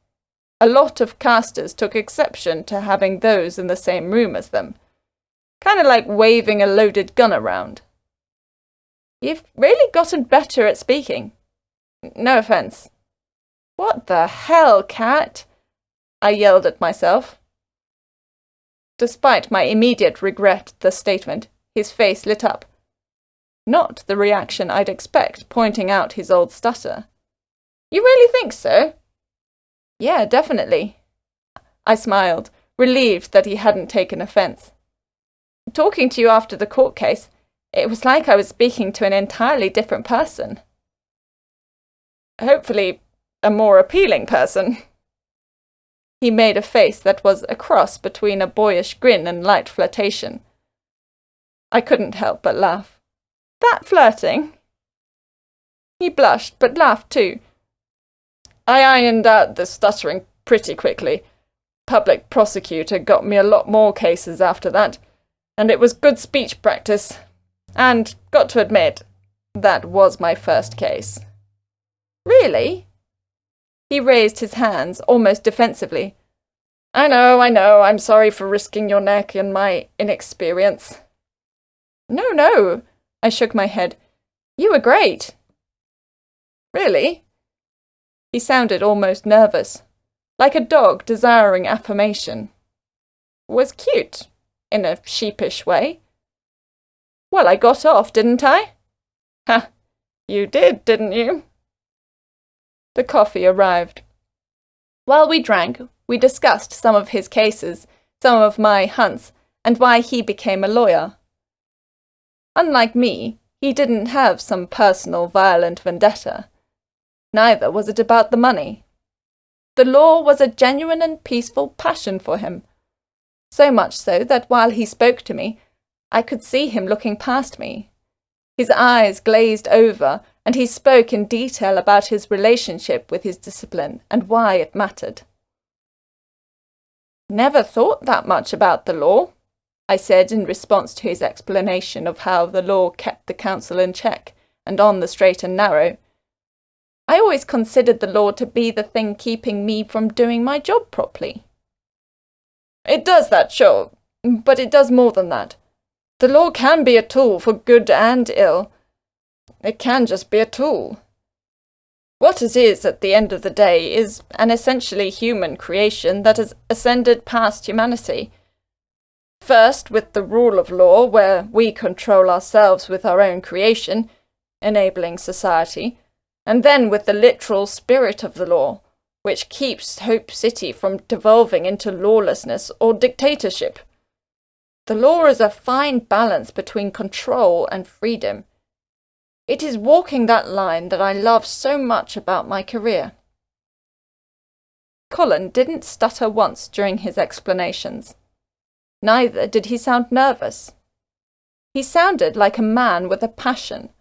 A lot of casters took exception to having those in the same room as them. Kinda like waving a loaded gun around. "You've really gotten better at speaking. No offense." "What the hell, Kat?" I yelled at myself. Despite my immediate regret at the statement, his face lit up. Not the reaction I'd expect, pointing out his old stutter. "You really think so?" "Yeah, definitely." I smiled, relieved that he hadn't taken offense. "Talking to you after the court case, it was like I was speaking to an entirely different person." "Hopefully, a more appealing person." He made a face that was a cross between a boyish grin and light flirtation. I couldn't help but laugh. "That flirting?" He blushed, but laughed too. "I ironed out the stuttering pretty quickly. Public prosecutor got me a lot more cases after that, and it was good speech practice. And, got to admit, that was my first case." "Really?" He raised his hands, almost defensively. I know, I'm sorry for risking your neck and my inexperience." No, I shook my head. "You were great." "Really?" He sounded almost nervous, like a dog desiring affirmation. "Was cute, in a sheepish way." "Well, I got off, didn't I?" "Ha, You did, didn't you? The coffee arrived. While we drank, we discussed some of his cases, some of my hunts, and why he became a lawyer. Unlike me, he didn't have some personal violent vendetta. Neither was it about the money. The law was a genuine and peaceful passion for him, so much so that while he spoke to me, I could see him looking past me. His eyes glazed over, and he spoke in detail about his relationship with his discipline and why it mattered. "Never thought that much about the law," I said in response to his explanation of how the law kept the council in check and on the straight and narrow. I always considered the law to be the thing keeping me from doing my job properly. "It does that, sure, but it does more than that. The law can be a tool for good and ill. It can just be a tool. What it is at the end of the day is an essentially human creation that has ascended past humanity. First with the rule of law, where we control ourselves with our own creation, enabling society, and then with the literal spirit of the law, which keeps Hope City from devolving into lawlessness or dictatorship. The law is a fine balance between control and freedom. It is walking that line that I love so much about my career." Colin didn't stutter once during his explanations. Neither did he sound nervous. He sounded like a man with a passion.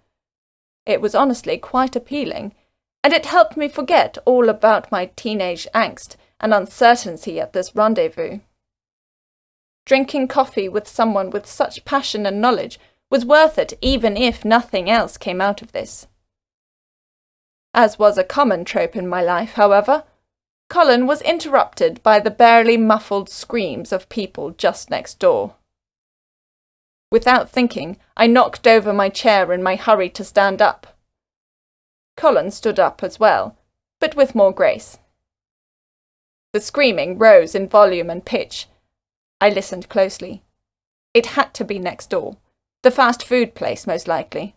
It was honestly quite appealing, and it helped me forget all about my teenage angst and uncertainty at this rendezvous. Drinking coffee with someone with such passion and knowledge was worth it even if nothing else came out of this. As was a common trope in my life, however, Colin was interrupted by the barely muffled screams of people just next door. Without thinking, I knocked over my chair in my hurry to stand up. Colin stood up as well, but with more grace. The screaming rose in volume and pitch. I listened closely. It had to be next door. The fast food place, most likely.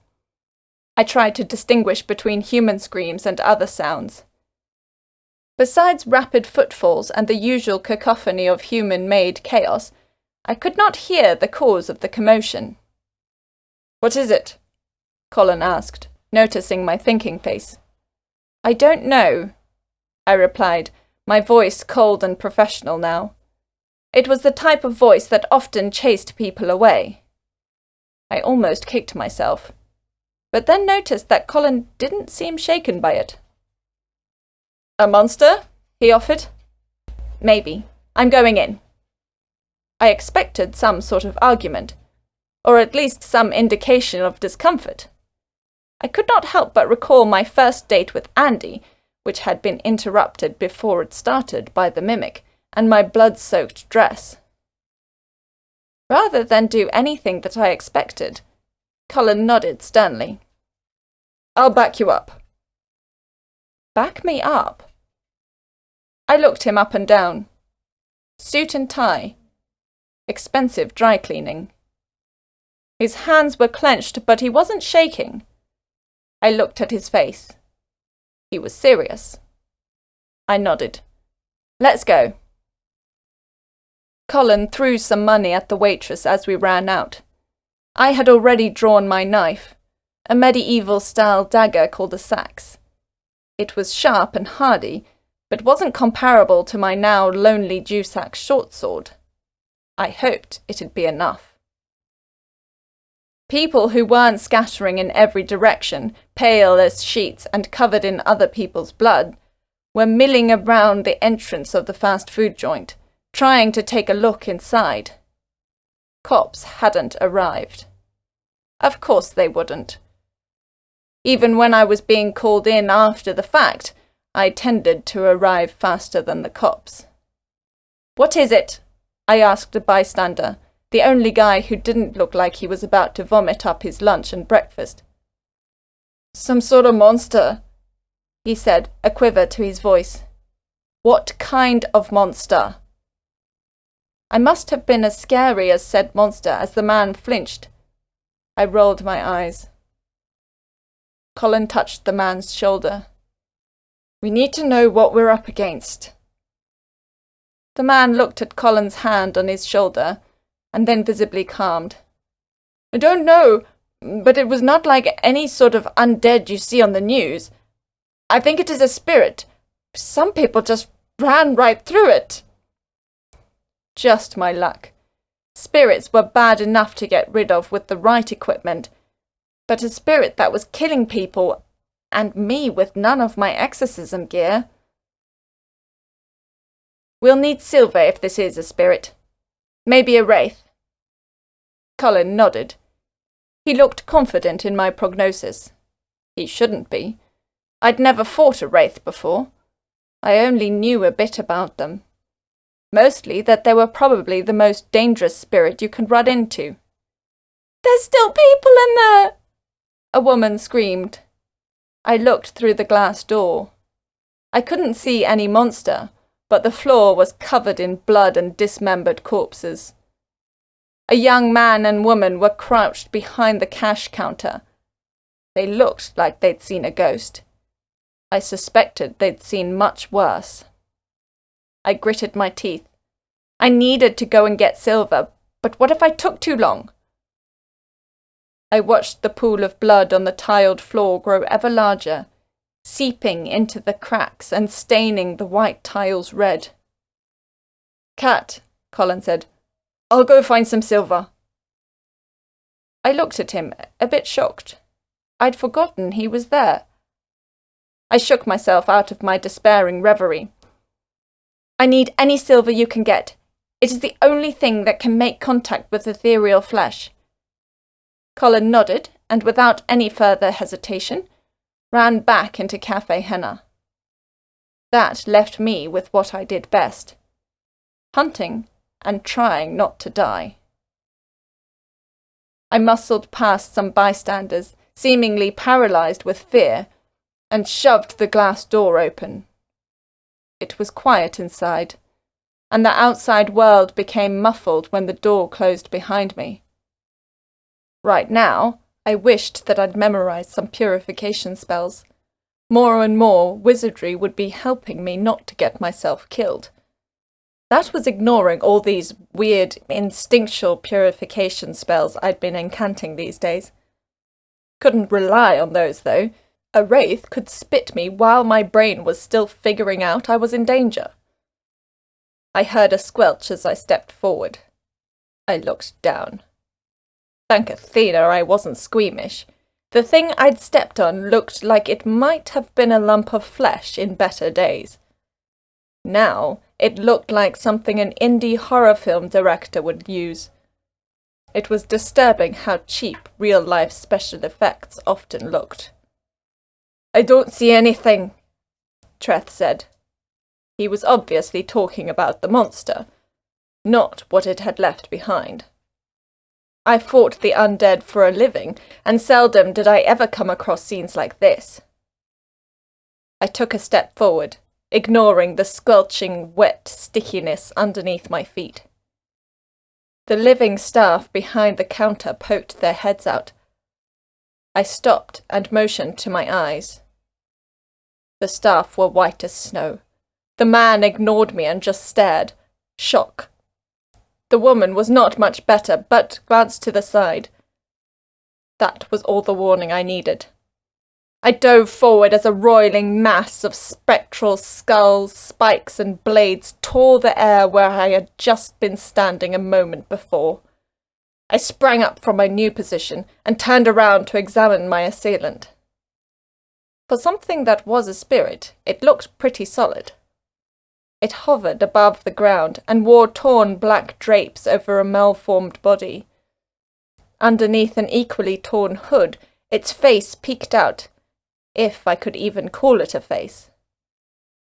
I tried to distinguish between human screams and other sounds. Besides rapid footfalls and the usual cacophony of human-made chaos, I could not hear the cause of the commotion. "What is it?" Colin asked, noticing my thinking face. "I don't know," I replied, my voice cold and professional now. It was the type of voice that often chased people away. I almost kicked myself, but then noticed that Colin didn't seem shaken by it. "A monster?" he offered. "Maybe. I'm going in." I expected some sort of argument, or at least some indication of discomfort. I could not help but recall my first date with Andy, which had been interrupted before it started by the mimic, and my blood-soaked dress. Rather than do anything that I expected, Colin nodded sternly. "I'll back you up." Back me up? I looked him up and down. Suit and tie. Expensive dry cleaning. His hands were clenched, but he wasn't shaking. I looked at his face. He was serious. I nodded. "Let's go." Colin threw some money at the waitress as we ran out. I had already drawn my knife, a medieval-style dagger called a sax. It was sharp and hardy, but wasn't comparable to my now lonely Jewsack short sword. I hoped it'd be enough. People who weren't scattering in every direction, pale as sheets and covered in other people's blood, were milling around the entrance of the fast food joint, trying to take a look inside. Cops hadn't arrived. Of course they wouldn't. Even when I was being called in after the fact, I tended to arrive faster than the cops. "What is it?" I asked a bystander, the only guy who didn't look like he was about to vomit up his lunch and breakfast. "Some sort of monster," he said, a quiver to his voice. "What kind of monster?" I must have been as scary as said monster as the man flinched. I rolled my eyes. Colin touched the man's shoulder. We need to know what we're up against. The man looked at Colin's hand on his shoulder, and then visibly calmed. I don't know, but it was not like any sort of undead you see on the news. I think it is a spirit. Some people just ran right through it. Just my luck. Spirits were bad enough to get rid of with the right equipment, but a spirit that was killing people, and me with none of my exorcism gear. We'll need silver if this is a spirit. Maybe a wraith. Colin nodded. He looked confident in my prognosis. He shouldn't be. I'd never fought a wraith before. I only knew a bit about them. Mostly that they were probably the most dangerous spirit you can run into. There's still people in there! A woman screamed. I looked through the glass door. I couldn't see any monster, but the floor was covered in blood and dismembered corpses. A young man and woman were crouched behind the cash counter. They looked like they'd seen a ghost. I suspected they'd seen much worse. I gritted my teeth. I needed to go and get silver, but what if I took too long? I watched the pool of blood on the tiled floor grow ever larger, seeping into the cracks and staining the white tiles red. Kat, Colin said, I'll go find some silver. I looked at him, a bit shocked. I'd forgotten he was there. I shook myself out of my despairing reverie. I need any silver you can get. It is the only thing that can make contact with ethereal flesh. Colin nodded, and without any further hesitation, ran back into Cafe Henna. That left me with what I did best, hunting and trying not to die. I muscled past some bystanders, seemingly paralyzed with fear, and shoved the glass door open. It was quiet inside, and the outside world became muffled when the door closed behind me. Right now, I wished that I'd memorized some purification spells. More and more, wizardry would be helping me not to get myself killed. That was ignoring all these weird, instinctual purification spells I'd been incanting these days. Couldn't rely on those, though. A wraith could spit me while my brain was still figuring out I was in danger. I heard a squelch as I stepped forward. I looked down. Thank Athena I wasn't squeamish. The thing I'd stepped on looked like it might have been a lump of flesh in better days. Now, it looked like something an indie horror film director would use. It was disturbing how cheap real-life special effects often looked. I don't see anything, Treth said. He was obviously talking about the monster, not what it had left behind. I fought the undead for a living, and seldom did I ever come across scenes like this. I took a step forward, ignoring the squelching, wet stickiness underneath my feet. The living staff behind the counter poked their heads out. I stopped and motioned to my eyes. The staff were white as snow. The man ignored me and just stared. Shock. The woman was not much better, but glanced to the side. That was all the warning I needed. I dove forward as a roiling mass of spectral skulls, spikes, and blades tore the air where I had just been standing a moment before. I sprang up from my new position and turned around to examine my assailant. For something that was a spirit, it looked pretty solid. It hovered above the ground and wore torn black drapes over a malformed body. Underneath an equally torn hood, its face peeked out, if I could even call it a face.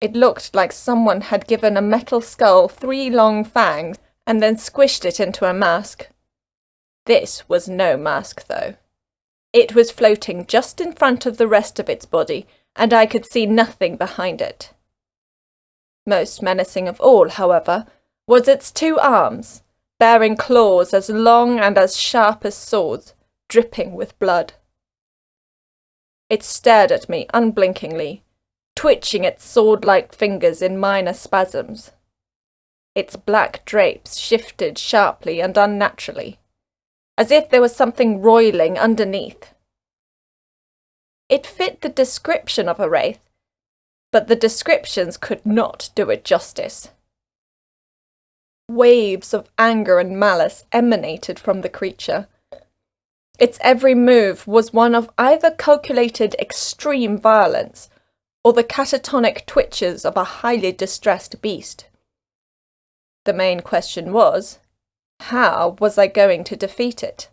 It looked like someone had given a metal skull 3 long fangs and then squished it into a mask. This was no mask, though. It was floating just in front of the rest of its body, and I could see nothing behind it. Most menacing of all, however, was its 2 arms, bearing claws as long and as sharp as swords, dripping with blood. It stared at me unblinkingly, twitching its sword-like fingers in minor spasms. Its black drapes shifted sharply and unnaturally, as if there was something roiling underneath. It fit the description of a wraith, but the descriptions could not do it justice. Waves of anger and malice emanated from the creature. Its every move was one of either calculated extreme violence or the catatonic twitches of a highly distressed beast. The main question was, how was I going to defeat it?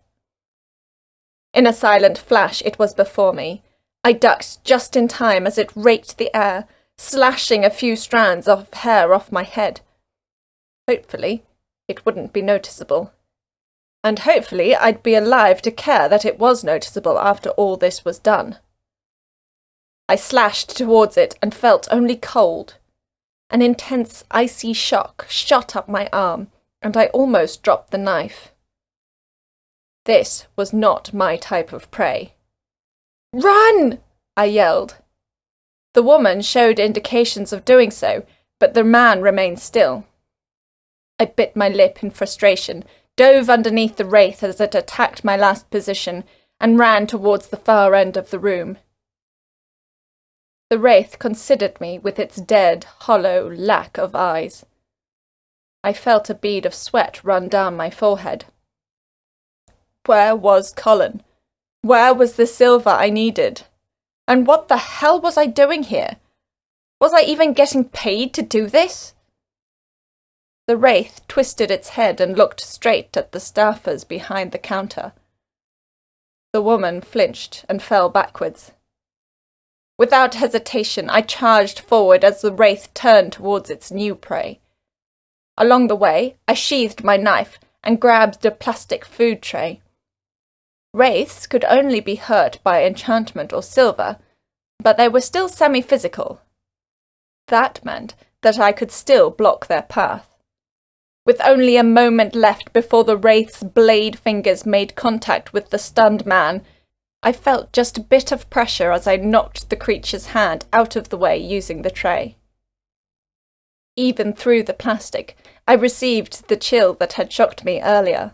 In a silent flash it was before me. I ducked just in time as it raked the air, slashing a few strands of hair off my head. Hopefully, it wouldn't be noticeable. And hopefully I'd be alive to care that it was noticeable after all this was done. I slashed towards it and felt only cold. An intense, icy shock shot up my arm, and I almost dropped the knife. This was not my type of prey. "Run!" I yelled. The woman showed indications of doing so, but the man remained still. I bit my lip in frustration, dove underneath the wraith as it attacked my last position, and ran towards the far end of the room. The wraith considered me with its dead, hollow lack of eyes. I felt a bead of sweat run down my forehead. Where was Colin? Where was the silver I needed? And what the hell was I doing here? Was I even getting paid to do this? The wraith twisted its head and looked straight at the staffers behind the counter. The woman flinched and fell backwards. Without hesitation, I charged forward as the wraith turned towards its new prey. Along the way, I sheathed my knife and grabbed a plastic food tray. Wraiths could only be hurt by enchantment or silver, but they were still semi-physical. That meant that I could still block their path. With only a moment left before the wraith's blade fingers made contact with the stunned man, I felt just a bit of pressure as I knocked the creature's hand out of the way using the tray. Even through the plastic, I received the chill that had shocked me earlier.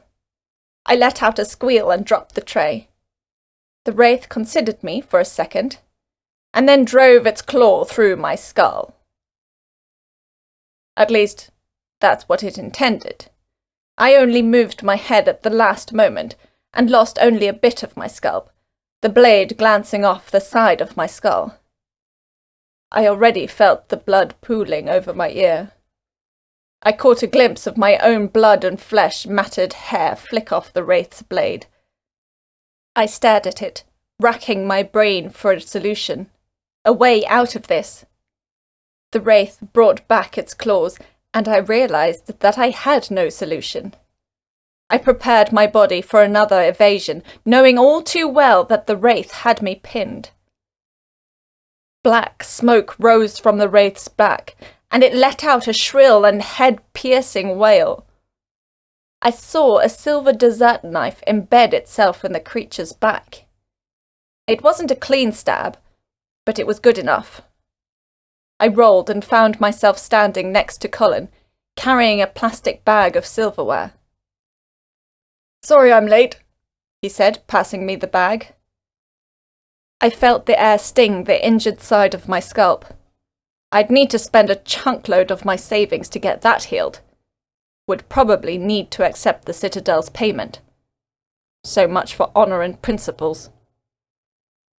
I let out a squeal and dropped the tray. The wraith considered me for a second, and then drove its claw through my skull. At least, that's what it intended. I only moved my head at the last moment, and lost only a bit of my scalp, the blade glancing off the side of my skull. I already felt the blood pooling over my ear. I caught a glimpse of my own blood and flesh-matted hair flick off the wraith's blade. I stared at it, racking my brain for a solution, a way out of this. The wraith brought back its claws, and I realized that I had no solution. I prepared my body for another evasion, knowing all too well that the wraith had me pinned. Black smoke rose from the wraith's back, and it let out a shrill and head-piercing wail. I saw a silver dessert knife embed itself in the creature's back. It wasn't a clean stab, but it was good enough. I rolled and found myself standing next to Colin, carrying a plastic bag of silverware. "Sorry I'm late," he said, passing me the bag. I felt the air sting the injured side of my scalp. I'd need to spend a chunkload of my savings to get that healed. Would probably need to accept the Citadel's payment. So much for honor and principles.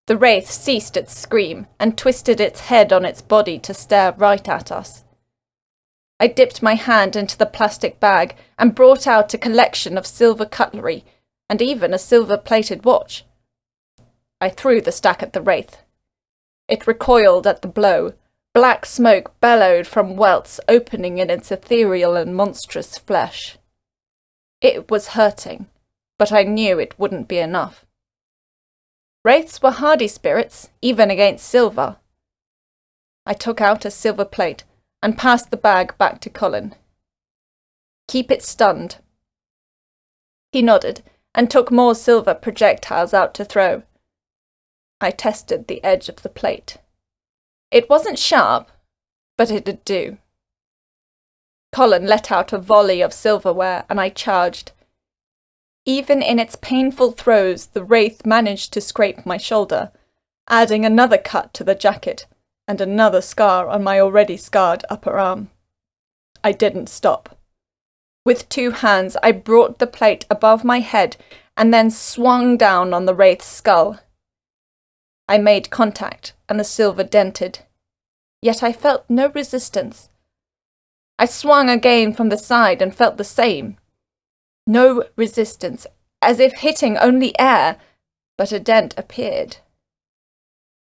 The wraith ceased its scream and twisted its head on its body to stare right at us. I dipped my hand into the plastic bag and brought out a collection of silver cutlery and even a silver-plated watch. I threw the stack at the wraith. It recoiled at the blow. Black smoke bellowed from welts opening in its ethereal and monstrous flesh. It was hurting, but I knew it wouldn't be enough. Wraiths were hardy spirits, even against silver. I took out a silver plate and passed the bag back to Colin. "Keep it stunned." He nodded and took more silver projectiles out to throw. I tested the edge of the plate. It wasn't sharp, but it'd do. Colin let out a volley of silverware, and I charged. Even in its painful throes, the wraith managed to scrape my shoulder, adding another cut to the jacket and another scar on my already scarred upper arm. I didn't stop. With 2 hands, I brought the plate above my head and then swung down on the wraith's skull. I made contact, and the silver dented. Yet I felt no resistance. I swung again from the side and felt the same. No resistance, as if hitting only air, but a dent appeared.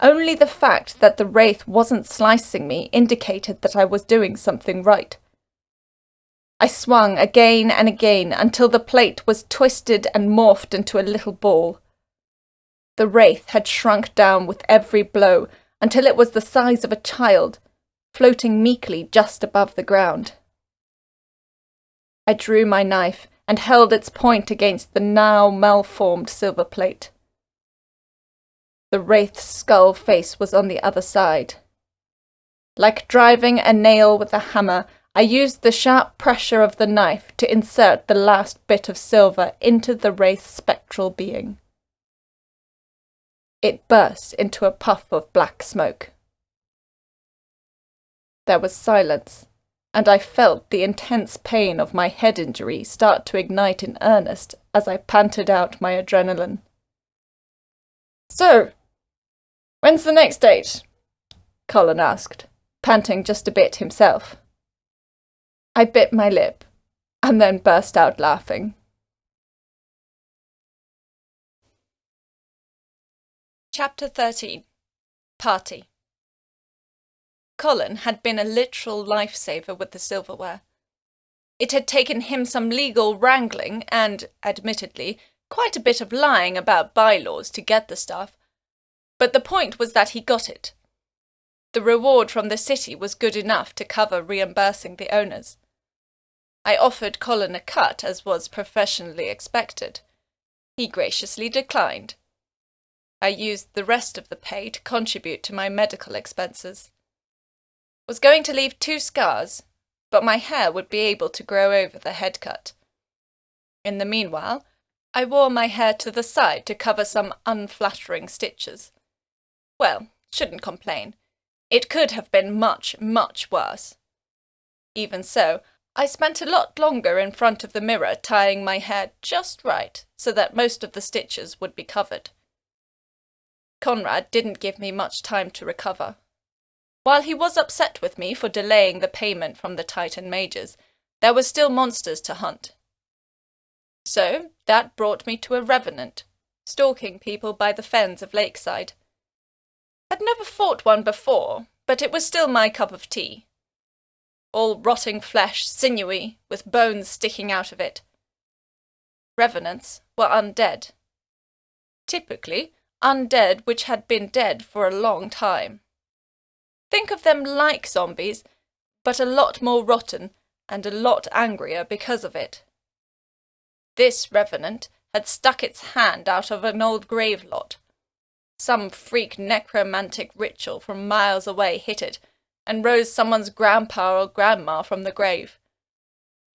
Only the fact that the wraith wasn't slicing me indicated that I was doing something right. I swung again and again until the plate was twisted and morphed into a little ball. The wraith had shrunk down with every blow until it was the size of a child, floating meekly just above the ground. I drew my knife and held its point against the now malformed silver plate. The wraith's skull face was on the other side. Like driving a nail with a hammer, I used the sharp pressure of the knife to insert the last bit of silver into the wraith's spectral being. It burst into a puff of black smoke. There was silence, and I felt the intense pain of my head injury start to ignite in earnest as I panted out my adrenaline. "So, when's the next date?" Colin asked, panting just a bit himself. I bit my lip, and then burst out laughing. Chapter 13. Party. Colin had been a literal lifesaver with the silverware. It had taken him some legal wrangling and, admittedly, quite a bit of lying about bylaws to get the stuff, but the point was that he got it. The reward from the city was good enough to cover reimbursing the owners. I offered Colin a cut, as was professionally expected. He graciously declined. I used the rest of the pay to contribute to my medical expenses. Was going to leave 2 scars, but my hair would be able to grow over the head cut. In the meanwhile, I wore my hair to the side to cover some unflattering stitches. Well, shouldn't complain. It could have been much, much worse. Even so, I spent a lot longer in front of the mirror tying my hair just right so that most of the stitches would be covered. Conrad didn't give me much time to recover. While he was upset with me for delaying the payment from the Titan mages, there were still monsters to hunt. So that brought me to a revenant, stalking people by the fens of Lakeside. I'd never fought one before, but it was still my cup of tea. All rotting flesh, sinewy, with bones sticking out of it. Revenants were undead. Typically, undead which had been dead for a long time. Think of them like zombies, but a lot more rotten and a lot angrier because of it. This revenant had stuck its hand out of an old grave lot. Some freak necromantic ritual from miles away hit it, and rose someone's grandpa or grandma from the grave.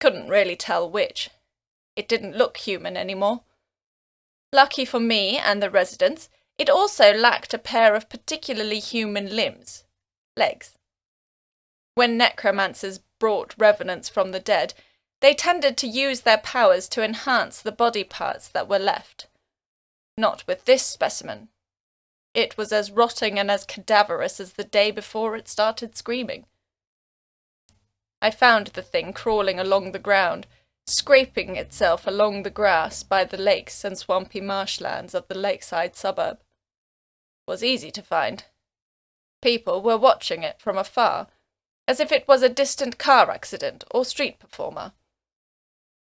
Couldn't really tell which. It didn't look human anymore. Lucky for me and the residents, it also lacked a pair of particularly human limbs. Legs. When necromancers brought revenants from the dead, they tended to use their powers to enhance the body parts that were left. Not with this specimen. It was as rotting and as cadaverous as the day before it started screaming. I found the thing crawling along the ground, scraping itself along the grass by the lakes and swampy marshlands of the lakeside suburb. It was easy to find. People were watching it from afar, as if it was a distant car accident or street performer.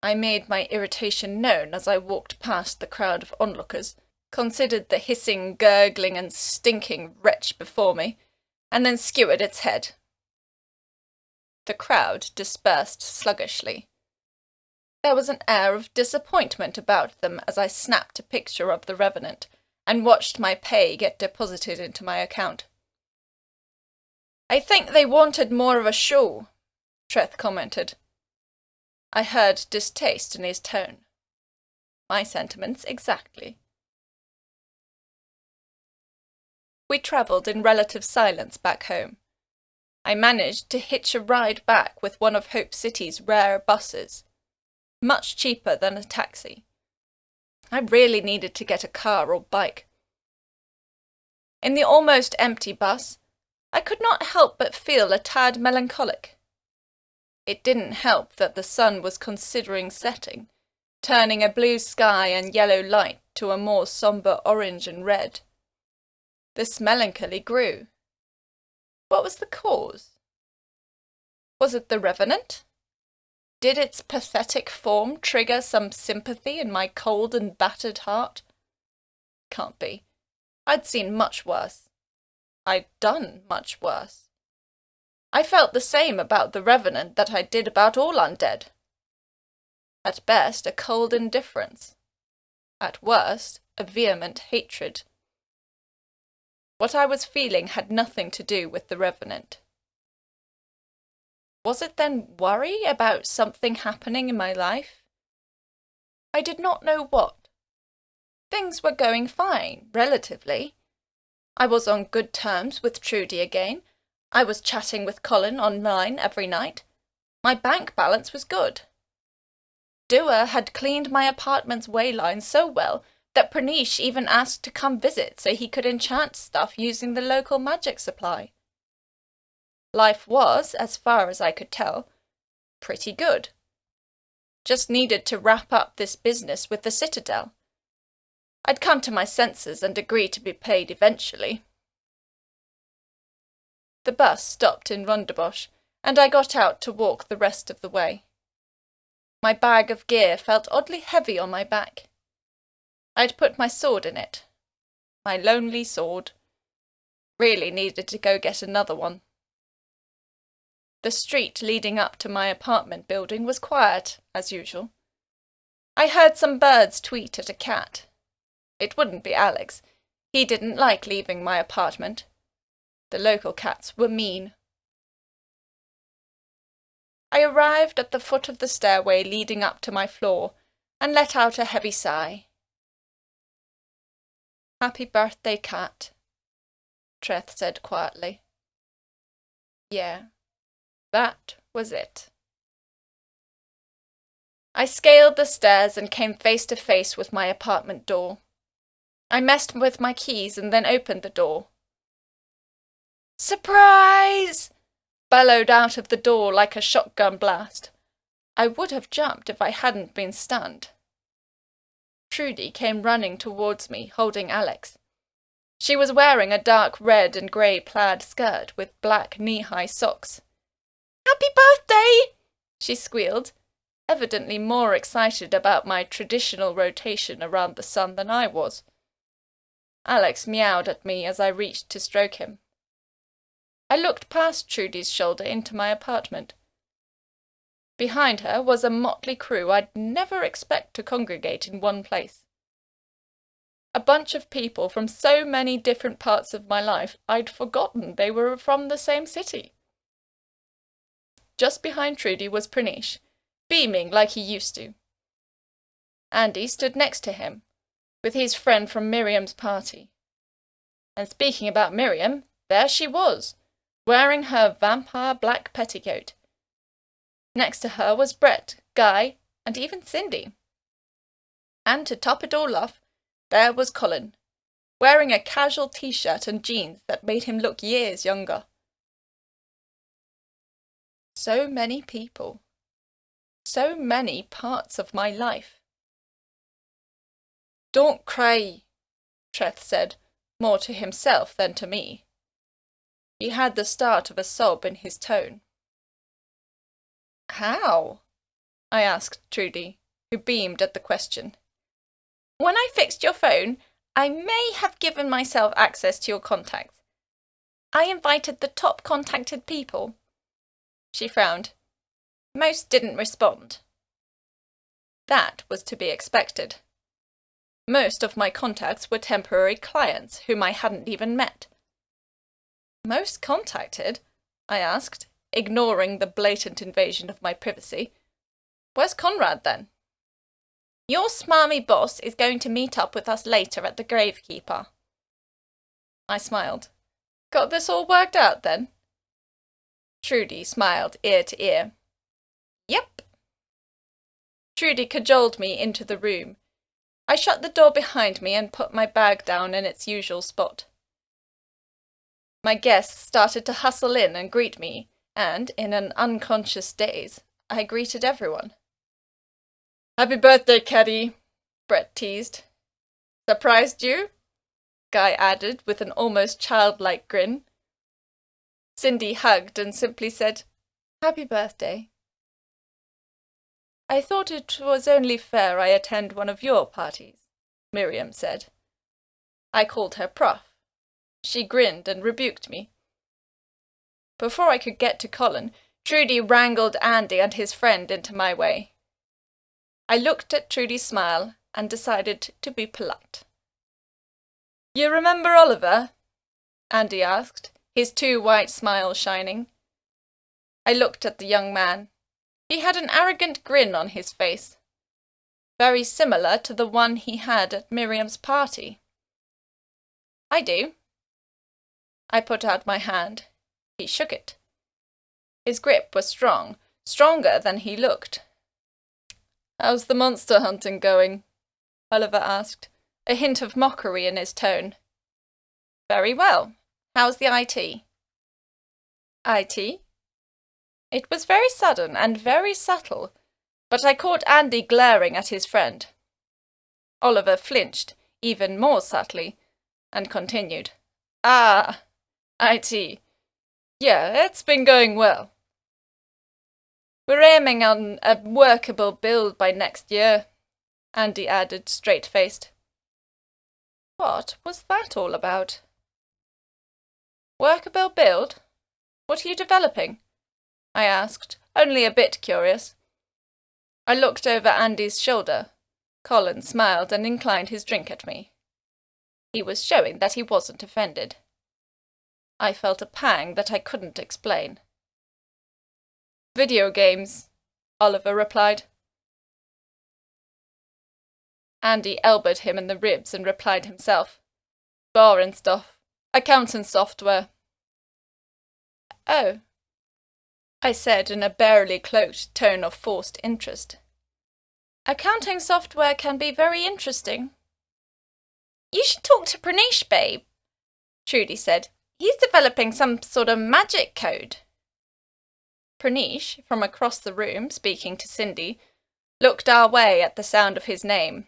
I made my irritation known as I walked past the crowd of onlookers, considered the hissing, gurgling, and stinking wretch before me, and then skewered its head. The crowd dispersed sluggishly. There was an air of disappointment about them as I snapped a picture of the revenant, and watched my pay get deposited into my account. "I think they wanted more of a show," Treth commented. I heard distaste in his tone. My sentiments exactly. We travelled in relative silence back home. I managed to hitch a ride back with one of Hope City's rare buses, much cheaper than a taxi. I really needed to get a car or bike. In the almost empty bus, I could not help but feel a tad melancholic. It didn't help that the sun was considering setting, turning a blue sky and yellow light to a more sombre orange and red. This melancholy grew. What was the cause? Was it the Revenant? Did its pathetic form trigger some sympathy in my cold and battered heart? Can't be. I'd seen much worse. I'd done much worse. I felt the same about the Revenant that I did about all undead. At best, a cold indifference. At worst, a vehement hatred. What I was feeling had nothing to do with the Revenant. Was it then worry about something happening in my life? I did not know what. Things were going fine, relatively. I was on good terms with Trudy again. I was chatting with Colin online every night. My bank balance was good. Dewar had cleaned my apartment's waylines so well that Pranesh even asked to come visit so he could enchant stuff using the local magic supply. Life was, as far as I could tell, pretty good. Just needed to wrap up this business with the Citadel. I'd come to my senses and agreed to be paid eventually. The bus stopped in Rondebosch, and I got out to walk the rest of the way. My bag of gear felt oddly heavy on my back. I'd put my sword in it. My lonely sword. Really needed to go get another one. The street leading up to my apartment building was quiet, as usual. I heard some birds tweet at a cat. It wouldn't be Alex. He didn't like leaving my apartment. The local cats were mean. I arrived at the foot of the stairway leading up to my floor and let out a heavy sigh. "Happy birthday, Kat," Treth said quietly. Yeah. That was it. I scaled the stairs and came face to face with my apartment door. I messed with my keys and then opened the door. "Surprise!" bellowed out of the door like a shotgun blast. I would have jumped if I hadn't been stunned. Trudy came running towards me, holding Alex. She was wearing a dark red and grey plaid skirt with black knee-high socks. "Happy birthday!" she squealed, evidently more excited about my traditional rotation around the sun than I was. Alex meowed at me as I reached to stroke him. I looked past Trudy's shoulder into my apartment. Behind her was a motley crew I'd never expect to congregate in one place. A bunch of people from so many different parts of my life I'd forgotten they were from the same city. Just behind Trudy was Pranesh, beaming like he used to. Andy stood next to him, with his friend from Miriam's party. And speaking about Miriam, there she was, wearing her vampire black petticoat. Next to her was Brett, Guy, and even Cindy. And to top it all off, there was Colin, wearing a casual t-shirt and jeans that made him look years younger. So many people. So many parts of my life. "Don't cry," Treth said, more to himself than to me. He had the start of a sob in his tone. "How?" I asked Trudy, who beamed at the question. "When I fixed your phone, I may have given myself access to your contacts. I invited the top contacted people." She frowned. "Most didn't respond." That was to be expected. Most of my contacts were temporary clients whom I hadn't even met. Most contacted? I asked, ignoring the blatant invasion of my privacy. Where's Conrad, then? Your smarmy boss is going to meet up with us later at the Gravekeeper. I smiled. Got this all worked out, then? Trudy smiled ear to ear. Yep. Trudy cajoled me into the room. I shut the door behind me and put my bag down in its usual spot. My guests started to hustle in and greet me, and, in an unconscious daze, I greeted everyone. Happy birthday, Caddy, Brett teased. Surprised you? Guy added with an almost childlike grin. Cindy hugged and simply said, Happy birthday. I thought it was only fair I attend one of your parties, Miriam said. I called her Prof. She grinned and rebuked me. Before I could get to Colin, Trudy wrangled Andy and his friend into my way. I looked at Trudy's smile and decided to be polite. You remember Oliver? Andy asked, his two white smiles shining. I looked at the young man. He had an arrogant grin on his face, very similar to the one he had at Miriam's party. I do. I put out my hand. He shook it. His grip was strong, stronger than he looked. How's the monster hunting going? Oliver asked, a hint of mockery in his tone. Very well. How's the IT? IT? It was very sudden and very subtle, but I caught Andy glaring at his friend. Oliver flinched, even more subtly, and continued. Ah, IT. Yeah, it's been going well. We're aiming on a workable build by next year, Andy added, straight-faced. What was that all about? Workable build? What are you developing? I asked, only a bit curious. I looked over Andy's shoulder. Colin smiled and inclined his drink at me. He was showing that he wasn't offended. I felt a pang that I couldn't explain. Video games, Oliver replied. Andy elbowed him in the ribs and replied himself. Boring stuff. Accounting software. Oh, I said in a barely cloaked tone of forced interest. Accounting software can be very interesting. You should talk to Pranesh, babe, Trudy said. He's developing some sort of magic code. Pranesh, from across the room, speaking to Cindy, looked our way at the sound of his name.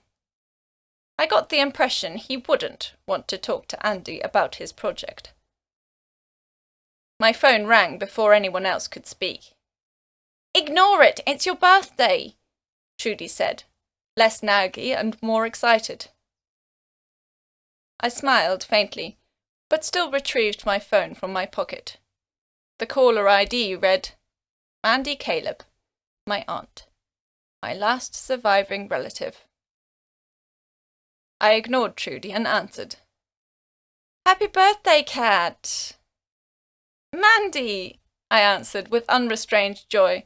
I got the impression he wouldn't want to talk to Andy about his project. My phone rang before anyone else could speak. Ignore it, it's your birthday, Trudy said, less naggy and more excited. I smiled faintly, but still retrieved my phone from my pocket. The caller ID read, Mandy Caleb, my aunt, my last surviving relative. I ignored Trudy and answered. Happy birthday, Kat! Mandy, I answered with unrestrained joy.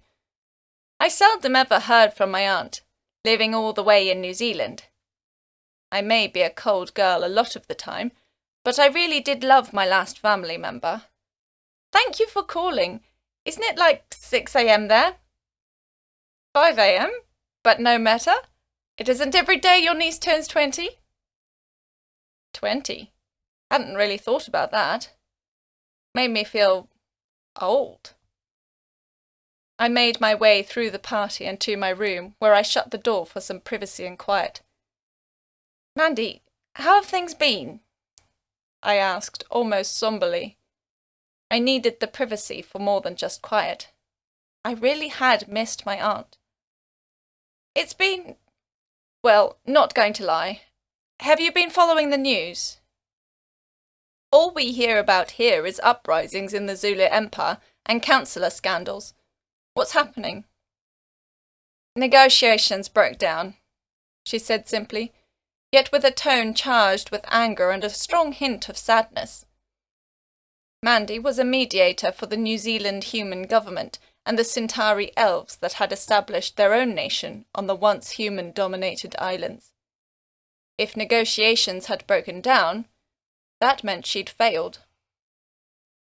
I seldom ever heard from my aunt, living all the way in New Zealand. I may be a cold girl a lot of the time, but I really did love my last family member. Thank you for calling. Isn't it like 6 a.m. there? 5 a.m.? But no matter. It isn't every day your niece turns 20. 20? Hadn't really thought about that. Made me feel old. I made my way through the party and to my room, where I shut the door for some privacy and quiet. Mandy, how have things been? I asked, almost somberly. I needed the privacy for more than just quiet. I really had missed my aunt. It's been, well, not going to lie. Have you been following the news? All we hear about here is uprisings in the Zulu Empire and councillor scandals. What's happening? Negotiations broke down, she said simply. yet with a tone charged with anger and a strong hint of sadness. Mandy was a mediator for the New Zealand human government and the Centauri elves that had established their own nation on the once human-dominated islands. If negotiations had broken down, that meant she'd failed.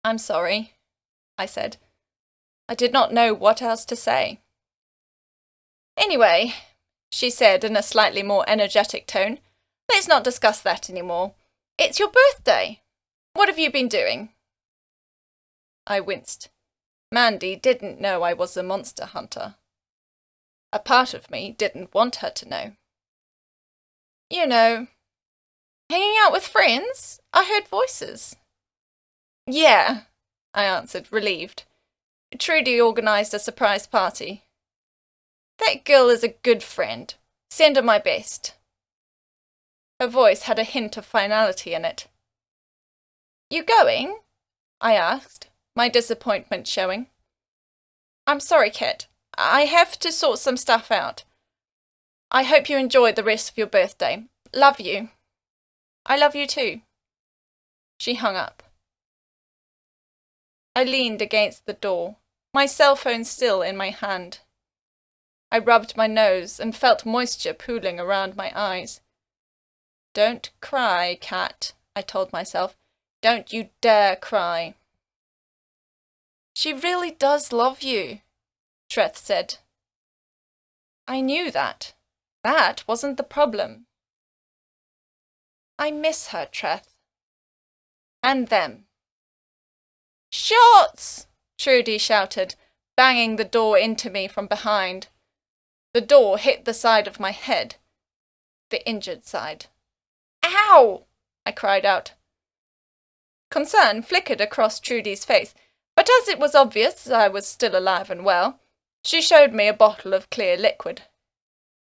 "I'm sorry," I said. I did not know what else to say. "Anyway," she said in a slightly more energetic tone, "let's not discuss that anymore. It's your birthday. What have you been doing?" I winced. Mandy didn't know I was a monster hunter. A part of me didn't want her to know. "You know, hanging out with friends? I heard voices." "Yeah," I answered, relieved. "Trudy organised a surprise party. That girl is a good friend. Send her my best." Her voice had a hint of finality in it. "You going?" I asked, my disappointment showing. "I'm sorry, Kat. I have to sort some stuff out. I hope you enjoy the rest of your birthday. Love you." "I love you too." She hung up. I leaned against the door, my cell phone still in my hand. I rubbed my nose and felt moisture pooling around my eyes. "Don't cry, Kat," I told myself. "Don't you dare cry." "She really does love you," Treth said. I knew that. That wasn't the problem. "I miss her, Treth. And them." "Shots!" Trudy shouted, banging the door into me from behind. The door hit the side of my head, the injured side. "Ow!" I cried out. Concern flickered across Trudy's face, but as it was obvious I was still alive and well, she showed me a bottle of clear liquid.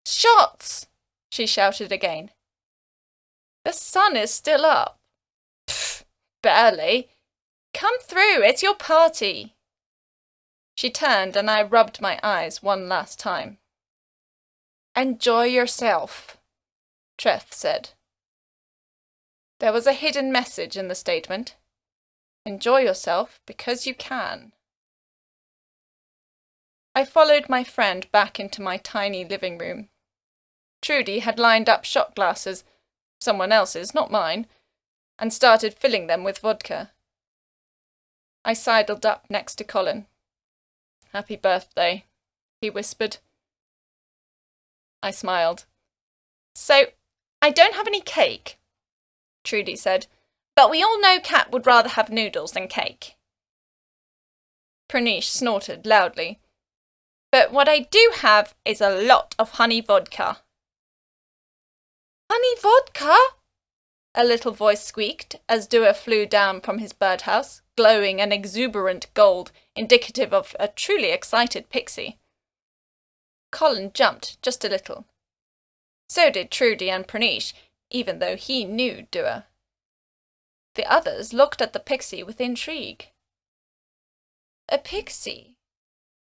"Shots!" she shouted again. "The sun is still up." "Pfft, barely. Come through, it's your party." She turned and I rubbed my eyes one last time. "Enjoy yourself," Treth said. There was a hidden message in the statement. Enjoy yourself because you can. I followed my friend back into my tiny living room. Trudy had lined up shot glasses, someone else's, not mine, and started filling them with vodka. I sidled up next to Colin. "Happy birthday," he whispered. I smiled. "So, I don't have any cake," Trudy said, "but we all know Kat would rather have noodles than cake." Praneesh snorted loudly. "But what I do have is a lot of honey vodka." "Honey vodka?" a little voice squeaked as Dua flew down from his birdhouse, glowing an exuberant gold, indicative of a truly excited pixie. Colin jumped just a little. So did Trudy and Praneesh, even though he knew Dua. The others looked at the pixie with intrigue. "A pixie?"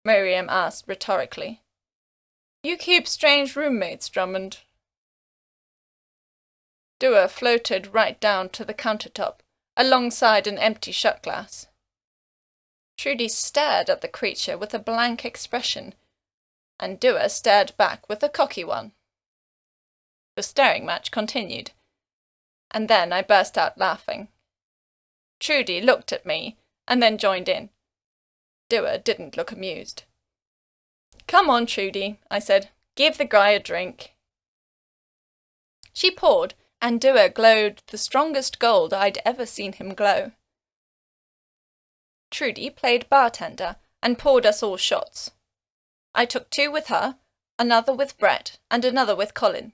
Miriam asked rhetorically. "You keep strange roommates, Drummond." Dua floated right down to the countertop, alongside an empty shot glass. Trudy stared at the creature with a blank expression, and Dua stared back with a cocky one. The staring match continued, and then I burst out laughing. Trudy looked at me, and then joined in. Dua didn't look amused. "Come on, Trudy," I said. "Give the guy a drink." She poured, and Dua glowed the strongest gold I'd ever seen him glow. Trudy played bartender and poured us all shots. I took 2 with her, another with Brett, and another with Colin.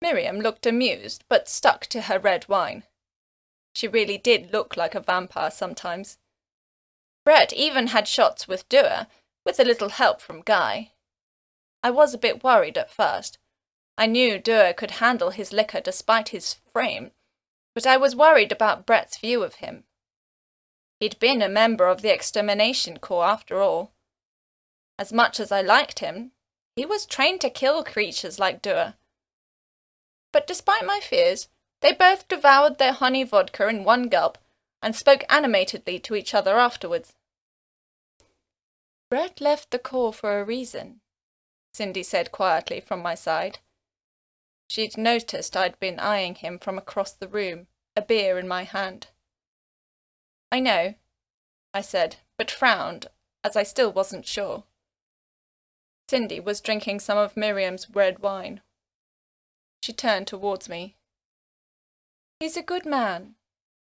Miriam looked amused, but stuck to her red wine. She really did look like a vampire sometimes. Brett even had shots with Dua, with a little help from Guy. I was a bit worried at first. I knew Dua could handle his liquor despite his frame, but I was worried about Brett's view of him. He'd been a member of the Extermination Corps after all. As much as I liked him, he was trained to kill creatures like Dua. But despite my fears, they both devoured their honey vodka in one gulp and spoke animatedly to each other afterwards. Brett left the Corps for a reason, Cindy said quietly from my side. She'd noticed I'd been eyeing him from across the room, a beer in my hand. I know, I said, but frowned, as I still wasn't sure. Cindy was drinking some of Miriam's red wine. She turned towards me. He's a good man,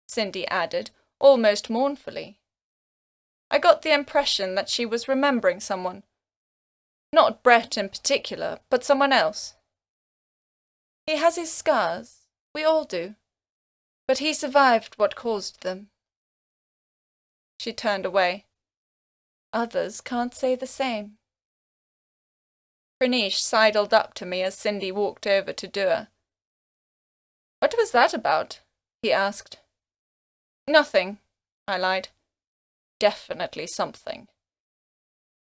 Cindy added, almost mournfully. I got the impression that she was remembering someone. Not Brett in particular, but someone else. He has his scars, we all do, but he survived what caused them. She turned away. Others can't say the same. Pranish sidled up to me as Cindy walked over to Dua. What was that about? He asked. Nothing, I lied. Definitely something.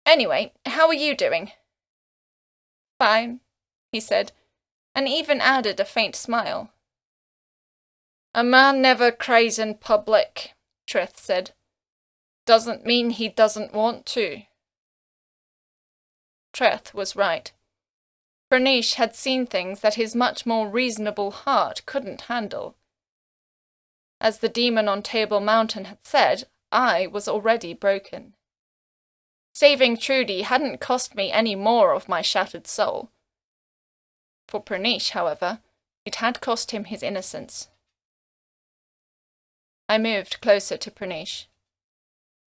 Anyway, how are you doing? Fine, he said, and even added a faint smile. A man never cries in public, Treth said. Doesn't mean he doesn't want to. Treth was right. Pranish had seen things that his much more reasonable heart couldn't handle. As the demon on Table Mountain had said, I was already broken. Saving Trudy hadn't cost me any more of my shattered soul. For Pranish, however, it had cost him his innocence. I moved closer to Pranish.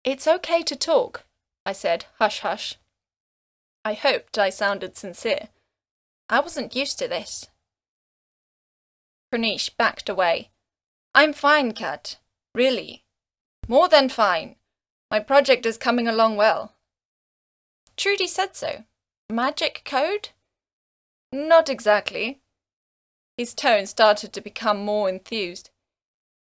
It's okay to talk, I said, hush-hush. I hoped I sounded sincere. I wasn't used to this. Pranish backed away. I'm fine, Kat. Really. More than fine. My project is coming along well. Trudy said so. Magic code? Not exactly. His tone started to become more enthused.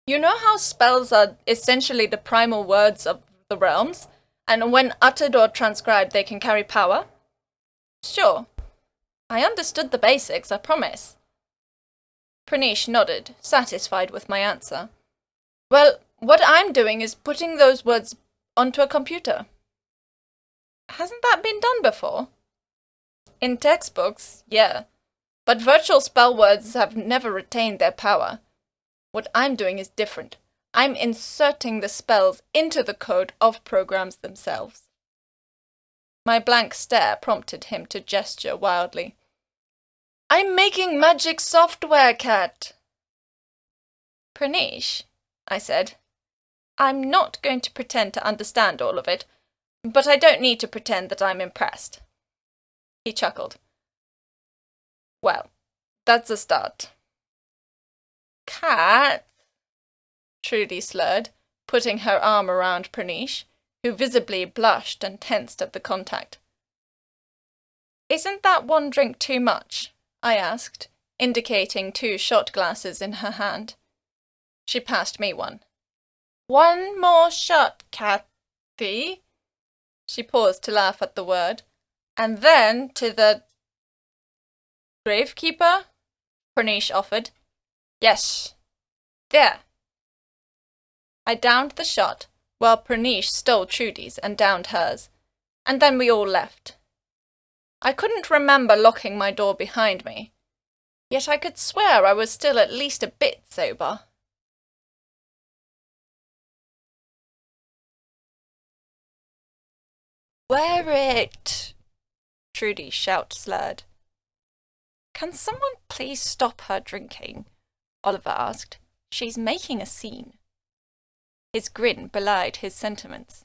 You know how spells are essentially the primal words of the realms, and when uttered or transcribed they can carry power? Sure. I understood the basics, I promise. Pranish nodded, satisfied with my answer. Well, what I'm doing is putting those words onto a computer. Hasn't that been done before? In textbooks, yeah. But virtual spell words have never retained their power. What I'm doing is different. I'm inserting the spells into the code of programs themselves. My blank stare prompted him to gesture wildly. I'm making magic software, Kat. Pranish, I said. I'm not going to pretend to understand all of it, but I don't need to pretend that I'm impressed. He chuckled. Well, that's a start. Kat, Trudy slurred, putting her arm around Pranish, who visibly blushed and tensed at the contact. Isn't that one drink too much? I asked, indicating 2 shot glasses in her hand. She passed me one. One more shot, Kathy. She paused to laugh at the word. And then to the gravekeeper? Pranish offered. Yes. There. I downed the shot, while Pranish stole Trudy's and downed hers, and then we all left. I couldn't remember locking my door behind me, yet I could swear I was still at least a bit sober. Wear it! Trudy's shout slurred. Can someone please stop her drinking? Oliver asked. She's making a scene. His grin belied his sentiments.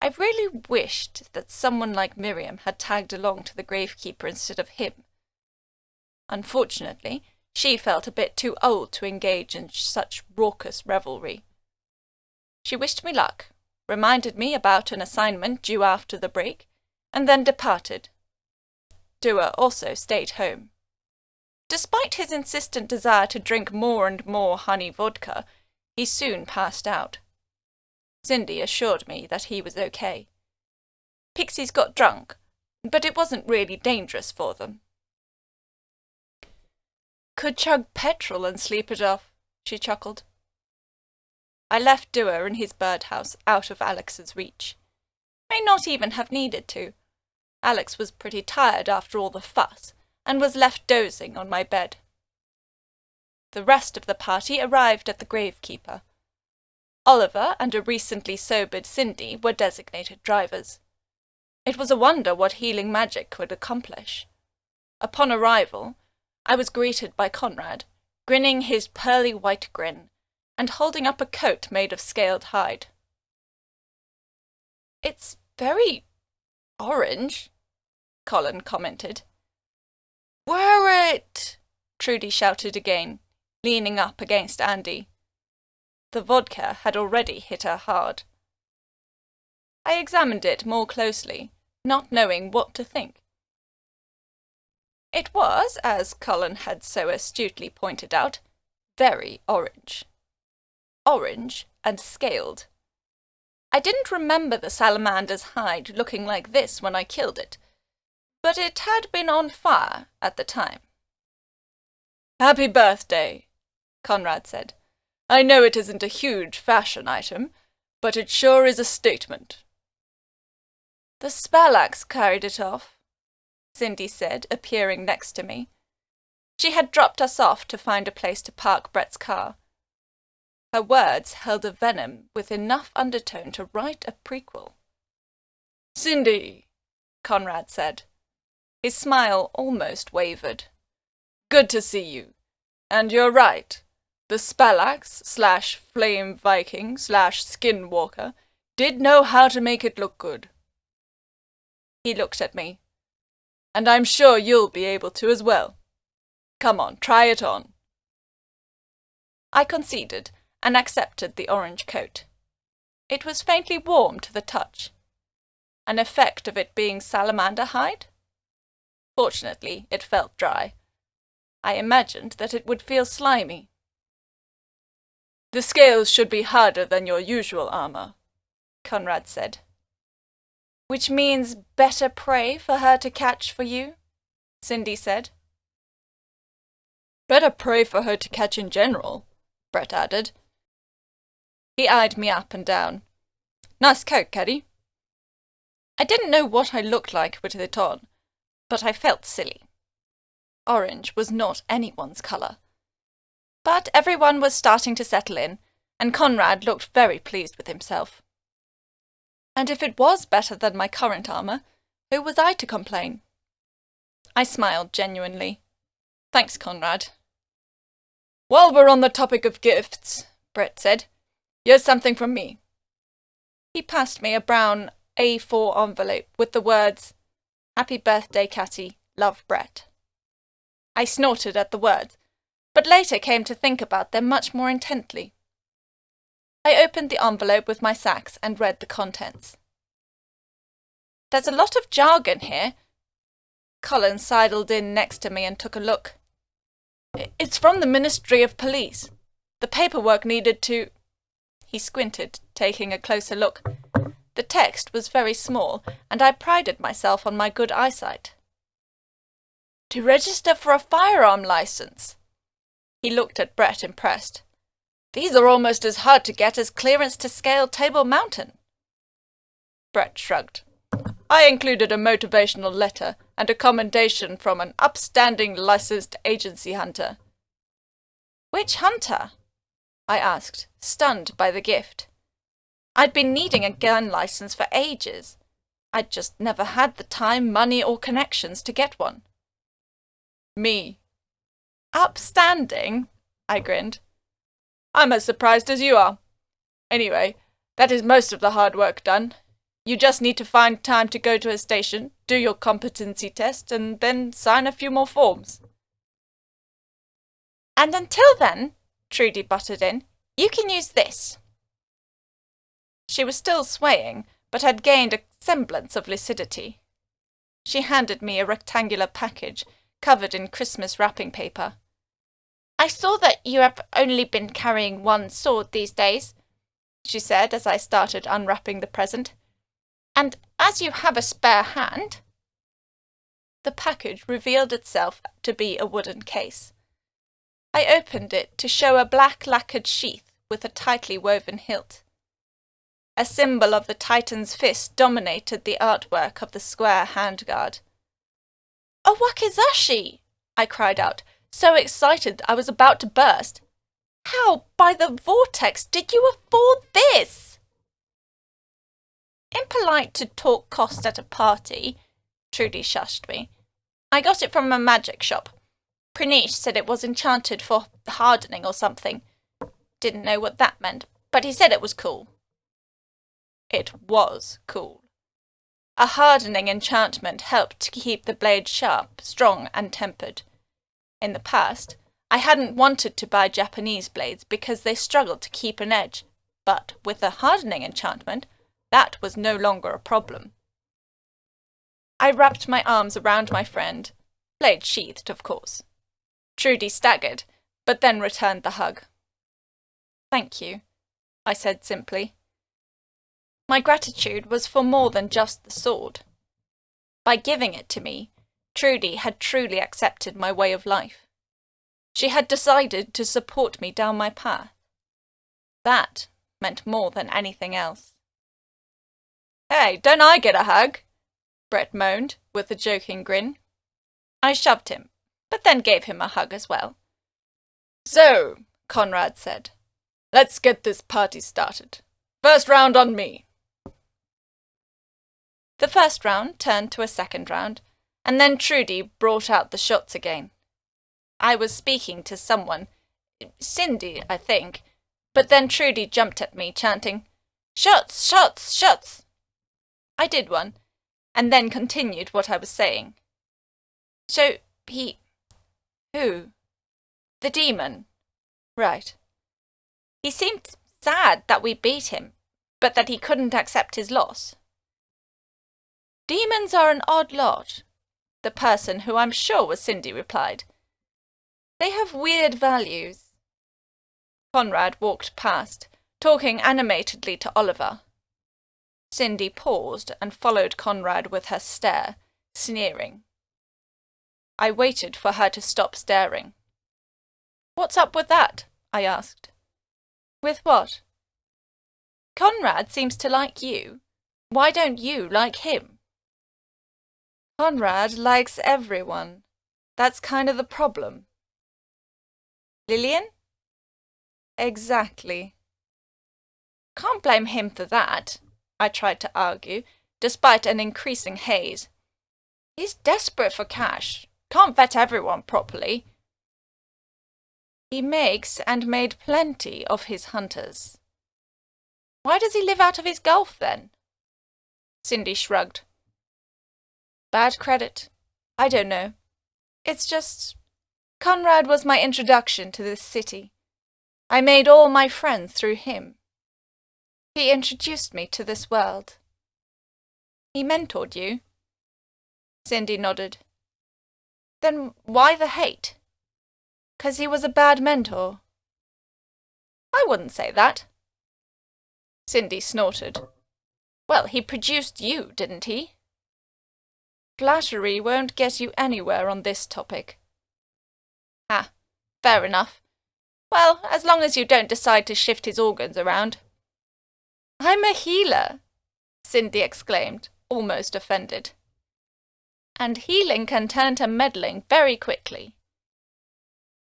I really wished that someone like Miriam had tagged along to the gravekeeper instead of him. Unfortunately, she felt a bit too old to engage in such raucous revelry. She wished me luck, reminded me about an assignment due after the break, and then departed. Dua also stayed home. Despite his insistent desire to drink more and more honey vodka, he soon passed out. Cindy assured me that he was okay. Pixies got drunk, but it wasn't really dangerous for them. Could chug petrol and sleep it off, she chuckled. I left Dewar in his birdhouse out of Alex's reach. May not even have needed to. Alex was pretty tired after all the fuss, and was left dozing on my bed. The rest of the party arrived at the gravekeeper. Oliver and a recently sobered Cindy were designated drivers. It was a wonder what healing magic could accomplish. Upon arrival, I was greeted by Conrad, grinning his pearly white grin, and holding up a coat made of scaled hide. "It's very orange," Colin commented. "Wear it!" Trudy shouted again, leaning up against Andy. The vodka had already hit her hard. I examined it more closely, not knowing what to think. It was, as Colin had so astutely pointed out, very orange. Orange and scaled. I didn't remember the salamander's hide looking like this when I killed it, but it had been on fire at the time. "Happy birthday," Conrad said. "I know it isn't a huge fashion item, but it sure is a statement." "The Spalax carried it off," Cindy said, appearing next to me. She had dropped us off to find a place to park Brett's car. Her words held a venom with enough undertone to write a prequel. "Cindy," Conrad said. His smile almost wavered. "Good to see you. And you're right. The Spalax/Flame Viking/Skinwalker did know how to make it look good." He looked at me. "And I'm sure you'll be able to as well. Come on, try it on." I conceded and accepted the orange coat. It was faintly warm to the touch. An effect of it being salamander hide? Fortunately, it felt dry. I imagined that it would feel slimy. "The scales should be harder than your usual armor," Conrad said. "Which means better prey for her to catch for you?" Cindy said. "Better prey for her to catch in general," Brett added. He eyed me up and down. "Nice coat, Caddy." I didn't know what I looked like with it on, but I felt silly. Orange was not anyone's colour. But everyone was starting to settle in, and Conrad looked very pleased with himself. And if it was better than my current armour, who was I to complain? I smiled genuinely. "Thanks, Conrad." "While we're on the topic of gifts," Brett said, "here's something from me." He passed me a brown A4 envelope with the words, "Happy birthday, Catty. Love, Brett." I snorted at the words, but later came to think about them much more intently. I opened the envelope with my sacks and read the contents. "There's a lot of jargon here." Colin sidled in next to me and took a look. "It's from the Ministry of Police. The paperwork needed to—" He squinted, taking a closer look. The text was very small, and I prided myself on my good eyesight. "To register for a firearm license." He looked at Brett, impressed. "These are almost as hard to get as clearance to scale Table Mountain." Brett shrugged. "I included a motivational letter and a commendation from an upstanding licensed agency hunter." "Which hunter?" I asked, stunned by the gift. I'd been needing a gun license for ages. I'd just never had the time, money, or connections to get one. "Me." "Upstanding?" I grinned. "I'm as surprised as you are. Anyway, that is most of the hard work done. You just need to find time to go to a station, do your competency test, and then sign a few more forms." "And until then," Trudy butted in, "you can use this." She was still swaying, but had gained a semblance of lucidity. She handed me a rectangular package covered in Christmas wrapping paper. "I saw that you have only been carrying one sword these days," she said as I started unwrapping the present. "And as you have a spare hand—" The package revealed itself to be a wooden case. I opened it to show a black lacquered sheath with a tightly woven hilt. A symbol of the Titan's fist dominated the artwork of the square handguard. "A wakizashi!" I cried out, so excited I was about to burst. "How, by the vortex, did you afford this?" Impolite to talk cost at a party, Trudy shushed me. "I got it from a magic shop. Pranish said it was enchanted for hardening or something. Didn't know what that meant, but he said it was cool." It was cool. A hardening enchantment helped to keep the blade sharp, strong, and tempered. In the past, I hadn't wanted to buy Japanese blades because they struggled to keep an edge, but with a hardening enchantment, that was no longer a problem. I wrapped my arms around my friend, blade sheathed, of course. Trudy staggered, but then returned the hug. "Thank you," I said simply. My gratitude was for more than just the sword. By giving it to me, Trudy had truly accepted my way of life. She had decided to support me down my path. That meant more than anything else. "Hey, don't I get a hug?" Brett moaned, with a joking grin. I shoved him, but then gave him a hug as well. "So," Conrad said, "let's get this party started. First round on me." The first round turned to a second round, and then Trudy brought out the shots again. I was speaking to someone, Cindy, I think, but then Trudy jumped at me, chanting, "Shots, shots, shots!" I did one, and then continued what I was saying. "So, who? The demon. Right. He seemed sad that we beat him, but that he couldn't accept his loss." "Demons are an odd lot," the person, who I'm sure was Cindy, replied. "They have weird values." Conrad walked past, talking animatedly to Oliver. Cindy paused and followed Conrad with her stare, sneering. I waited for her to stop staring. "What's up with that?" I asked. "With what?" "Conrad seems to like you. Why don't you like him?" "Conrad likes everyone. That's kind of the problem." "Lillian?" "Exactly." "Can't blame him for that," I tried to argue, despite an increasing haze. "He's desperate for cash. Can't vet everyone properly." "He makes and made plenty of his hunters." "Why does he live out of his Gulf, then?" Cindy shrugged. "Bad credit. I don't know. It's just, Conrad was my introduction to this city. I made all my friends through him. He introduced me to this world." "He mentored you?" Cindy nodded. "Then why the hate?" "'Cause he was a bad mentor." "I wouldn't say that." Cindy snorted. "Well, he produced you, didn't he?" "Flattery won't get you anywhere on this topic." "Ah, fair enough. Well, as long as you don't decide to shift his organs around." "I'm a healer," Cindy exclaimed, almost offended. "And healing can turn to meddling very quickly."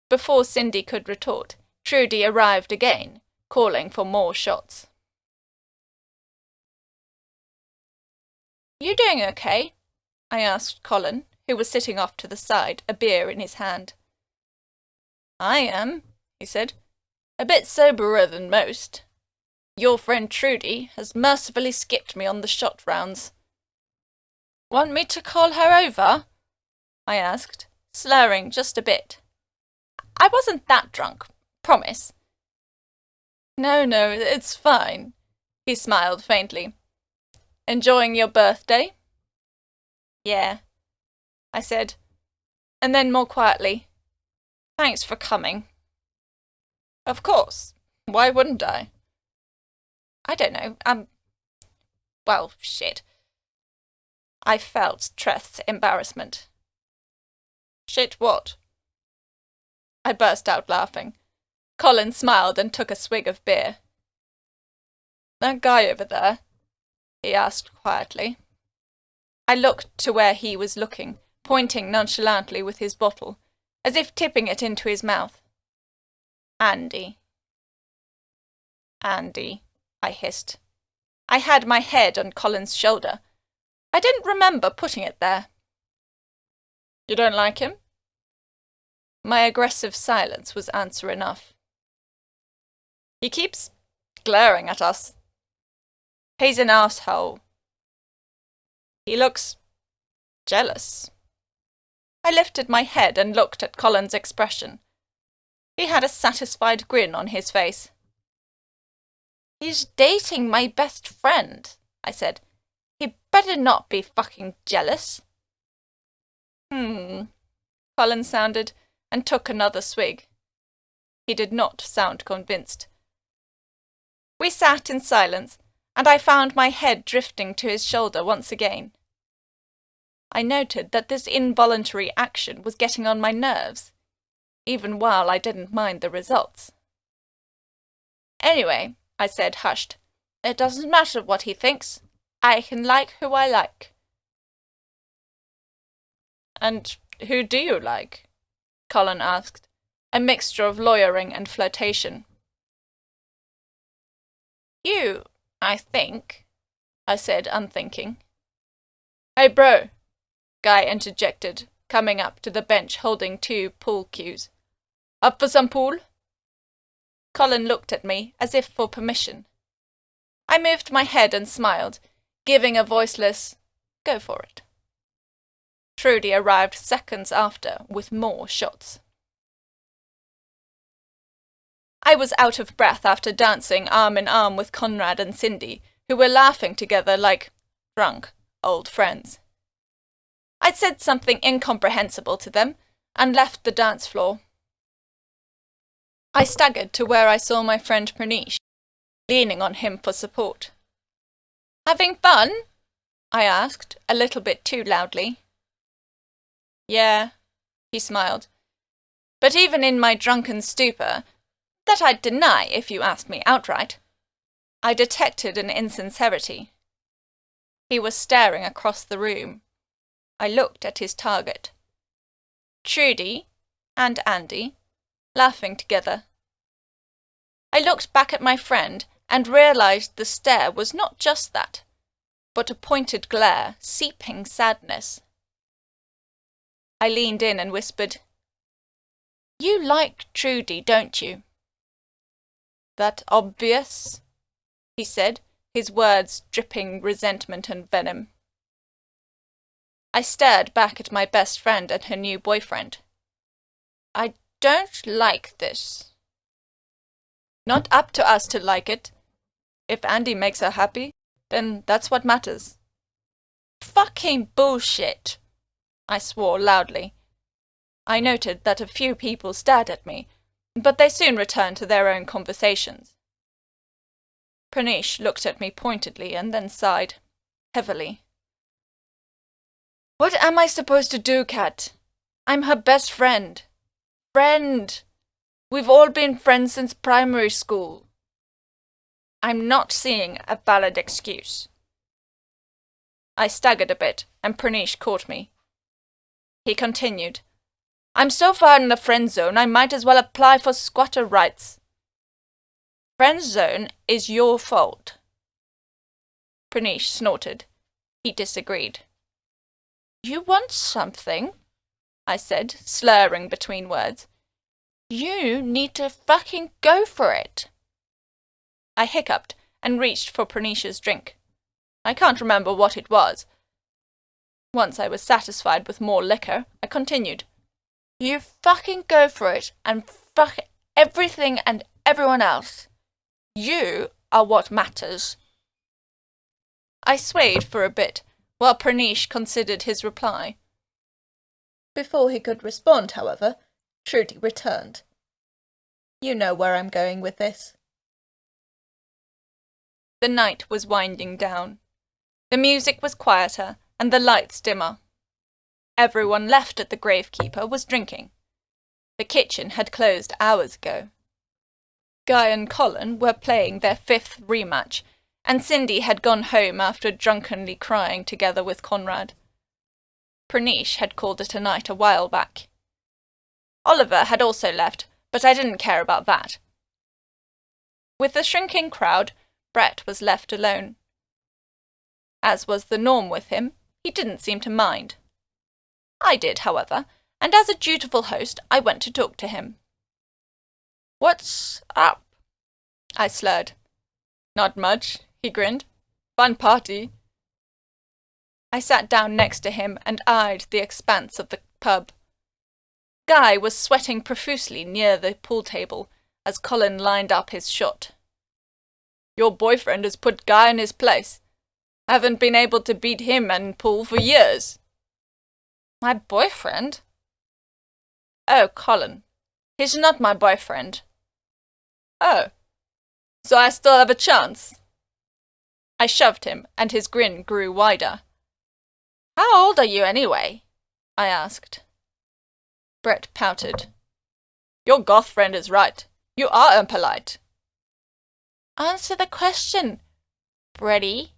Before Cindy could retort, Trudy arrived again, calling for more shots. "You doing okay?" I asked Colin, who was sitting off to the side, a beer in his hand. "I am," he said. "A bit soberer than most. Your friend Trudy has mercifully skipped me on the shot rounds." "Want me to call her over?" I asked, slurring just a bit. I wasn't that drunk, promise. No, it's fine," he smiled faintly. "Enjoying your birthday?" "Yeah," I said, and then more quietly, "Thanks for coming." "Of course. Why wouldn't I?" "I don't know, well, shit." I felt Treth's embarrassment. "Shit what?" I burst out laughing. Colin smiled and took a swig of beer. "That guy over there?" he asked quietly. I looked to where he was looking, pointing nonchalantly with his bottle, as if tipping it into his mouth. "Andy." "Andy," I hissed. I had my head on Colin's shoulder. I didn't remember putting it there. "You don't like him?" My aggressive silence was answer enough. "He keeps glaring at us. He's an asshole. He looks jealous." I lifted my head and looked at Colin's expression. He had a satisfied grin on his face. "He's dating my best friend," I said. "He better not be fucking jealous." Colin sounded, and took another swig. He did not sound convinced. We sat in silence, and I found my head drifting to his shoulder once again. I noted that this involuntary action was getting on my nerves, even while I didn't mind the results. "Anyway," I said, hushed, "it doesn't matter what he thinks. I can like who I like." "And who do you like?" Colin asked, a mixture of lawyering and flirtation. "You, I think," I said, unthinking. "Hey, bro," Guy interjected, coming up to the bench holding 2 pool cues. "Up for some pool?" Colin looked at me as if for permission. I moved my head and smiled, giving a voiceless, "Go for it." Trudy arrived seconds after with more shots. I was out of breath after dancing arm in arm with Conrad and Cindy, who were laughing together like drunk old friends. I'd said something incomprehensible to them and left the dance floor. I staggered to where I saw my friend Pranesh, leaning on him for support. "Having fun?" I asked, a little bit too loudly. "Yeah," he smiled. "But even in my drunken stupor, that I'd deny if you asked me outright." I detected an insincerity. He was staring across the room. I looked at his target. Trudy and Andy, laughing together. I looked back at my friend and realized the stare was not just that, but a pointed glare, seeping sadness. I leaned in and whispered, "You like Trudy, don't you?" "That obvious?" he said, his words dripping resentment and venom. I stared back at my best friend and her new boyfriend. "I don't like this." "Not up to us to like it. If Andy makes her happy, then that's what matters." "Fucking bullshit!" I swore loudly. I noted that a few people stared at me, but they soon returned to their own conversations. Pranesh looked at me pointedly and then sighed, heavily. "What am I supposed to do, Kat? I'm her best friend. Friend! We've all been friends since primary school." "I'm not seeing a valid excuse." I staggered a bit, and Pranesh caught me. He continued, "I'm so far in the friend zone, I might as well apply for squatter rights." "Friend zone is your fault." Pranesh snorted. He disagreed. "You want something?" I said, slurring between words. "You need to fucking go for it." I hiccuped and reached for Pranesh's drink. I can't remember what it was. Once I was satisfied with more liquor, I continued. "You fucking go for it and fuck everything and everyone else. You are what matters." I swayed for a bit, while Pranesh considered his reply. Before he could respond, however, Trudy returned. "You know where I'm going with this." The night was winding down. The music was quieter, and the lights dimmer. Everyone left at the Gravekeeper was drinking. The kitchen had closed hours ago. Guy and Colin were playing their 5th rematch, and Cindy had gone home after drunkenly crying together with Conrad. Pranesh had called it a night a while back. Oliver had also left, but I didn't care about that. With the shrinking crowd, Brett was left alone. As was the norm with him, he didn't seem to mind. I did, however, and as a dutiful host, I went to talk to him. "What's up?" I slurred. "Not much," he grinned. "Fun party." I sat down next to him and eyed the expanse of the pub. Guy was sweating profusely near the pool table as Colin lined up his shot. "Your boyfriend has put Guy in his place. Haven't been able to beat him in pool for years." "My boyfriend?" "Oh, Colin. He's not my boyfriend." "Oh. So I still have a chance?" I shoved him, and his grin grew wider. "How old are you, anyway?" I asked. Brett pouted. "Your goth friend is right. You are impolite." "Answer the question, Bretty."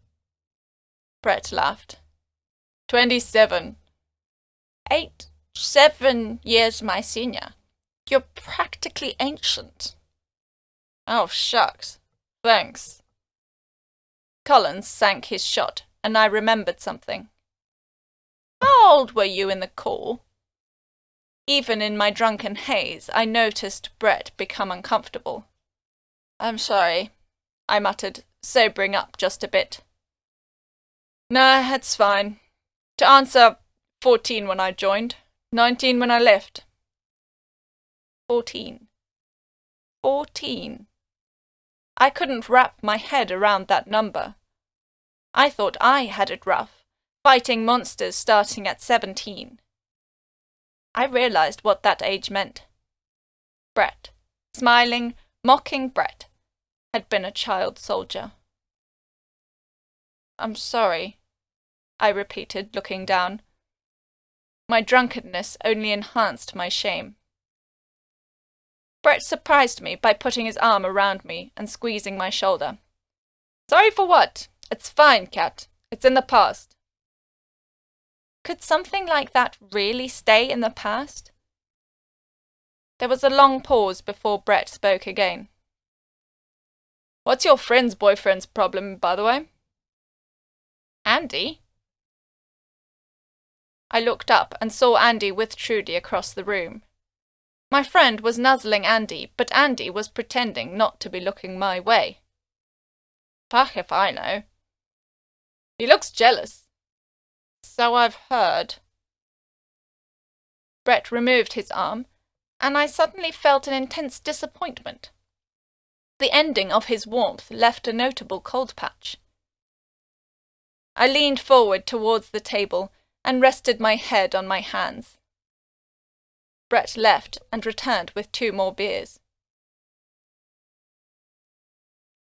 Brett laughed. 27. 7 years my senior. You're practically ancient." "Oh, shucks. Thanks." Collins sank his shot, and I remembered something. "How old were you in the Corps?" Even in my drunken haze, I noticed Brett become uncomfortable. "I'm sorry," I muttered, sobering up just a bit. "Nah, it's fine. To answer, 14 when I joined, 19 when I left." 14. 14. I couldn't wrap my head around that number. I thought I had it rough, fighting monsters starting at 17. I realized what that age meant. Brett, smiling, mocking Brett, had been a child soldier. "I'm sorry," I repeated, looking down. My drunkenness only enhanced my shame. Brett surprised me by putting his arm around me and squeezing my shoulder. "Sorry for what? It's fine, Kat. It's in the past." Could something like that really stay in the past? There was a long pause before Brett spoke again. "What's your friend's boyfriend's problem, by the way?" "Andy?" I looked up and saw Andy with Trudy across the room. My friend was nuzzling Andy, but Andy was pretending not to be looking my way. Fuck if I know. "He looks jealous." "So I've heard." Brett removed his arm, and I suddenly felt an intense disappointment. The ending of his warmth left a notable cold patch. I leaned forward towards the table and rested my head on my hands. Brett left and returned with 2 more beers.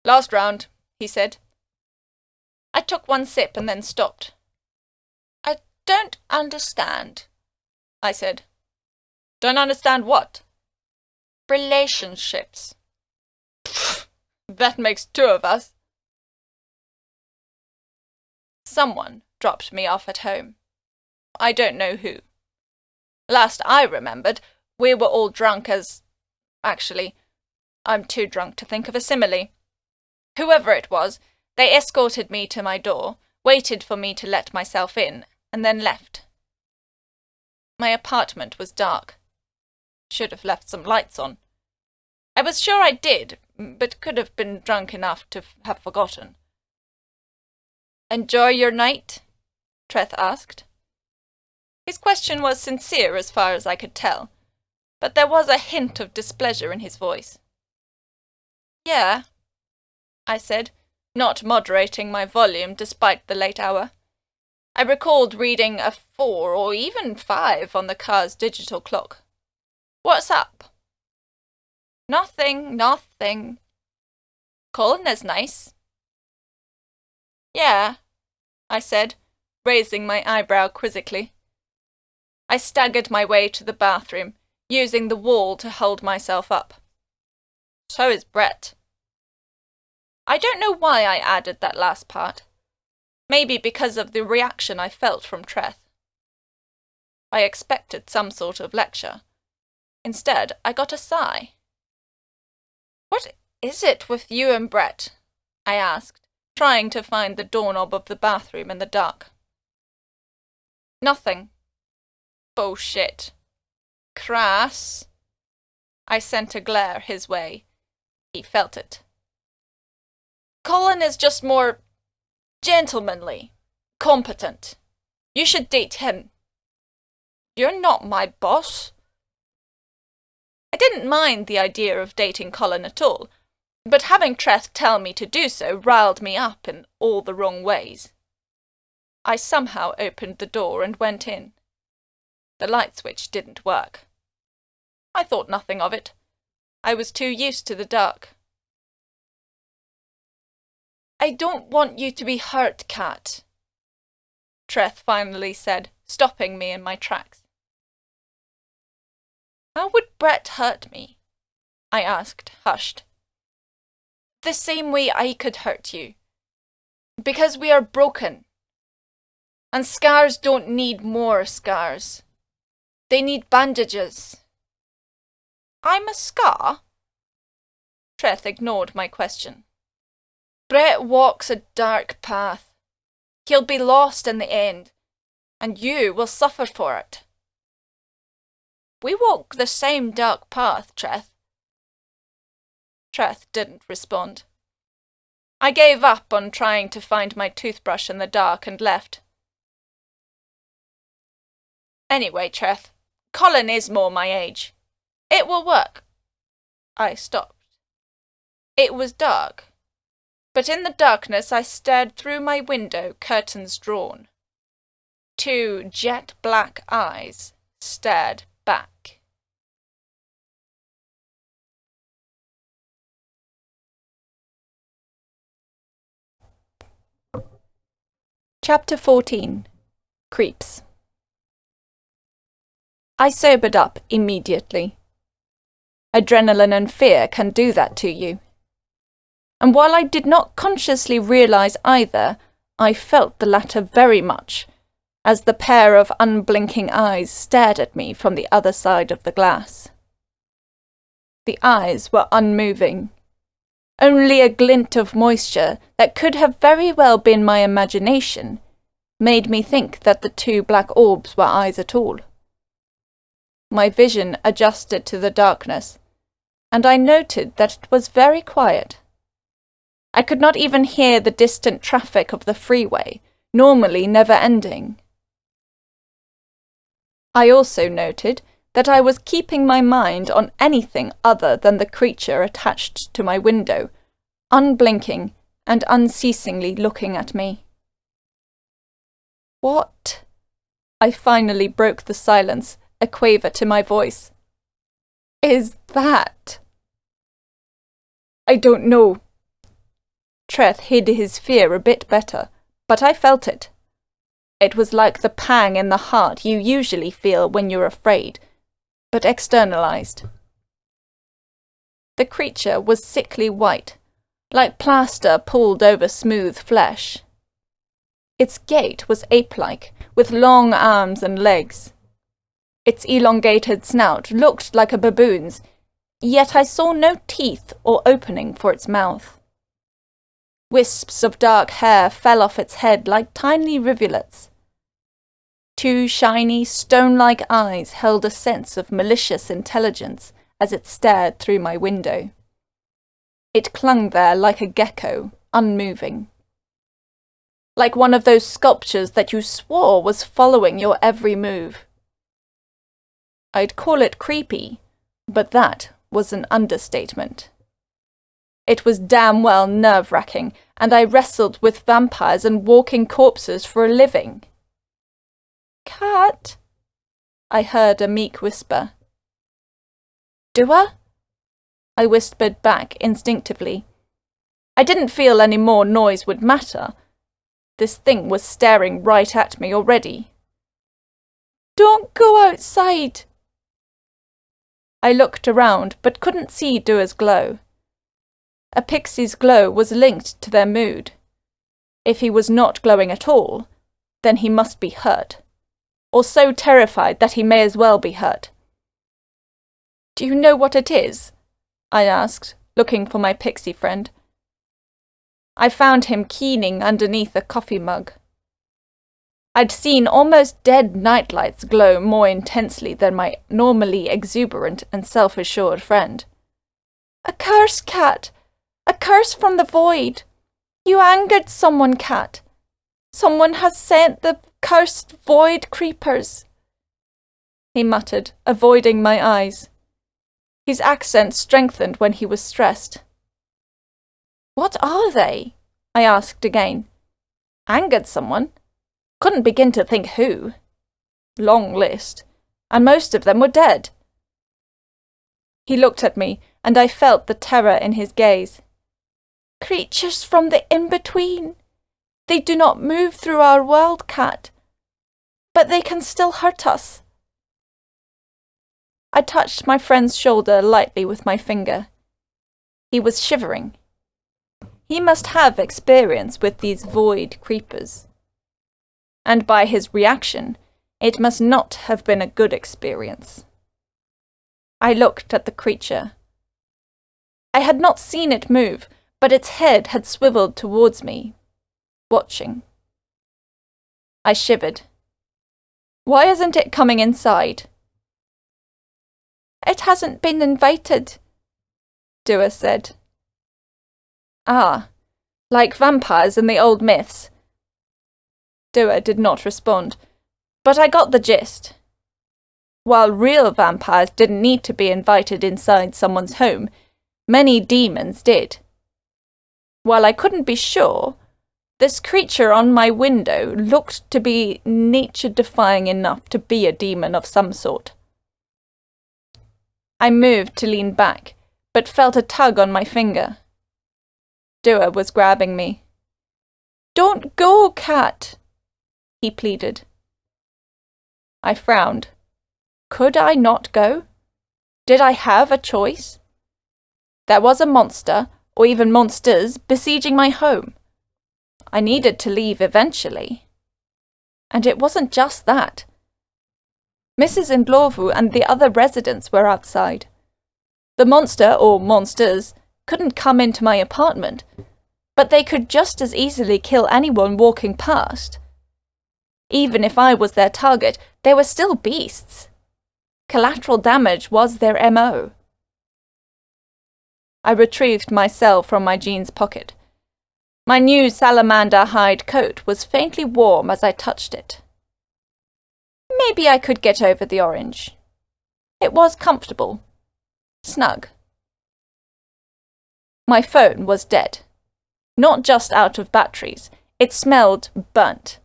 "Last round," he said. I took 1 sip and then stopped. "I don't understand," I said. "Don't understand what?" "Relationships." "That makes 2 of us." Someone dropped me off at home. I don't know who. Last I remembered, we were all drunk as... Actually, I'm too drunk to think of a simile. Whoever it was, they escorted me to my door, waited for me to let myself in, and then left. My apartment was dark. Should have left some lights on. I was sure I did, but could have been drunk enough to have forgotten. "Enjoy your night?" Treth asked. His question was sincere as far as I could tell, but there was a hint of displeasure in his voice. "Yeah," I said, not moderating my volume despite the late hour. I recalled reading a 4 or even 5 on the car's digital clock. "What's up?" Nothing. Colin is nice." "Yeah," I said, raising my eyebrow quizzically. I staggered my way to the bathroom, using the wall to hold myself up. So is Brett. I don't know why I added that last part. Maybe because of the reaction I felt from Treth. I expected some sort of lecture. Instead, I got a sigh. "What is it with you and Brett?" I asked, trying to find the doorknob of the bathroom in the dark. "Nothing." "Bullshit." "Crass." I sent a glare his way. He felt it. "Colin is just more gentlemanly, competent. You should date him." "You're not my boss." I didn't mind the idea of dating Colin at all, but having Treth tell me to do so riled me up in all the wrong ways. I somehow opened the door and went in. The light switch didn't work. I thought nothing of it. I was too used to the dark. "I don't want you to be hurt, Kat," Treth finally said, stopping me in my tracks. "How would Brett hurt me?" I asked, hushed. "The same way I could hurt you. Because we are broken. And scars don't need more scars. They need bandages." "I'm a scar?" Treth ignored my question. "Brett walks a dark path. He'll be lost in the end, and you will suffer for it." "We walk the same dark path, Treth." Treth didn't respond. I gave up on trying to find my toothbrush in the dark and left. "Anyway, Treth, Colin is more my age. It will work." I stopped. It was dark, but in the darkness I stared through my window, curtains drawn. 2 jet-black eyes stared back. Chapter 14. Creeps. I sobered up immediately. Adrenaline and fear can do that to you. And while I did not consciously realize either, I felt the latter very much, as the pair of unblinking eyes stared at me from the other side of the glass. The eyes were unmoving. Only a glint of moisture that could have very well been my imagination made me think that the 2 black orbs were eyes at all. My vision adjusted to the darkness, and I noted that it was very quiet. I could not even hear the distant traffic of the freeway, normally never-ending. I also noted that I was keeping my mind on anything other than the creature attached to my window, unblinking and unceasingly looking at me. "What?" I finally broke the silence, a quaver to my voice. "Is that?" "I don't know." Treth hid his fear a bit better, but I felt it. It was like the pang in the heart you usually feel when you're afraid, but externalized. The creature was sickly white, like plaster pulled over smooth flesh. Its gait was ape-like, with long arms and legs. Its elongated snout looked like a baboon's, yet I saw no teeth or opening for its mouth. Wisps of dark hair fell off its head like tiny rivulets. 2 shiny, stone-like eyes held a sense of malicious intelligence as it stared through my window. It clung there like a gecko, unmoving. Like one of those sculptures that you swore was following your every move. I'd call it creepy, but that was an understatement. It was damn well nerve-wracking, and I wrestled with vampires and walking corpses for a living. "Kat?" I heard a meek whisper. "Doer?" I whispered back instinctively. I didn't feel any more noise would matter. This thing was staring right at me already. "Don't go outside." I looked around, but couldn't see Dua's glow. A pixie's glow was linked to their mood. If he was not glowing at all, then he must be hurt, or so terrified that he may as well be hurt. "Do you know what it is?" I asked, looking for my pixie friend. I found him keening underneath a coffee mug. I'd seen almost dead nightlights glow more intensely than my normally exuberant and self-assured friend. "A curse, Kat! A curse from the void! You angered someone, Kat! Someone has sent the cursed void creepers!" he muttered, avoiding my eyes. His accent strengthened when he was stressed. "What are they?" I asked again. "Angered someone? Couldn't begin to think who. Long list, and most of them were dead." He looked at me, and I felt the terror in his gaze. "Creatures from the in-between. They do not move through our world, Kat, but they can still hurt us." I touched my friend's shoulder lightly with my finger. He was shivering. He must have experience with these void creepers. And by his reaction, it must not have been a good experience. I looked at the creature. I had not seen it move, but its head had swiveled towards me, watching. I shivered. "Why isn't it coming inside?" "It hasn't been invited," Dua said. "Ah, like vampires in the old myths." Dua did not respond, but I got the gist. While real vampires didn't need to be invited inside someone's home, many demons did. While I couldn't be sure, this creature on my window looked to be nature-defying enough to be a demon of some sort. I moved to lean back, but felt a tug on my finger. Dua was grabbing me. "Don't go, Kat," he pleaded. I frowned. Could I not go? Did I have a choice? There was a monster, or even monsters, besieging my home. I needed to leave eventually. And it wasn't just that. Mrs. Ndlovu and the other residents were outside. The monster, or monsters, couldn't come into my apartment, but they could just as easily kill anyone walking past. Even if I was their target, they were still beasts. Collateral damage was their MO. I retrieved my cell from my jeans pocket. My new salamander hide coat was faintly warm as I touched it. Maybe I could get over the orange. It was comfortable. Snug. My phone was dead. Not just out of batteries. It smelled burnt.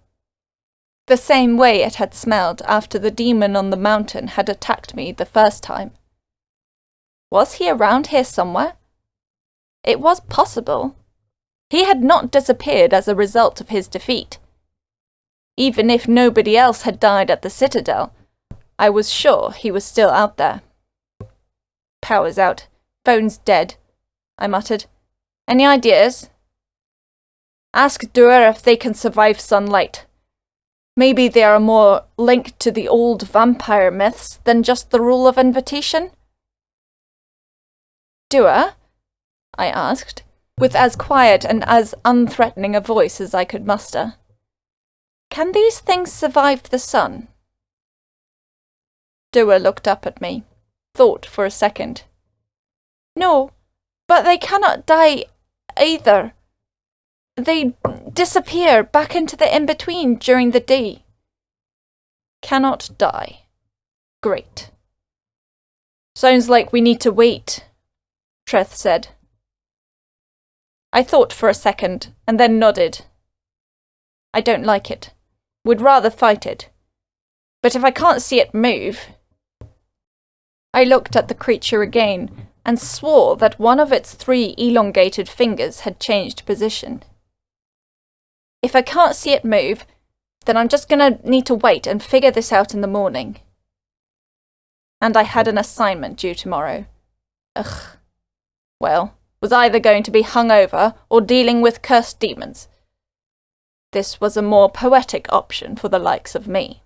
The same way it had smelled after the demon on the mountain had attacked me the first time. Was he around here somewhere? It was possible. He had not disappeared as a result of his defeat. Even if nobody else had died at the Citadel, I was sure he was still out there. "Power's out. Phone's dead," I muttered. "Any ideas?" "Ask Dua if they can survive sunlight. Maybe they are more linked to the old vampire myths than just the rule of invitation." "Dua?" I asked, with as quiet and as unthreatening a voice as I could muster. "Can these things survive the sun?" Dua looked up at me, thought for a second. "No, but they cannot die either. They disappear back into the in-between during the day." "Cannot die. Great. Sounds like we need to wait," Treth said. I thought for a second, and then nodded. "I don't like it. Would rather fight it. But if I can't see it move..." I looked at the creature again, and swore that one of its 3 elongated fingers had changed position. "If I can't see it move, then I'm just gonna need to wait and figure this out in the morning." and I had an assignment due tomorrow. Ugh. Well, was either going to be hungover or dealing with cursed demons. This was a more poetic option for the likes of me.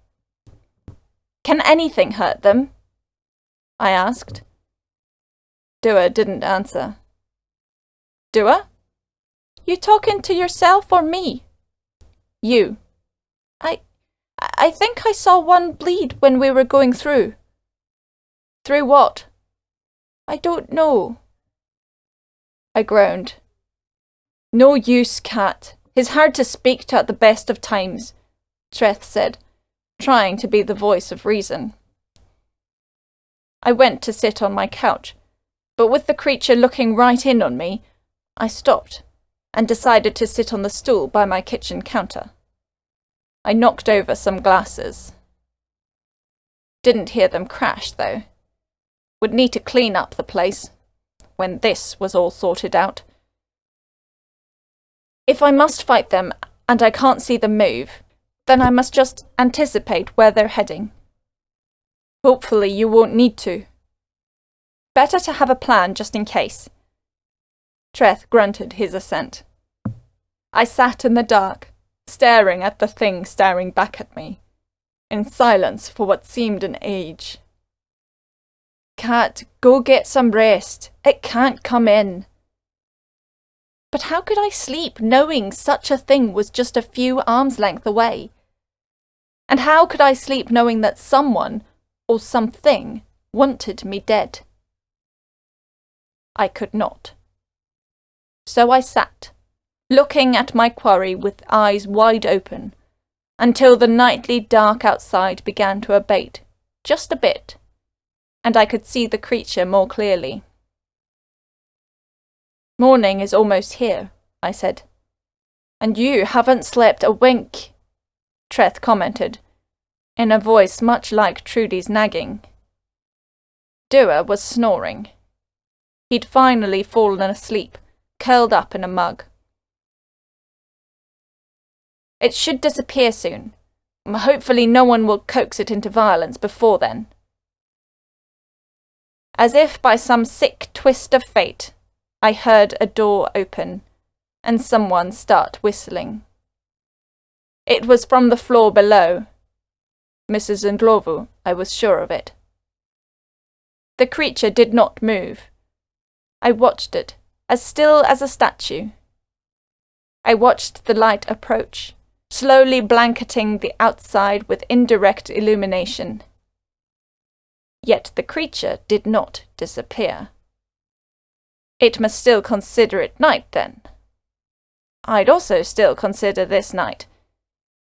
Can anything hurt them? I asked. Dua didn't answer. Dua? You talking to yourself or me? You. I think I saw one bleed when we were going through. Through what? I don't know. I groaned. No use, Kat. He's hard to speak to at the best of times, Treth said, trying to be the voice of reason. I went to sit on my couch, but with the creature looking right in on me, I stopped and decided to sit on the stool by my kitchen counter. I knocked over some glasses. Didn't hear them crash, though. Would need to clean up the place when this was all sorted out. If I must fight them and I can't see them move, then I must just anticipate where they're heading. Hopefully you won't need to. Better to have a plan just in case. Treth grunted his assent. I sat in the dark, staring at the thing staring back at me, in silence for what seemed an age. Kat, go get some rest. It can't come in. But how could I sleep knowing such a thing was just a few arms' length away? And how could I sleep knowing that someone, or something, wanted me dead? I could not. So I sat, looking at my quarry with eyes wide open, until the nightly dark outside began to abate, just a bit, and I could see the creature more clearly. Morning is almost here, I said. And you haven't slept a wink, Treth commented, in a voice much like Trudy's nagging. Dua was snoring. He'd finally fallen asleep, curled up in a mug. It should disappear soon. Hopefully no one will coax it into violence before then. As if by some sick twist of fate, I heard a door open, and someone start whistling. It was from the floor below. Mrs. Ndlovu, I was sure of it. The creature did not move. I watched it, as still as a statue. I watched the light approach, slowly blanketing the outside with indirect illumination. Yet the creature did not disappear. It must still consider it night, then. I'd also still consider this night.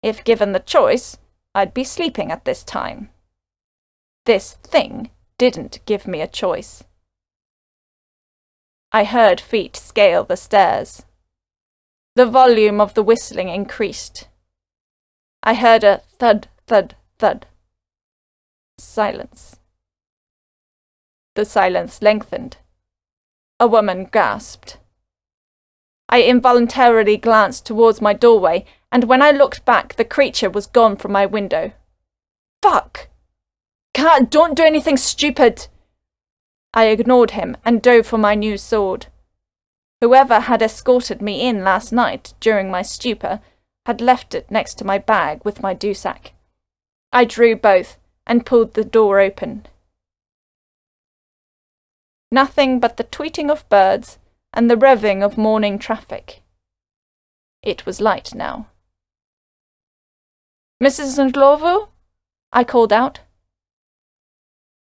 If given the choice, I'd be sleeping at this time. This thing didn't give me a choice. I heard feet scale the stairs. The volume of the whistling increased. I heard a thud, thud, thud. Silence. The silence lengthened. A woman gasped. I involuntarily glanced towards my doorway, and when I looked back, the creature was gone from my window. Fuck! Kat, don't do anything stupid! I ignored him and dove for my new sword. Whoever had escorted me in last night during my stupor had left it next to my bag with my dussac. I drew both and pulled the door open. Nothing but the tweeting of birds and the revving of morning traffic. It was light now. Mrs. Ndlovu? I called out.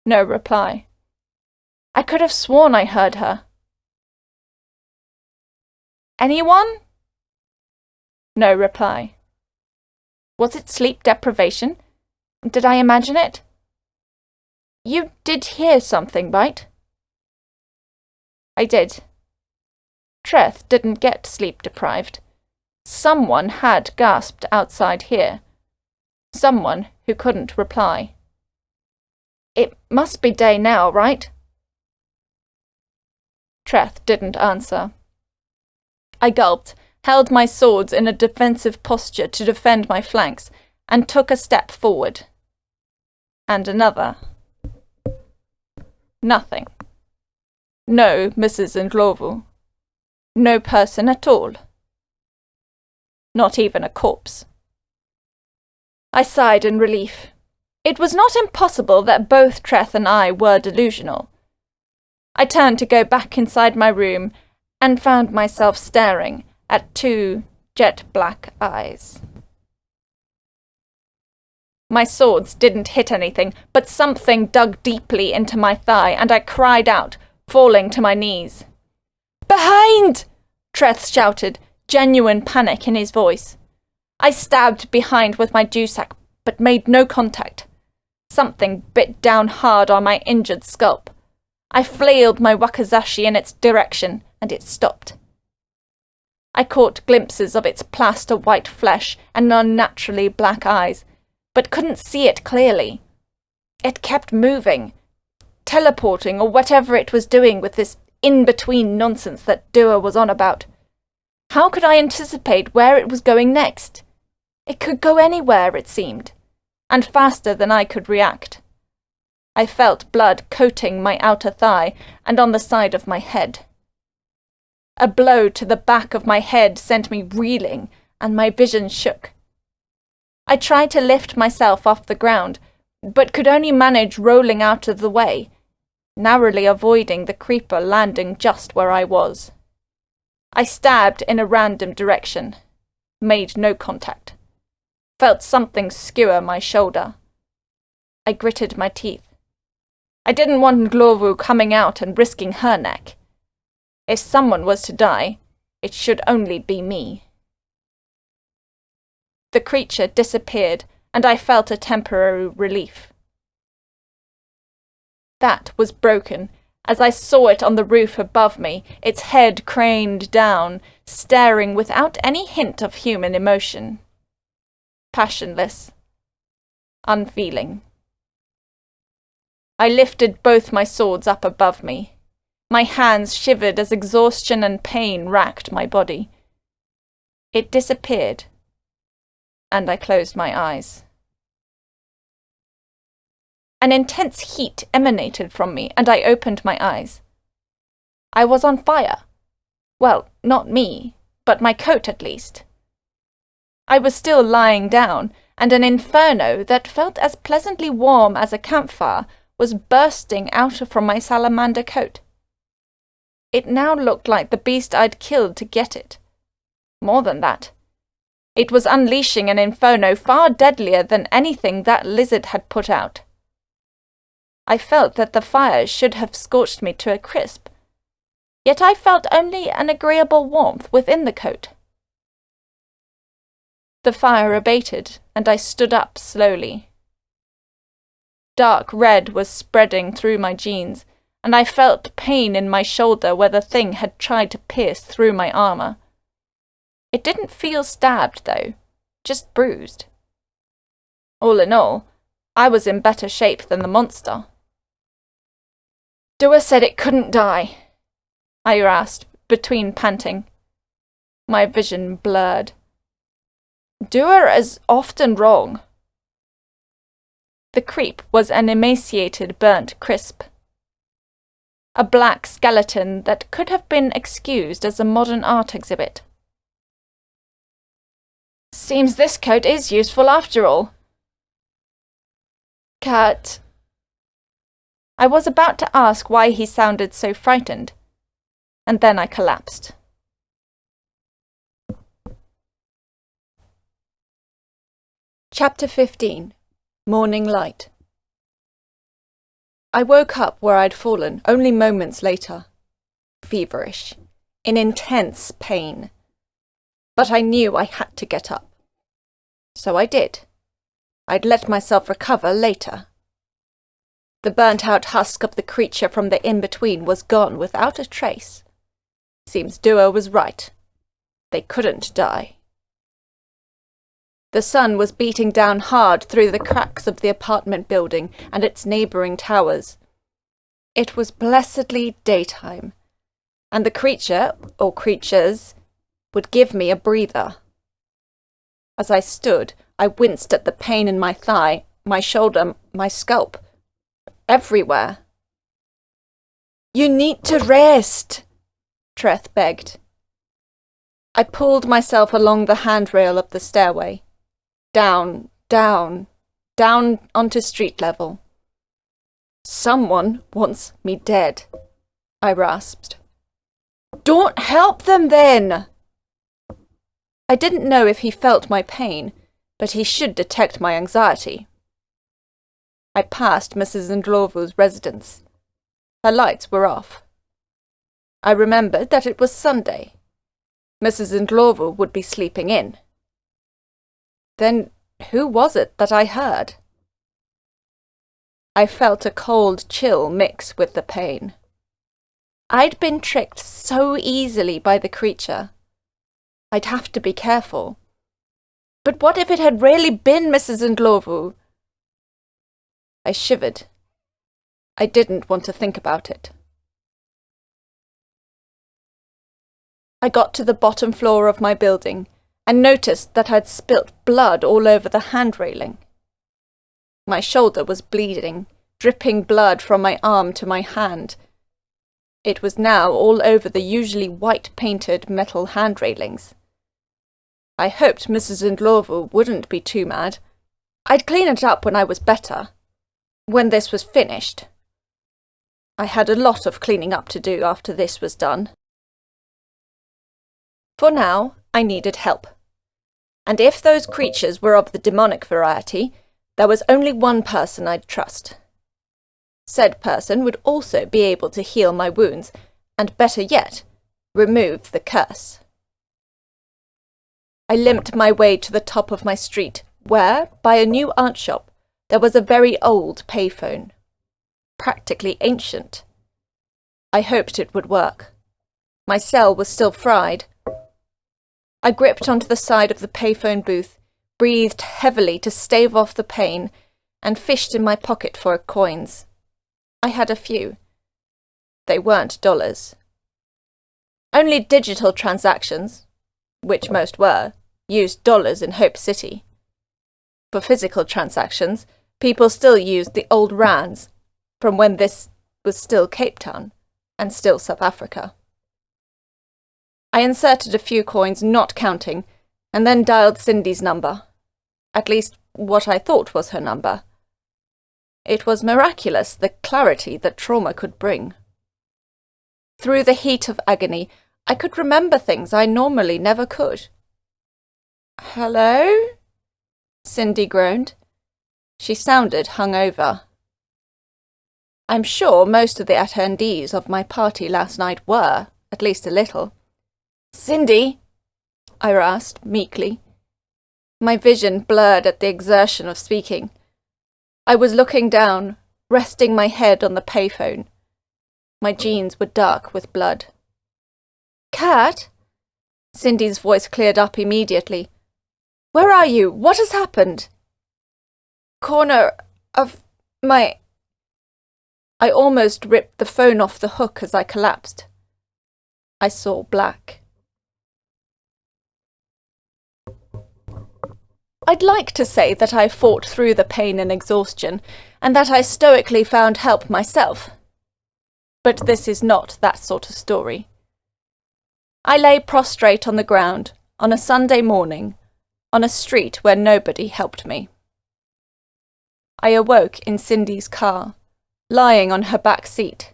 No reply. I could have sworn I heard her. Anyone? No reply. Was it sleep deprivation? Did I imagine it? You did hear something, right? I did. Treth didn't get sleep-deprived. Someone had gasped outside here. Someone who couldn't reply. It must be day now, right? Treth didn't answer. I gulped, held my swords in a defensive posture to defend my flanks, and took a step forward. And another. Nothing. No Mrs. Ndlovu. No person at all. Not even a corpse. I sighed in relief. It was not impossible that both Treth and I were delusional. I turned to go back inside my room and found myself staring at two jet-black eyes. My swords didn't hit anything, but something dug deeply into my thigh, and I cried out, falling to my knees. "Behind!" Treth shouted, genuine panic in his voice. I stabbed behind with my dewsack, but made no contact. Something bit down hard on my injured scalp. I flailed my wakizashi in its direction, and it stopped. I caught glimpses of its plaster white flesh and unnaturally black eyes, but couldn't see it clearly. It kept moving, teleporting, or whatever it was doing with this in-between nonsense that Dua was on about. How could I anticipate where it was going next? It could go anywhere, it seemed, and faster than I could react. I felt blood coating my outer thigh and on the side of my head. A blow to the back of my head sent me reeling, and my vision shook. I tried to lift myself off the ground, but could only manage rolling out of the way, narrowly avoiding the creeper landing just where I was. I stabbed in a random direction, made no contact, felt something skewer my shoulder. I gritted my teeth. I didn't want Ndlovu coming out and risking her neck. If someone was to die, it should only be me. The creature disappeared, and I felt a temporary relief. That was broken, as I saw it on the roof above me, its head craned down, staring without any hint of human emotion. Passionless. Unfeeling. I lifted both my swords up above me. My hands shivered as exhaustion and pain racked my body. It disappeared, and I closed my eyes. An intense heat emanated from me, and I opened my eyes. I was on fire. Well, not me, but my coat at least. I was still lying down, and an inferno that felt as pleasantly warm as a campfire was bursting out from my salamander coat. It now looked like the beast I'd killed to get it. More than that. It was unleashing an inferno far deadlier than anything that lizard had put out. I felt that the fire should have scorched me to a crisp, yet I felt only an agreeable warmth within the coat. The fire abated, and I stood up slowly. Dark red was spreading through my jeans, and I felt pain in my shoulder where the thing had tried to pierce through my armor. It didn't feel stabbed, though, just bruised. All in all, I was in better shape than the monster. Dua said it couldn't die, I rasped, between panting. My vision blurred. Dua is often wrong. The creep was an emaciated, burnt crisp. A black skeleton that could have been excused as a modern art exhibit. Seems this coat is useful after all. Kat. I was about to ask why he sounded so frightened, and then I collapsed. Chapter 15. Morning Light. I woke up where I'd fallen only moments later, feverish, in intense pain. But I knew I had to get up. So I did. I'd let myself recover later. The burnt-out husk of the creature from the in-between was gone without a trace. Seems Dua was right. They couldn't die. The sun was beating down hard through the cracks of the apartment building and its neighbouring towers. It was blessedly daytime, and the creature, or creatures, would give me a breather. As I stood, I winced at the pain in my thigh, my shoulder, my scalp. Everywhere. You need to rest, Treth begged. I pulled myself along the handrail of the stairway. Down, down, down onto street level. Someone wants me dead, I rasped. Don't help them then! I didn't know if he felt my pain, but he should detect my anxiety. I passed Mrs. Ndlovu's residence. Her lights were off. I remembered that it was Sunday. Mrs. Ndlovu would be sleeping in. Then who was it that I heard? I felt a cold chill mix with the pain. I'd been tricked so easily by the creature. I'd have to be careful. But what if it had really been Mrs. Ndlovu? I shivered. I didn't want to think about it. I got to the bottom floor of my building and noticed that I'd spilt blood all over the hand railing. My shoulder was bleeding, dripping blood from my arm to my hand. It was now all over the usually white-painted metal hand railings. I hoped Mrs. Ndlovu wouldn't be too mad. I'd clean it up when I was better, when this was finished. I had a lot of cleaning up to do after this was done. For now, I needed help. And if those creatures were of the demonic variety, there was only one person I'd trust. Said person would also be able to heal my wounds, and better yet, remove the curse. I limped my way to the top of my street, where, by a new art shop, there was a very old payphone. Practically ancient. I hoped it would work. My cell was still fried. I gripped onto the side of the payphone booth, breathed heavily to stave off the pain, and fished in my pocket for coins. I had a few. They weren't dollars. Only digital transactions, which most were, used dollars in Hope City. For physical transactions, people still used the old rands, from when this was still Cape Town, and still South Africa. I inserted a few coins, not counting, and then dialed Cindy's number. At least, what I thought was her number. It was miraculous, the clarity that trauma could bring. Through the heat of agony, I could remember things I normally never could. "Hello?" Cindy groaned. She sounded hungover. I'm sure most of the attendees of my party last night were, at least a little. "Cindy!" I rasped meekly. My vision blurred at the exertion of speaking. I was looking down, resting my head on the payphone. My jeans were dark with blood. "Kat?" Cindy's voice cleared up immediately. "Where are you? What has happened?" "Corner of my..." I almost ripped the phone off the hook as I collapsed. I saw black. I'd like to say that I fought through the pain and exhaustion, and that I stoically found help myself. But this is not that sort of story. I lay prostrate on the ground, on a Sunday morning, on a street where nobody helped me. I awoke in Cindy's car, lying on her back seat.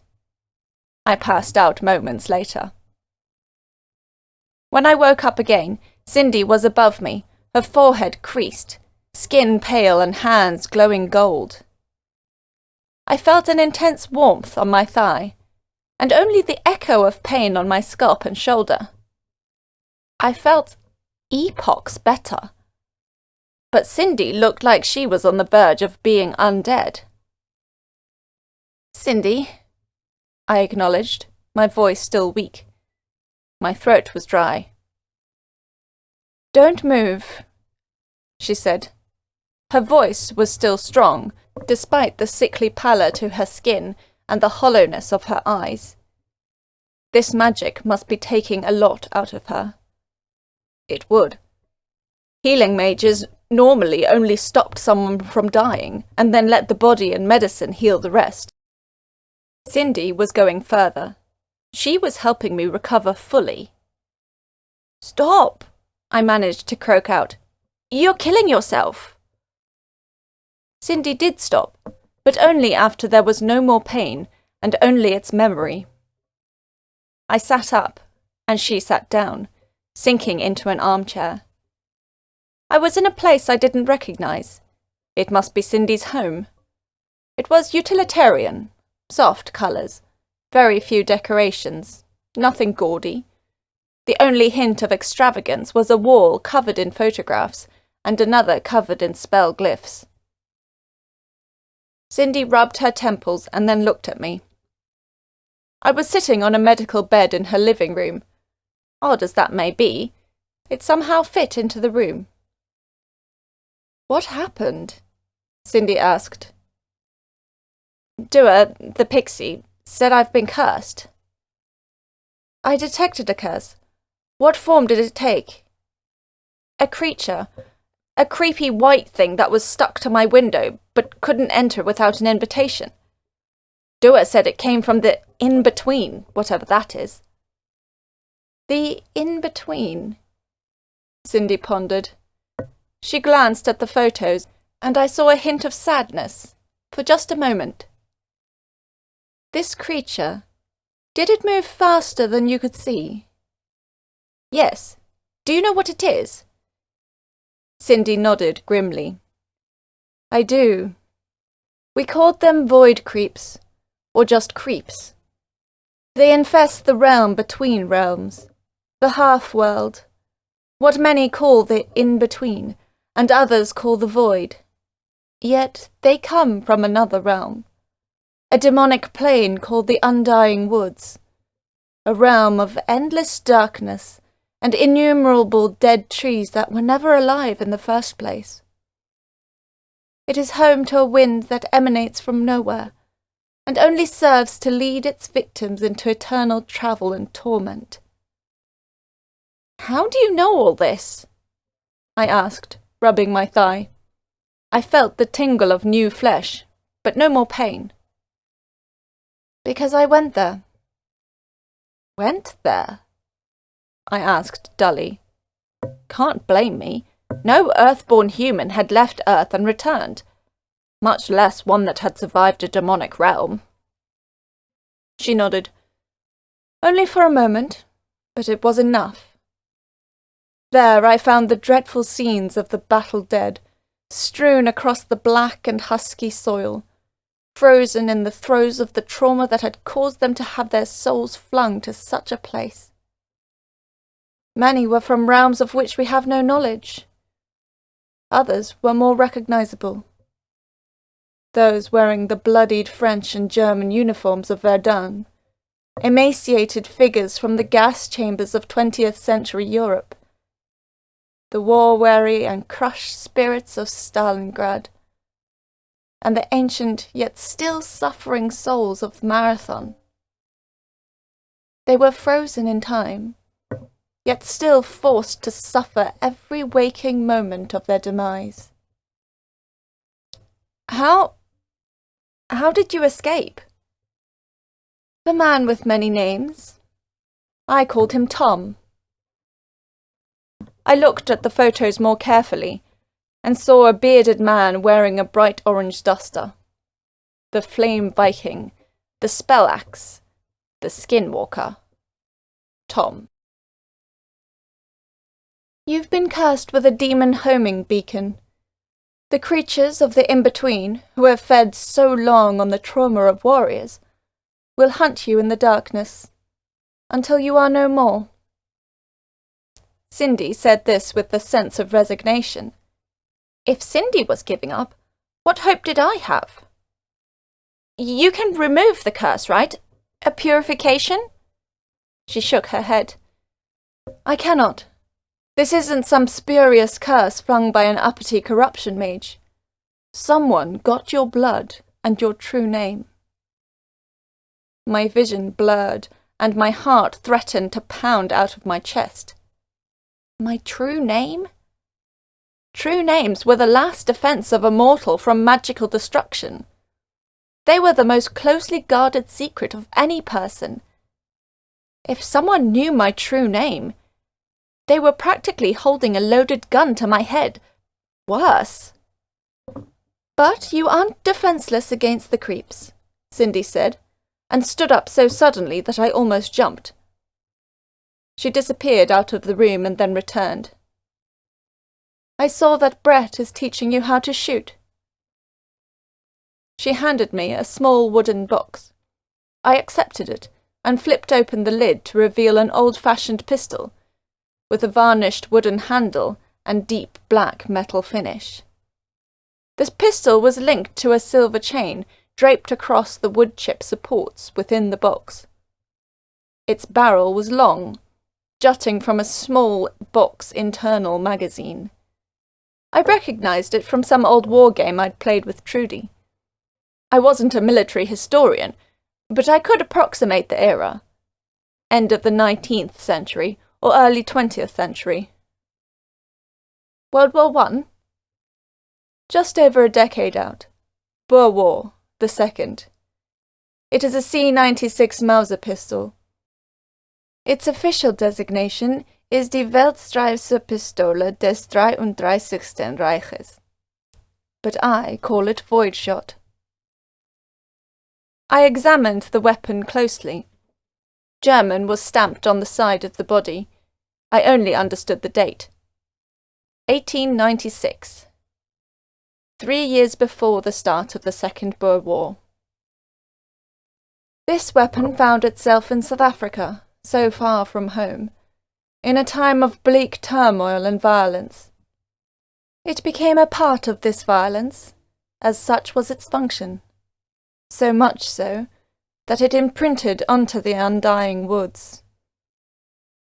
I passed out moments later. When I woke up again, Cindy was above me, her forehead creased, skin pale and hands glowing gold. I felt an intense warmth on my thigh, and only the echo of pain on my scalp and shoulder. I felt epochs better. But Cindy looked like she was on the verge of being undead. "Cindy," I acknowledged, my voice still weak. My throat was dry. "Don't move," she said. Her voice was still strong, despite the sickly pallor to her skin and the hollowness of her eyes. This magic must be taking a lot out of her. It would. Healing mages normally only stopped someone from dying, and then let the body and medicine heal the rest. Cindy was going further. She was helping me recover fully. "Stop!" I managed to croak out. "You're killing yourself!" Cindy did stop, but only after there was no more pain and only its memory. I sat up, and she sat down, sinking into an armchair. I was in a place I didn't recognize. It must be Cindy's home. It was utilitarian, soft colours, very few decorations, nothing gaudy. The only hint of extravagance was a wall covered in photographs and another covered in spell glyphs. Cindy rubbed her temples and then looked at me. I was sitting on a medical bed in her living room. Odd as that may be, it somehow fit into the room. "What happened?" Cindy asked. "Dua, the pixie, said I've been cursed." "I detected a curse. What form did it take?" "A creature. A creepy white thing that was stuck to my window, but couldn't enter without an invitation. Dua said it came from the in-between, whatever that is." "The in-between?" Cindy pondered. She glanced at the photos, and I saw a hint of sadness, for just a moment. "This creature, did it move faster than you could see?" "Yes. Do you know what it is?" Cindy nodded grimly. "I do. We called them void creeps, or just creeps. They infest the realm between realms, the half-world, what many call the in-between, and others call the void. Yet they come from another realm, a demonic plane called the Undying Woods, a realm of endless darkness and innumerable dead trees that were never alive in the first place. It is home to a wind that emanates from nowhere, and only serves to lead its victims into eternal travel and torment." "How do you know all this?" I asked, rubbing my thigh. I felt the tingle of new flesh, but no more pain. "Because I went there." "Went there?" I asked dully. Can't blame me. No earthborn human had left Earth and returned, much less one that had survived a demonic realm. She nodded. "Only for a moment, but it was enough. There I found the dreadful scenes of the battle dead, strewn across the black and husky soil, frozen in the throes of the trauma that had caused them to have their souls flung to such a place. Many were from realms of which we have no knowledge. Others were more recognizable. Those wearing the bloodied French and German uniforms of Verdun, emaciated figures from the gas chambers of 20th century Europe, the war-weary and crushed spirits of Stalingrad, and the ancient yet still suffering souls of Marathon. They were frozen in time, yet still forced to suffer every waking moment of their demise." How did you escape?" "The man with many names. I called him Tom." I looked at the photos more carefully, and saw a bearded man wearing a bright orange duster. The Flame Viking, the Spell Axe, the Skinwalker. Tom. "You've been cursed with a demon homing beacon. The creatures of the in-between, who have fed so long on the trauma of warriors, will hunt you in the darkness, until you are no more." Cindy said this with the sense of resignation. If Cindy was giving up, what hope did I have? "You can remove the curse, right? A purification?" She shook her head. "I cannot. This isn't some spurious curse flung by an uppity corruption mage. Someone got your blood and your true name." My vision blurred, and my heart threatened to pound out of my chest. My true name? True names were the last defense of a mortal from magical destruction. They were the most closely guarded secret of any person. If someone knew my true name, they were practically holding a loaded gun to my head. Worse. But you aren't defenseless against the creeps, Cindy said, and stood up so suddenly that I almost jumped. She disappeared out of the room and then returned. I saw that Brett is teaching you how to shoot. She handed me a small wooden box. I accepted it and flipped open the lid to reveal an old-fashioned pistol with a varnished wooden handle and deep black metal finish. This pistol was linked to a silver chain draped across the wood-chip supports within the box. Its barrel was long, jutting from a small box internal magazine. I recognized it from some old war game I'd played with Trudy. I wasn't a military historian, but I could approximate the era. End of the 19th century or early 20th century. World War I? Just over a decade out. Boer War, the second. It is a C-96 Mauser pistol. Its official designation is die Weltstreifpistole des 33. Reiches. But I call it Void Shot. I examined the weapon closely. German was stamped on the side of the body. I only understood the date. 1896. 3 years before the start of the Second Boer War. This weapon found itself in South Africa, so far from home, in a time of bleak turmoil and violence. It became a part of this violence, as such was its function. So much so that it imprinted onto the undying woods.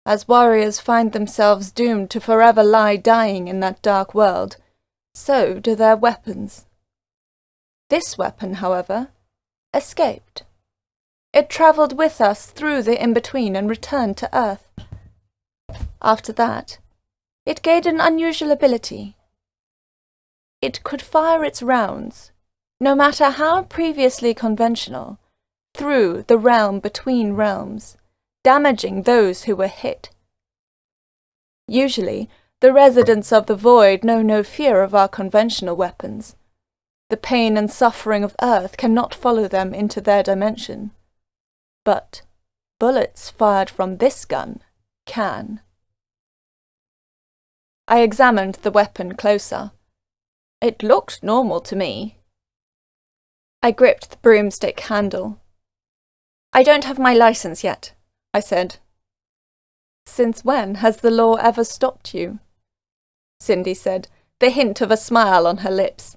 As warriors find themselves doomed to forever lie dying in that dark world, so do their weapons. This weapon, however, escaped. It travelled with us through the in-between and returned to Earth. After that, it gained an unusual ability. It could fire its rounds, no matter how previously conventional, through the realm between realms, damaging those who were hit. Usually, the residents of the void know no fear of our conventional weapons. The pain and suffering of Earth cannot follow them into their dimension. But bullets fired from this gun can. I examined the weapon closer. It looked normal to me. I gripped the broomstick handle. I don't have my license yet, I said. Since when has the law ever stopped you? Cindy said, the hint of a smile on her lips.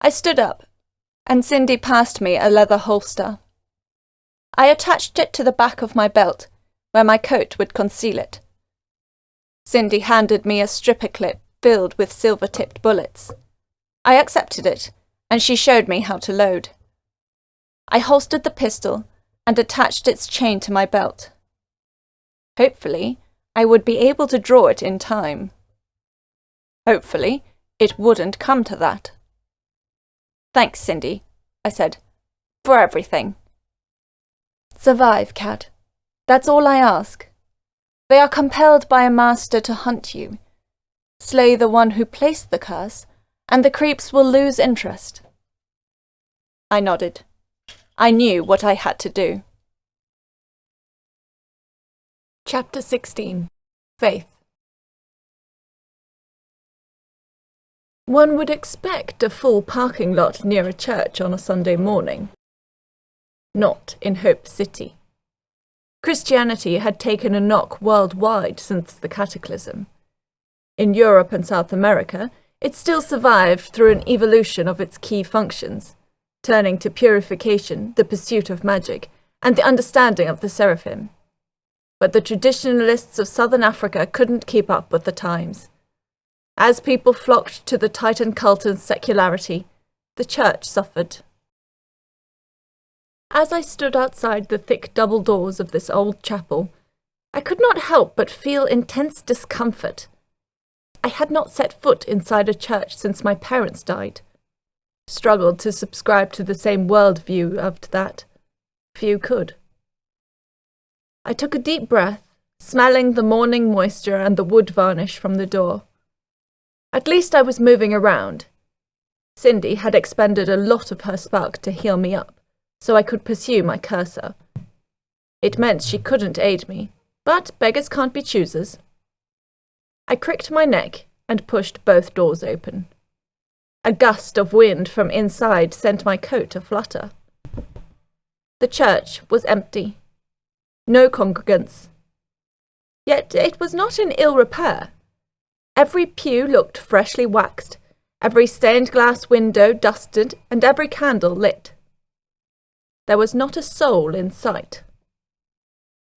I stood up, and Cindy passed me a leather holster. I attached it to the back of my belt, where my coat would conceal it. Cindy handed me a stripper clip filled with silver-tipped bullets. I accepted it, and she showed me how to load. I holstered the pistol and attached its chain to my belt. Hopefully, I would be able to draw it in time. Hopefully, it wouldn't come to that. Thanks, Cindy, I said, for everything. Survive, Kat. That's all I ask. They are compelled by a master to hunt you. Slay the one who placed the curse, and the creeps will lose interest. I nodded. I knew what I had to do. Chapter 16. Faith. One would expect a full parking lot near a church on a Sunday morning. Not in Hope City. Christianity had taken a knock worldwide since the Cataclysm. In Europe and South America, it still survived through an evolution of its key functions, turning to purification, the pursuit of magic, and the understanding of the seraphim. But the traditionalists of Southern Africa couldn't keep up with the times. As people flocked to the Titan cult and secularity, the church suffered. As I stood outside the thick double doors of this old chapel, I could not help but feel intense discomfort. I had not set foot inside a church since my parents died. struggled to subscribe to the same worldview after that. Few could. I took a deep breath, smelling the morning moisture and the wood varnish from the door. At least I was moving around. Cindy had expended a lot of her spark to heal me up, so I could pursue my cursor. It meant she couldn't aid me, but beggars can't be choosers. I cricked my neck and pushed both doors open. A gust of wind from inside sent my coat aflutter. The church was empty. No congregants. Yet it was not in ill repair. Every pew looked freshly waxed, every stained glass window dusted, and every candle lit. There was not a soul in sight.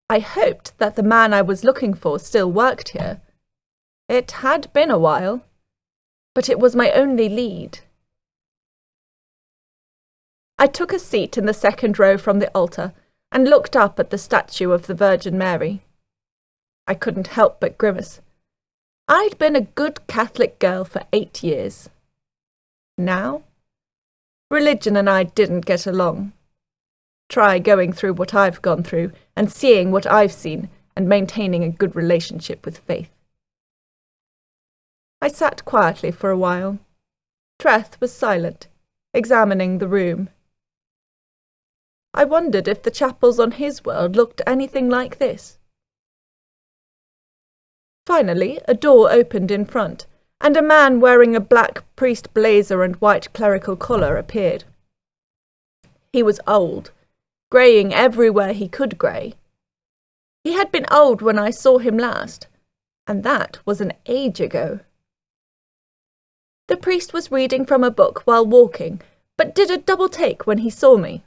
I hoped that the man I was looking for still worked here. It had been a while, but it was my only lead. I took a seat in the second row from the altar and looked up at the statue of the Virgin Mary. I couldn't help but grimace. I'd been a good Catholic girl for 8 years. Now? Religion and I didn't get along. Try going through what I've gone through and seeing what I've seen and maintaining a good relationship with faith. I sat quietly for a while. Treth was silent, examining the room. I wondered if the chapels on his world looked anything like this. Finally, a door opened in front, and a man wearing a black priest blazer and white clerical collar appeared. He was old, greying everywhere he could grey. He had been old when I saw him last, and that was an age ago. The priest was reading from a book while walking, but did a double take when he saw me.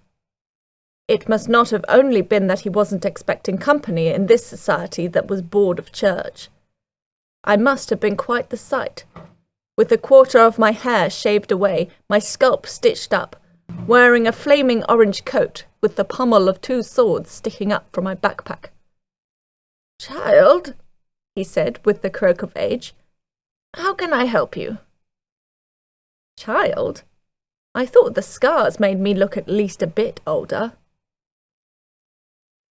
It must not have only been that he wasn't expecting company in this society that was bored of church. I must have been quite the sight, with a quarter of my hair shaved away, my scalp stitched up, wearing a flaming orange coat with the pommel of 2 swords sticking up from my backpack. "Child," he said with the croak of age, "how can I help you?" Child? I thought the scars made me look at least a bit older.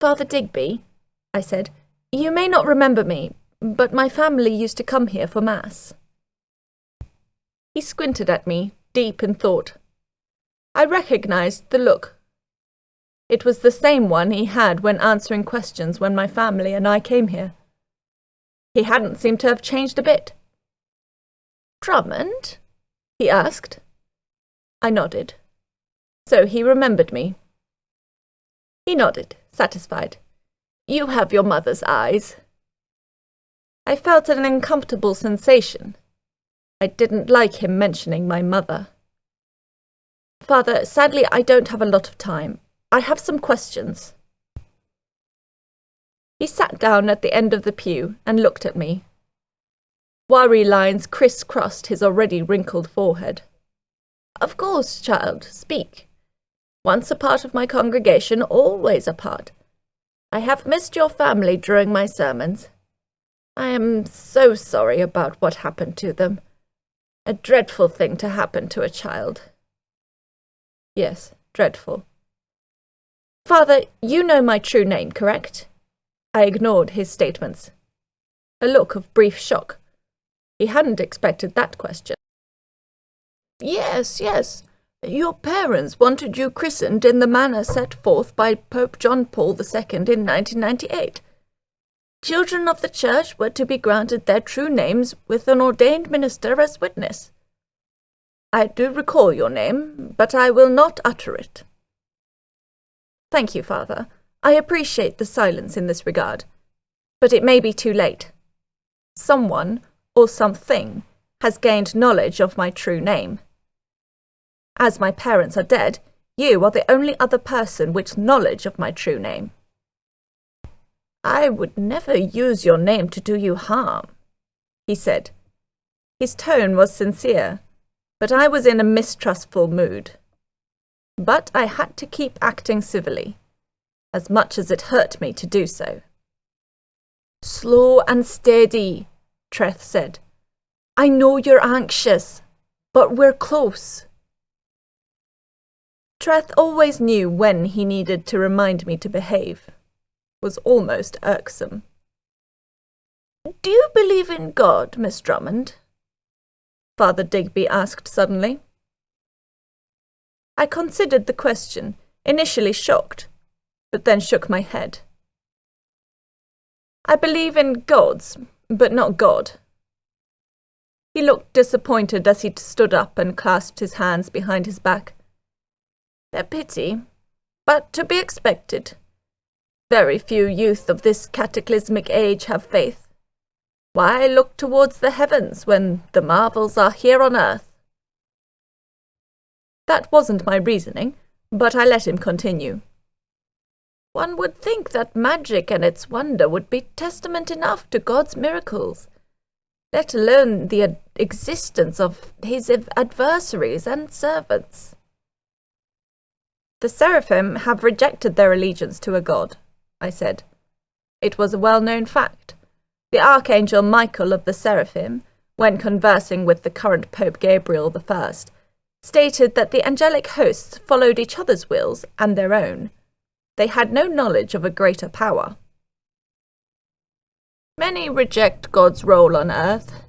"Father Digby," I said, "you may not remember me, but my family used to come here for Mass." He squinted at me, deep in thought. I recognized the look. It was the same one he had when answering questions when my family and I came here. He hadn't seemed to have changed a bit. "Drummond?" he asked. I nodded. So he remembered me. He nodded, satisfied. "You have your mother's eyes." I felt an uncomfortable sensation. I didn't like him mentioning my mother. "Father, sadly I don't have a lot of time. I have some questions." He sat down at the end of the pew and looked at me. Worry lines crisscrossed his already wrinkled forehead. "Of course, child, speak. Once a part of my congregation, always a part. I have missed your family during my sermons. I am so sorry about what happened to them. A dreadful thing to happen to a child." "Yes, dreadful." "Father, you know my true name, correct?" I ignored his statements. A look of brief shock. He hadn't expected that question. Yes. Your parents wanted you christened in the manner set forth by Pope John Paul II in 1998. Children of the Church were to be granted their true names with an ordained minister as witness. I do recall your name, but I will not utter it." "Thank you, Father. I appreciate the silence in this regard, but it may be too late. Someone, or something, has gained knowledge of my true name. As my parents are dead, you are the only other person with knowledge of my true name." "I would never use your name to do you harm," he said. His tone was sincere, but I was in a mistrustful mood. But I had to keep acting civilly, as much as it hurt me to do so. "Slow and steady," Treth said. "I know you're anxious, but we're close. Treth always knew when he needed to remind me to behave. Was almost irksome. "Do you believe in God, Miss Drummond?" Father Digby asked suddenly. I considered the question, initially shocked, but then shook my head. "I believe in gods, but not God." He looked disappointed as he stood up and clasped his hands behind his back. "A pity, but to be expected. Very few youth of this cataclysmic age have faith. Why look towards the heavens when the marvels are here on earth?" That wasn't my reasoning, but I let him continue. "One would think that magic and its wonder would be testament enough to God's miracles, let alone the existence of his adversaries and servants." "The seraphim have rejected their allegiance to a god," I said. It was a well-known fact. The Archangel Michael of the Seraphim, when conversing with the current Pope Gabriel I, stated that the angelic hosts followed each other's wills and their own. They had no knowledge of a greater power. "Many reject God's role on earth.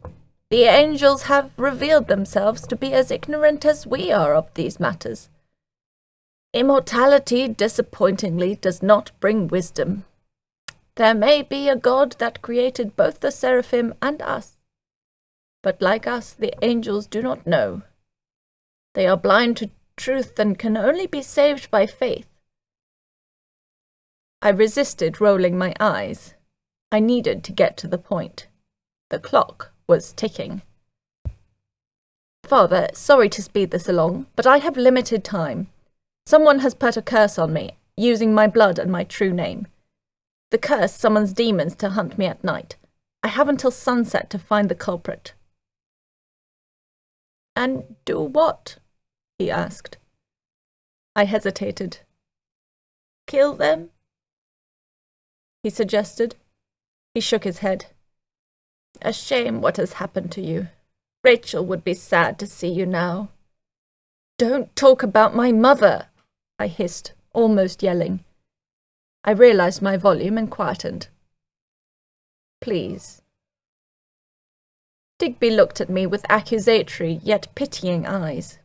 The angels have revealed themselves to be as ignorant as we are of these matters. Immortality, disappointingly, does not bring wisdom. There may be a God that created both the seraphim and us, but like us, the angels do not know. They are blind to truth and can only be saved by faith." I resisted rolling my eyes. I needed to get to the point. The clock was ticking. "Father, sorry to speed this along, but I have limited time. Someone has put a curse on me, using my blood and my true name. The curse summons demons to hunt me at night. I have until sunset to find the culprit." "And do what?" he asked. I hesitated. "Kill them?" he suggested. He shook his head. "A shame what has happened to you. Rachel would be sad to see you now." "Don't talk about my mother," I hissed, almost yelling. I realized my volume and quietened. "Please." Digby looked at me with accusatory yet pitying eyes.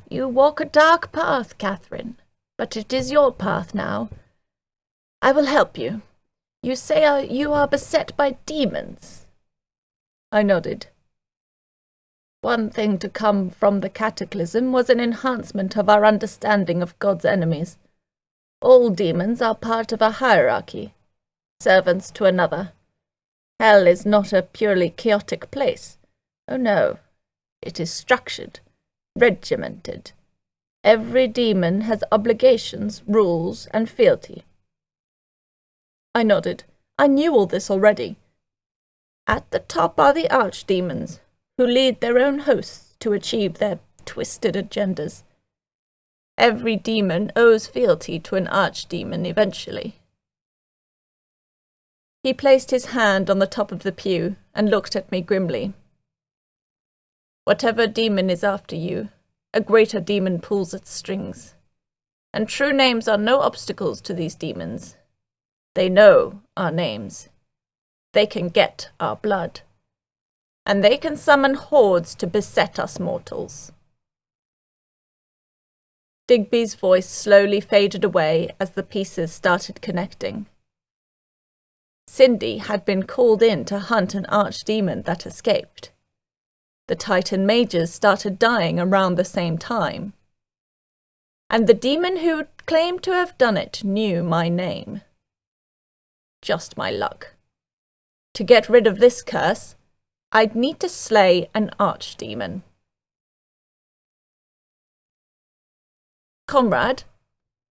"You walk a dark path, Catherine, but it is your path now. I will help you. You say you are beset by demons." I nodded. "One thing to come from the cataclysm was an enhancement of our understanding of God's enemies. All demons are part of a hierarchy, servants to another. Hell is not a purely chaotic place. Oh no, it is structured, regimented. Every demon has obligations, rules, and fealty." I nodded. I knew all this already. "At the top are the archdemons, who lead their own hosts to achieve their twisted agendas. Every demon owes fealty to an archdemon eventually." He placed his hand on the top of the pew and looked at me grimly. "Whatever demon is after you, a greater demon pulls its strings. And true names are no obstacles to these demons. They know our names. They can get our blood. And they can summon hordes to beset us mortals." Digby's voice slowly faded away as the pieces started connecting. Cindy had been called in to hunt an archdemon that escaped. The Titan mages started dying around the same time. And the demon who claimed to have done it knew my name. Just my luck. To get rid of this curse, I'd need to slay an archdemon. "Comrade,"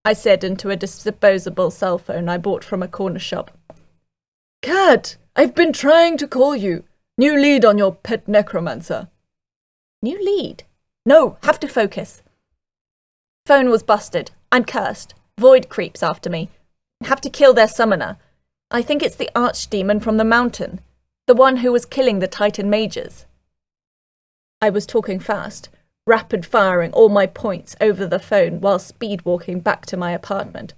I said into a disposable cell phone I bought from a corner shop. "Kat, I've been trying to call you. New lead on your pet necromancer." "New lead? No, have to focus." "Phone was busted. I'm cursed. Void creeps after me. Have to kill their summoner. I think it's the archdemon from the mountain, the one who was killing the Titan mages." I was talking fast, rapid-firing all my points over the phone while speed-walking back to my apartment.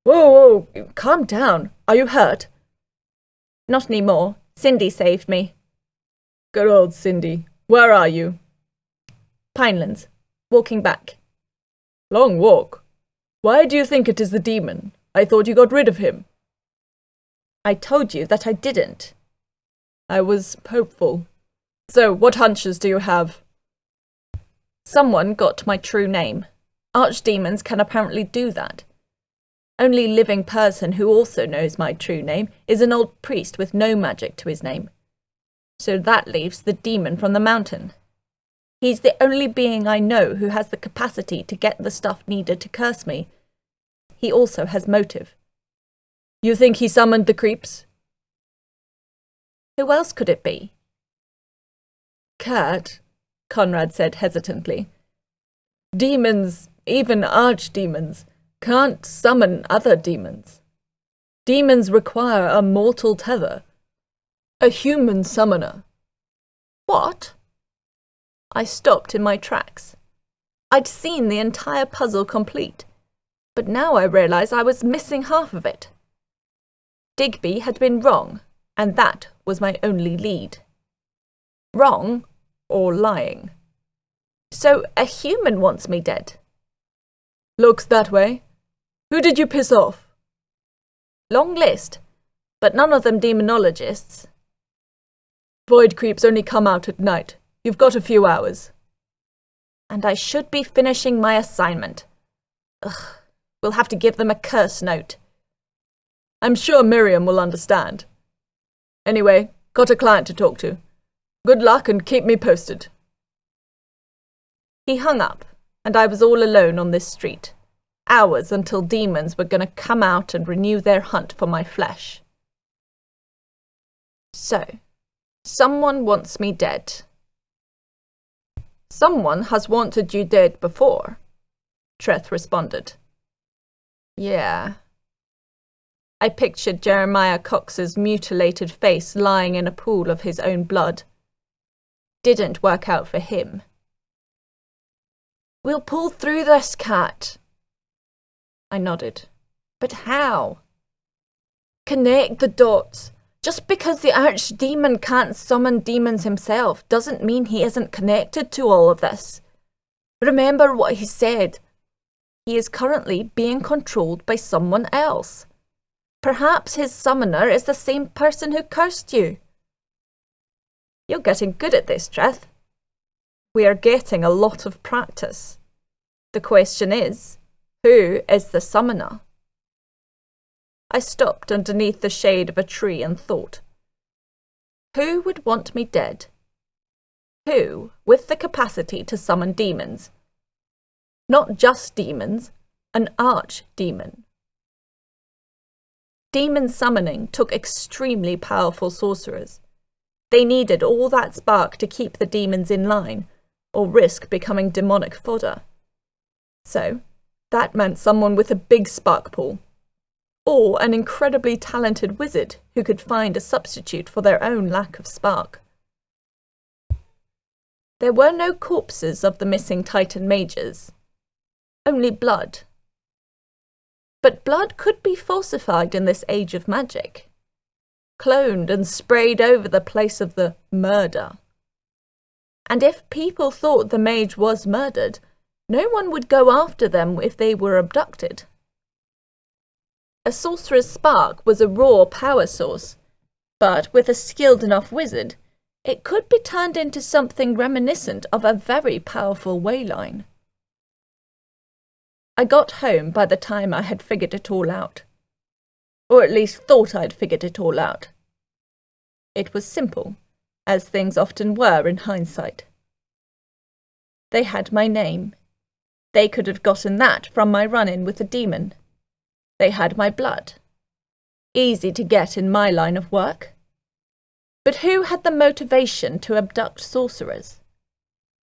Whoa, calm down. Are you hurt? Not anymore. Cindy saved me. Good old Cindy. Where are you? Pinelands. Walking back. Long walk. Why do you think it is the demon? I thought you got rid of him. I told you that I didn't. I was hopeful. So, what hunches do you have? Someone got my true name. Archdemons can apparently do that. Only living person who also knows my true name is an old priest with no magic to his name. So that leaves the demon from the mountain. He's the only being I know who has the capacity to get the stuff needed to curse me. He also has motive. You think he summoned the creeps? Who else could it be? Kat, Conrad said hesitantly. Demons, even archdemons, can't summon other demons. Demons require a mortal tether. A human summoner. What? I stopped in my tracks. I'd seen the entire puzzle complete, but now I realized I was missing half of it. Digby had been wrong, and that was my only lead. Wrong or lying. So a human wants me dead. Looks that way. Who did you piss off? Long list, but none of them demonologists. Void creeps only come out at night. You've got a few hours. And I should be finishing my assignment. Ugh, we'll have to give them a curse note. I'm sure Miriam will understand. Anyway, got a client to talk to. Good luck and keep me posted. He hung up, and I was all alone on this street. Hours until demons were going to come out and renew their hunt for my flesh. So, someone wants me dead. Someone has wanted you dead before, Treth responded. Yeah. I pictured Jeremiah Cox's mutilated face lying in a pool of his own blood. Didn't work out for him. We'll pull through this, Kat. I nodded. But how? Connect the dots. Just because the archdemon can't summon demons himself doesn't mean he isn't connected to all of this. Remember what he said. He is currently being controlled by someone else. Perhaps his summoner is the same person who cursed you. You're getting good at this, Treth. We are getting a lot of practice. The question is, who is the summoner? I stopped underneath the shade of a tree and thought. Who would want me dead? Who with the capacity to summon demons? Not just demons, an archdemon. Demon summoning took extremely powerful sorcerers. They needed all that spark to keep the demons in line, or risk becoming demonic fodder. So, that meant someone with a big spark pool, or an incredibly talented wizard who could find a substitute for their own lack of spark. There were no corpses of the missing Titan mages, only blood. But blood could be falsified in this age of magic, cloned and sprayed over the place of the murder. And if people thought the mage was murdered, no one would go after them if they were abducted. A sorcerer's spark was a raw power source, but with a skilled enough wizard, it could be turned into something reminiscent of a very powerful wayline. I got home by the time I had figured it all out. Or at least thought I'd figured it all out. It was simple, as things often were in hindsight. They had my name. They could have gotten that from my run-in with the demon. They had my blood. Easy to get in my line of work. But who had the motivation to abduct sorcerers?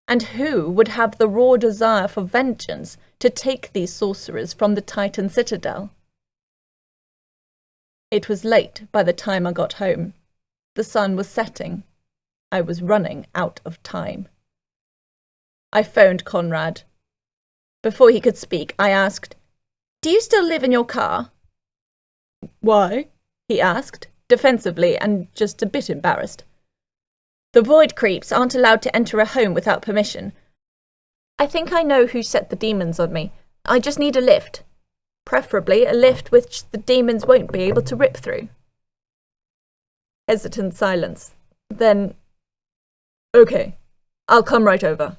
And who would have the raw desire for vengeance to take these sorcerers from the Titan Citadel? It was late by the time I got home. The sun was setting. I was running out of time. I phoned Conrad. Before he could speak, I asked, "Do you still live in your car?" "Why?" he asked, defensively and just a bit embarrassed. "The void creeps aren't allowed to enter a home without permission. I think I know who set the demons on me. I just need a lift. Preferably a lift which the demons won't be able to rip through." Hesitant silence. Then, "Okay, I'll come right over."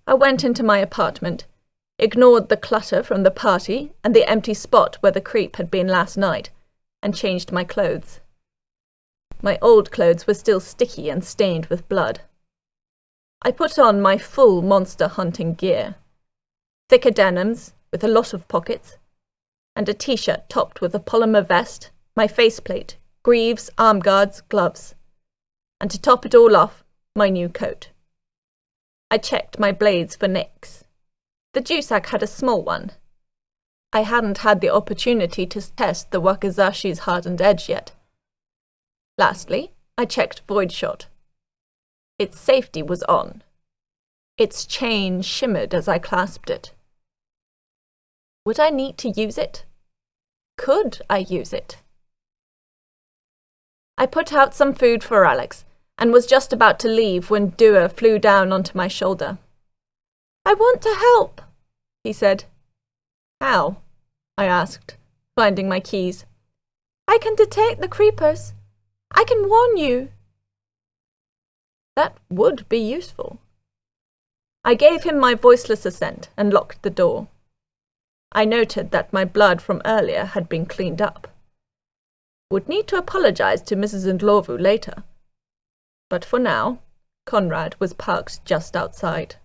I went into my apartment, ignored the clutter from the party and the empty spot where the creep had been last night, and changed my clothes. My old clothes were still sticky and stained with blood. I put on my full monster hunting gear. Thicker denims, with a lot of pockets, and a t-shirt topped with a polymer vest, my faceplate, greaves, arm guards, gloves. And to top it all off, my new coat. I checked my blades for nicks. The Jusak had a small one. I hadn't had the opportunity to test the Wakizashi's hardened edge yet. Lastly, I checked Void Shot. Its safety was on. Its chain shimmered as I clasped it. Would I need to use it? Could I use it? I put out some food for Alex, and was just about to leave when Dua flew down onto my shoulder. "I want to help," he said. "How?" I asked, finding my keys. "I can detect the creepers. I can warn you." That would be useful. I gave him my voiceless assent and locked the door. I noted that my blood from earlier had been cleaned up. Would need to apologize to Mrs. Ndlovu later. But for now, Conrad was parked just outside.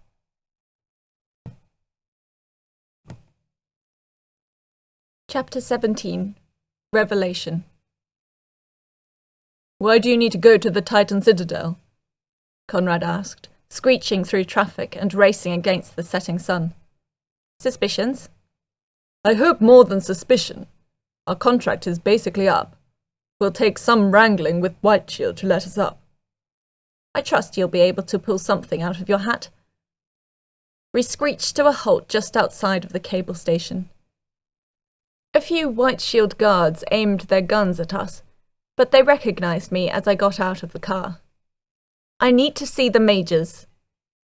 Chapter 17. Revelation. "Why do you need to go to the Titan Citadel?" Conrad asked, screeching through traffic and racing against the setting sun. "Suspicions?" "I hope more than suspicion. Our contract is basically up. We'll take some wrangling with Whiteshield to let us up." "I trust you'll be able to pull something out of your hat." We screeched to a halt just outside of the cable station. A few Whiteshield guards aimed their guns at us, but they recognized me as I got out of the car. "I need to see the mages,"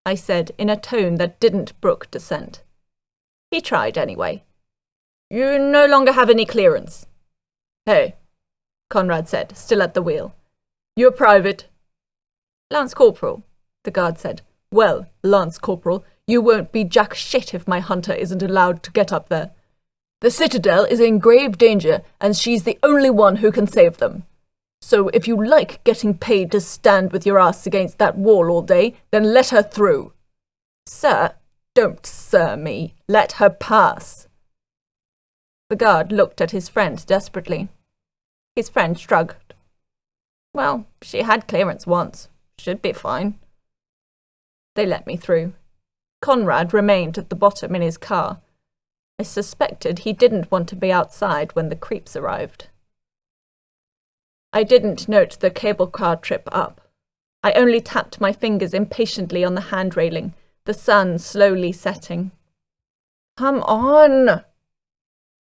I said in a tone that didn't brook dissent. He tried anyway. "You no longer have any clearance." "Hey," Conrad said, still at the wheel. "You're private." "Lance Corporal," the guard said. "Well, Lance Corporal, you won't be jack shit if my hunter isn't allowed to get up there. The Citadel is in grave danger, and she's the only one who can save them. So if you like getting paid to stand with your ass against that wall all day, then let her through." "Sir, don't sir me. Let her pass." The guard looked at his friend desperately. His friend shrugged. "Well, she had clearance once. Should be fine." They let me through. Conrad remained at the bottom in his car. I suspected he didn't want to be outside when the creeps arrived. I didn't note the cable car trip up. I only tapped my fingers impatiently on the hand railing, the sun slowly setting. "Come on!"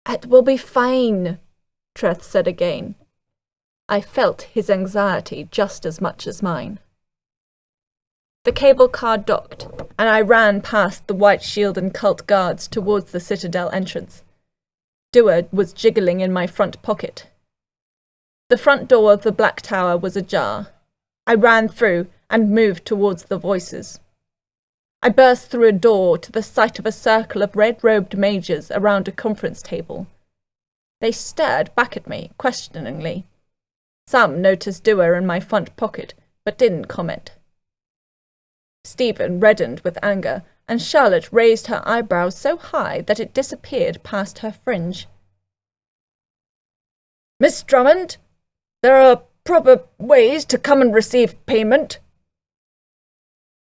"It will be fine," Treth said again. I felt his anxiety just as much as mine. The cable car docked, and I ran past the White Shield and Cult guards towards the Citadel entrance. Dua was jiggling in my front pocket. The front door of the Black Tower was ajar. I ran through and moved towards the voices. I burst through a door to the sight of a circle of red-robed mages around a conference table. They stared back at me, questioningly. Some noticed Dua in my front pocket, but didn't comment. Stephen reddened with anger, and Charlotte raised her eyebrows so high that it disappeared past her fringe. "Miss Drummond, there are proper ways to come and receive payment."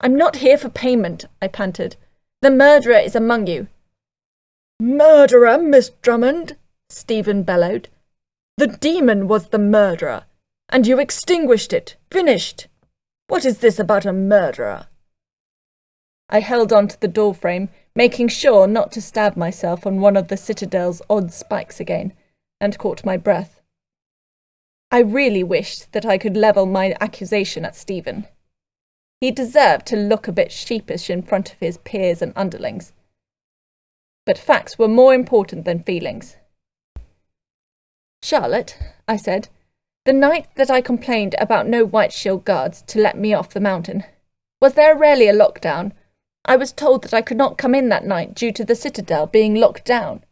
"I'm not here for payment," I panted. "The murderer is among you." "Murderer, Miss Drummond?" Stephen bellowed. "The demon was the murderer, and you extinguished it. Finished. What is this about a murderer?" I held on to the doorframe, making sure not to stab myself on one of the Citadel's odd spikes again, and caught my breath. I really wished that I could level my accusation at Stephen. He deserved to look a bit sheepish in front of his peers and underlings. But facts were more important than feelings. "Charlotte," I said, "the night that I complained about no White Shield guards to let me off the mountain, was there really a lockdown? I was told that I could not come in that night due to the Citadel being locked down."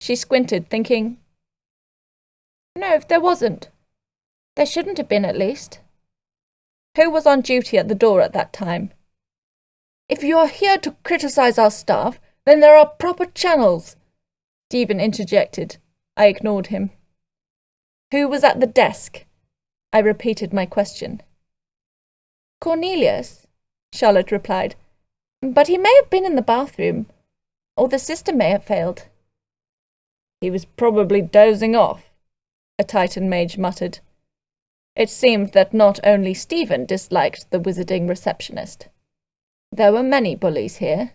She squinted, thinking, "No, there wasn't. There shouldn't have been, at least." "Who was on duty at the door at that time?" "If you are here to criticize our staff, then there are proper channels," Stephen interjected. I ignored him. "Who was at the desk?" I repeated my question. "Cornelius," Charlotte replied, "but he may have been in the bathroom, or the system may have failed." "He was probably dozing off," a Titan mage muttered. It seemed that not only Stephen disliked the wizarding receptionist. There were many bullies here.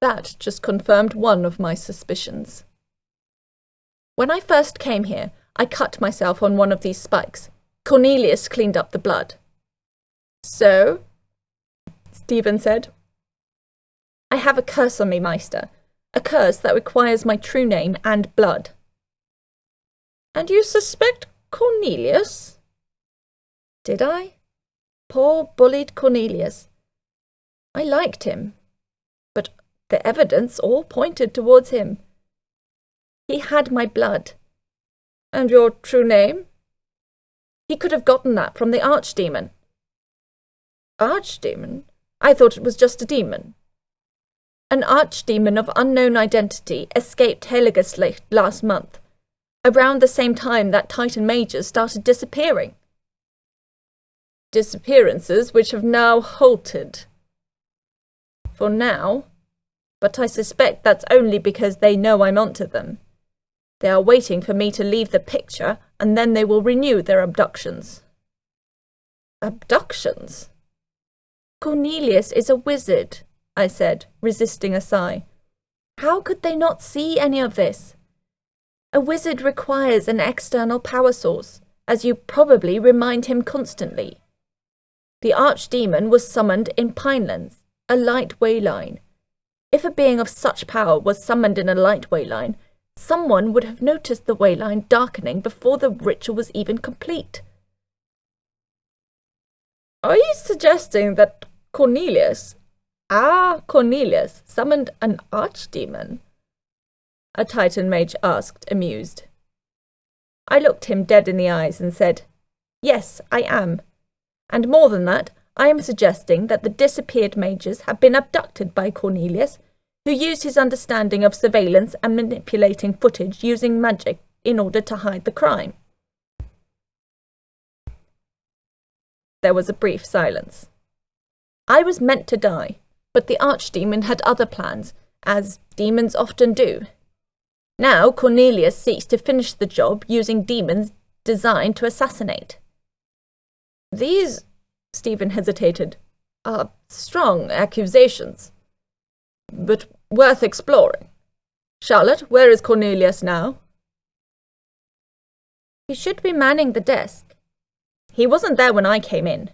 That just confirmed one of my suspicions. "When I first came here, I cut myself on one of these spikes. Cornelius cleaned up the blood." "So?" Stephen said. "I have a curse on me, Meister. A curse that requires my true name and blood." "And you suspect Cornelius?" Did I? Poor bullied Cornelius. I liked him, but the evidence all pointed towards him. He had my blood. "And your true name?" "He could have gotten that from the archdemon." "Archdemon? I thought it was just a demon." "An archdemon of unknown identity escaped Heligerslicht last month, around the same time that Titan mages started disappearing." "Disappearances which have now halted." "For now, but I suspect that's only because they know I'm onto them. They are waiting for me to leave the picture, and then they will renew their abductions." "Abductions?" "Cornelius is a wizard," I said, resisting a sigh. "How could they not see any of this? A wizard requires an external power source, as you probably remind him constantly. The archdemon was summoned in Pinelands, a light way line. If a being of such power was summoned in a light way line, someone would have noticed the way line darkening before the ritual was even complete." "Are you suggesting that Cornelius, Cornelius, summoned an archdemon?" a Titan mage asked, amused. I looked him dead in the eyes and said, "Yes, I am. And more than that, I am suggesting that the disappeared mages have been abducted by Cornelius, who used his understanding of surveillance and manipulating footage using magic in order to hide the crime." There was a brief silence. I was meant to die, but the archdemon had other plans, as demons often do. Now Cornelius seeks to finish the job using demons designed to assassinate. "These," Stephen hesitated, "are strong accusations, but worth exploring. Charlotte, where is Cornelius now?" "He should be manning the desk." "He wasn't there when I came in."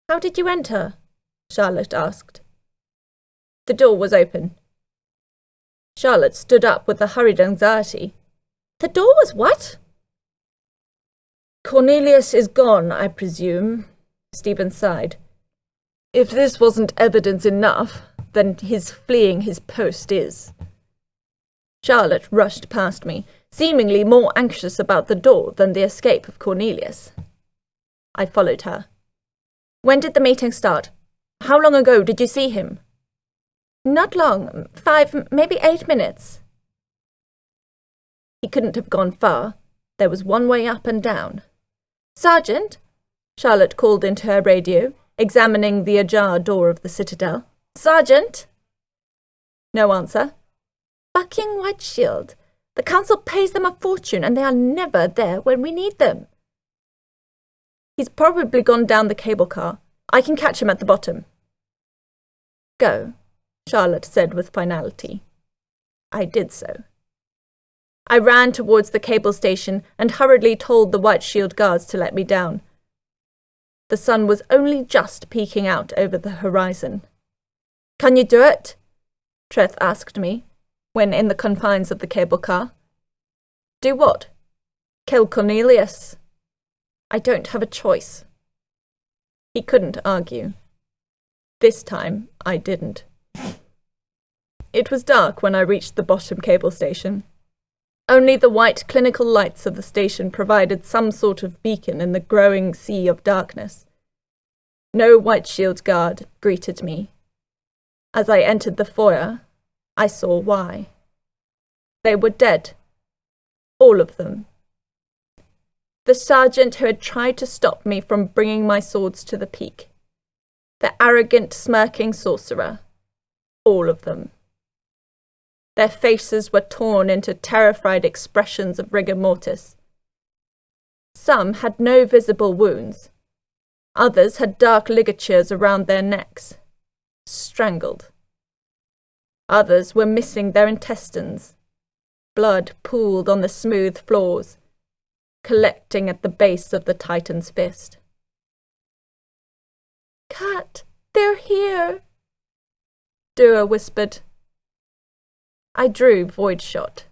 "How did you enter?" Charlotte asked. The door was open. Charlotte stood up with a hurried anxiety. "The door was what?" "Cornelius is gone, I presume," Stephen sighed. "If this wasn't evidence enough, then his fleeing his post is." Charlotte rushed past me, seemingly more anxious about the door than the escape of Cornelius. I followed her. "When did the meeting start? How long ago did you see him?" "Not long. 5, maybe 8 minutes." He couldn't have gone far. There was one way up and down. "Sergeant," Charlotte called into her radio, examining the ajar door of the Citadel. "Sergeant!" No answer. "Fucking White Shield. The council pays them a fortune and they are never there when we need them." "He's probably gone down the cable car. I can catch him at the bottom. Go, Charlotte said with finality. I did so. I ran towards the cable station and hurriedly told the White Shield guards to let me down. The sun was only just peeking out over the horizon. Can you do it? Treth asked me, when in the confines of the cable car. Do what? Kill Cornelius. I don't have a choice. He couldn't argue. This time, I didn't. It was dark when I reached the bottom cable station. Only the white clinical lights of the station provided some sort of beacon in the growing sea of darkness. No White Shield guard greeted me. As I entered the foyer, I saw why. They were dead. All of them. The sergeant who had tried to stop me from bringing my swords to the peak. The arrogant, smirking sorcerer. All of them. Their faces were torn into terrified expressions of rigor mortis. Some had no visible wounds. Others had dark ligatures around their necks, strangled. Others were missing their intestines. Blood pooled on the smooth floors, collecting at the base of the Titan's fist. Kat, they're here, Dua whispered. I drew Void Shot.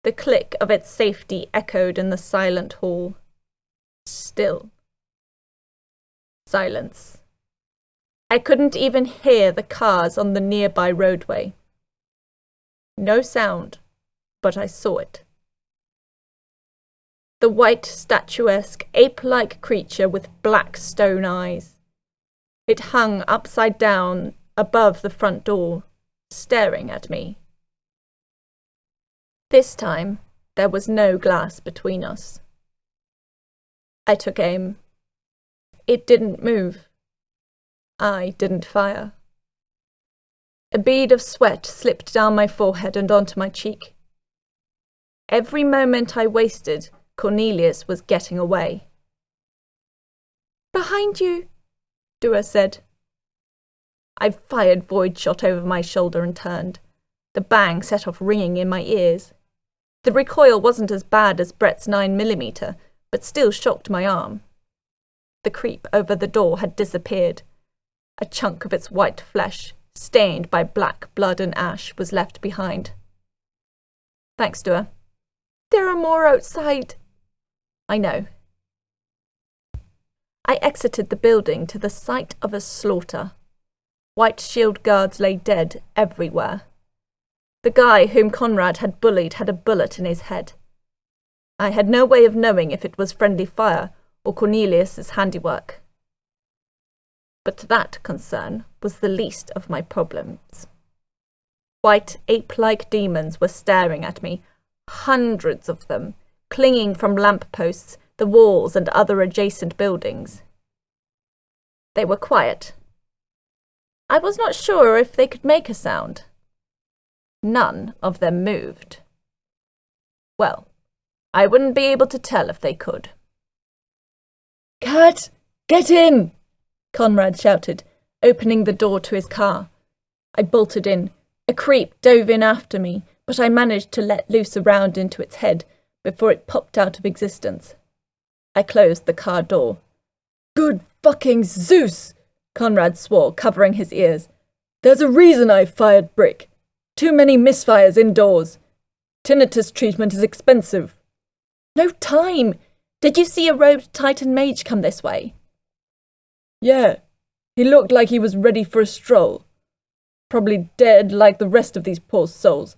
The click of its safety echoed in the silent hall. Still. Silence. I couldn't even hear the cars on the nearby roadway. No sound, but I saw it. The white, statuesque, ape-like creature with black stone eyes. It hung upside down above the front door, staring at me. This time, there was no glass between us. I took aim. It didn't move. I didn't fire. A bead of sweat slipped down my forehead and onto my cheek. Every moment I wasted, Cornelius was getting away. Behind you, Dua said. I fired Void Shot over my shoulder and turned. The bang set off ringing in my ears. The recoil wasn't as bad as Brett's 9mm, but still shocked my arm. The creep over the door had disappeared. A chunk of its white flesh, stained by black blood and ash, was left behind. Thanks, Dua. There are more outside. I know. I exited the building to the site of a slaughter. White Shield guards lay dead everywhere. The guy whom Conrad had bullied had a bullet in his head. I had no way of knowing if it was friendly fire or Cornelius's handiwork. But that concern was the least of my problems. White, ape-like demons were staring at me, hundreds of them, clinging from lampposts, the walls and other adjacent buildings. They were quiet. I was not sure if they could make a sound. None of them moved. Well, I wouldn't be able to tell if they could. Kat, get in! Conrad shouted, opening the door to his car. I bolted in. A creep dove in after me, but I managed to let loose a round into its head before it popped out of existence. I closed the car door. Good fucking Zeus! Conrad swore, covering his ears. There's a reason I fired Brick. Too many misfires indoors. Tinnitus treatment is expensive. No time! Did you see a robed Titan mage come this way? Yeah. He looked like he was ready for a stroll. Probably dead like the rest of these poor souls.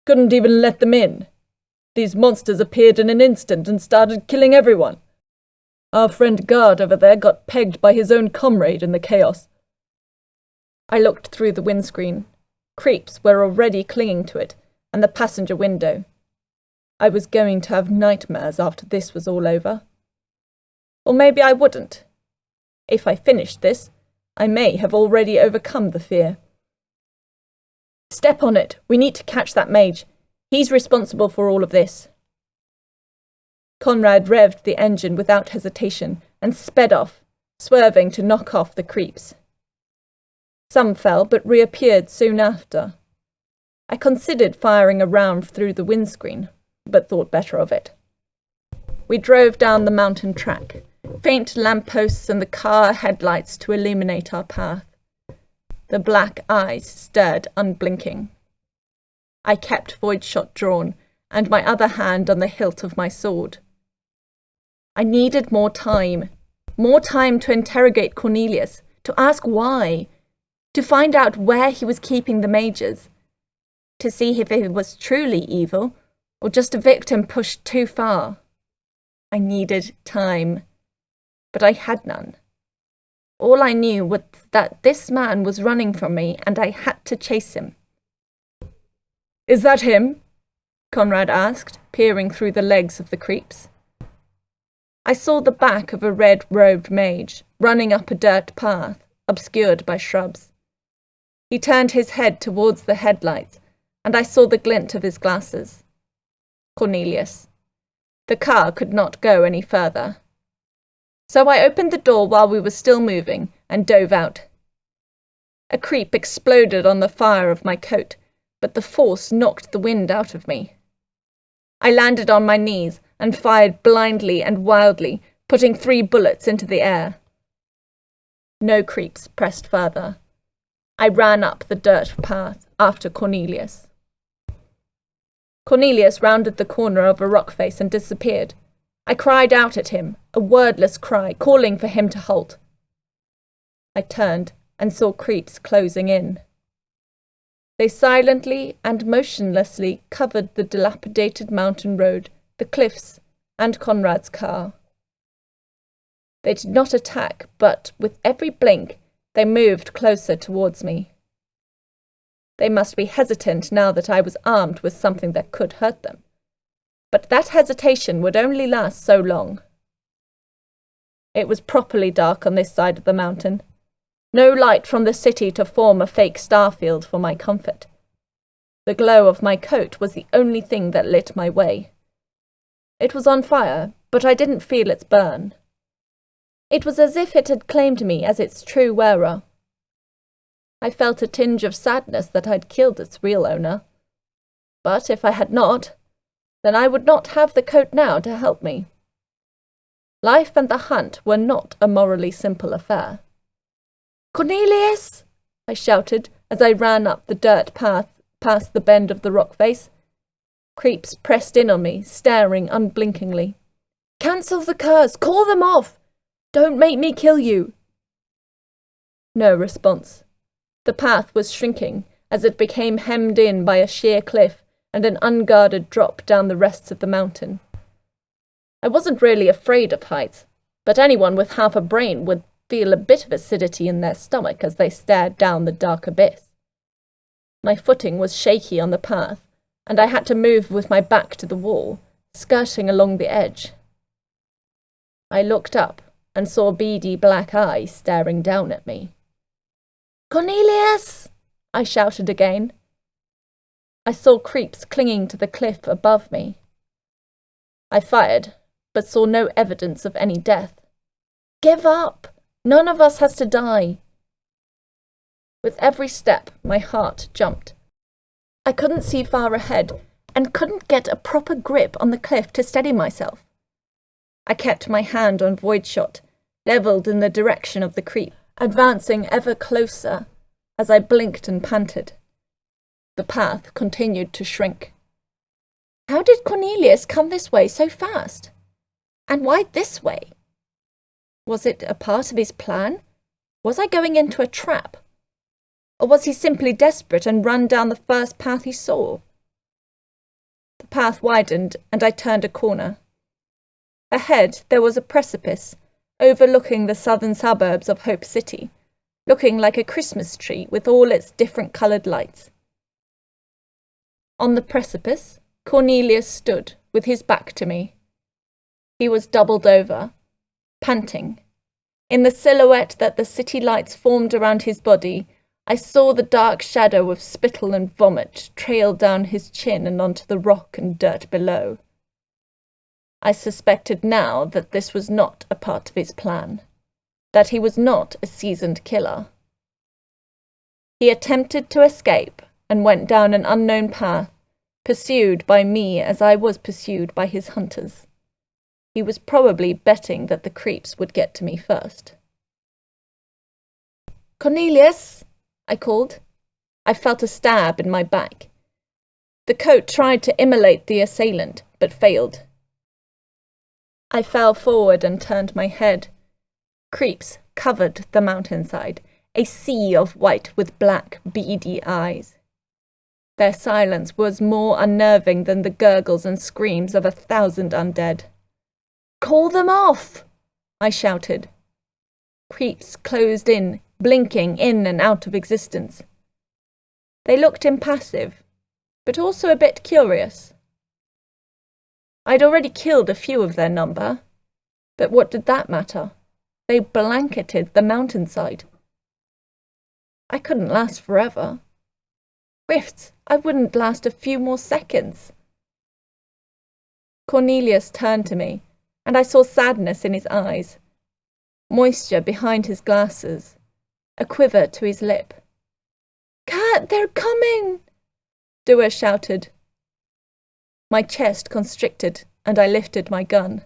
Couldn't even let them in. These monsters appeared in an instant and started killing everyone. Our friend Guard over there got pegged by his own comrade in the chaos. I looked through the windscreen. Creeps were already clinging to it, and the passenger window. I was going to have nightmares after this was all over. Or maybe I wouldn't. If I finished this, I may have already overcome the fear. Step on it. We need to catch that mage. He's responsible for all of this. Conrad revved the engine without hesitation and sped off, swerving to knock off the creeps. Some fell, but reappeared soon after. I considered firing a round through the windscreen, but thought better of it. We drove down the mountain track, faint lampposts and the car headlights to illuminate our path. The black eyes stared unblinking. I kept void shot drawn, and my other hand on the hilt of my sword. I needed more time to interrogate Cornelius, to ask why, to find out where he was keeping the mages, to see if he was truly evil, or just a victim pushed too far. I needed time, but I had none. All I knew was that this man was running from me, and I had to chase him. "Is that him?" Conrad asked, peering through the legs of the creeps. I saw the back of a red-robed mage, running up a dirt path, obscured by shrubs. He turned his head towards the headlights, and I saw the glint of his glasses. Cornelius. The car could not go any further. So I opened the door while we were still moving and dove out. A creep exploded on the fire of my coat, but the force knocked the wind out of me. I landed on my knees and fired blindly and wildly, putting 3 bullets into the air. No creeps pressed further. I ran up the dirt path after Cornelius. Cornelius rounded the corner of a rock face and disappeared. I cried out at him, a wordless cry, calling for him to halt. I turned and saw creeps closing in. They silently and motionlessly covered the dilapidated mountain road, the cliffs, and Conrad's car. They did not attack, but with every blink, they moved closer towards me. They must be hesitant now that I was armed with something that could hurt them. But that hesitation would only last so long. It was properly dark on this side of the mountain. No light from the city to form a fake starfield for my comfort. The glow of my coat was the only thing that lit my way. It was on fire, but I didn't feel its burn. It was as if it had claimed me as its true wearer. I felt a tinge of sadness that I'd killed its real owner. But if I had not, then I would not have the coat now to help me. Life and the hunt were not a morally simple affair. "Cornelius!" I shouted as I ran up the dirt path past the bend of the rock face. Creeps pressed in on me, staring unblinkingly. "Cancel the curse! Call them off! Don't make me kill you!" No response. The path was shrinking as it became hemmed in by a sheer cliff and an unguarded drop down the rest of the mountain. I wasn't really afraid of heights, but anyone with half a brain would feel a bit of acidity in their stomach as they stared down the dark abyss. My footing was shaky on the path, and I had to move with my back to the wall, skirting along the edge. I looked up and saw beady black eyes staring down at me. "Cornelius!" I shouted again. I saw creeps clinging to the cliff above me. I fired, but saw no evidence of any death. "Give up! None of us has to die." With every step, my heart jumped. I couldn't see far ahead and couldn't get a proper grip on the cliff to steady myself. I kept my hand on void shot, levelled in the direction of the creep, advancing ever closer as I blinked and panted. The path continued to shrink. How did Cornelius come this way so fast? And why this way? Was it a part of his plan? Was I going into a trap? Or was he simply desperate and run down the first path he saw? The path widened and I turned a corner. Ahead there was a precipice, overlooking the southern suburbs of Hope City, looking like a Christmas tree with all its different-coloured lights. On the precipice, Cornelius stood, with his back to me. He was doubled over, panting. In the silhouette that the city lights formed around his body, I saw the dark shadow of spittle and vomit trail down his chin and onto the rock and dirt below. I suspected now that this was not a part of his plan. that he was not a seasoned killer. He attempted to escape and went down an unknown path, pursued by me as I was pursued by his hunters. He was probably betting that the creeps would get to me first. "Cornelius!" I called. I felt a stab in my back. The coat tried to immolate the assailant, but failed. I fell forward and turned my head. Creeps covered the mountainside, a sea of white with black, beady eyes. Their silence was more unnerving than the gurgles and screams of 1,000 undead. "Call them off!" I shouted. Creeps closed in, blinking in and out of existence. They looked impassive, but also a bit curious. I'd already killed a few of their number, but what did that matter? They blanketed the mountainside. I couldn't last forever. Rifts, I wouldn't last a few more seconds. Cornelius turned to me, and I saw sadness in his eyes, moisture behind his glasses, a quiver to his lip. "Kat, they're coming!" Dua shouted. My chest constricted, and I lifted my gun.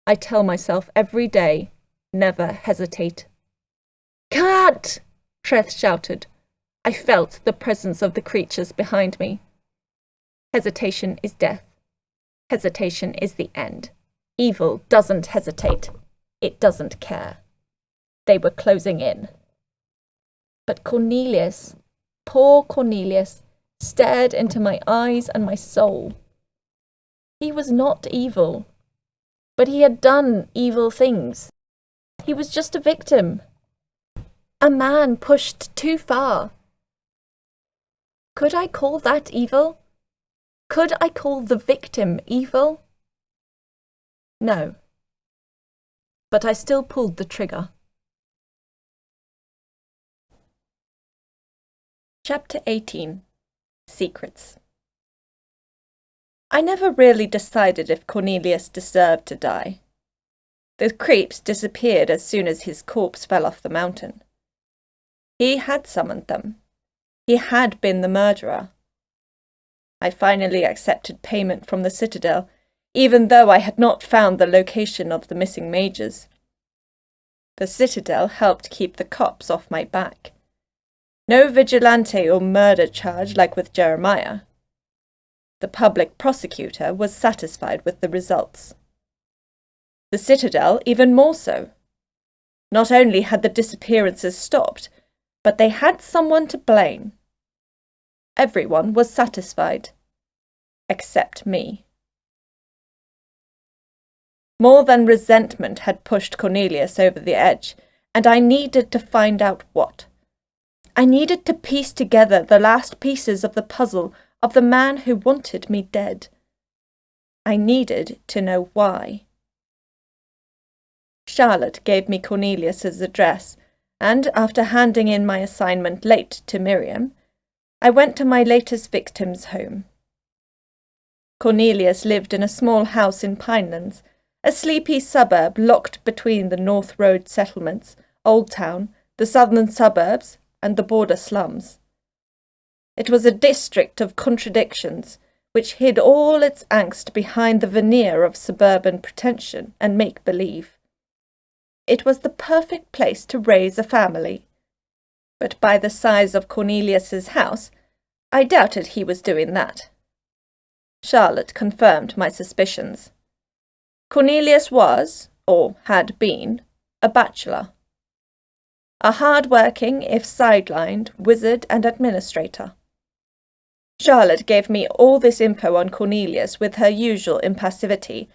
I tell myself every day, never hesitate. "Kat!" Treth shouted. I felt the presence of the creatures behind me. Hesitation is death. Hesitation is the end. Evil doesn't hesitate. It doesn't care. They were closing in. But Cornelius, poor Cornelius, stared into my eyes and my soul. He was not evil, but he had done evil things. He was just a victim. A man pushed too far. Could I call that evil? Could I call the victim evil? No. But I still pulled the trigger. Chapter 18. Secrets. I never really decided if Cornelius deserved to die. The creeps disappeared as soon as his corpse fell off the mountain. He had summoned them. He had been the murderer. I finally accepted payment from the Citadel, even though I had not found the location of the missing mages. The Citadel helped keep the cops off my back. No vigilante or murder charge like with Jeremiah. The public prosecutor was satisfied with the results. The Citadel even more so. Not only had the disappearances stopped, but they had someone to blame. Everyone was satisfied, except me. More than resentment had pushed Cornelius over the edge, and I needed to find out what. I needed to piece together the last pieces of the puzzle of the man who wanted me dead. I needed to know why. Charlotte gave me Cornelius's address, and after handing in my assignment late to Miriam, I went to my latest victim's home. Cornelius lived in a small house in Pinelands, a sleepy suburb locked between the North Road settlements, Old Town, the southern suburbs, and the border slums. It was a district of contradictions, which hid all its angst behind the veneer of suburban pretension and make-believe. It was the perfect place to raise a family. But by the size of Cornelius's house, I doubted he was doing that. Charlotte confirmed my suspicions. Cornelius was, or had been, a bachelor. A hard-working, if sidelined, wizard and administrator. Charlotte gave me all this info on Cornelius with her usual impassivity,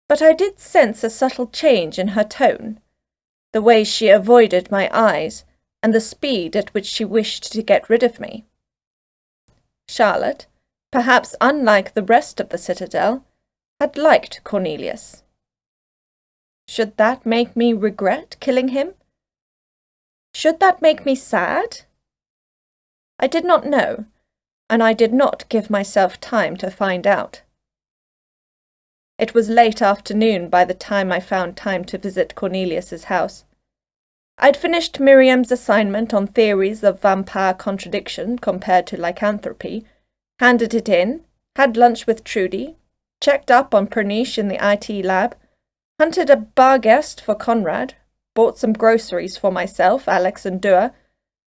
but I did sense a subtle change in her tone, the way she avoided my eyes, and the speed at which she wished to get rid of me. Charlotte, perhaps unlike the rest of the Citadel, had liked Cornelius. Should that make me regret killing him? Should that make me sad? I did not know, and I did not give myself time to find out. It was late afternoon by the time I found time to visit Cornelius's house. I'd finished Miriam's assignment on theories of vampire contradiction compared to lycanthropy, handed it in, had lunch with Trudy, checked up on Perniche in the IT lab, hunted a bar guest for Conrad, bought some groceries for myself, Alex and Dua,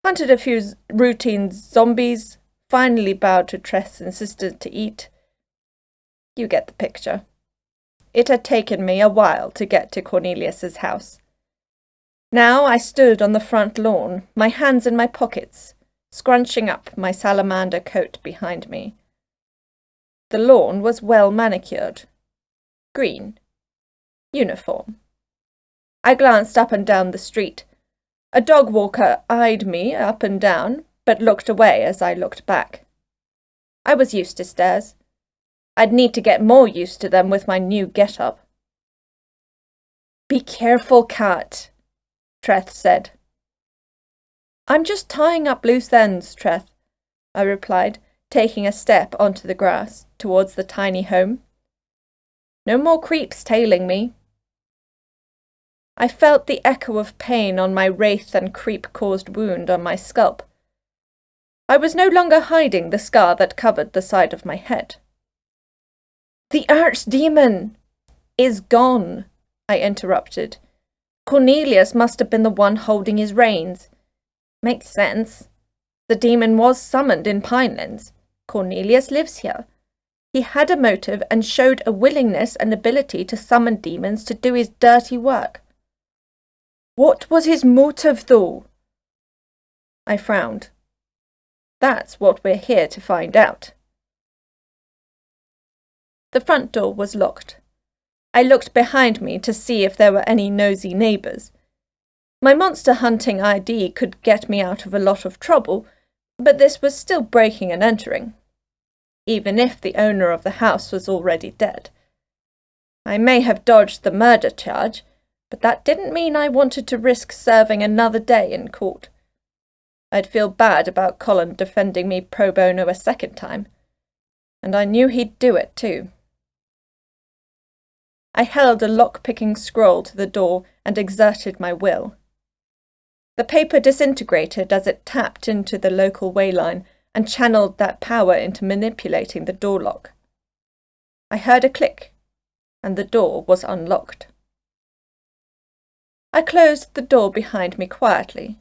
hunted a few routine zombies, finally bowed to Treth's insistence to eat. You get the picture. It had taken me a while to get to Cornelius's house. Now I stood on the front lawn, my hands in my pockets, scrunching up my salamander coat behind me. The lawn was well manicured. Green. Uniform. I glanced up and down the street. A dog walker eyed me up and down, but looked away as I looked back. I was used to stares. I'd need to get more used to them with my new get-up. "Be careful, Kat," Treth said. "I'm just tying up loose ends, Treth," I replied, taking a step onto the grass towards the tiny home. "No more creeps tailing me." I felt the echo of pain on my wraith and creep-caused wound on my scalp. I was no longer hiding the scar that covered the side of my head. "The archdemon is gone," I interrupted. "Cornelius must have been the one holding his reins. Makes sense. The demon was summoned in Pinelands. Cornelius lives here. He had a motive and showed a willingness and ability to summon demons to do his dirty work. What was his motive, though?" I frowned. That's what we're here to find out. The front door was locked. I looked behind me to see if there were any nosy neighbours. My monster hunting ID could get me out of a lot of trouble, but this was still breaking and entering, even if the owner of the house was already dead. I may have dodged the murder charge, but that didn't mean I wanted to risk serving another day in court. I'd feel bad about Colin defending me pro bono a second time, and I knew he'd do it too. I held a lock-picking scroll to the door and exerted my will. The paper disintegrated as it tapped into the local way line and channeled that power into manipulating the door lock. I heard a click, and the door was unlocked. I closed the door behind me quietly,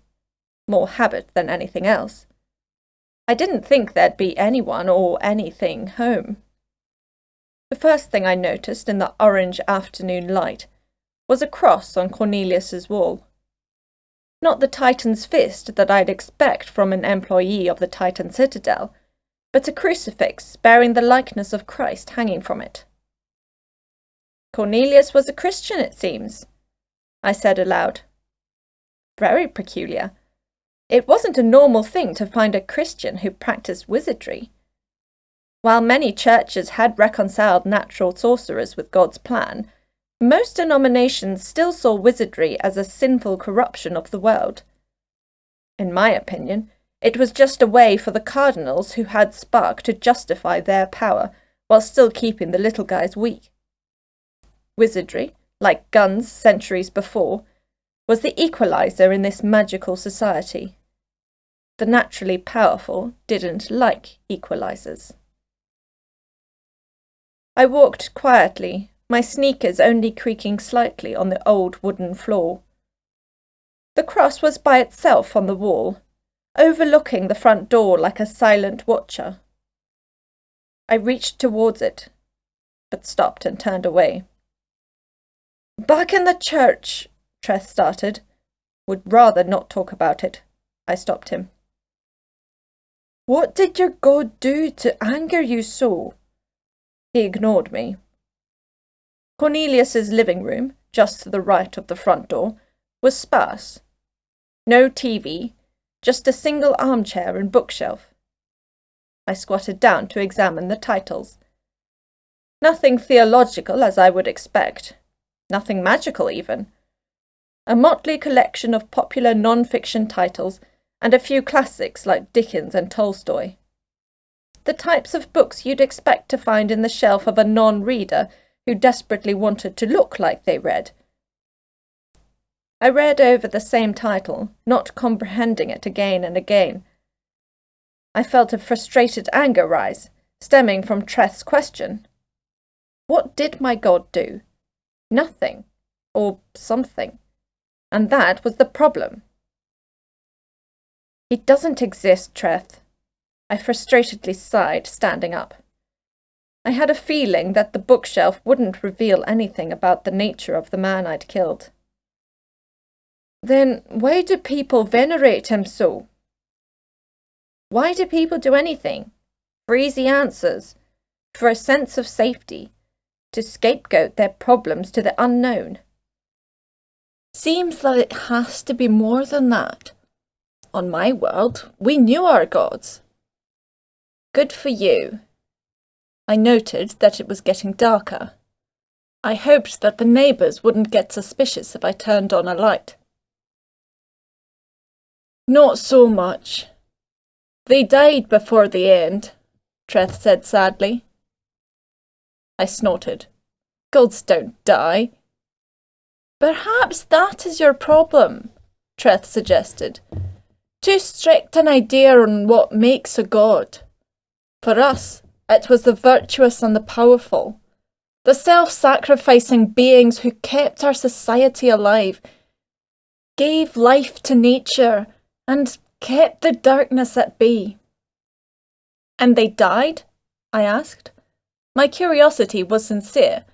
more habit than anything else. I didn't think there'd be anyone or anything home. The first thing I noticed in the orange afternoon light was a cross on Cornelius's wall. Not the Titan's fist that I'd expect from an employee of the Titan Citadel, but a crucifix bearing the likeness of Christ hanging from it. Cornelius was a Christian, it seems, I said aloud. Very peculiar. It wasn't a normal thing to find a Christian who practiced wizardry. While many churches had reconciled natural sorcerers with God's plan, most denominations still saw wizardry as a sinful corruption of the world. In my opinion, it was just a way for the cardinals who had spark to justify their power while still keeping the little guys weak. Wizardry, like guns centuries before, was the equalizer in this magical society. The naturally powerful didn't like equalizers. I walked quietly, my sneakers only creaking slightly on the old wooden floor. The cross was by itself on the wall, overlooking the front door like a silent watcher. I reached towards it, but stopped and turned away. "Back in the church," Treth started. "Would rather not talk about it," I stopped him. "What did your God do to anger you so?" He ignored me. Cornelius's living room, just to the right of the front door, was sparse. No TV, just a single armchair and bookshelf. I squatted down to examine the titles. Nothing theological, as I would expect. Nothing magical, even. A motley collection of popular non-fiction titles and a few classics like Dickens and Tolstoy. The types of books you'd expect to find in the shelf of a non-reader who desperately wanted to look like they read. I read over the same title, not comprehending it again and again. I felt a frustrated anger rise, stemming from Treth's question. What did my god do? Nothing, or something, and that was the problem. He doesn't exist, Treth. I frustratedly sighed, standing up. I had a feeling that the bookshelf wouldn't reveal anything about the nature of the man I'd killed. Then why do people venerate him so? Why do people do anything? For easy answers, for a sense of safety, to scapegoat their problems to the unknown. Seems that it has to be more than that. On my world, we knew our gods. Good for you. I noted that it was getting darker. I hoped that the neighbours wouldn't get suspicious if I turned on a light. Not so much. They died before the end, Treth said sadly. I snorted. Gods don't die. Perhaps that is your problem, Treth suggested. Too strict an idea on what makes a god. For us, it was the virtuous and the powerful, the self-sacrificing beings who kept our society alive, gave life to nature, and kept the darkness at bay. And they died? I asked. My curiosity was sincere,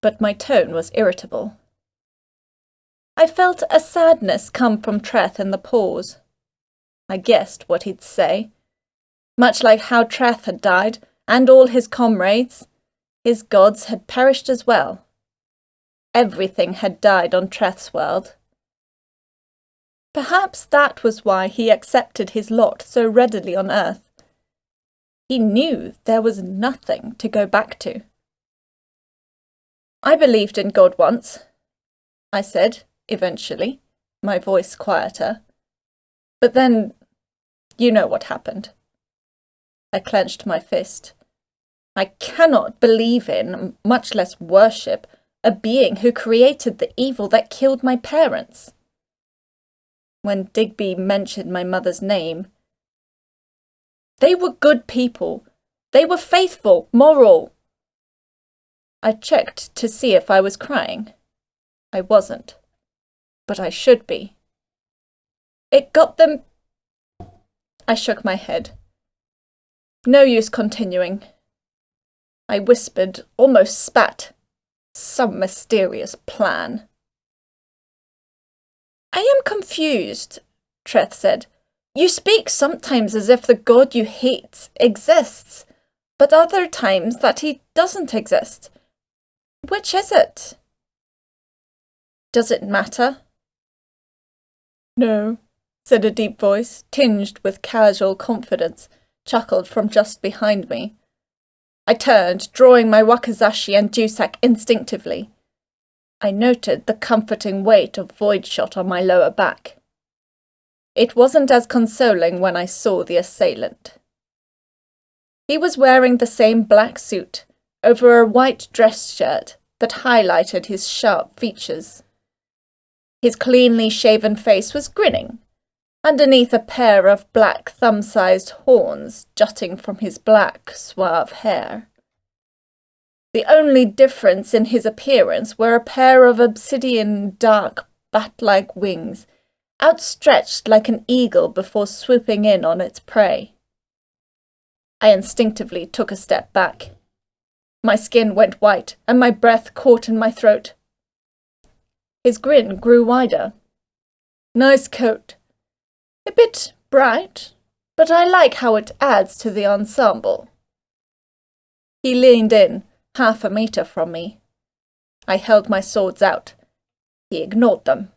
but my tone was irritable. I felt a sadness come from Treth in the pause. I guessed what he'd say. Much like how Treth had died, and all his comrades, his gods had perished as well. Everything had died on Treth's world. Perhaps that was why he accepted his lot so readily on Earth. He knew there was nothing to go back to. I believed in God once, I said, eventually, my voice quieter. But then, you know what happened. I clenched my fist. I cannot believe in, much less worship, a being who created the evil that killed my parents. When Digby mentioned my mother's name, they were good people. They were faithful, moral. I checked to see if I was crying. I wasn't. But I should be. It got them... I shook my head. No use continuing. I whispered, almost spat. Some mysterious plan. I am confused, Treth said. You speak sometimes as if the god you hate exists, but other times that he doesn't exist. Which is it? Does it matter? No, said a deep voice, tinged with casual confidence, chuckled from just behind me. I turned, drawing my wakizashi and jusak instinctively. I noted the comforting weight of void shot on my lower back. It wasn't as consoling when I saw the assailant. He was wearing the same black suit over a white dress shirt that highlighted his sharp features. His cleanly shaven face was grinning, underneath a pair of black thumb-sized horns jutting from his black, suave hair. The only difference in his appearance were a pair of obsidian dark bat-like wings, outstretched like an eagle before swooping in on its prey. I instinctively took a step back. My skin went white, and my breath caught in my throat. His grin grew wider. Nice coat. A bit bright, but I like how it adds to the ensemble. He leaned in, half a metre from me. I held my swords out. He ignored them.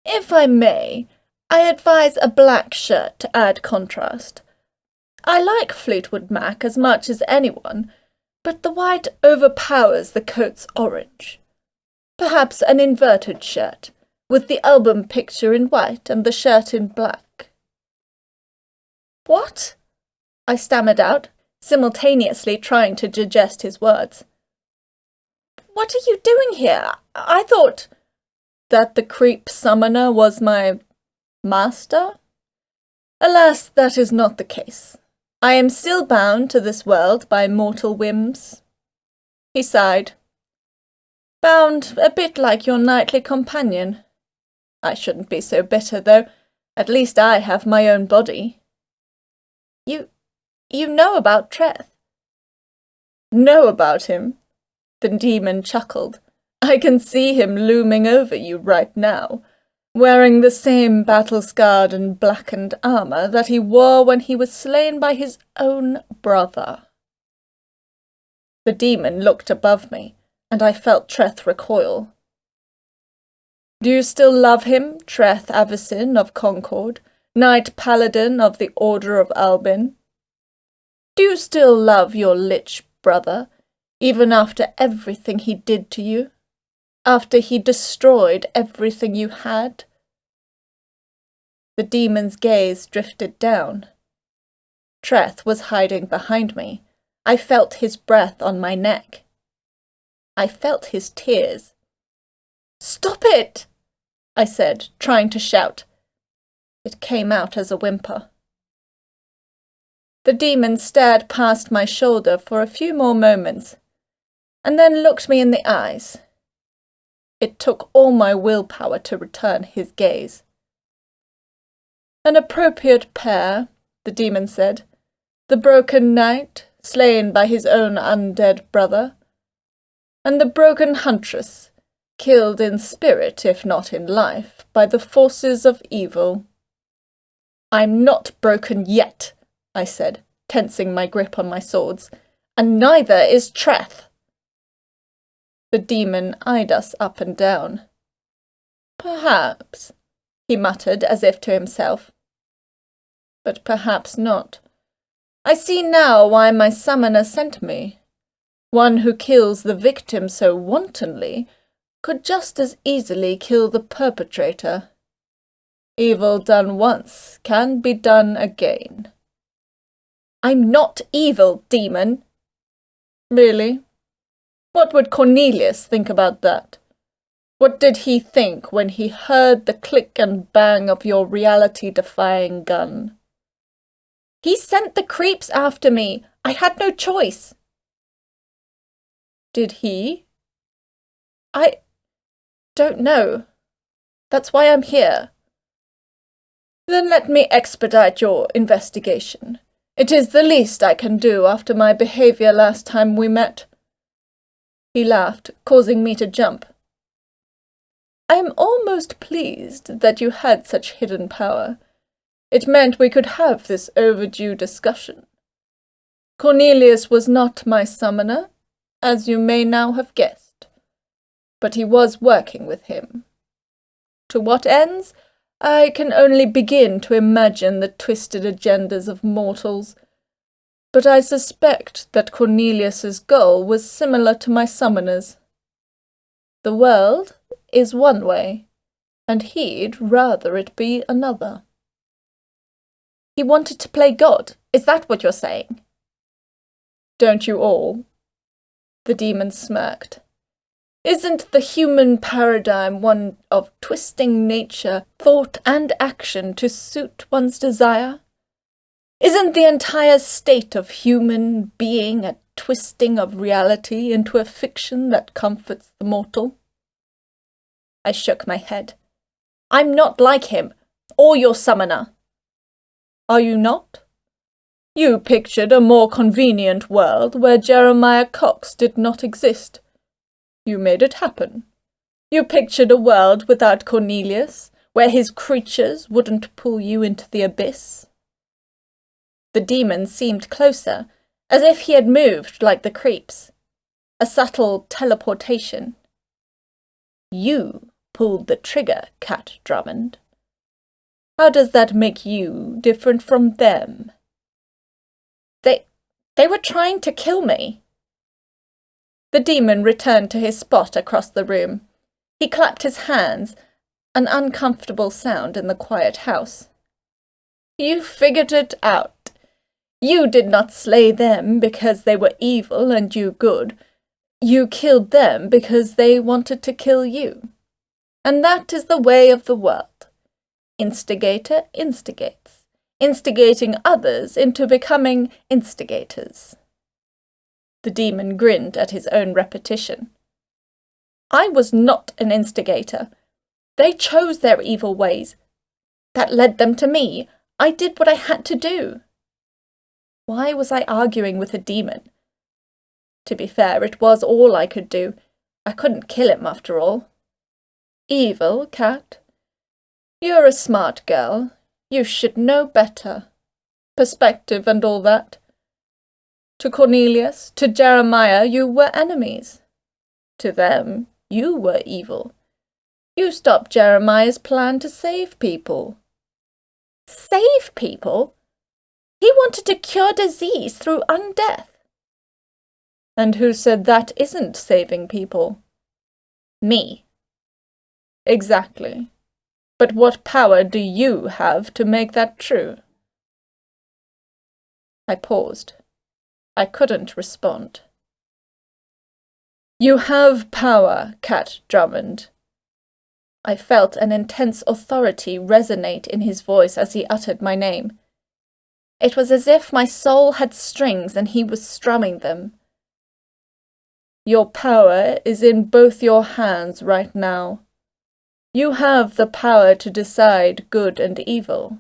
If I may, I advise a black shirt to add contrast. I like Fleetwood Mac as much as anyone, but the white overpowers the coat's orange. Perhaps an inverted shirt, with the album picture in white and the shirt in black. What? I stammered out, simultaneously trying to digest his words. What are you doing here? I thought that the creep summoner was my master? Alas, that is not the case. I am still bound to this world by mortal whims. He sighed. Bound a bit like your nightly companion. I shouldn't be so bitter, though. At least I have my own body. You know about Treth? Know about him? The demon chuckled. I can see him looming over you right now, wearing the same battle-scarred and blackened armour that he wore when he was slain by his own brother. The demon looked above me, and I felt Treth recoil. Do you still love him, Treth Avicin of Concord, Knight Paladin of the Order of Albin? Do you still love your lich brother, even after everything he did to you? After he destroyed everything you had? The demon's gaze drifted down. Treth was hiding behind me. I felt his breath on my neck. I felt his tears. Stop it! I said, trying to shout. It came out as a whimper. The demon stared past my shoulder for a few more moments, and then looked me in the eyes. It took all my willpower to return his gaze. An appropriate pair, the demon said. The broken knight, slain by his own undead brother, and the broken huntress, killed in spirit, if not in life, by the forces of evil. I'm not broken yet, I said, tensing my grip on my swords, and neither is Treth. The demon eyed us up and down. Perhaps, he muttered as if to himself. But perhaps not. I see now why my summoner sent me. One who kills the victim so wantonly could just as easily kill the perpetrator. Evil done once can be done again. I'm not evil, demon. Really? What would Cornelius think about that? What did he think when he heard the click and bang of your reality-defying gun? He sent the creeps after me. I had no choice. Did he? I don't know. That's why I'm here. Then let me expedite your investigation. It is the least I can do after my behaviour last time we met. He laughed, causing me to jump. I am almost pleased that you had such hidden power. It meant we could have this overdue discussion. Cornelius was not my summoner, as you may now have guessed, but he was working with him. To what ends? I can only begin to imagine the twisted agendas of mortals, but I suspect that Cornelius's goal was similar to my summoner's. The world is one way, and he'd rather it be another. He wanted to play God, is that what you're saying? Don't you all? The demon smirked. Isn't the human paradigm one of twisting nature, thought and action to suit one's desire? Isn't the entire state of human being a twisting of reality into a fiction that comforts the mortal? I shook my head. I'm not like him, or your summoner. Are you not? You pictured a more convenient world where Jeremiah Cox did not exist. You made it happen. You pictured a world without Cornelius, where his creatures wouldn't pull you into the abyss. The demon seemed closer, as if he had moved like the creeps. A subtle teleportation. You pulled the trigger, Kat Drummond. How does that make you different from them? They were trying to kill me. The demon returned to his spot across the room. He clapped his hands, an uncomfortable sound in the quiet house. You figured it out. You did not slay them because they were evil and you good. You killed them because they wanted to kill you. And that is the way of the world. Instigator instigates, instigating others into becoming instigators. The demon grinned at his own repetition. I was not an instigator. They chose their evil ways. That led them to me. I did what I had to do. Why was I arguing with a demon? To be fair, it was all I could do. I couldn't kill him, after all. Evil, Kat? You're a smart girl. You should know better. Perspective and all that. To Cornelius, to Jeremiah, you were enemies. To them, you were evil. You stopped Jeremiah's plan to save people. Save people? He wanted to cure disease through undeath. And who said that isn't saving people? Me. Exactly. But what power do you have to make that true? I paused. I couldn't respond. You have power, Kat Drummond. I felt an intense authority resonate in his voice as he uttered my name. It was as if my soul had strings and he was strumming them. Your power is in both your hands right now. You have the power to decide good and evil.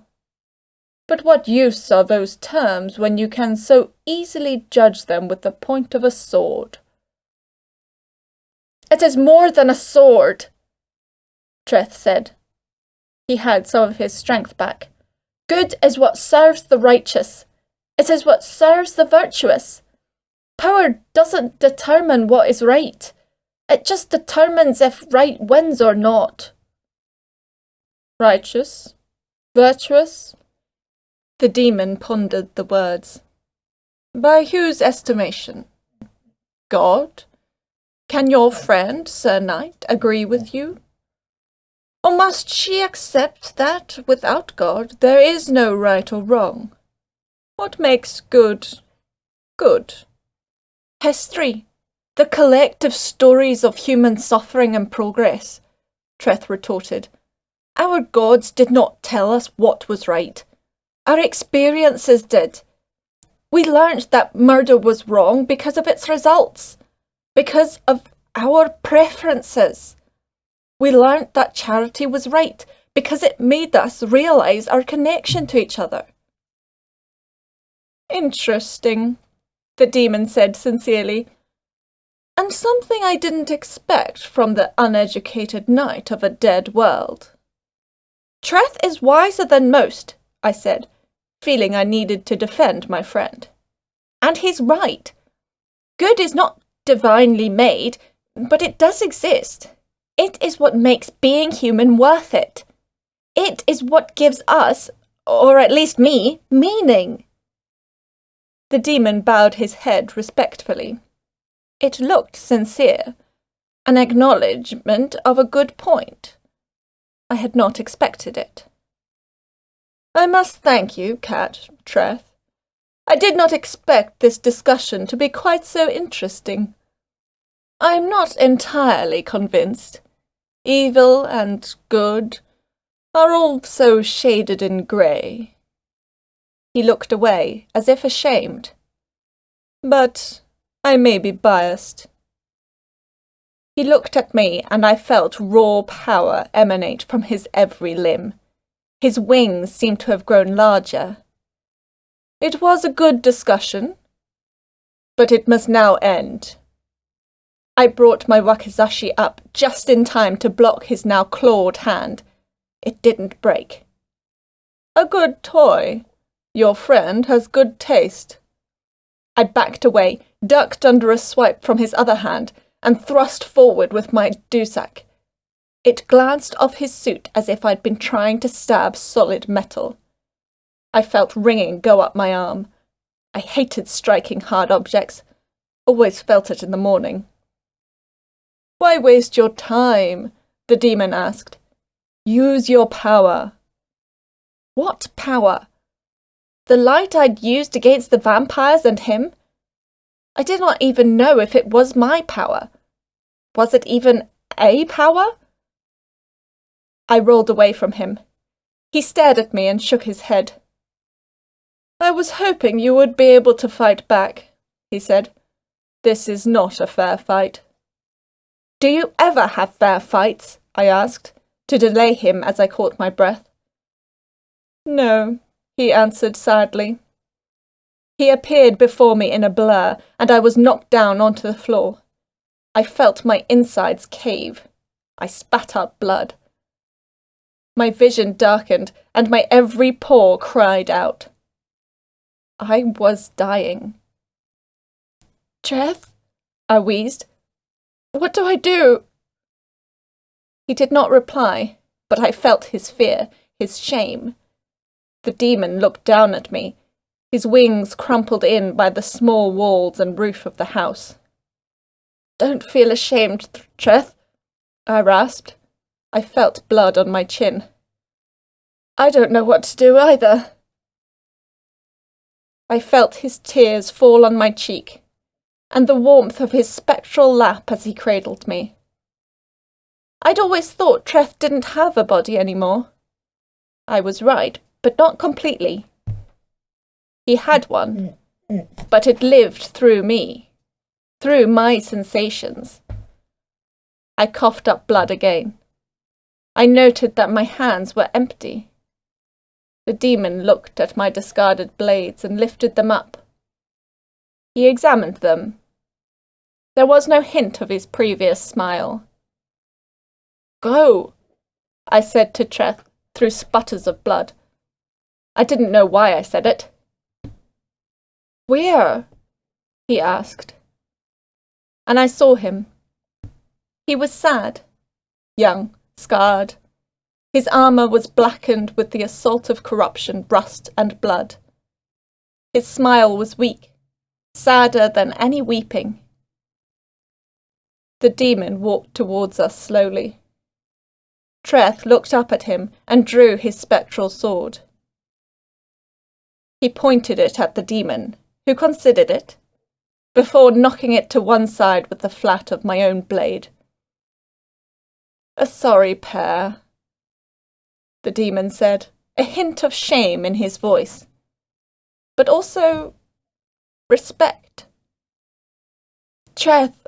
But what use are those terms when you can so easily judge them with the point of a sword? It is more than a sword, Treth said. He had some of his strength back. Good is what serves the righteous. It is what serves the virtuous. Power doesn't determine what is right. It just determines if right wins or not. Righteous? Virtuous? The demon pondered the words. By whose estimation? God? Can your friend, Sir Knight, agree with you? Or must she accept that, without God, there is no right or wrong? What makes good, good? History, the collective stories of human suffering and progress, Treth retorted. Our gods did not tell us what was right. Our experiences did. We learned that murder was wrong because of its results, because of our preferences. We learned that charity was right because it made us realise our connection to each other. Interesting, the demon said sincerely, and something I didn't expect from the uneducated knight of a dead world. Treth is wiser than most, I said, feeling I needed to defend my friend. And he's right. Good is not divinely made, but it does exist. It is what makes being human worth it. It is what gives us, or at least me, meaning. The demon bowed his head respectfully. It looked sincere, an acknowledgement of a good point. I had not expected it. I must thank you, Kat, Treth. I did not expect this discussion to be quite so interesting. I am not entirely convinced. Evil and good are all so shaded in grey. He looked away, as if ashamed. But I may be biased. He looked at me, and I felt raw power emanate from his every limb. His wings seemed to have grown larger. It was a good discussion, but it must now end. I brought my wakizashi up just in time to block his now clawed hand. It didn't break. A good toy. Your friend has good taste. I backed away, ducked under a swipe from his other hand, and thrust forward with my dusak. It glanced off his suit as if I'd been trying to stab solid metal. I felt ringing go up my arm. I hated striking hard objects. Always felt it in the morning. Why waste your time? The demon asked. Use your power. What power? The light I'd used against the vampires and him? I did not even know if it was my power. Was it even a power? I rolled away from him. He stared at me and shook his head. I was hoping you would be able to fight back, he said. This is not a fair fight. Do you ever have fair fights? I asked, to delay him as I caught my breath. No, he answered sadly. He appeared before me in a blur, and I was knocked down onto the floor. I felt my insides cave. I spat out blood. My vision darkened, and my every pore cried out. I was dying. Treth? I wheezed. What do I do? He did not reply, but I felt his fear, his shame. The demon looked down at me, his wings crumpled in by the small walls and roof of the house. Don't feel ashamed, Treth, I rasped. I felt blood on my chin. I don't know what to do either. I felt his tears fall on my cheek, and the warmth of his spectral lap as he cradled me. I'd always thought Treth didn't have a body anymore. I was right, but not completely. He had one, but it lived through me, through my sensations. I coughed up blood again. I noted that my hands were empty. The demon looked at my discarded blades and lifted them up. He examined them. There was no hint of his previous smile. Go, I said to Treth through sputters of blood. I didn't know why I said it. Where? He asked. And I saw him. He was sad, young, scarred. His armour was blackened with the assault of corruption, rust, and blood. His smile was weak, sadder than any weeping. The demon walked towards us slowly. Treth looked up at him and drew his spectral sword. He pointed it at the demon, who considered it, before knocking it to one side with the flat of my own blade. A sorry pair, the demon said, a hint of shame in his voice, but also respect. Treth,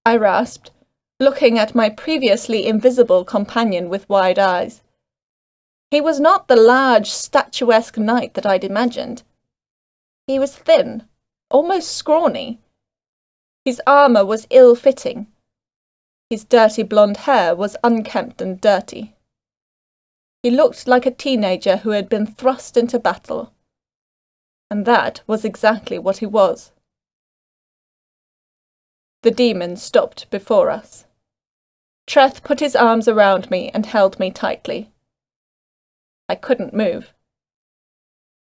I rasped, looking at my previously invisible companion with wide eyes. He was not the large, statuesque knight that I'd imagined. He was thin, almost scrawny. His armour was ill-fitting. His dirty blonde hair was unkempt and dirty. He looked like a teenager who had been thrust into battle. And that was exactly what he was. The demon stopped before us. Treth put his arms around me and held me tightly. I couldn't move.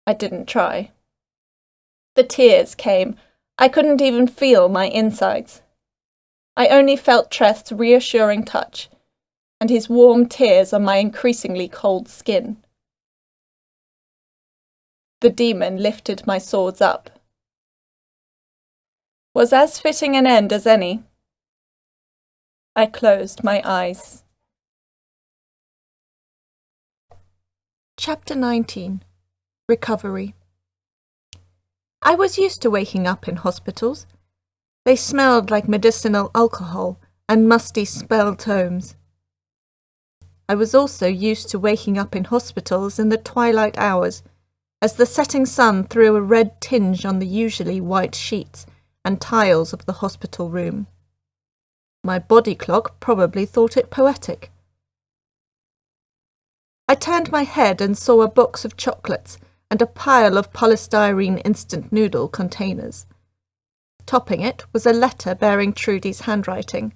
I didn't try. The tears came. I couldn't even feel my insides. I only felt Treth's reassuring touch, and his warm tears on my increasingly cold skin. The demon lifted my swords up. Was as fitting an end as any. I closed my eyes. Chapter 19. Recovery. I was used to waking up in hospitals. They smelled like medicinal alcohol and musty spell tomes. I was also used to waking up in hospitals in the twilight hours, as the setting sun threw a red tinge on the usually white sheets and tiles of the hospital room. My body clock probably thought it poetic. I turned my head and saw a box of chocolates and a pile of polystyrene instant noodle containers. Topping it was a letter bearing Trudy's handwriting.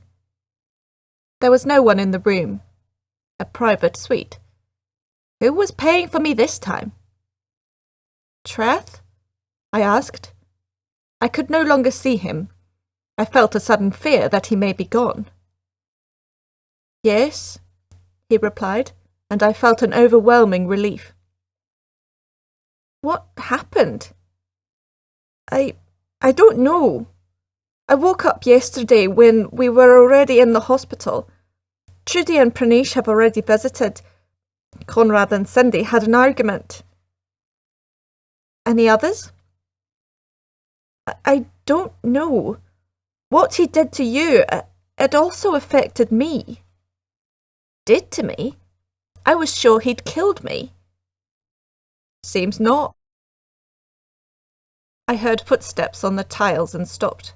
There was no one in the room. A private suite. Who was paying for me this time? Treth? I asked. I could no longer see him. I felt a sudden fear that he may be gone. Yes, he replied, and I felt an overwhelming relief. What happened? I don't know, I woke up yesterday when we were already in the hospital. Trudy and Pranesh have already visited. Conrad and Cindy had an argument. Any others? I don't know. What he did to you, it also affected me. Did to me? I was sure he'd killed me. Seems not. I heard footsteps on the tiles and stopped.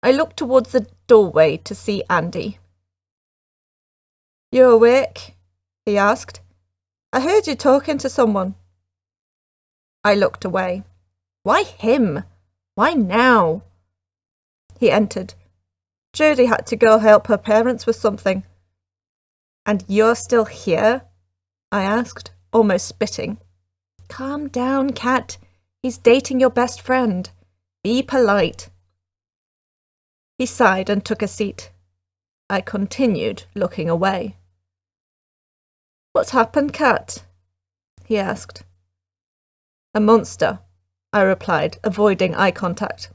I looked towards the doorway to see Andy. You awake? He asked. I heard you talking to someone. I looked away. Why him? Why now? He entered. Judy had to go help her parents with something. And you're still here? I asked, almost spitting. Calm down, Kat. He's dating your best friend. Be polite. He sighed and took a seat. I continued looking away. What's happened, Kat? He asked. A monster, I replied, avoiding eye contact.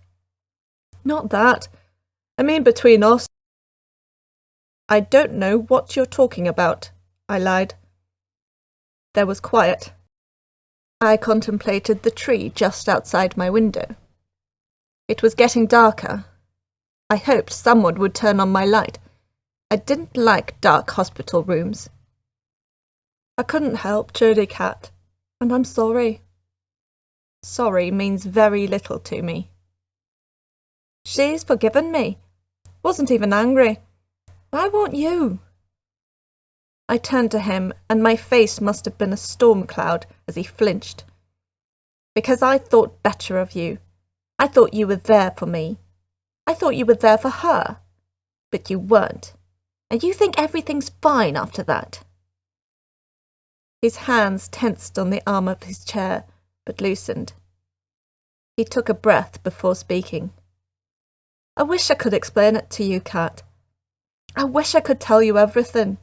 Not that. I mean between us. I don't know what you're talking about, I lied. There was quiet. I contemplated the tree just outside my window. It was getting darker. I hoped someone would turn on my light. I didn't like dark hospital rooms. I couldn't help Trudy, Kat, and I'm sorry. Sorry means very little to me. She's forgiven me. Wasn't even angry. Why won't you? I turned to him, and my face must have been a storm cloud as he flinched. Because I thought better of you. I thought you were there for me. I thought you were there for her. But you weren't. And you think everything's fine after that. His hands tensed on the arm of his chair, but loosened. He took a breath before speaking. I wish I could explain it to you, Kat. I wish I could tell you everything.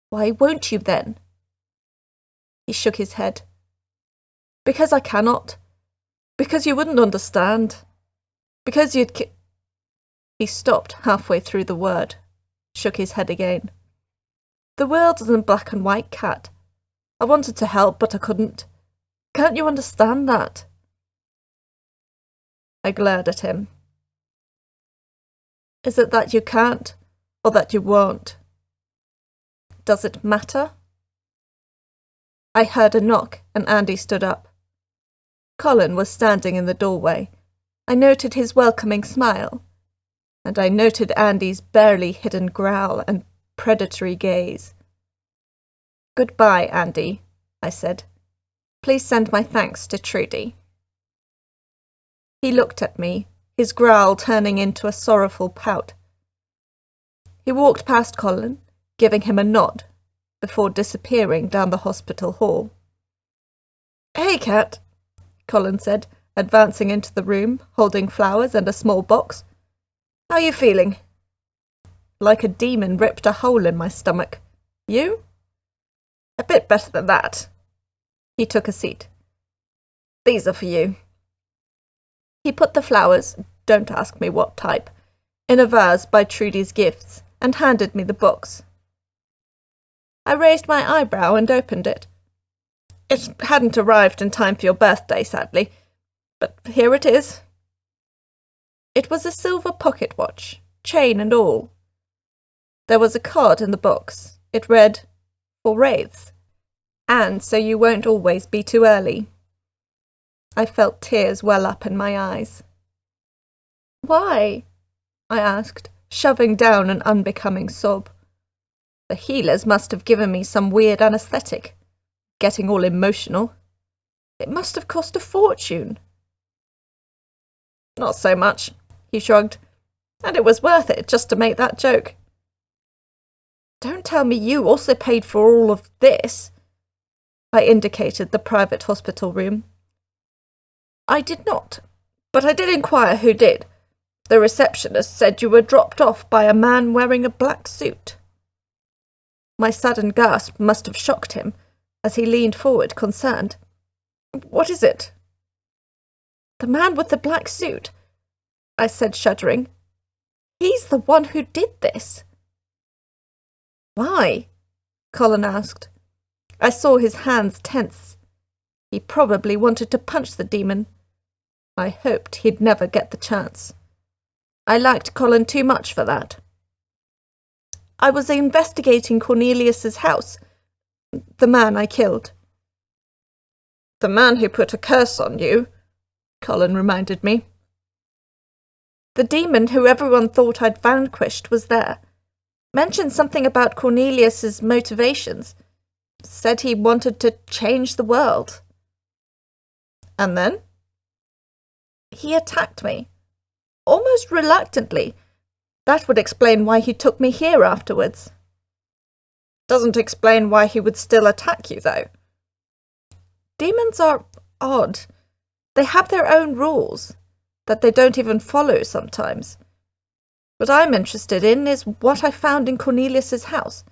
Why won't you then? He shook his head. Because I cannot. Because you wouldn't understand. Because you'd He stopped halfway through the word, shook his head again. The world isn't black and white, Kat. I wanted to help, but I couldn't. Can't you understand that? I glared at him. Is it that you can't, or that you won't? Does it matter? I heard a knock, and Andy stood up. Colin was standing in the doorway. I noted his welcoming smile, and I noted Andy's barely hidden growl and predatory gaze. Goodbye, Andy, I said. Please send my thanks to Trudy. He looked at me, his growl turning into a sorrowful pout. He walked past Colin, giving him a nod, before disappearing down the hospital hall. Hey, Kat, Colin said, advancing into the room, holding flowers and a small box. How are you feeling? Like a demon ripped a hole in my stomach. You? A bit better than that. He took a seat. These are for you. He put the flowers, don't ask me what type, in a vase by Trudy's gifts, and handed me the box. I raised my eyebrow and opened it. It hadn't arrived in time for your birthday, sadly, but here it is. It was a silver pocket watch, chain and all. There was a card in the box. It read, for wraiths, and so you won't always be too early. I felt tears well up in my eyes. Why? I asked, shoving down an unbecoming sob. The healers must have given me some weird anaesthetic. Getting all emotional. It must have cost a fortune. Not so much, he shrugged, and it was worth it just to make that joke. Don't tell me you also paid for all of this. I indicated the private hospital room. I did not, but I did inquire who did. The receptionist said you were dropped off by a man wearing a black suit. My sudden gasp must have shocked him, as he leaned forward, concerned. What is it? The man with the black suit. I said, shuddering. He's the one who did this. Why? Colin asked. I saw his hands tense. He probably wanted to punch the demon. I hoped he'd never get the chance. I liked Colin too much for that. I was investigating Cornelius's house. The man I killed. The man who put a curse on you, Colin reminded me. The demon who everyone thought I'd vanquished was there. Mentioned something about Cornelius's motivations. Said he wanted to change the world. And then? He attacked me. Almost reluctantly. That would explain why he took me here afterwards. Doesn't explain why he would still attack you, though. Demons are odd. They have their own rules that they don't even follow sometimes. What I'm interested in is what I found in Cornelius's house,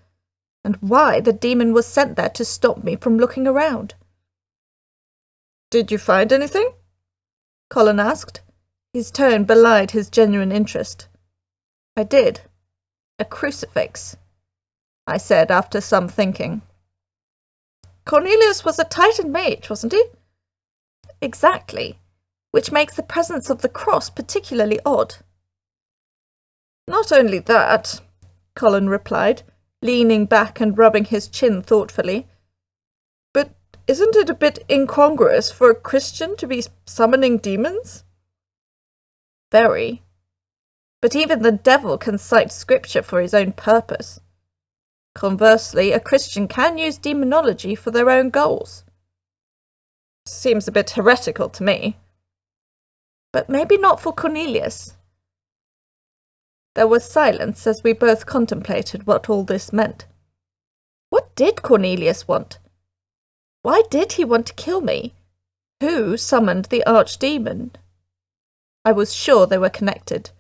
and why the demon was sent there to stop me from looking around. Did you find anything? Colin asked. His tone belied his genuine interest. I did. A crucifix, I said after some thinking. Cornelius was a Titan mage, wasn't he? Exactly, which makes the presence of the cross particularly odd. Not only that, Colin replied, leaning back and rubbing his chin thoughtfully, but isn't it a bit incongruous for a Christian to be summoning demons? Very. But even the devil can cite scripture for his own purpose. Conversely, a Christian can use demonology for their own goals. Seems a bit heretical to me. But maybe not for Cornelius. There was silence as we both contemplated what all this meant. What did Cornelius want? Why did he want to kill me? Who summoned the archdemon? I was sure they were connected.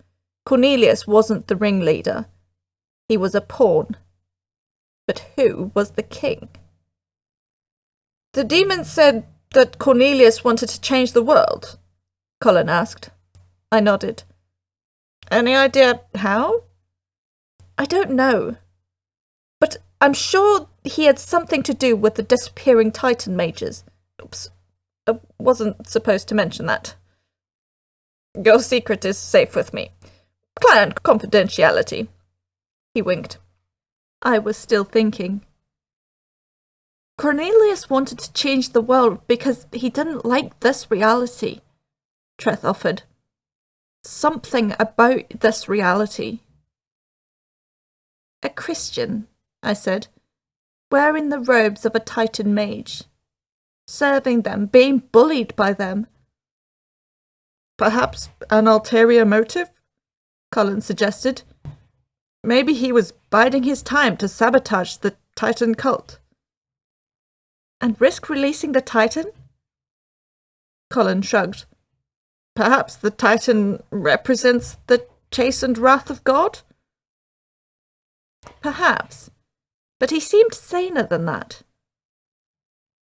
Cornelius wasn't the ringleader. He was a pawn. But who was the king? The demon said that Cornelius wanted to change the world, Colin asked. I nodded. Any idea how? I don't know. But I'm sure he had something to do with the disappearing Titan mages. Oops, I wasn't supposed to mention that. Your secret is safe with me. Client confidentiality. He winked. I was still thinking. Cornelius wanted to change the world because he didn't like this reality, Treth offered. Something about this reality. A Christian, I said, wearing the robes of a Titan mage, serving them, being bullied by them. Perhaps an ulterior motive? Colin suggested. Maybe he was biding his time to sabotage the Titan cult. And risk releasing the Titan? Colin shrugged. Perhaps the Titan represents the chastened wrath of God? Perhaps, but he seemed saner than that.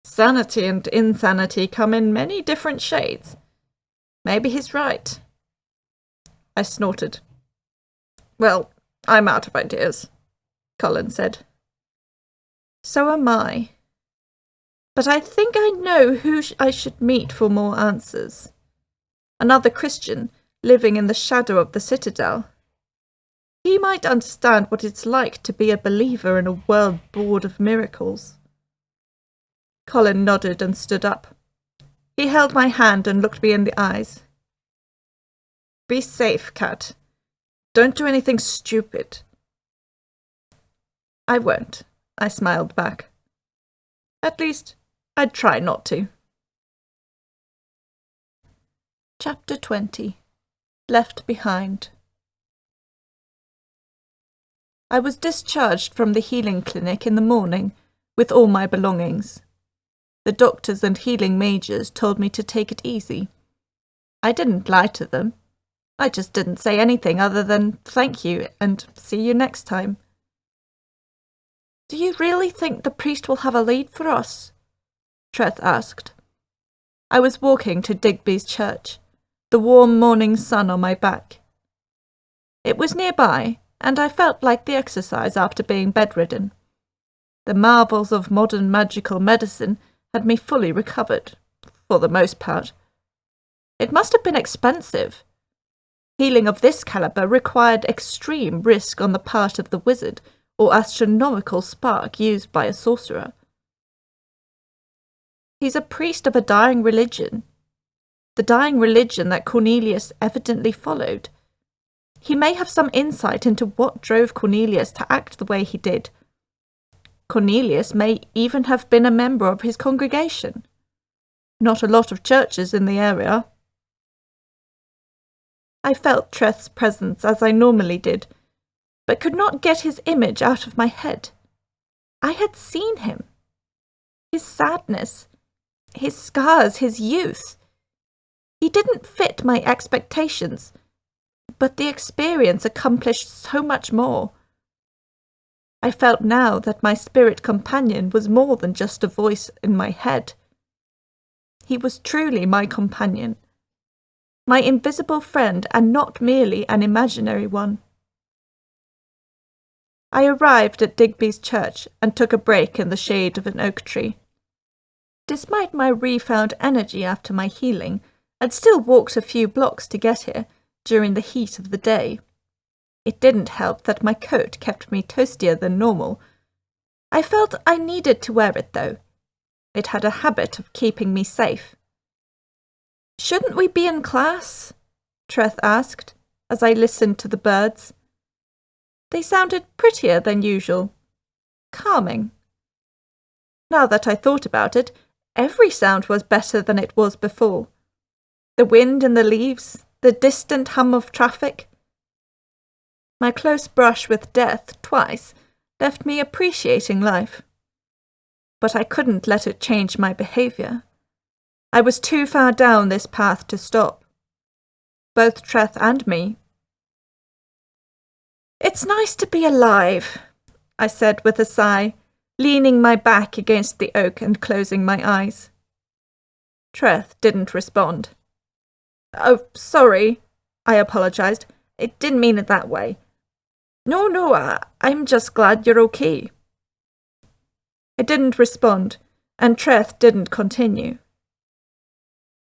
Sanity and insanity come in many different shades. Maybe he's right. I snorted. Well, I'm out of ideas, Colin said. So am I. But I think I know who I should meet for more answers. Another Christian living in the shadow of the Citadel. He might understand what it's like to be a believer in a world bored of miracles. Colin nodded and stood up. He held my hand and looked me in the eyes. Be safe, Kat. Don't do anything stupid. I won't, I smiled back. At least, I'd try not to. Chapter 20. Left Behind. I was discharged from the healing clinic in the morning with all my belongings. The doctors and healing mages told me to take it easy. I didn't lie to them. I just didn't say anything other than thank you and see you next time. Do you really think the priest will have a lead for us? Treth asked. I was walking to Digby's church. the warm morning sun on my back. It was nearby, and I felt like the exercise after being bedridden. The marvels of modern magical medicine had me fully recovered, for the most part. It must have been expensive. Healing of this calibre required extreme risk on the part of the wizard, or astronomical spark used by a sorcerer. He's a priest of a dying religion. The dying religion that Cornelius evidently followed. He may have some insight into what drove Cornelius to act the way he did. Cornelius may even have been a member of his congregation. Not a lot of churches in the area. I felt Treth's presence as I normally did, but could not get his image out of my head. I had seen him. His sadness, his scars, his youth. He didn't fit my expectations, but the experience accomplished so much more. I felt now that my spirit companion was more than just a voice in my head. He was truly my companion, my invisible friend, and not merely an imaginary one. I arrived at Digby's church and took a break in the shade of an oak tree. Despite my refound energy after my healing, I'd still walked a few blocks to get here during the heat of the day. It didn't help that my coat kept me toastier than normal. I felt I needed to wear it, though. It had a habit of keeping me safe. "Shouldn't we be in class?" Treth asked, as I listened to the birds. They sounded prettier than usual. Calming. Now that I thought about it, every sound was better than it was before. The wind in the leaves, the distant hum of traffic. My close brush with death twice left me appreciating life. But I couldn't let it change my behaviour. I was too far down this path to stop. Both Treth and me. "It's nice to be alive," I said with a sigh, leaning my back against the oak and closing my eyes. Treth didn't respond. "Oh, sorry," I apologised. "It didn't mean it that way." No, I'm just glad you're okay." I didn't respond, and Treth didn't continue.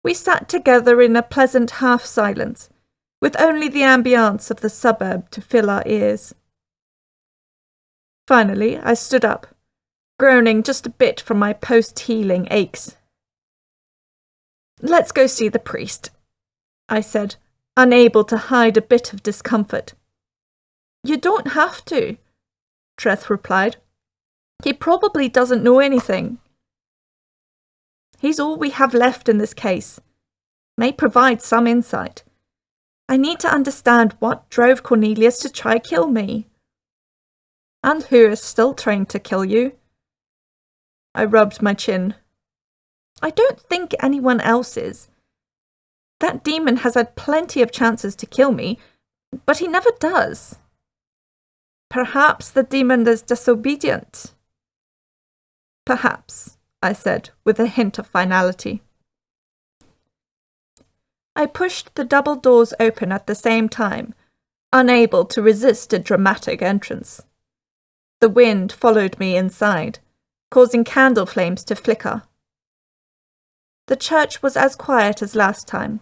We sat together in a pleasant half-silence, with only the ambience of the suburb to fill our ears. Finally, I stood up, groaning just a bit from my post-healing aches. "Let's go see the priest," I said, unable to hide a bit of discomfort. "You don't have to," Treth replied. "He probably doesn't know anything. He's all we have left in this case. May provide some insight. I need to understand what drove Cornelius to try kill me. And who is still trying to kill you." I rubbed my chin. "I don't think anyone else is. That demon has had plenty of chances to kill me, but he never does. Perhaps the demon is disobedient." "Perhaps," I said, with a hint of finality. I pushed the double doors open at the same time, unable to resist a dramatic entrance. The wind followed me inside, causing candle flames to flicker. The church was as quiet as last time.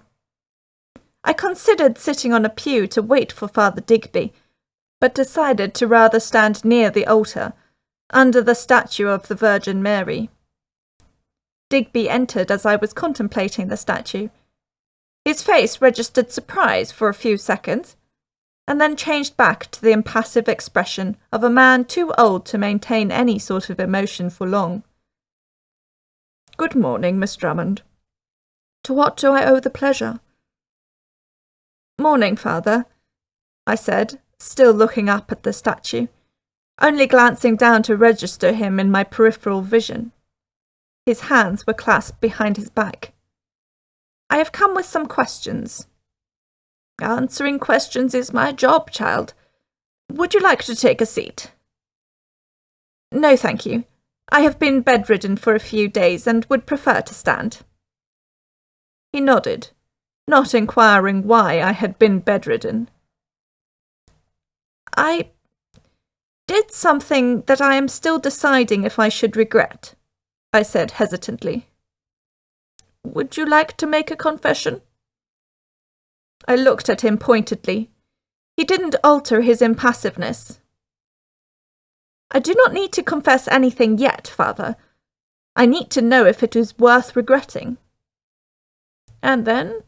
I considered sitting on a pew to wait for Father Digby, but decided to rather stand near the altar, under the statue of the Virgin Mary. Digby entered as I was contemplating the statue. His face registered surprise for a few seconds, and then changed back to the impassive expression of a man too old to maintain any sort of emotion for long. "Good morning, Miss Drummond. To what do I owe the pleasure?" "Morning, Father," I said, still looking up at the statue, only glancing down to register him in my peripheral vision. His hands were clasped behind his back. "I have come with some questions." "Answering questions is my job, child. Would you like to take a seat?" "No, thank you. I have been bedridden for a few days and would prefer to stand." He nodded, not inquiring why I had been bedridden. I did something that I am still deciding if I should regret, I said hesitantly. Would you like to make a confession? I looked at him pointedly. He didn't alter his impassiveness. I do not need to confess anything yet, Father. I need to know if it is worth regretting. And then?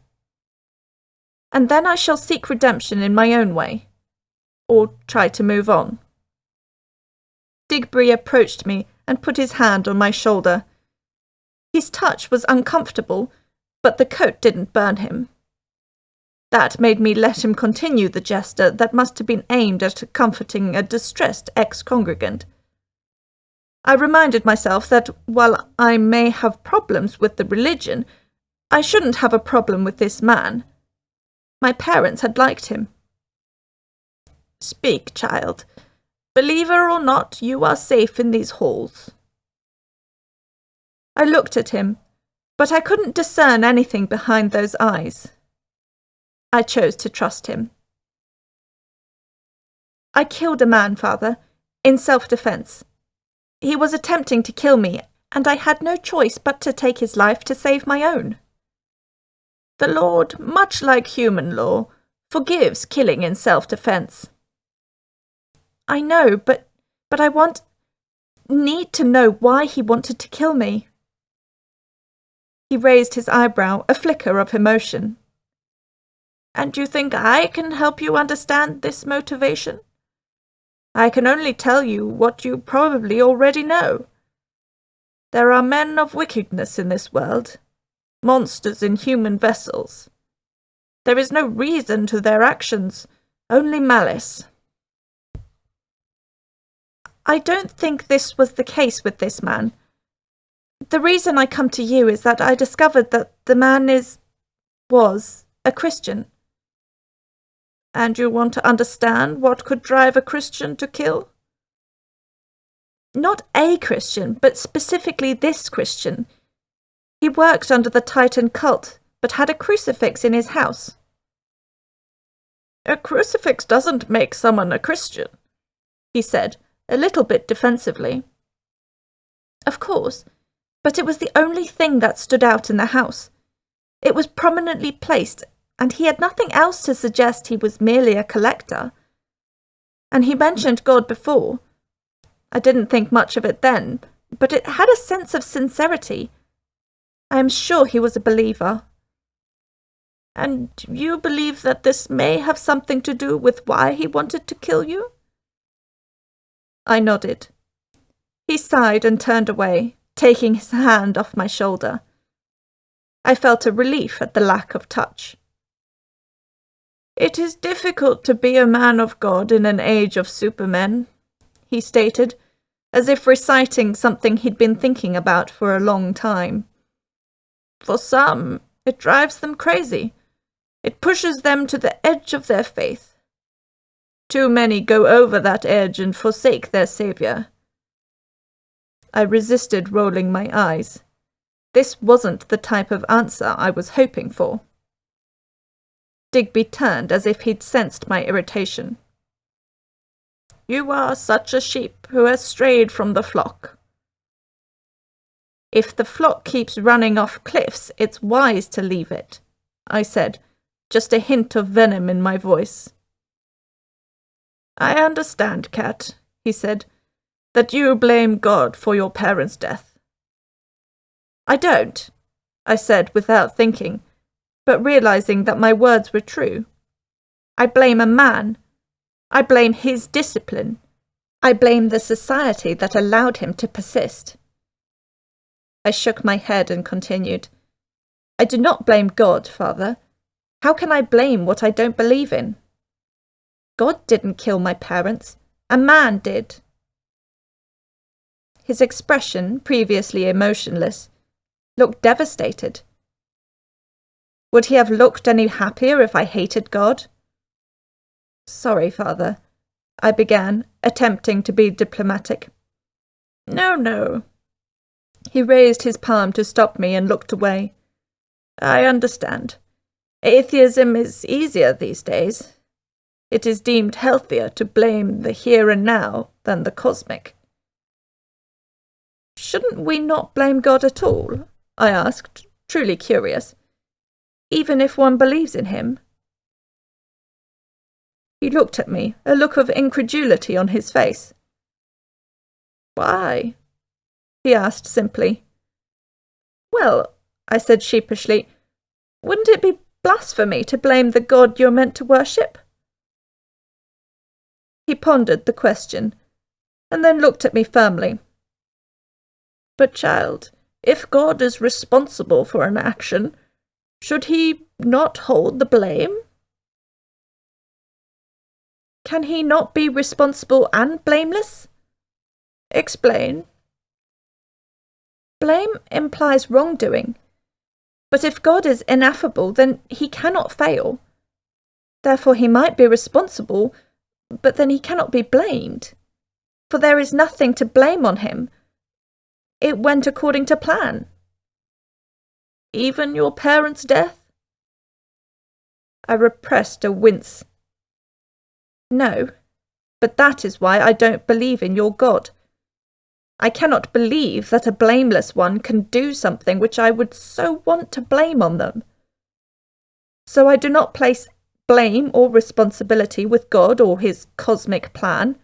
And then I shall seek redemption in my own way, or try to move on. Digby approached me and put his hand on my shoulder. His touch was uncomfortable, but the coat didn't burn him. That made me let him continue the gesture that must have been aimed at comforting a distressed ex-congregant. I reminded myself that while I may have problems with the religion, I shouldn't have a problem with this man. My parents had liked him. Speak, child. Believer or not, you are safe in these halls. I looked at him, but I couldn't discern anything behind those eyes. I chose to trust him. I killed a man, Father, in self-defense. He was attempting to kill me, and I had no choice but to take his life to save my own. The Lord, much like human law, forgives killing in self-defense. I know, but I need to know why he wanted to kill me. He raised his eyebrow, a flicker of emotion. And you think I can help you understand this motivation? I can only tell you what you probably already know. There are men of wickedness in this world, monsters in human vessels. There is no reason to their actions, only malice. I don't think this was the case with this man. The reason I come to you is that I discovered that the man was a Christian. And you want to understand what could drive a Christian to kill? Not a Christian, but specifically this Christian. He worked under the Titan cult, but had a crucifix in his house. A crucifix doesn't make someone a Christian, he said, a little bit defensively. Of course, but it was the only thing that stood out in the house. It was prominently placed, and he had nothing else to suggest he was merely a collector. And he mentioned God before. I didn't think much of it then, but it had a sense of sincerity. I am sure he was a believer. And you believe that this may have something to do with why he wanted to kill you? I nodded. He sighed and turned away, taking his hand off my shoulder. I felt a relief at the lack of touch. It is difficult to be a man of God in an age of supermen, he stated, as if reciting something he'd been thinking about for a long time. For some, it drives them crazy. It pushes them to the edge of their faith. Too many go over that edge and forsake their Saviour. I resisted rolling my eyes. This wasn't the type of answer I was hoping for. Digby turned as if he'd sensed my irritation. You are such a sheep who has strayed from the flock. If the flock keeps running off cliffs, it's wise to leave it, I said, just a hint of venom in my voice. I understand, Kat, he said, that you blame God for your parents' death. I don't, I said without thinking, but realizing that my words were true. I blame a man. I blame his discipline. I blame the society that allowed him to persist. I shook my head and continued. I do not blame God, Father. How can I blame what I don't believe in? God didn't kill my parents. A man did. His expression, previously emotionless, looked devastated. Would he have looked any happier if I hated God? Sorry, Father, I began, attempting to be diplomatic. No. He raised his palm to stop me and looked away. I understand. Atheism is easier these days. It is deemed healthier to blame the here and now than the cosmic. Shouldn't we not blame God at all? I asked, truly curious. Even if one believes in him? He looked at me, a look of incredulity on his face. Why? He asked simply. Well, I said sheepishly, wouldn't it be blasphemy to blame the God you're meant to worship? He pondered the question, and then looked at me firmly. But, child, if God is responsible for an action, should he not hold the blame? Can he not be responsible and blameless? Explain. Blame implies wrongdoing, but if God is ineffable, then he cannot fail. Therefore he might be responsible, but then he cannot be blamed, for there is nothing to blame on him. It went according to plan. Even your parents' death? I repressed a wince. No, but that is why I don't believe in your God. I cannot believe that a blameless one can do something which I would so want to blame on them. So I do not place blame or responsibility with God or his cosmic plan.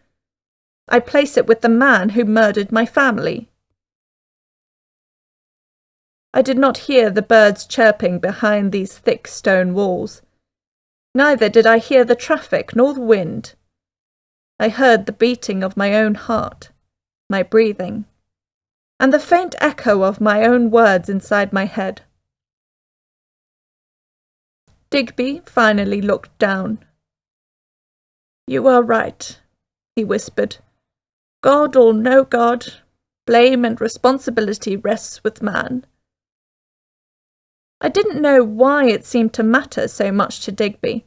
I place it with the man who murdered my family. I did not hear the birds chirping behind these thick stone walls. Neither did I hear the traffic nor the wind. I heard the beating of my own heart, my breathing, and the faint echo of my own words inside my head. Digby finally looked down. You are right, he whispered. God or no God, blame and responsibility rests with man. I didn't know why it seemed to matter so much to Digby.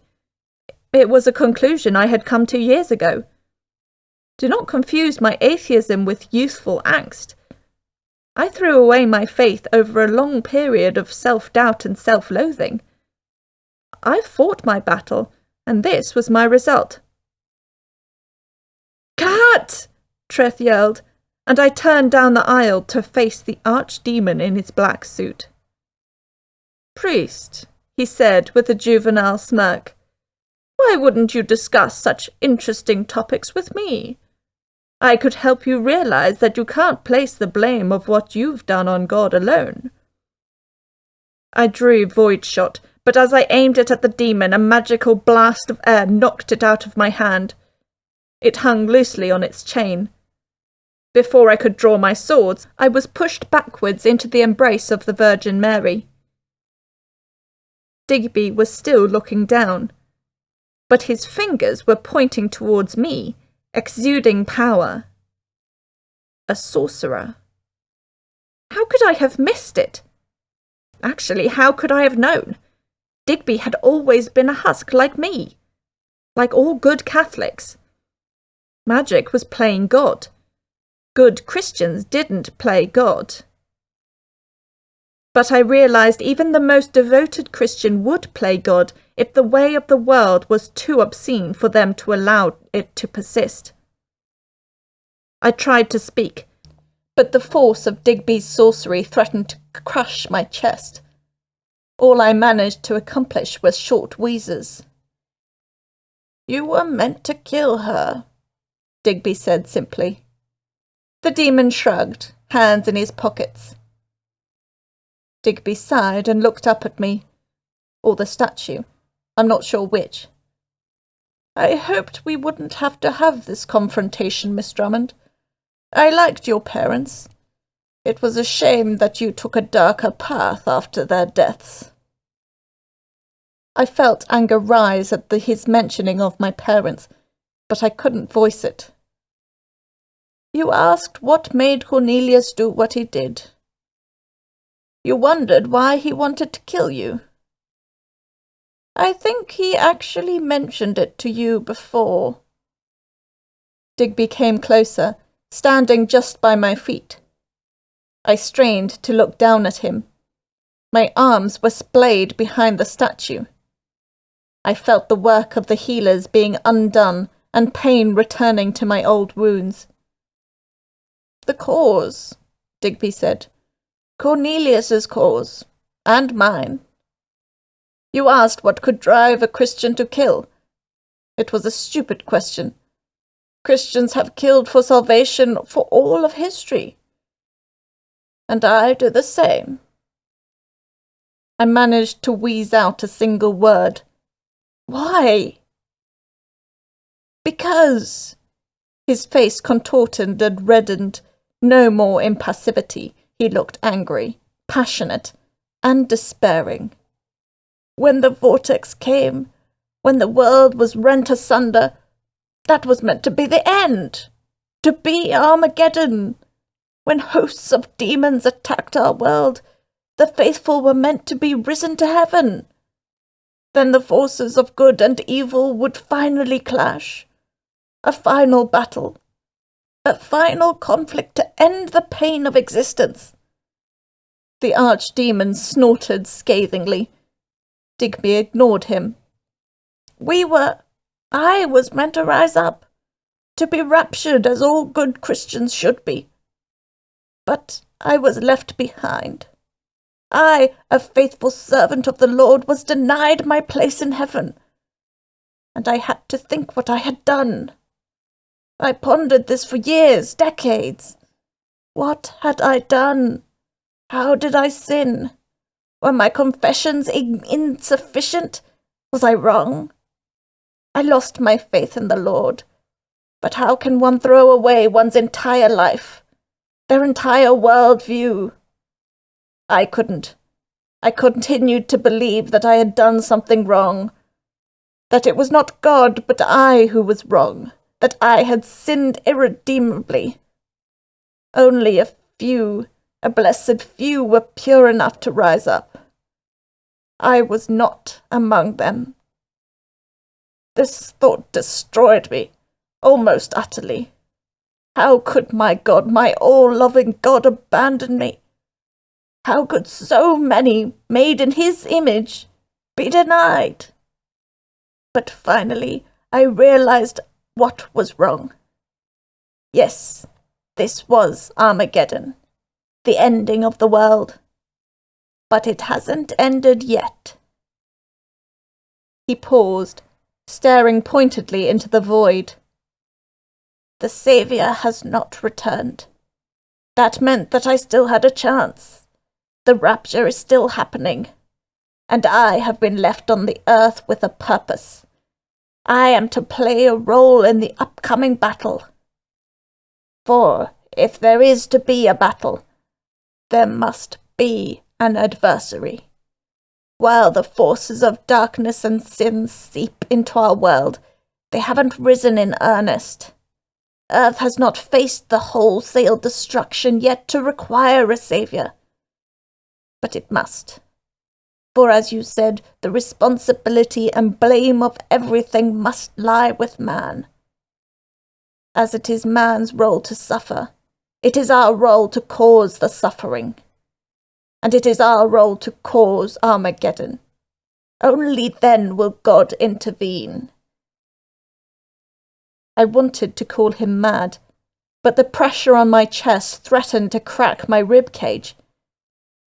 It was a conclusion I had come to years ago. Do not confuse my atheism with youthful angst. I threw away my faith over a long period of self-doubt and self-loathing. I fought my battle, and this was my result. Kat! Treth yelled, and I turned down the aisle to face the archdemon in his black suit. Priest, he said with a juvenile smirk, why wouldn't you discuss such interesting topics with me? I could help you realize that you can't place the blame of what you've done on God alone. I drew void shot, but as I aimed it at the demon, a magical blast of air knocked it out of my hand. It hung loosely on its chain. Before I could draw my swords, I was pushed backwards into the embrace of the Virgin Mary. Digby was still looking down, but his fingers were pointing towards me, exuding power. A sorcerer. How could I have missed it? Actually, how could I have known? Digby had always been a husk like me, like all good Catholics. Magic was playing God. Good Christians didn't play God. But I realized even the most devoted Christian would play God if the way of the world was too obscene for them to allow it to persist. I tried to speak, but the force of Digby's sorcery threatened to crush my chest. All I managed to accomplish was short wheezes. You were meant to kill her, Digby said simply. The demon shrugged, hands in his pockets. Digby sighed and looked up at me, or the statue. I'm not sure which. I hoped we wouldn't have to have this confrontation, Miss Drummond. I liked your parents. It was a shame that you took a darker path after their deaths. I felt anger rise at his mentioning of my parents, but I couldn't voice it. You asked what made Cornelius do what he did. You wondered why he wanted to kill you. I think he actually mentioned it to you before. Digby came closer, standing just by my feet. I strained to look down at him. My arms were splayed behind the statue. I felt the work of the healers being undone and pain returning to my old wounds. The cause, Digby said. Cornelius's cause, and mine. You asked what could drive a Christian to kill. It was a stupid question. Christians have killed for salvation for all of history. And I do the same. I managed to wheeze out a single word. Why? Because. His face contorted and reddened. No more impassivity. He looked angry, passionate, and despairing. When the vortex came, when the world was rent asunder, that was meant to be the end, to be Armageddon. When hosts of demons attacked our world, the faithful were meant to be risen to heaven. Then the forces of good and evil would finally clash. A final battle. A final conflict to end the pain of existence. The archdemon snorted scathingly. Digby ignored him. I was meant to rise up, to be raptured as all good Christians should be. But I was left behind. I, a faithful servant of the Lord, was denied my place in heaven. And I had to think what I had done. I pondered this for years, decades. What had I done? How did I sin? Were my confessions insufficient? Was I wrong? I lost my faith in the Lord. But how can one throw away one's entire life, their entire world view? I couldn't. I continued to believe that I had done something wrong, that it was not God but I who was wrong, that I had sinned irredeemably. Only a few, a blessed few, were pure enough to rise up. I was not among them. This thought destroyed me, almost utterly. How could my God, my all-loving God, abandon me? How could so many, made in his image, be denied? But finally I realized what was wrong. Yes, this was Armageddon, the ending of the world. But it hasn't ended yet. He paused, staring pointedly into the void. The Saviour has not returned. That meant that I still had a chance. The rapture is still happening, and I have been left on the earth with a purpose. I am to play a role in the upcoming battle. For if there is to be a battle, there must be an adversary. While the forces of darkness and sin seep into our world, they haven't risen in earnest. Earth has not faced the wholesale destruction yet to require a saviour. But it must. For as you said, the responsibility and blame of everything must lie with man. As it is man's role to suffer, it is our role to cause the suffering. And it is our role to cause Armageddon. Only then will God intervene. I wanted to call him mad, but the pressure on my chest threatened to crack my rib cage.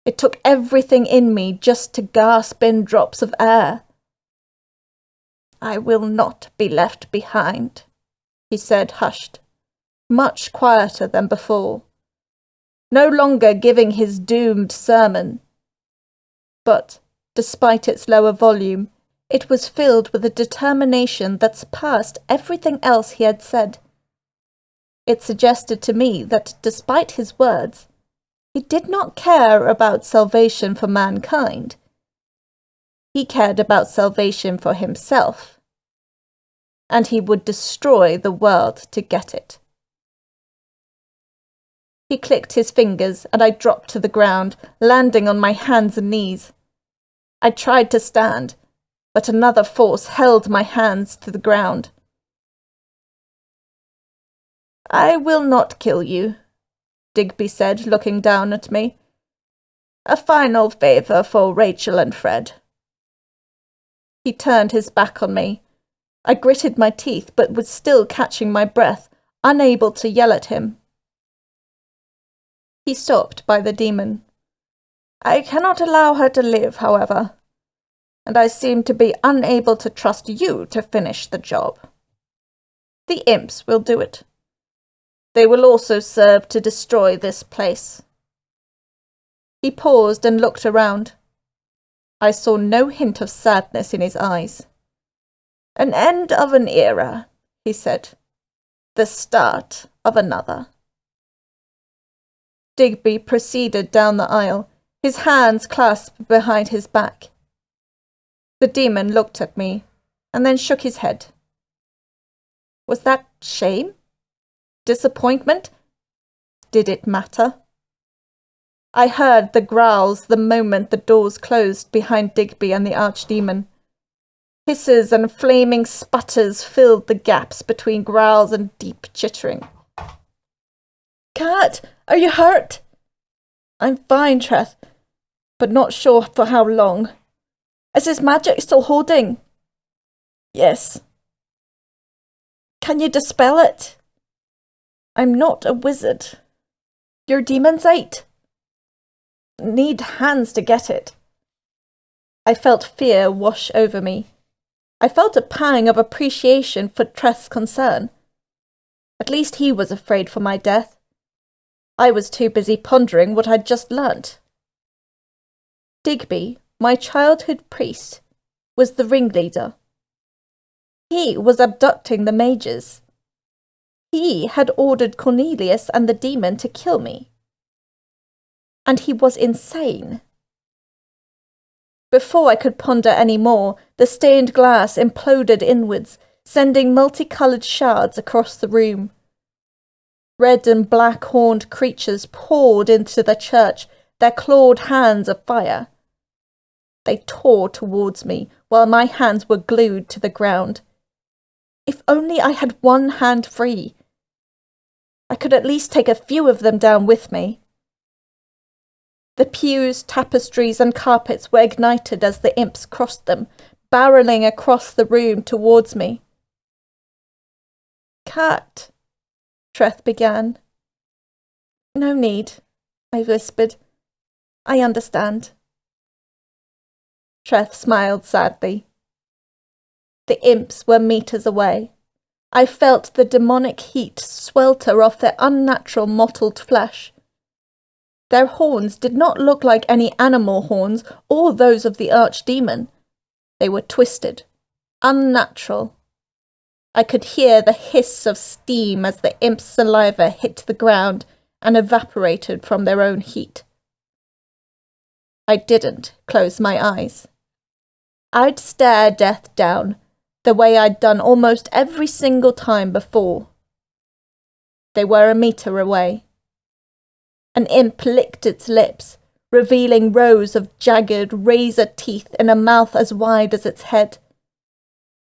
It took everything in me just to gasp in drops of air. I will not be left behind, he said, hushed, much quieter than before, no longer giving his doomed sermon. But, despite its lower volume, it was filled with a determination that surpassed everything else he had said. It suggested to me that, despite his words, he did not care about salvation for mankind. He cared about salvation for himself, and he would destroy the world to get it. He clicked his fingers, and I dropped to the ground, landing on my hands and knees. I tried to stand, but another force held my hands to the ground. I will not kill you, Digby said, looking down at me. A final favour for Rachel and Fred. He turned his back on me. I gritted my teeth, but was still catching my breath, unable to yell at him. He stopped by the demon. I cannot allow her to live, however, and I seem to be unable to trust you to finish the job. The imps will do it. They will also serve to destroy this place. He paused and looked around. I saw no hint of sadness in his eyes. An end of an era, he said. The start of another. Digby proceeded down the aisle, his hands clasped behind his back. The demon looked at me, and then shook his head. Was that shame? Disappointment? Did it matter? I heard the growls the moment the doors closed behind Digby and the archdemon. Hisses and flaming sputters filled the gaps between growls and deep chittering. Kat, are you hurt? I'm fine, Treth, but not sure for how long. Is his magic still holding? Yes. Can you dispel it? I'm not a wizard. Your demon's eight. Need hands to get it. I felt fear wash over me. I felt a pang of appreciation for Treth's concern. At least he was afraid for my death. I was too busy pondering what I'd just learnt. Digby, my childhood priest, was the ringleader. He was abducting the mages. He had ordered Cornelius and the demon to kill me. And he was insane. Before I could ponder any more, the stained glass imploded inwards, sending multicoloured shards across the room. Red and black-horned creatures poured into the church, their clawed hands afire. They tore towards me, while my hands were glued to the ground. If only I had one hand free. I could at least take a few of them down with me. The pews, tapestries, and carpets were ignited as the imps crossed them, barrelling across the room towards me. Kat, Treth began. No need, I whispered. I understand. Treth smiled sadly. The imps were meters away. I felt the demonic heat swelter off their unnatural mottled flesh. Their horns did not look like any animal horns or those of the archdemon. They were twisted, unnatural. I could hear the hiss of steam as the imp's saliva hit the ground and evaporated from their own heat. I didn't close my eyes. I'd stare death down, the way I'd done almost every single time before. They were a meter away. An imp licked its lips, revealing rows of jagged, razor teeth in a mouth as wide as its head.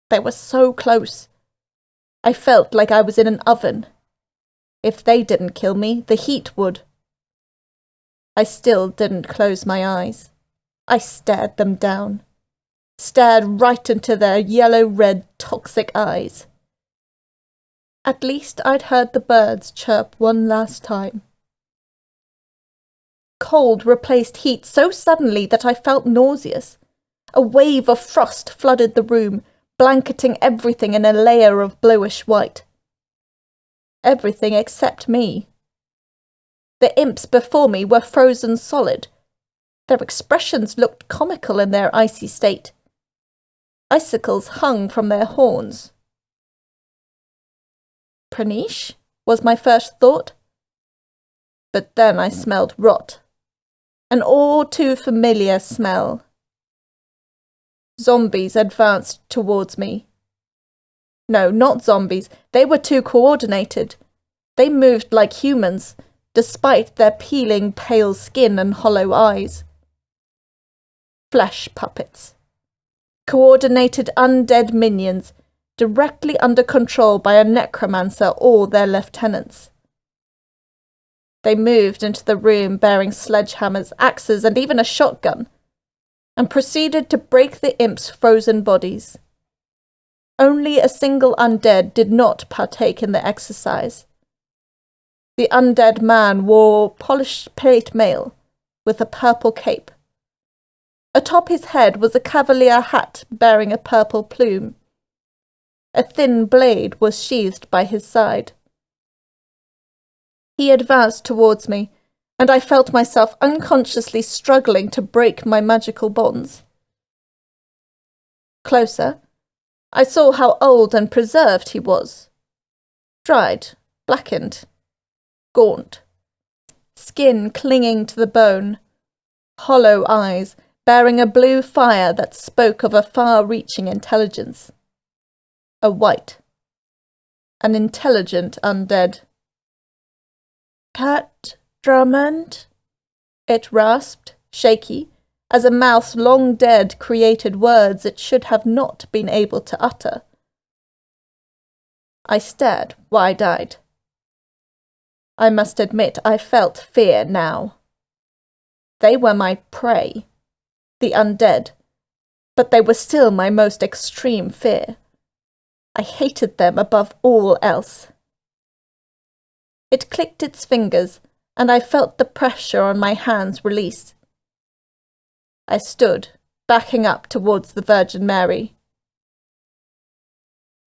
They were so close. I felt like I was in an oven. If they didn't kill me, the heat would. I still didn't close my eyes. I stared them down. Stared right into their yellow-red, toxic eyes. At least I'd heard the birds chirp one last time. Cold replaced heat so suddenly that I felt nauseous. A wave of frost flooded the room, blanketing everything in a layer of bluish white. Everything except me. The imps before me were frozen solid. Their expressions looked comical in their icy state. Icicles hung from their horns. Pranish was my first thought. But then I smelled rot. An all too familiar smell. Zombies advanced towards me. No, not zombies. They were too coordinated. They moved like humans, despite their peeling pale skin and hollow eyes. Flesh puppets. Coordinated undead minions, directly under control by a necromancer or their lieutenants. They moved into the room bearing sledgehammers, axes, and even a shotgun. and proceeded to break the imp's frozen bodies. Only a single undead did not partake in the exercise. The undead man wore polished plate mail with a purple cape. Atop his head was a cavalier hat bearing a purple plume. A thin blade was sheathed by his side. He advanced towards me, and I felt myself unconsciously struggling to break my magical bonds. Closer, I saw how old and preserved he was. Dried, blackened, gaunt, skin clinging to the bone, hollow eyes bearing a blue fire that spoke of a far-reaching intelligence. A wight. An intelligent undead. Kat Drummond? It rasped, shaky, as a mouth long dead created words it should have not been able to utter. I stared, wide-eyed. I must admit I felt fear now. They were my prey, the undead, but they were still my most extreme fear. I hated them above all else. It clicked its fingers, and I felt the pressure on my hands release. I stood, backing up towards the Virgin Mary.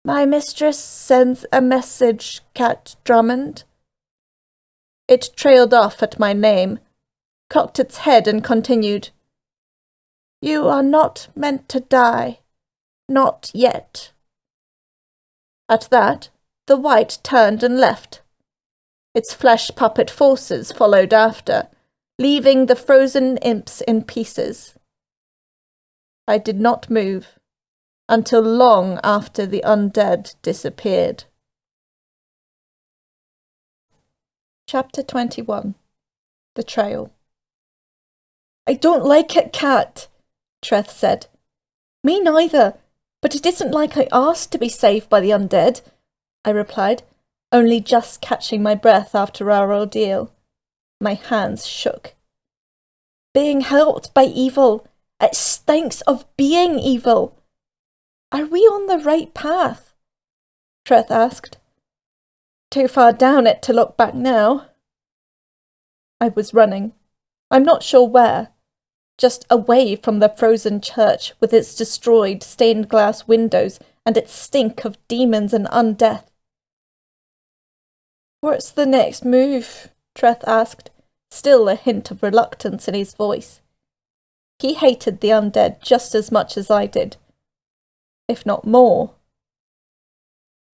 My mistress sends a message, Kat Drummond. It trailed off at my name, cocked its head and continued. You are not meant to die. Not yet. At that, the wight turned and left. Its flesh puppet forces followed after, leaving the frozen imps in pieces. I did not move, until long after the undead disappeared. Chapter 21. The Trail. I don't like it, Kat, Treth said. Me neither, but it isn't like I asked to be saved by the undead, I replied, only just catching my breath after our ordeal. My hands shook. Being helped by evil, it stinks of being evil. Are we on the right path? Treth asked. Too far down it to look back now. I was running. I'm not sure where. Just away from the frozen church with its destroyed stained glass windows and its stink of demons and undeath. What's the next move? Treth asked, still a hint of reluctance in his voice. He hated the undead just as much as I did, if not more.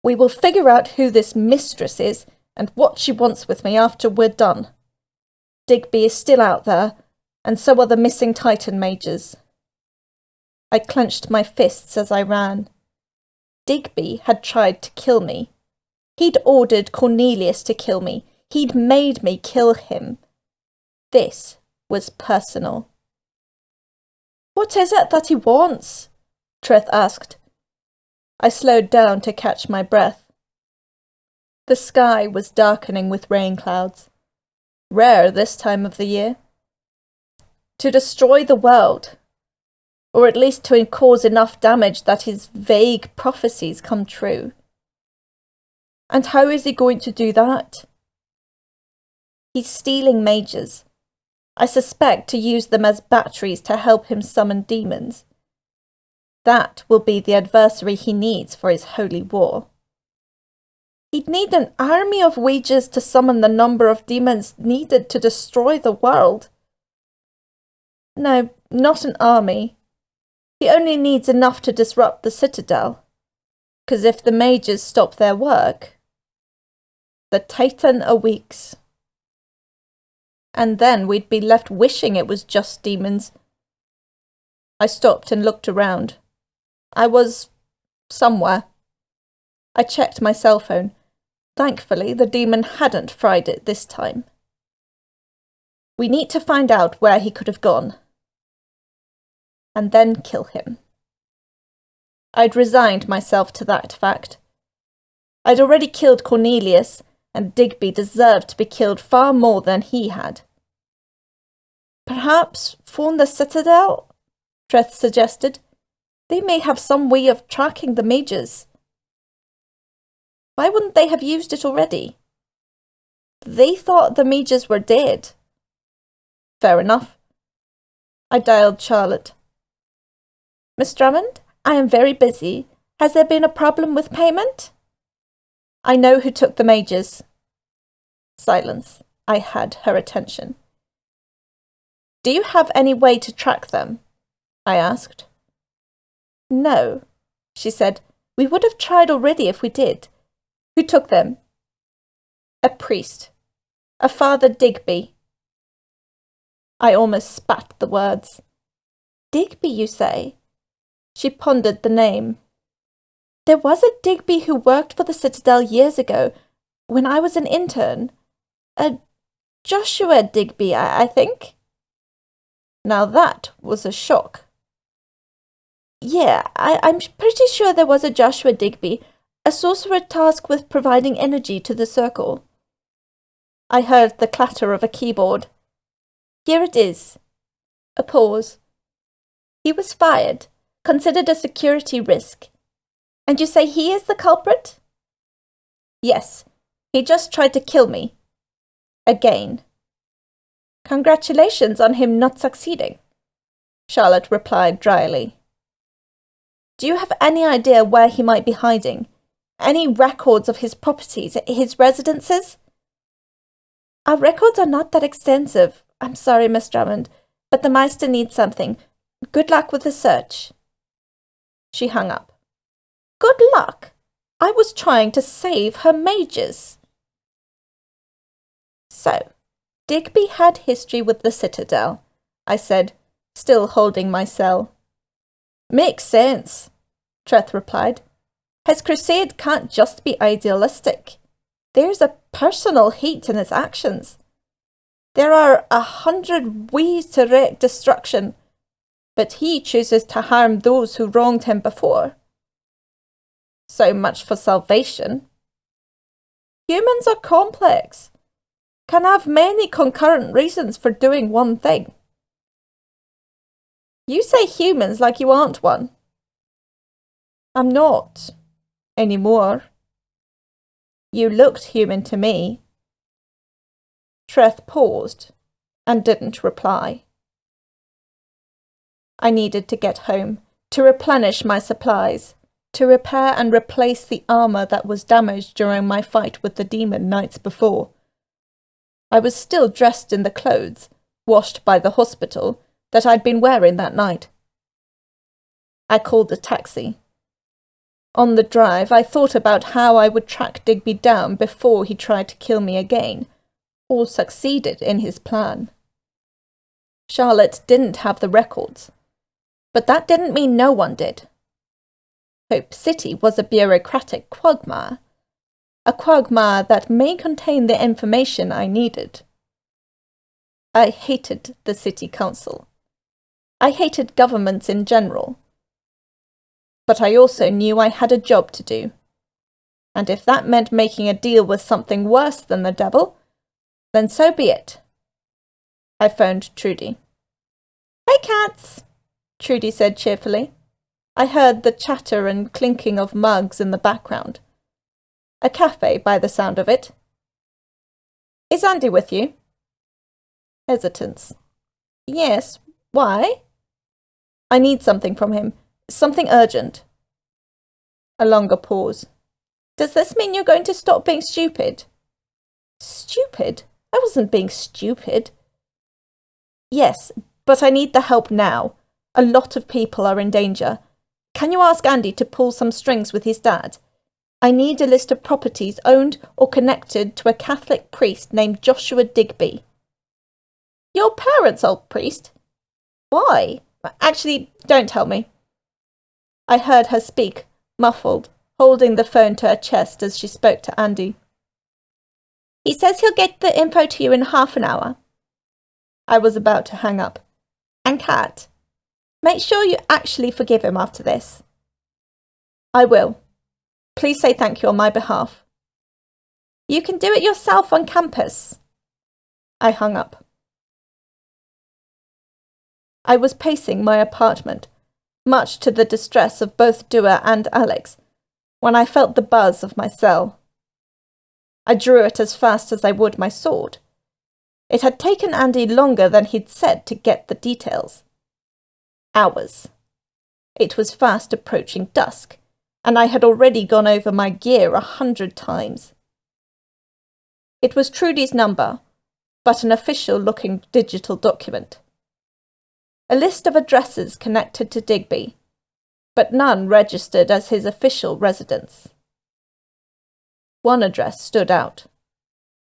We will figure out who this mistress is and what she wants with me after we're done. Digby is still out there, and so are the missing Titan mages. I clenched my fists as I ran. Digby had tried to kill me. He'd ordered Cornelius to kill me. He'd made me kill him. This was personal. What is it that he wants? Treth asked. I slowed down to catch my breath. The sky was darkening with rain clouds. Rare this time of the year. To destroy the world, or at least to cause enough damage that his vague prophecies come true. And how is he going to do that? He's stealing mages. I suspect to use them as batteries to help him summon demons. That will be the adversary he needs for his holy war. He'd need an army of mages to summon the number of demons needed to destroy the world. No, not an army. He only needs enough to disrupt the Citadel. 'Cause if the mages stop their work, the Titan awakes. And then we'd be left wishing it was just demons. I stopped and looked around. I was somewhere. I checked my cell phone. Thankfully, the demon hadn't fried it this time. We need to find out where he could have gone. And then kill him. I'd resigned myself to that fact. I'd already killed Cornelius, and Digby deserved to be killed far more than he had. Perhaps from the Citadel? Treth suggested. They may have some way of tracking the mages. Why wouldn't they have used it already? They thought the mages were dead. Fair enough. I dialed Charlotte. Miss Drummond, I am very busy. Has there been a problem with payment? I know who took the mages. Silence. I had her attention. Do you have any way to track them? I asked. No, she said. We would have tried already if we did. Who took them? A priest. A Father Digby. I almost spat the words. Digby, you say? She pondered the name. There was a Digby who worked for the Citadel years ago, when I was an intern. A Joshua Digby, I think. Now that was a shock. Yeah, I'm pretty sure there was a Joshua Digby, a sorcerer tasked with providing energy to the circle. I heard the clatter of a keyboard. Here it is. A pause. He was fired, considered a security risk. And you say he is the culprit? Yes, he just tried to kill me. Again. Congratulations on him not succeeding, Charlotte replied dryly. Do you have any idea where he might be hiding? Any records of his properties, his residences? Our records are not that extensive. I'm sorry, Miss Drummond, but the Meister needs something. Good luck with the search. She hung up. Good luck? I was trying to save her mages. So, Digby had history with the Citadel, I said, still holding my cell. Makes sense, Treth replied. His crusade can't just be idealistic. There's a personal hate in his actions. There are 100 ways to wreak destruction, but he chooses to harm those who wronged him before. So much for salvation. Humans are complex, can have many concurrent reasons for doing one thing. You say humans like you aren't one. I'm not. Anymore. You looked human to me. Treth paused and didn't reply. I needed to get home, to replenish my supplies, to repair and replace the armour that was damaged during my fight with the demon nights before. I was still dressed in the clothes, washed by the hospital, that I'd been wearing that night. I called a taxi. On the drive, I thought about how I would track Digby down before he tried to kill me again, or succeeded in his plan. Charlotte didn't have the records, but that didn't mean no one did. Hope City was a bureaucratic quagmire, a quagmire that may contain the information I needed. I hated the city council. I hated governments in general. But I also knew I had a job to do. And if that meant making a deal with something worse than the devil, then so be it. I phoned Trudy. Hey, cats, Trudy said cheerfully. I heard the chatter and clinking of mugs in the background. A cafe by the sound of it. Is Andy with you? Hesitance. Yes, why? I need something from him. Something urgent. A longer pause. Does this mean you're going to stop being stupid? Stupid? I wasn't being stupid. Yes, but I need the help now. A lot of people are in danger. Can you ask Andy to pull some strings with his dad? I need a list of properties owned or connected to a Catholic priest named Joshua Digby. Your parents' old priest? Why? Actually, don't tell me. I heard her speak, muffled, holding the phone to her chest as she spoke to Andy. He says he'll get the info to you in half an hour. I was about to hang up. And Kat, make sure you actually forgive him after this. I will. Please say thank you on my behalf. You can do it yourself on campus. I hung up. I was pacing my apartment, much to the distress of both Dua and Alex, when I felt the buzz of my cell. I drew it as fast as I would my sword. It had taken Andy longer than he'd said to get the details. Hours. It was fast approaching dusk, and I had already gone over my gear 100 times. It was Trudy's number, but an official-looking digital document. A list of addresses connected to Digby, but none registered as his official residence. One address stood out.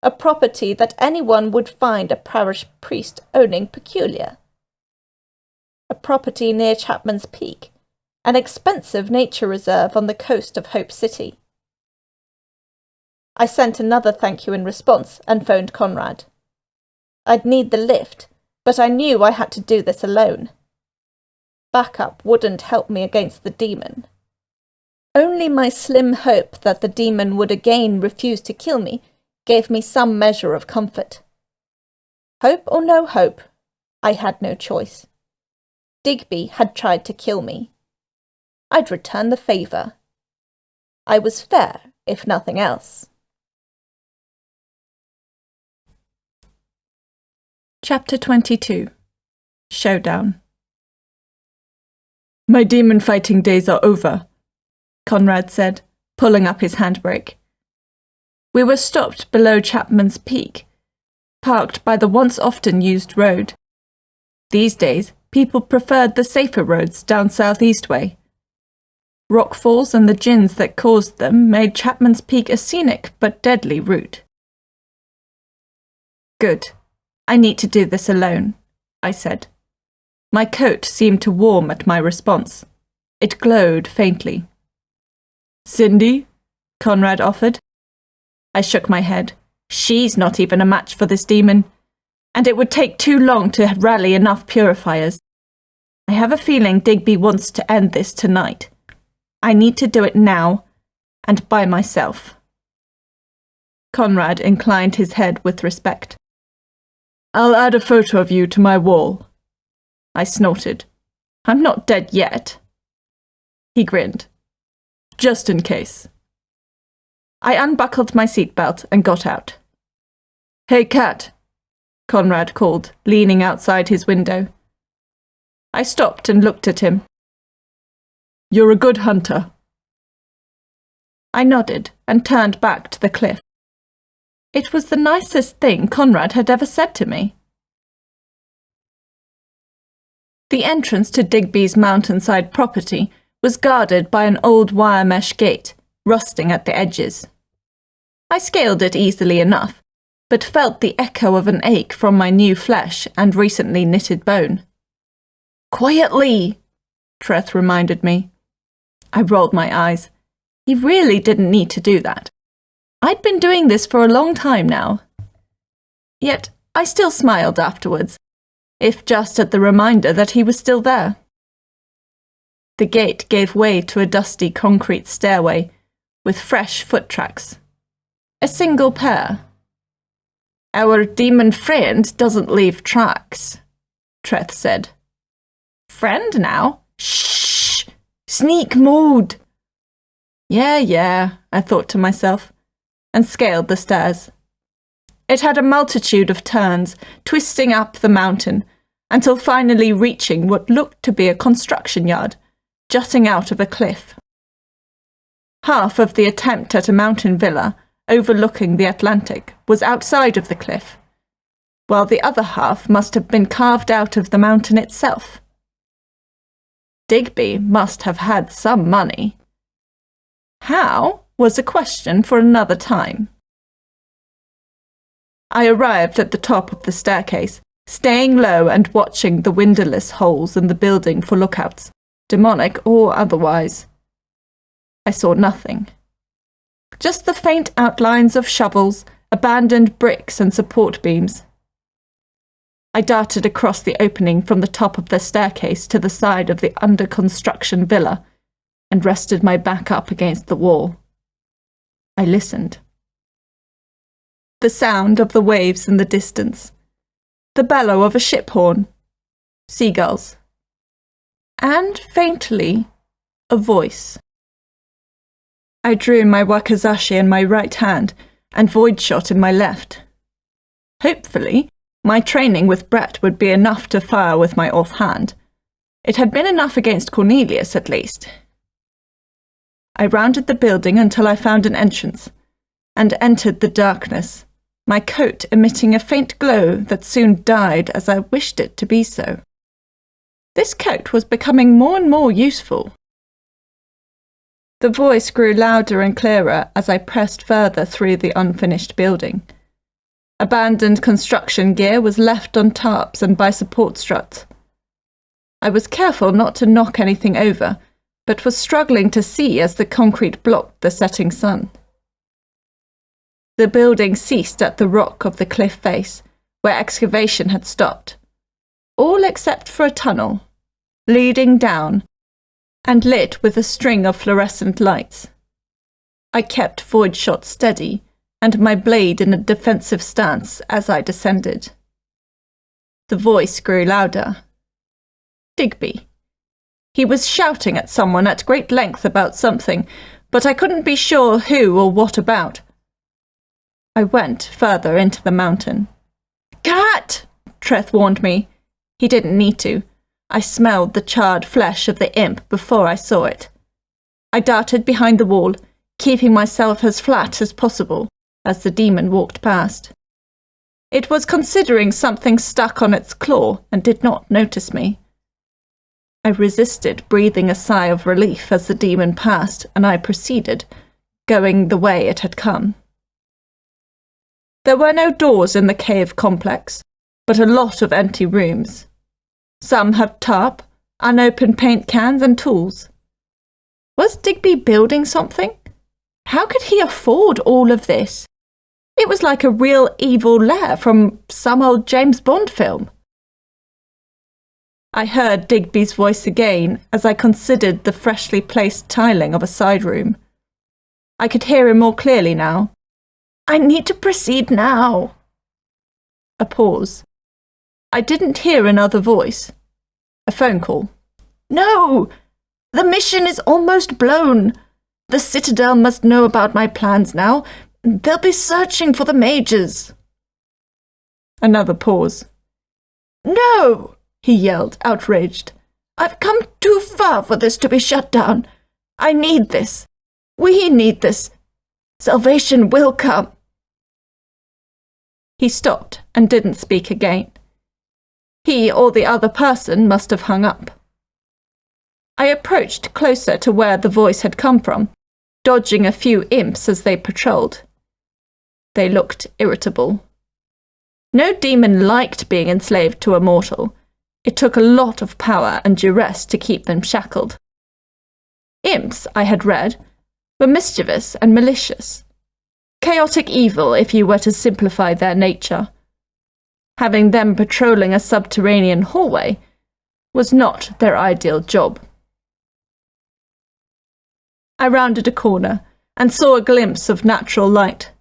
A property that anyone would find a parish priest owning peculiar. A property near Chapman's Peak, an expensive nature reserve on the coast of Hope City. I sent another thank you in response and phoned Conrad. I'd need the lift, but I knew I had to do this alone. Backup wouldn't help me against the demon. Only my slim hope that the demon would again refuse to kill me gave me some measure of comfort. Hope or no hope, I had no choice. Digby had tried to kill me. I'd return the favour. I was fair, if nothing else. Chapter 22. Showdown. "My demon-fighting days are over," Conrad said, pulling up his handbrake. We were stopped below Chapman's Peak, parked by the once often used road. These days, people preferred the safer roads down Southeast Way. Rockfalls and the gins that caused them made Chapman's Peak a scenic but deadly route. "Good. I need to do this alone," I said. My coat seemed to warm at my response. It glowed faintly. "Cindy?" Conrad offered. I shook my head. She's not even a match for this demon, and it would take too long to rally enough purifiers. I have a feeling Digby wants to end this tonight. I need to do it now, and by myself. Conrad inclined his head with respect. "I'll add a photo of you to my wall." I snorted. "I'm not dead yet." He grinned. "Just in case." I unbuckled my seatbelt and got out. "Hey, Kat," Conrad called, leaning outside his window. I stopped and looked at him. "You're a good hunter." I nodded and turned back to the cliff. It was the nicest thing Conrad had ever said to me. The entrance to Digby's mountainside property was guarded by an old wire mesh gate, rusting at the edges. I scaled it easily enough, but felt the echo of an ache from my new flesh and recently knitted bone. "Quietly," Treth reminded me. I rolled my eyes. He really didn't need to do that. I'd been doing this for a long time now. Yet I still smiled afterwards, if just at the reminder that he was still there. The gate gave way to a dusty concrete stairway with fresh foot tracks. A single pair. "Our demon friend doesn't leave tracks," Treth said. "Friend now? Shh! Sneak mode!" Yeah, I thought to myself, and scaled the stairs. It had a multitude of turns, twisting up the mountain, until finally reaching what looked to be a construction yard, jutting out of a cliff. Half of the attempt at a mountain villa, overlooking the Atlantic, was outside of the cliff, while the other half must have been carved out of the mountain itself. Digby must have had some money. How was a question for another time. I arrived at the top of the staircase, staying low and watching the windowless holes in the building for lookouts, demonic or otherwise. I saw nothing. Just the faint outlines of shovels, abandoned bricks and support beams. I darted across the opening from the top of the staircase to the side of the under-construction villa and rested my back up against the wall. I listened. The sound of the waves in the distance, the bellow of a ship horn, seagulls. And faintly, a voice. I drew my wakizashi in my right hand and void shot in my left. Hopefully, my training with Brett would be enough to fire with my offhand. It had been enough against Cornelius, at least. I rounded the building until I found an entrance, and entered the darkness, my coat emitting a faint glow that soon died as I wished it to be so. This coat was becoming more and more useful. The voice grew louder and clearer as I pressed further through the unfinished building. Abandoned construction gear was left on tarps and by support struts. I was careful not to knock anything over, but was struggling to see as the concrete blocked the setting sun. The building ceased at the rock of the cliff face, where excavation had stopped, all except for a tunnel, leading down, and lit with a string of fluorescent lights. I kept void shot steady, and my blade in a defensive stance as I descended. The voice grew louder. Digby. He was shouting at someone at great length about something, but I couldn't be sure who or what about. I went further into the mountain. "Kat!" Treth warned me. He didn't need to. I smelled the charred flesh of the imp before I saw it. I darted behind the wall, keeping myself as flat as possible as the demon walked past. It was considering something stuck on its claw and did not notice me. I resisted breathing a sigh of relief as the demon passed, and I proceeded, going the way it had come. There were no doors in the cave complex, but a lot of empty rooms. Some had tarp, unopened paint cans and tools. Was Digby building something? How could he afford all of this? It was like a real evil lair from some old James Bond film. I heard Digby's voice again as I considered the freshly placed tiling of a side room. I could hear him more clearly now. "I need to proceed now." A pause. I didn't hear another voice. A phone call. "No! The mission is almost blown. The Citadel must know about my plans now. They'll be searching for the mages." Another pause. "No!" he yelled, outraged. "I've come too far for this to be shut down. I need this. We need this. Salvation will come." He stopped and didn't speak again. He or the other person must have hung up. I approached closer to where the voice had come from, dodging a few imps as they patrolled. They looked irritable. No demon liked being enslaved to a mortal. It took a lot of power and duress to keep them shackled. Imps, I had read, were mischievous and malicious. Chaotic evil, if you were to simplify their nature. Having them patrolling a subterranean hallway was not their ideal job. I rounded a corner and saw a glimpse of natural light.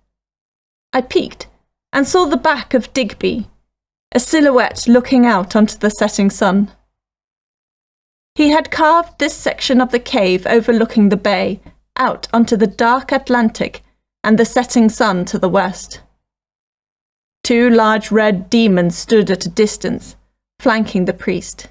I peeked and saw the back of Digby, a silhouette looking out onto the setting sun. He had carved this section of the cave overlooking the bay, out onto the dark Atlantic and the setting sun to the west. Two large red demons stood at a distance, flanking the priest.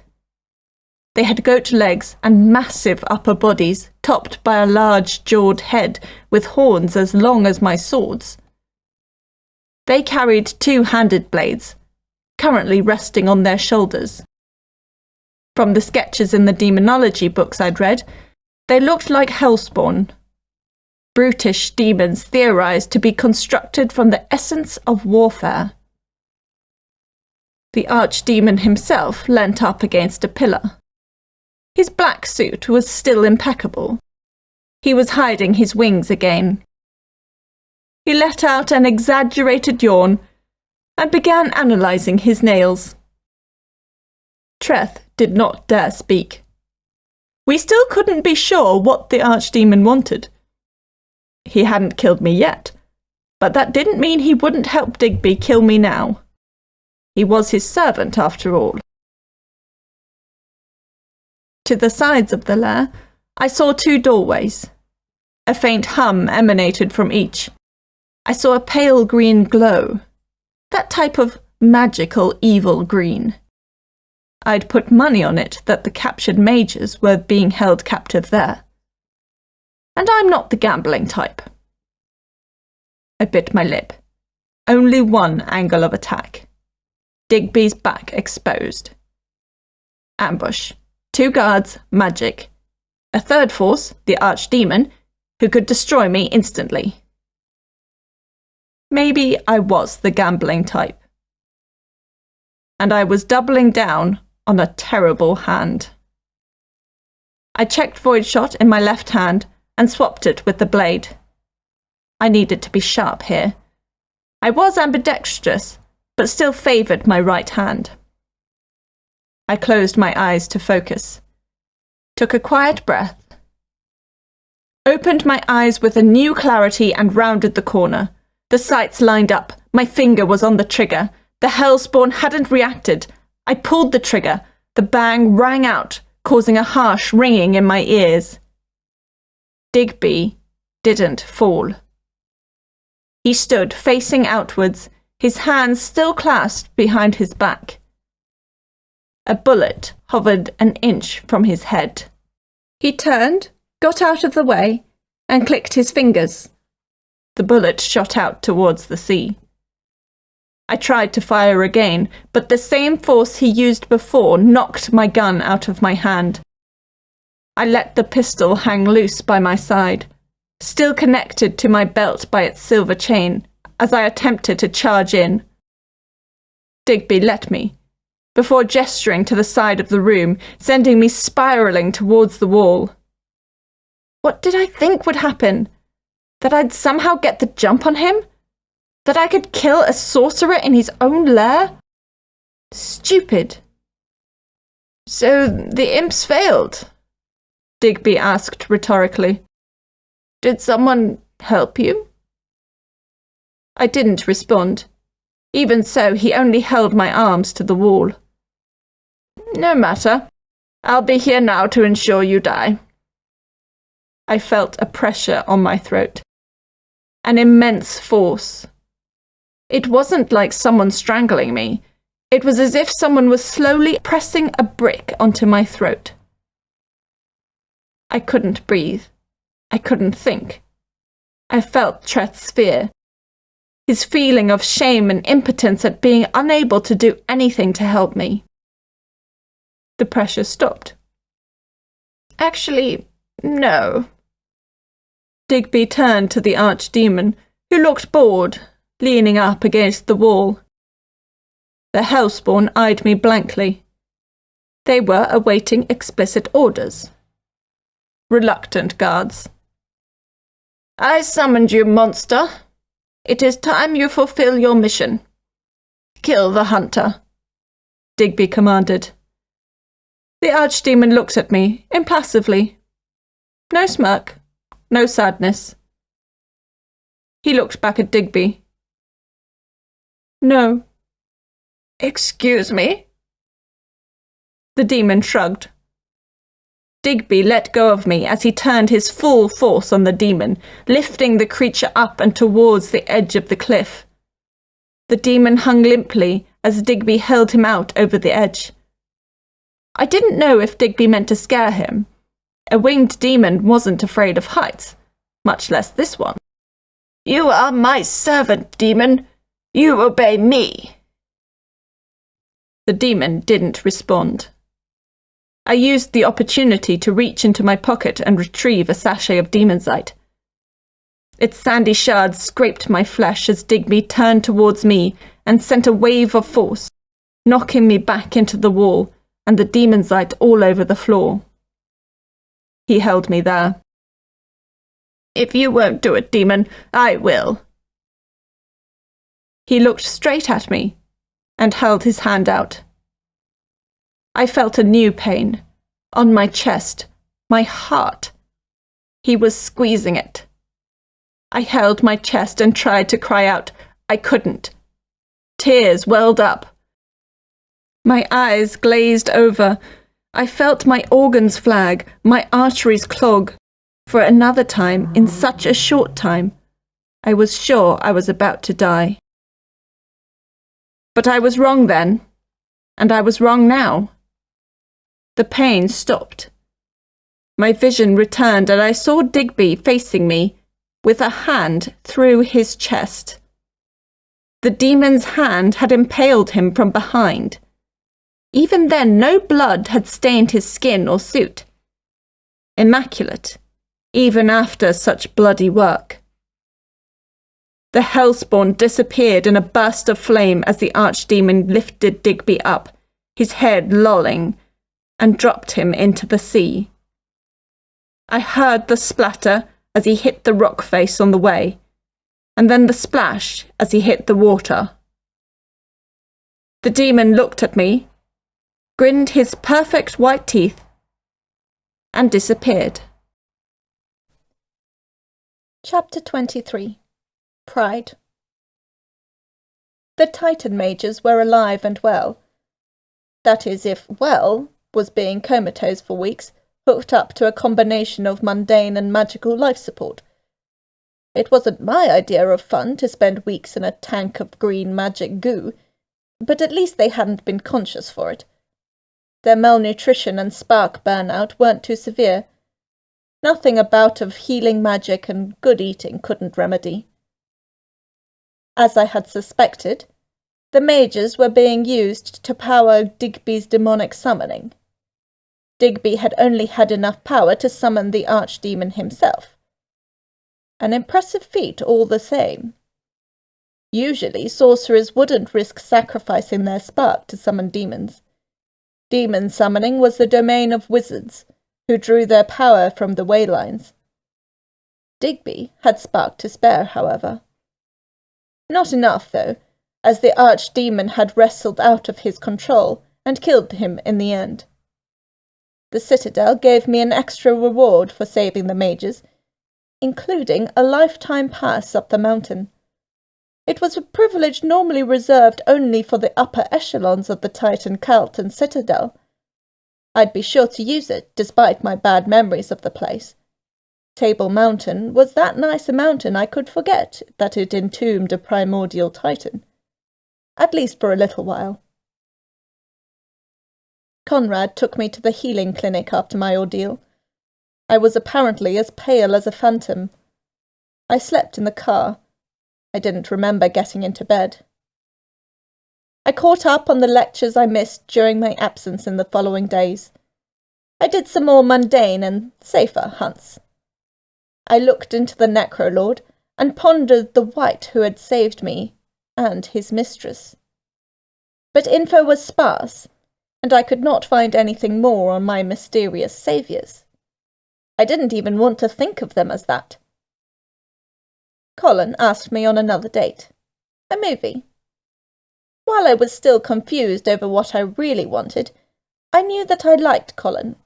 They had goat legs and massive upper bodies, topped by a large jawed head with horns as long as my swords. They carried two-handed blades, currently resting on their shoulders. From the sketches in the demonology books I'd read, they looked like hellspawn. Brutish demons theorized to be constructed from the essence of warfare. The archdemon himself leant up against a pillar. His black suit was still impeccable. He was hiding his wings again. He let out an exaggerated yawn and began analysing his nails. Treth did not dare speak. We still couldn't be sure what the archdemon wanted. He hadn't killed me yet, but that didn't mean he wouldn't help Digby kill me now. He was his servant, after all. To the sides of the lair, I saw 2 doorways. A faint hum emanated from each. I saw a pale green glow, that type of magical evil green. I'd put money on it that the captured mages were being held captive there. And I'm not the gambling type. I bit my lip. Only one angle of attack. Digby's back exposed. Ambush. 2 guards, magic. A third force, the archdemon, who could destroy me instantly. Maybe I was the gambling type. And I was doubling down on a terrible hand. I checked Void Shot in my left hand and swapped it with the blade. I needed to be sharp here. I was ambidextrous, but still favoured my right hand. I closed my eyes to focus, took a quiet breath, opened my eyes with a new clarity and rounded the corner. The sights lined up. My finger was on the trigger. The hellspawn hadn't reacted. I pulled the trigger. The bang rang out, causing a harsh ringing in my ears. Digby didn't fall. He stood facing outwards, his hands still clasped behind his back. A bullet hovered an inch from his head. He turned, got out of the way, and clicked his fingers. The bullet shot out towards the sea. I tried to fire again, but the same force he used before knocked my gun out of my hand. I let the pistol hang loose by my side, still connected to my belt by its silver chain, as I attempted to charge in. Digby let me, before gesturing to the side of the room, sending me spiralling towards the wall. What did I think would happen? That I'd somehow get the jump on him? That I could kill a sorcerer in his own lair? Stupid. So the imps failed? Digby asked rhetorically. Did someone help you? I didn't respond. Even so, he only held my arms to the wall. No matter. I'll be here now to ensure you die. I felt a pressure on my throat. An immense force. It wasn't like someone strangling me. It was as if someone was slowly pressing a brick onto my throat. I couldn't breathe. I couldn't think. I felt Treth's fear. His feeling of shame and impotence at being unable to do anything to help me. The pressure stopped. Actually, no. Digby turned to the archdemon, who looked bored, leaning up against the wall. The hellspawn eyed me blankly. They were awaiting explicit orders. Reluctant guards. I summoned you, monster. It is time you fulfill your mission. Kill the hunter, Digby commanded. The archdemon looked at me, impassively. No smirk, no sadness. He looked back at Digby. No. Excuse me? The demon shrugged. Digby let go of me as he turned his full force on the demon, lifting the creature up and towards the edge of the cliff. The demon hung limply as Digby held him out over the edge. I didn't know if Digby meant to scare him. A winged demon wasn't afraid of heights, much less this one. You are my servant, demon. You obey me. The demon didn't respond. I used the opportunity to reach into my pocket and retrieve a sachet of demonzite. Its sandy shards scraped my flesh as Digby turned towards me and sent a wave of force, knocking me back into the wall and the demonzite all over the floor. He held me there. If you won't do it, demon, I will. He looked straight at me and held his hand out. I felt a new pain, on my chest, my heart. He was squeezing it. I held my chest and tried to cry out. I couldn't. Tears welled up. My eyes glazed over. I felt my organs flag, my arteries clog. For another time, in such a short time, I was sure I was about to die. But I was wrong then, and I was wrong now. The pain stopped. My vision returned, and I saw Digby facing me, with a hand through his chest. The demon's hand had impaled him from behind. Even then, no blood had stained his skin or suit. Immaculate, even after such bloody work. The hellspawn disappeared in a burst of flame as the archdemon lifted Digby up, his head lolling, and dropped him into the sea. I heard the splatter as he hit the rock face on the way, and then the splash as he hit the water. The demon looked at me, grinned his perfect white teeth, and disappeared. Chapter 23. Pride. The Titan mages were alive and well. That is, if well was being comatose for weeks, hooked up to a combination of mundane and magical life support. It wasn't my idea of fun to spend weeks in a tank of green magic goo, but at least they hadn't been conscious for it. Their malnutrition and spark burnout weren't too severe. Nothing a bout of healing magic and good eating couldn't remedy. As I had suspected, the mages were being used to power Digby's demonic summoning. Digby had only had enough power to summon the archdemon himself. An impressive feat all the same. Usually, sorcerers wouldn't risk sacrificing their spark to summon demons. Demon summoning was the domain of wizards, who drew their power from the waylines. Digby had spark to spare, however. Not enough, though, as the archdemon had wrestled out of his control and killed him in the end. The Citadel gave me an extra reward for saving the mages, including a lifetime pass up the mountain. It was a privilege normally reserved only for the upper echelons of the Titan Citadel. I'd be sure to use it, despite my bad memories of the place. Table Mountain was that nice a mountain I could forget that it entombed a primordial Titan. At least for a little while. Conrad took me to the healing clinic after my ordeal. I was apparently as pale as a phantom. I slept in the car. I didn't remember getting into bed. I caught up on the lectures I missed during my absence in the following days. I did some more mundane and safer hunts. I looked into the Necrolord and pondered the wight who had saved me and his mistress. But info was sparse, and I could not find anything more on my mysterious saviours. I didn't even want to think of them as that. Colin asked me on another date. A movie. While I was still confused over what I really wanted, I knew that I liked Colin.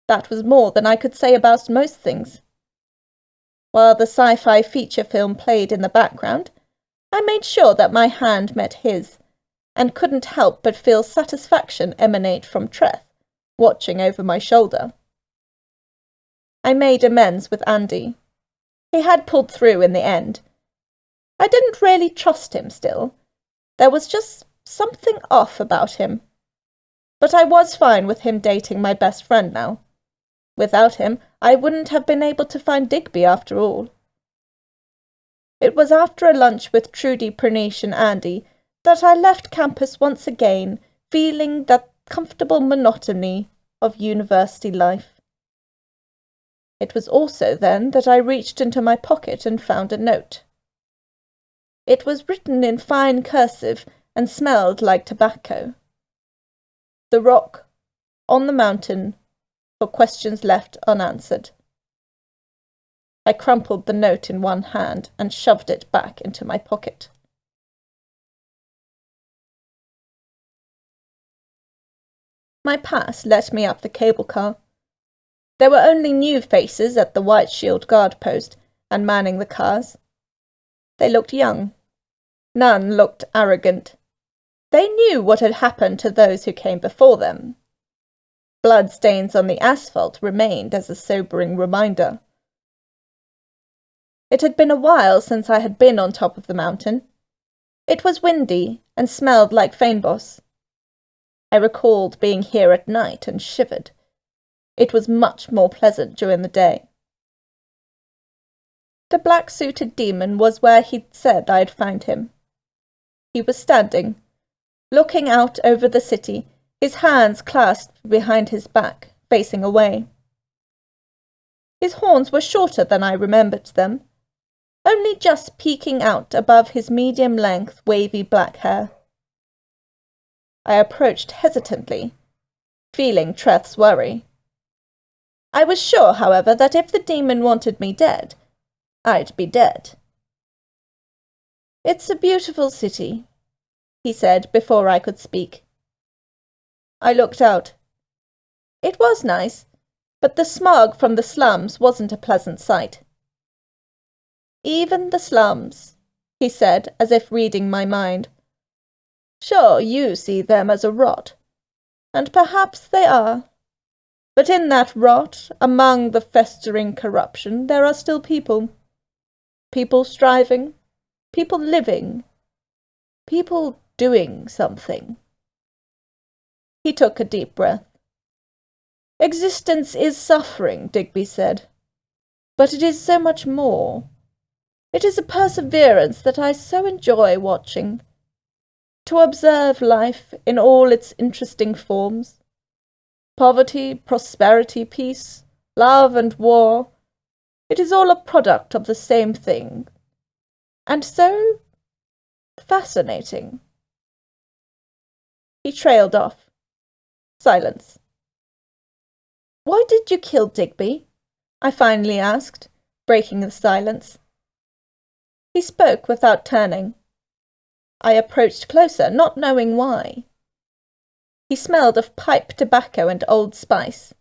That was more than I could say about most things. While the sci-fi feature film played in the background, I made sure that my hand met his, and couldn't help but feel satisfaction emanate from Treth, watching over my shoulder. I made amends with Andy. He had pulled through in the end. I didn't really trust him still. There was just something off about him. But I was fine with him dating my best friend now. Without him, I wouldn't have been able to find Digby after all. It was after a lunch with Trudy, Pranesh and Andy that I left campus once again, feeling that comfortable monotony of university life. It was also then that I reached into my pocket and found a note. It was written in fine cursive and smelled like tobacco. The Rock, on the mountain, for questions left unanswered. I crumpled the note in one hand and shoved it back into my pocket. My pass let me up the cable car. There were only new faces at the White Shield guard post and manning the cars. They looked young. None looked arrogant. They knew what had happened to those who came before them. Blood stains on the asphalt remained as a sobering reminder. It had been a while since I had been on top of the mountain. It was windy and smelled like fynbos. I recalled being here at night and shivered. It was much more pleasant during the day. The black-suited demon was where he'd said I'd found him. He was standing, looking out over the city, his hands clasped behind his back, facing away. His horns were shorter than I remembered them, only just peeking out above his medium-length, wavy black hair. I approached hesitantly, feeling Treth's worry. I was sure, however, that if the demon wanted me dead, I'd be dead. "It's a beautiful city," he said before I could speak. I looked out. It was nice, but the smog from the slums wasn't a pleasant sight. "Even the slums," he said, as if reading my mind. "Sure, you see them as a rot, and perhaps they are. But in that rot, among the festering corruption, there are still people. People striving, people living, people doing something." He took a deep breath. "Existence is suffering," Digby said, "but it is so much more. It is a perseverance that I so enjoy watching. To observe life in all its interesting forms. Poverty, prosperity, peace, love and war. It is all a product of the same thing. And so fascinating." He trailed off. Silence. "Why did you kill Digby?" I finally asked, breaking the silence. He spoke without turning. I approached closer, not knowing why. He smelled of pipe tobacco and Old Spice.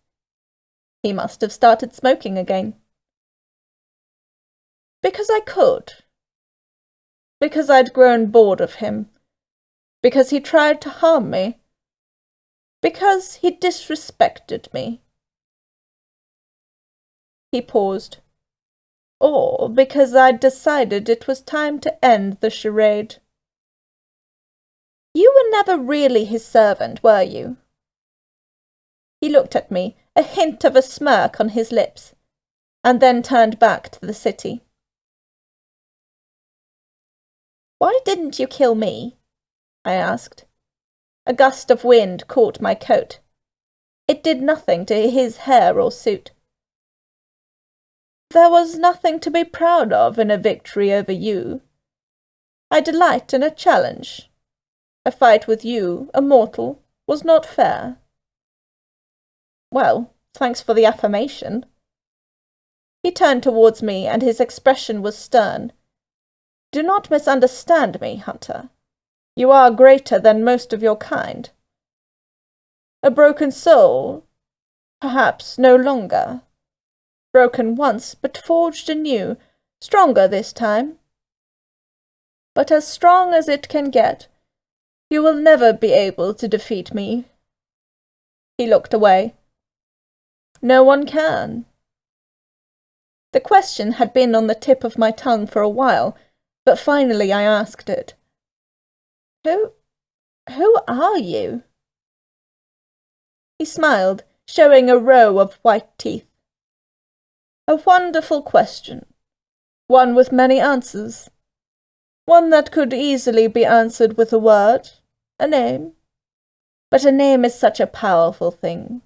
He must have started smoking again. "Because I could. Because I'd grown bored of him. Because he tried to harm me. Because he disrespected me." He paused. "Or because I'd decided it was time to end the charade." "You were never really his servant, were you?" He looked at me, a hint of a smirk on his lips, and then turned back to the city. "Why didn't you kill me?" I asked. A gust of wind caught my coat. It did nothing to his hair or suit. "There was nothing to be proud of in a victory over you. I delight in a challenge. A fight with you, a mortal, was not fair." "Well, thanks for the affirmation." He turned towards me, and his expression was stern. "Do not misunderstand me, Hunter. You are greater than most of your kind. A broken soul, perhaps no longer. Broken once, but forged anew, stronger this time. But as strong as it can get, you will never be able to defeat me." He looked away. "No one can." The question had been on the tip of my tongue for a while, but finally I asked it. Who are you?" He smiled, showing a row of white teeth. "A wonderful question. One with many answers. One that could easily be answered with a word, a name. But a name is such a powerful thing.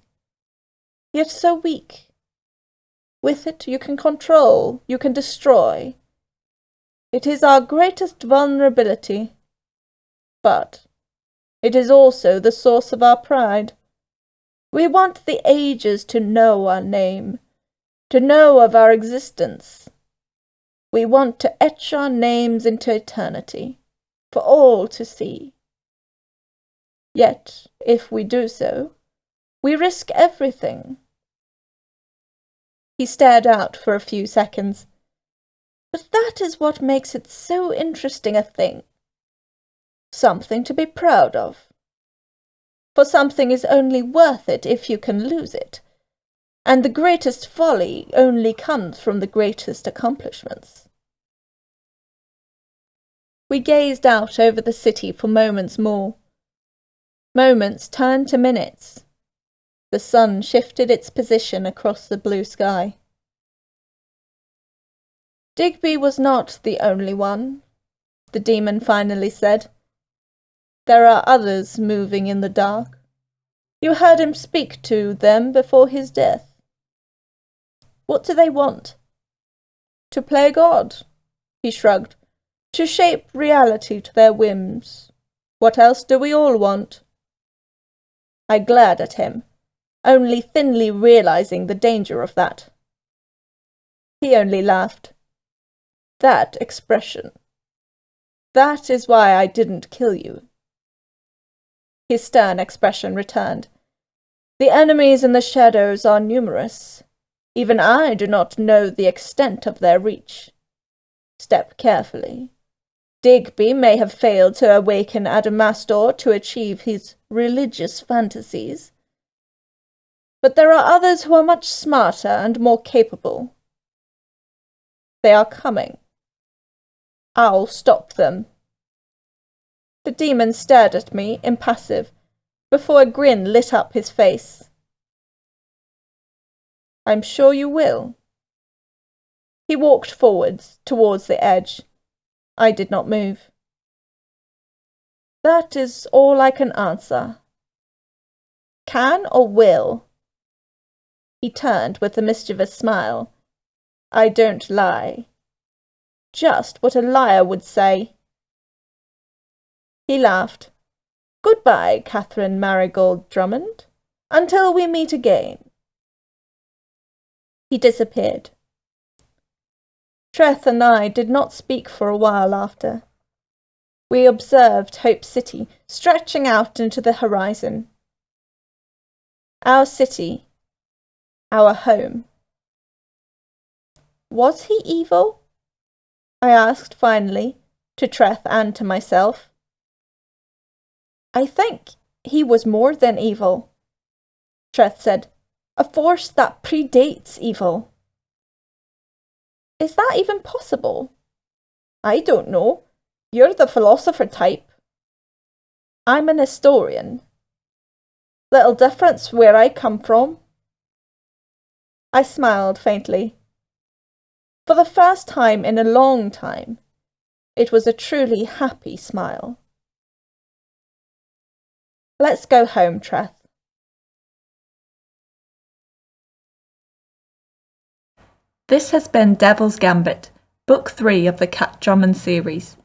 Yet so weak. With it you can control, you can destroy. It is our greatest vulnerability. But it is also the source of our pride. We want the ages to know our name, to know of our existence. We want to etch our names into eternity, for all to see. Yet, if we do so, we risk everything." He stared out for a few seconds. "But that is what makes it so interesting a thing. Something to be proud of. For something is only worth it if you can lose it, and the greatest folly only comes from the greatest accomplishments. We gazed out over the city for moments more. Moments turned to minutes. The sun shifted its position across the blue sky. Digby was not the only one, the demon finally said. There are others moving in the dark. You heard him speak to them before his death. What do they want? To play God, he shrugged. To shape reality to their whims. What else do we all want? I glared at him, only thinly realizing the danger of that. He only laughed. That expression. That is why I didn't kill you. His stern expression returned. The enemies in the shadows are numerous. Even I do not know the extent of their reach. Step carefully. Digby may have failed to awaken Adamastor to achieve his religious fantasies. But there are others who are much smarter and more capable. They are coming. I'll stop them. The demon stared at me, impassive, before a grin lit up his face. I'm sure you will. He walked forwards, towards the edge. I did not move. That is all I can answer. Can or will? He turned with a mischievous smile. I don't lie. Just what a liar would say. He laughed. Goodbye, Catherine Marigold Drummond. Until we meet again. He disappeared. Treth and I did not speak for a while after. We observed Hope City stretching out into the horizon. Our city. Our home. Was he evil? I asked finally, to Treth and to myself. I think he was more than evil, Treth said. A force that predates evil. Is that even possible? I don't know. You're the philosopher type. I'm an historian. Little difference where I come from. I smiled faintly. For the first time in a long time, it was a truly happy smile. Let's go home, Treth. This has been Devil's Gambit, Book 3 of the Kat Drummond Series.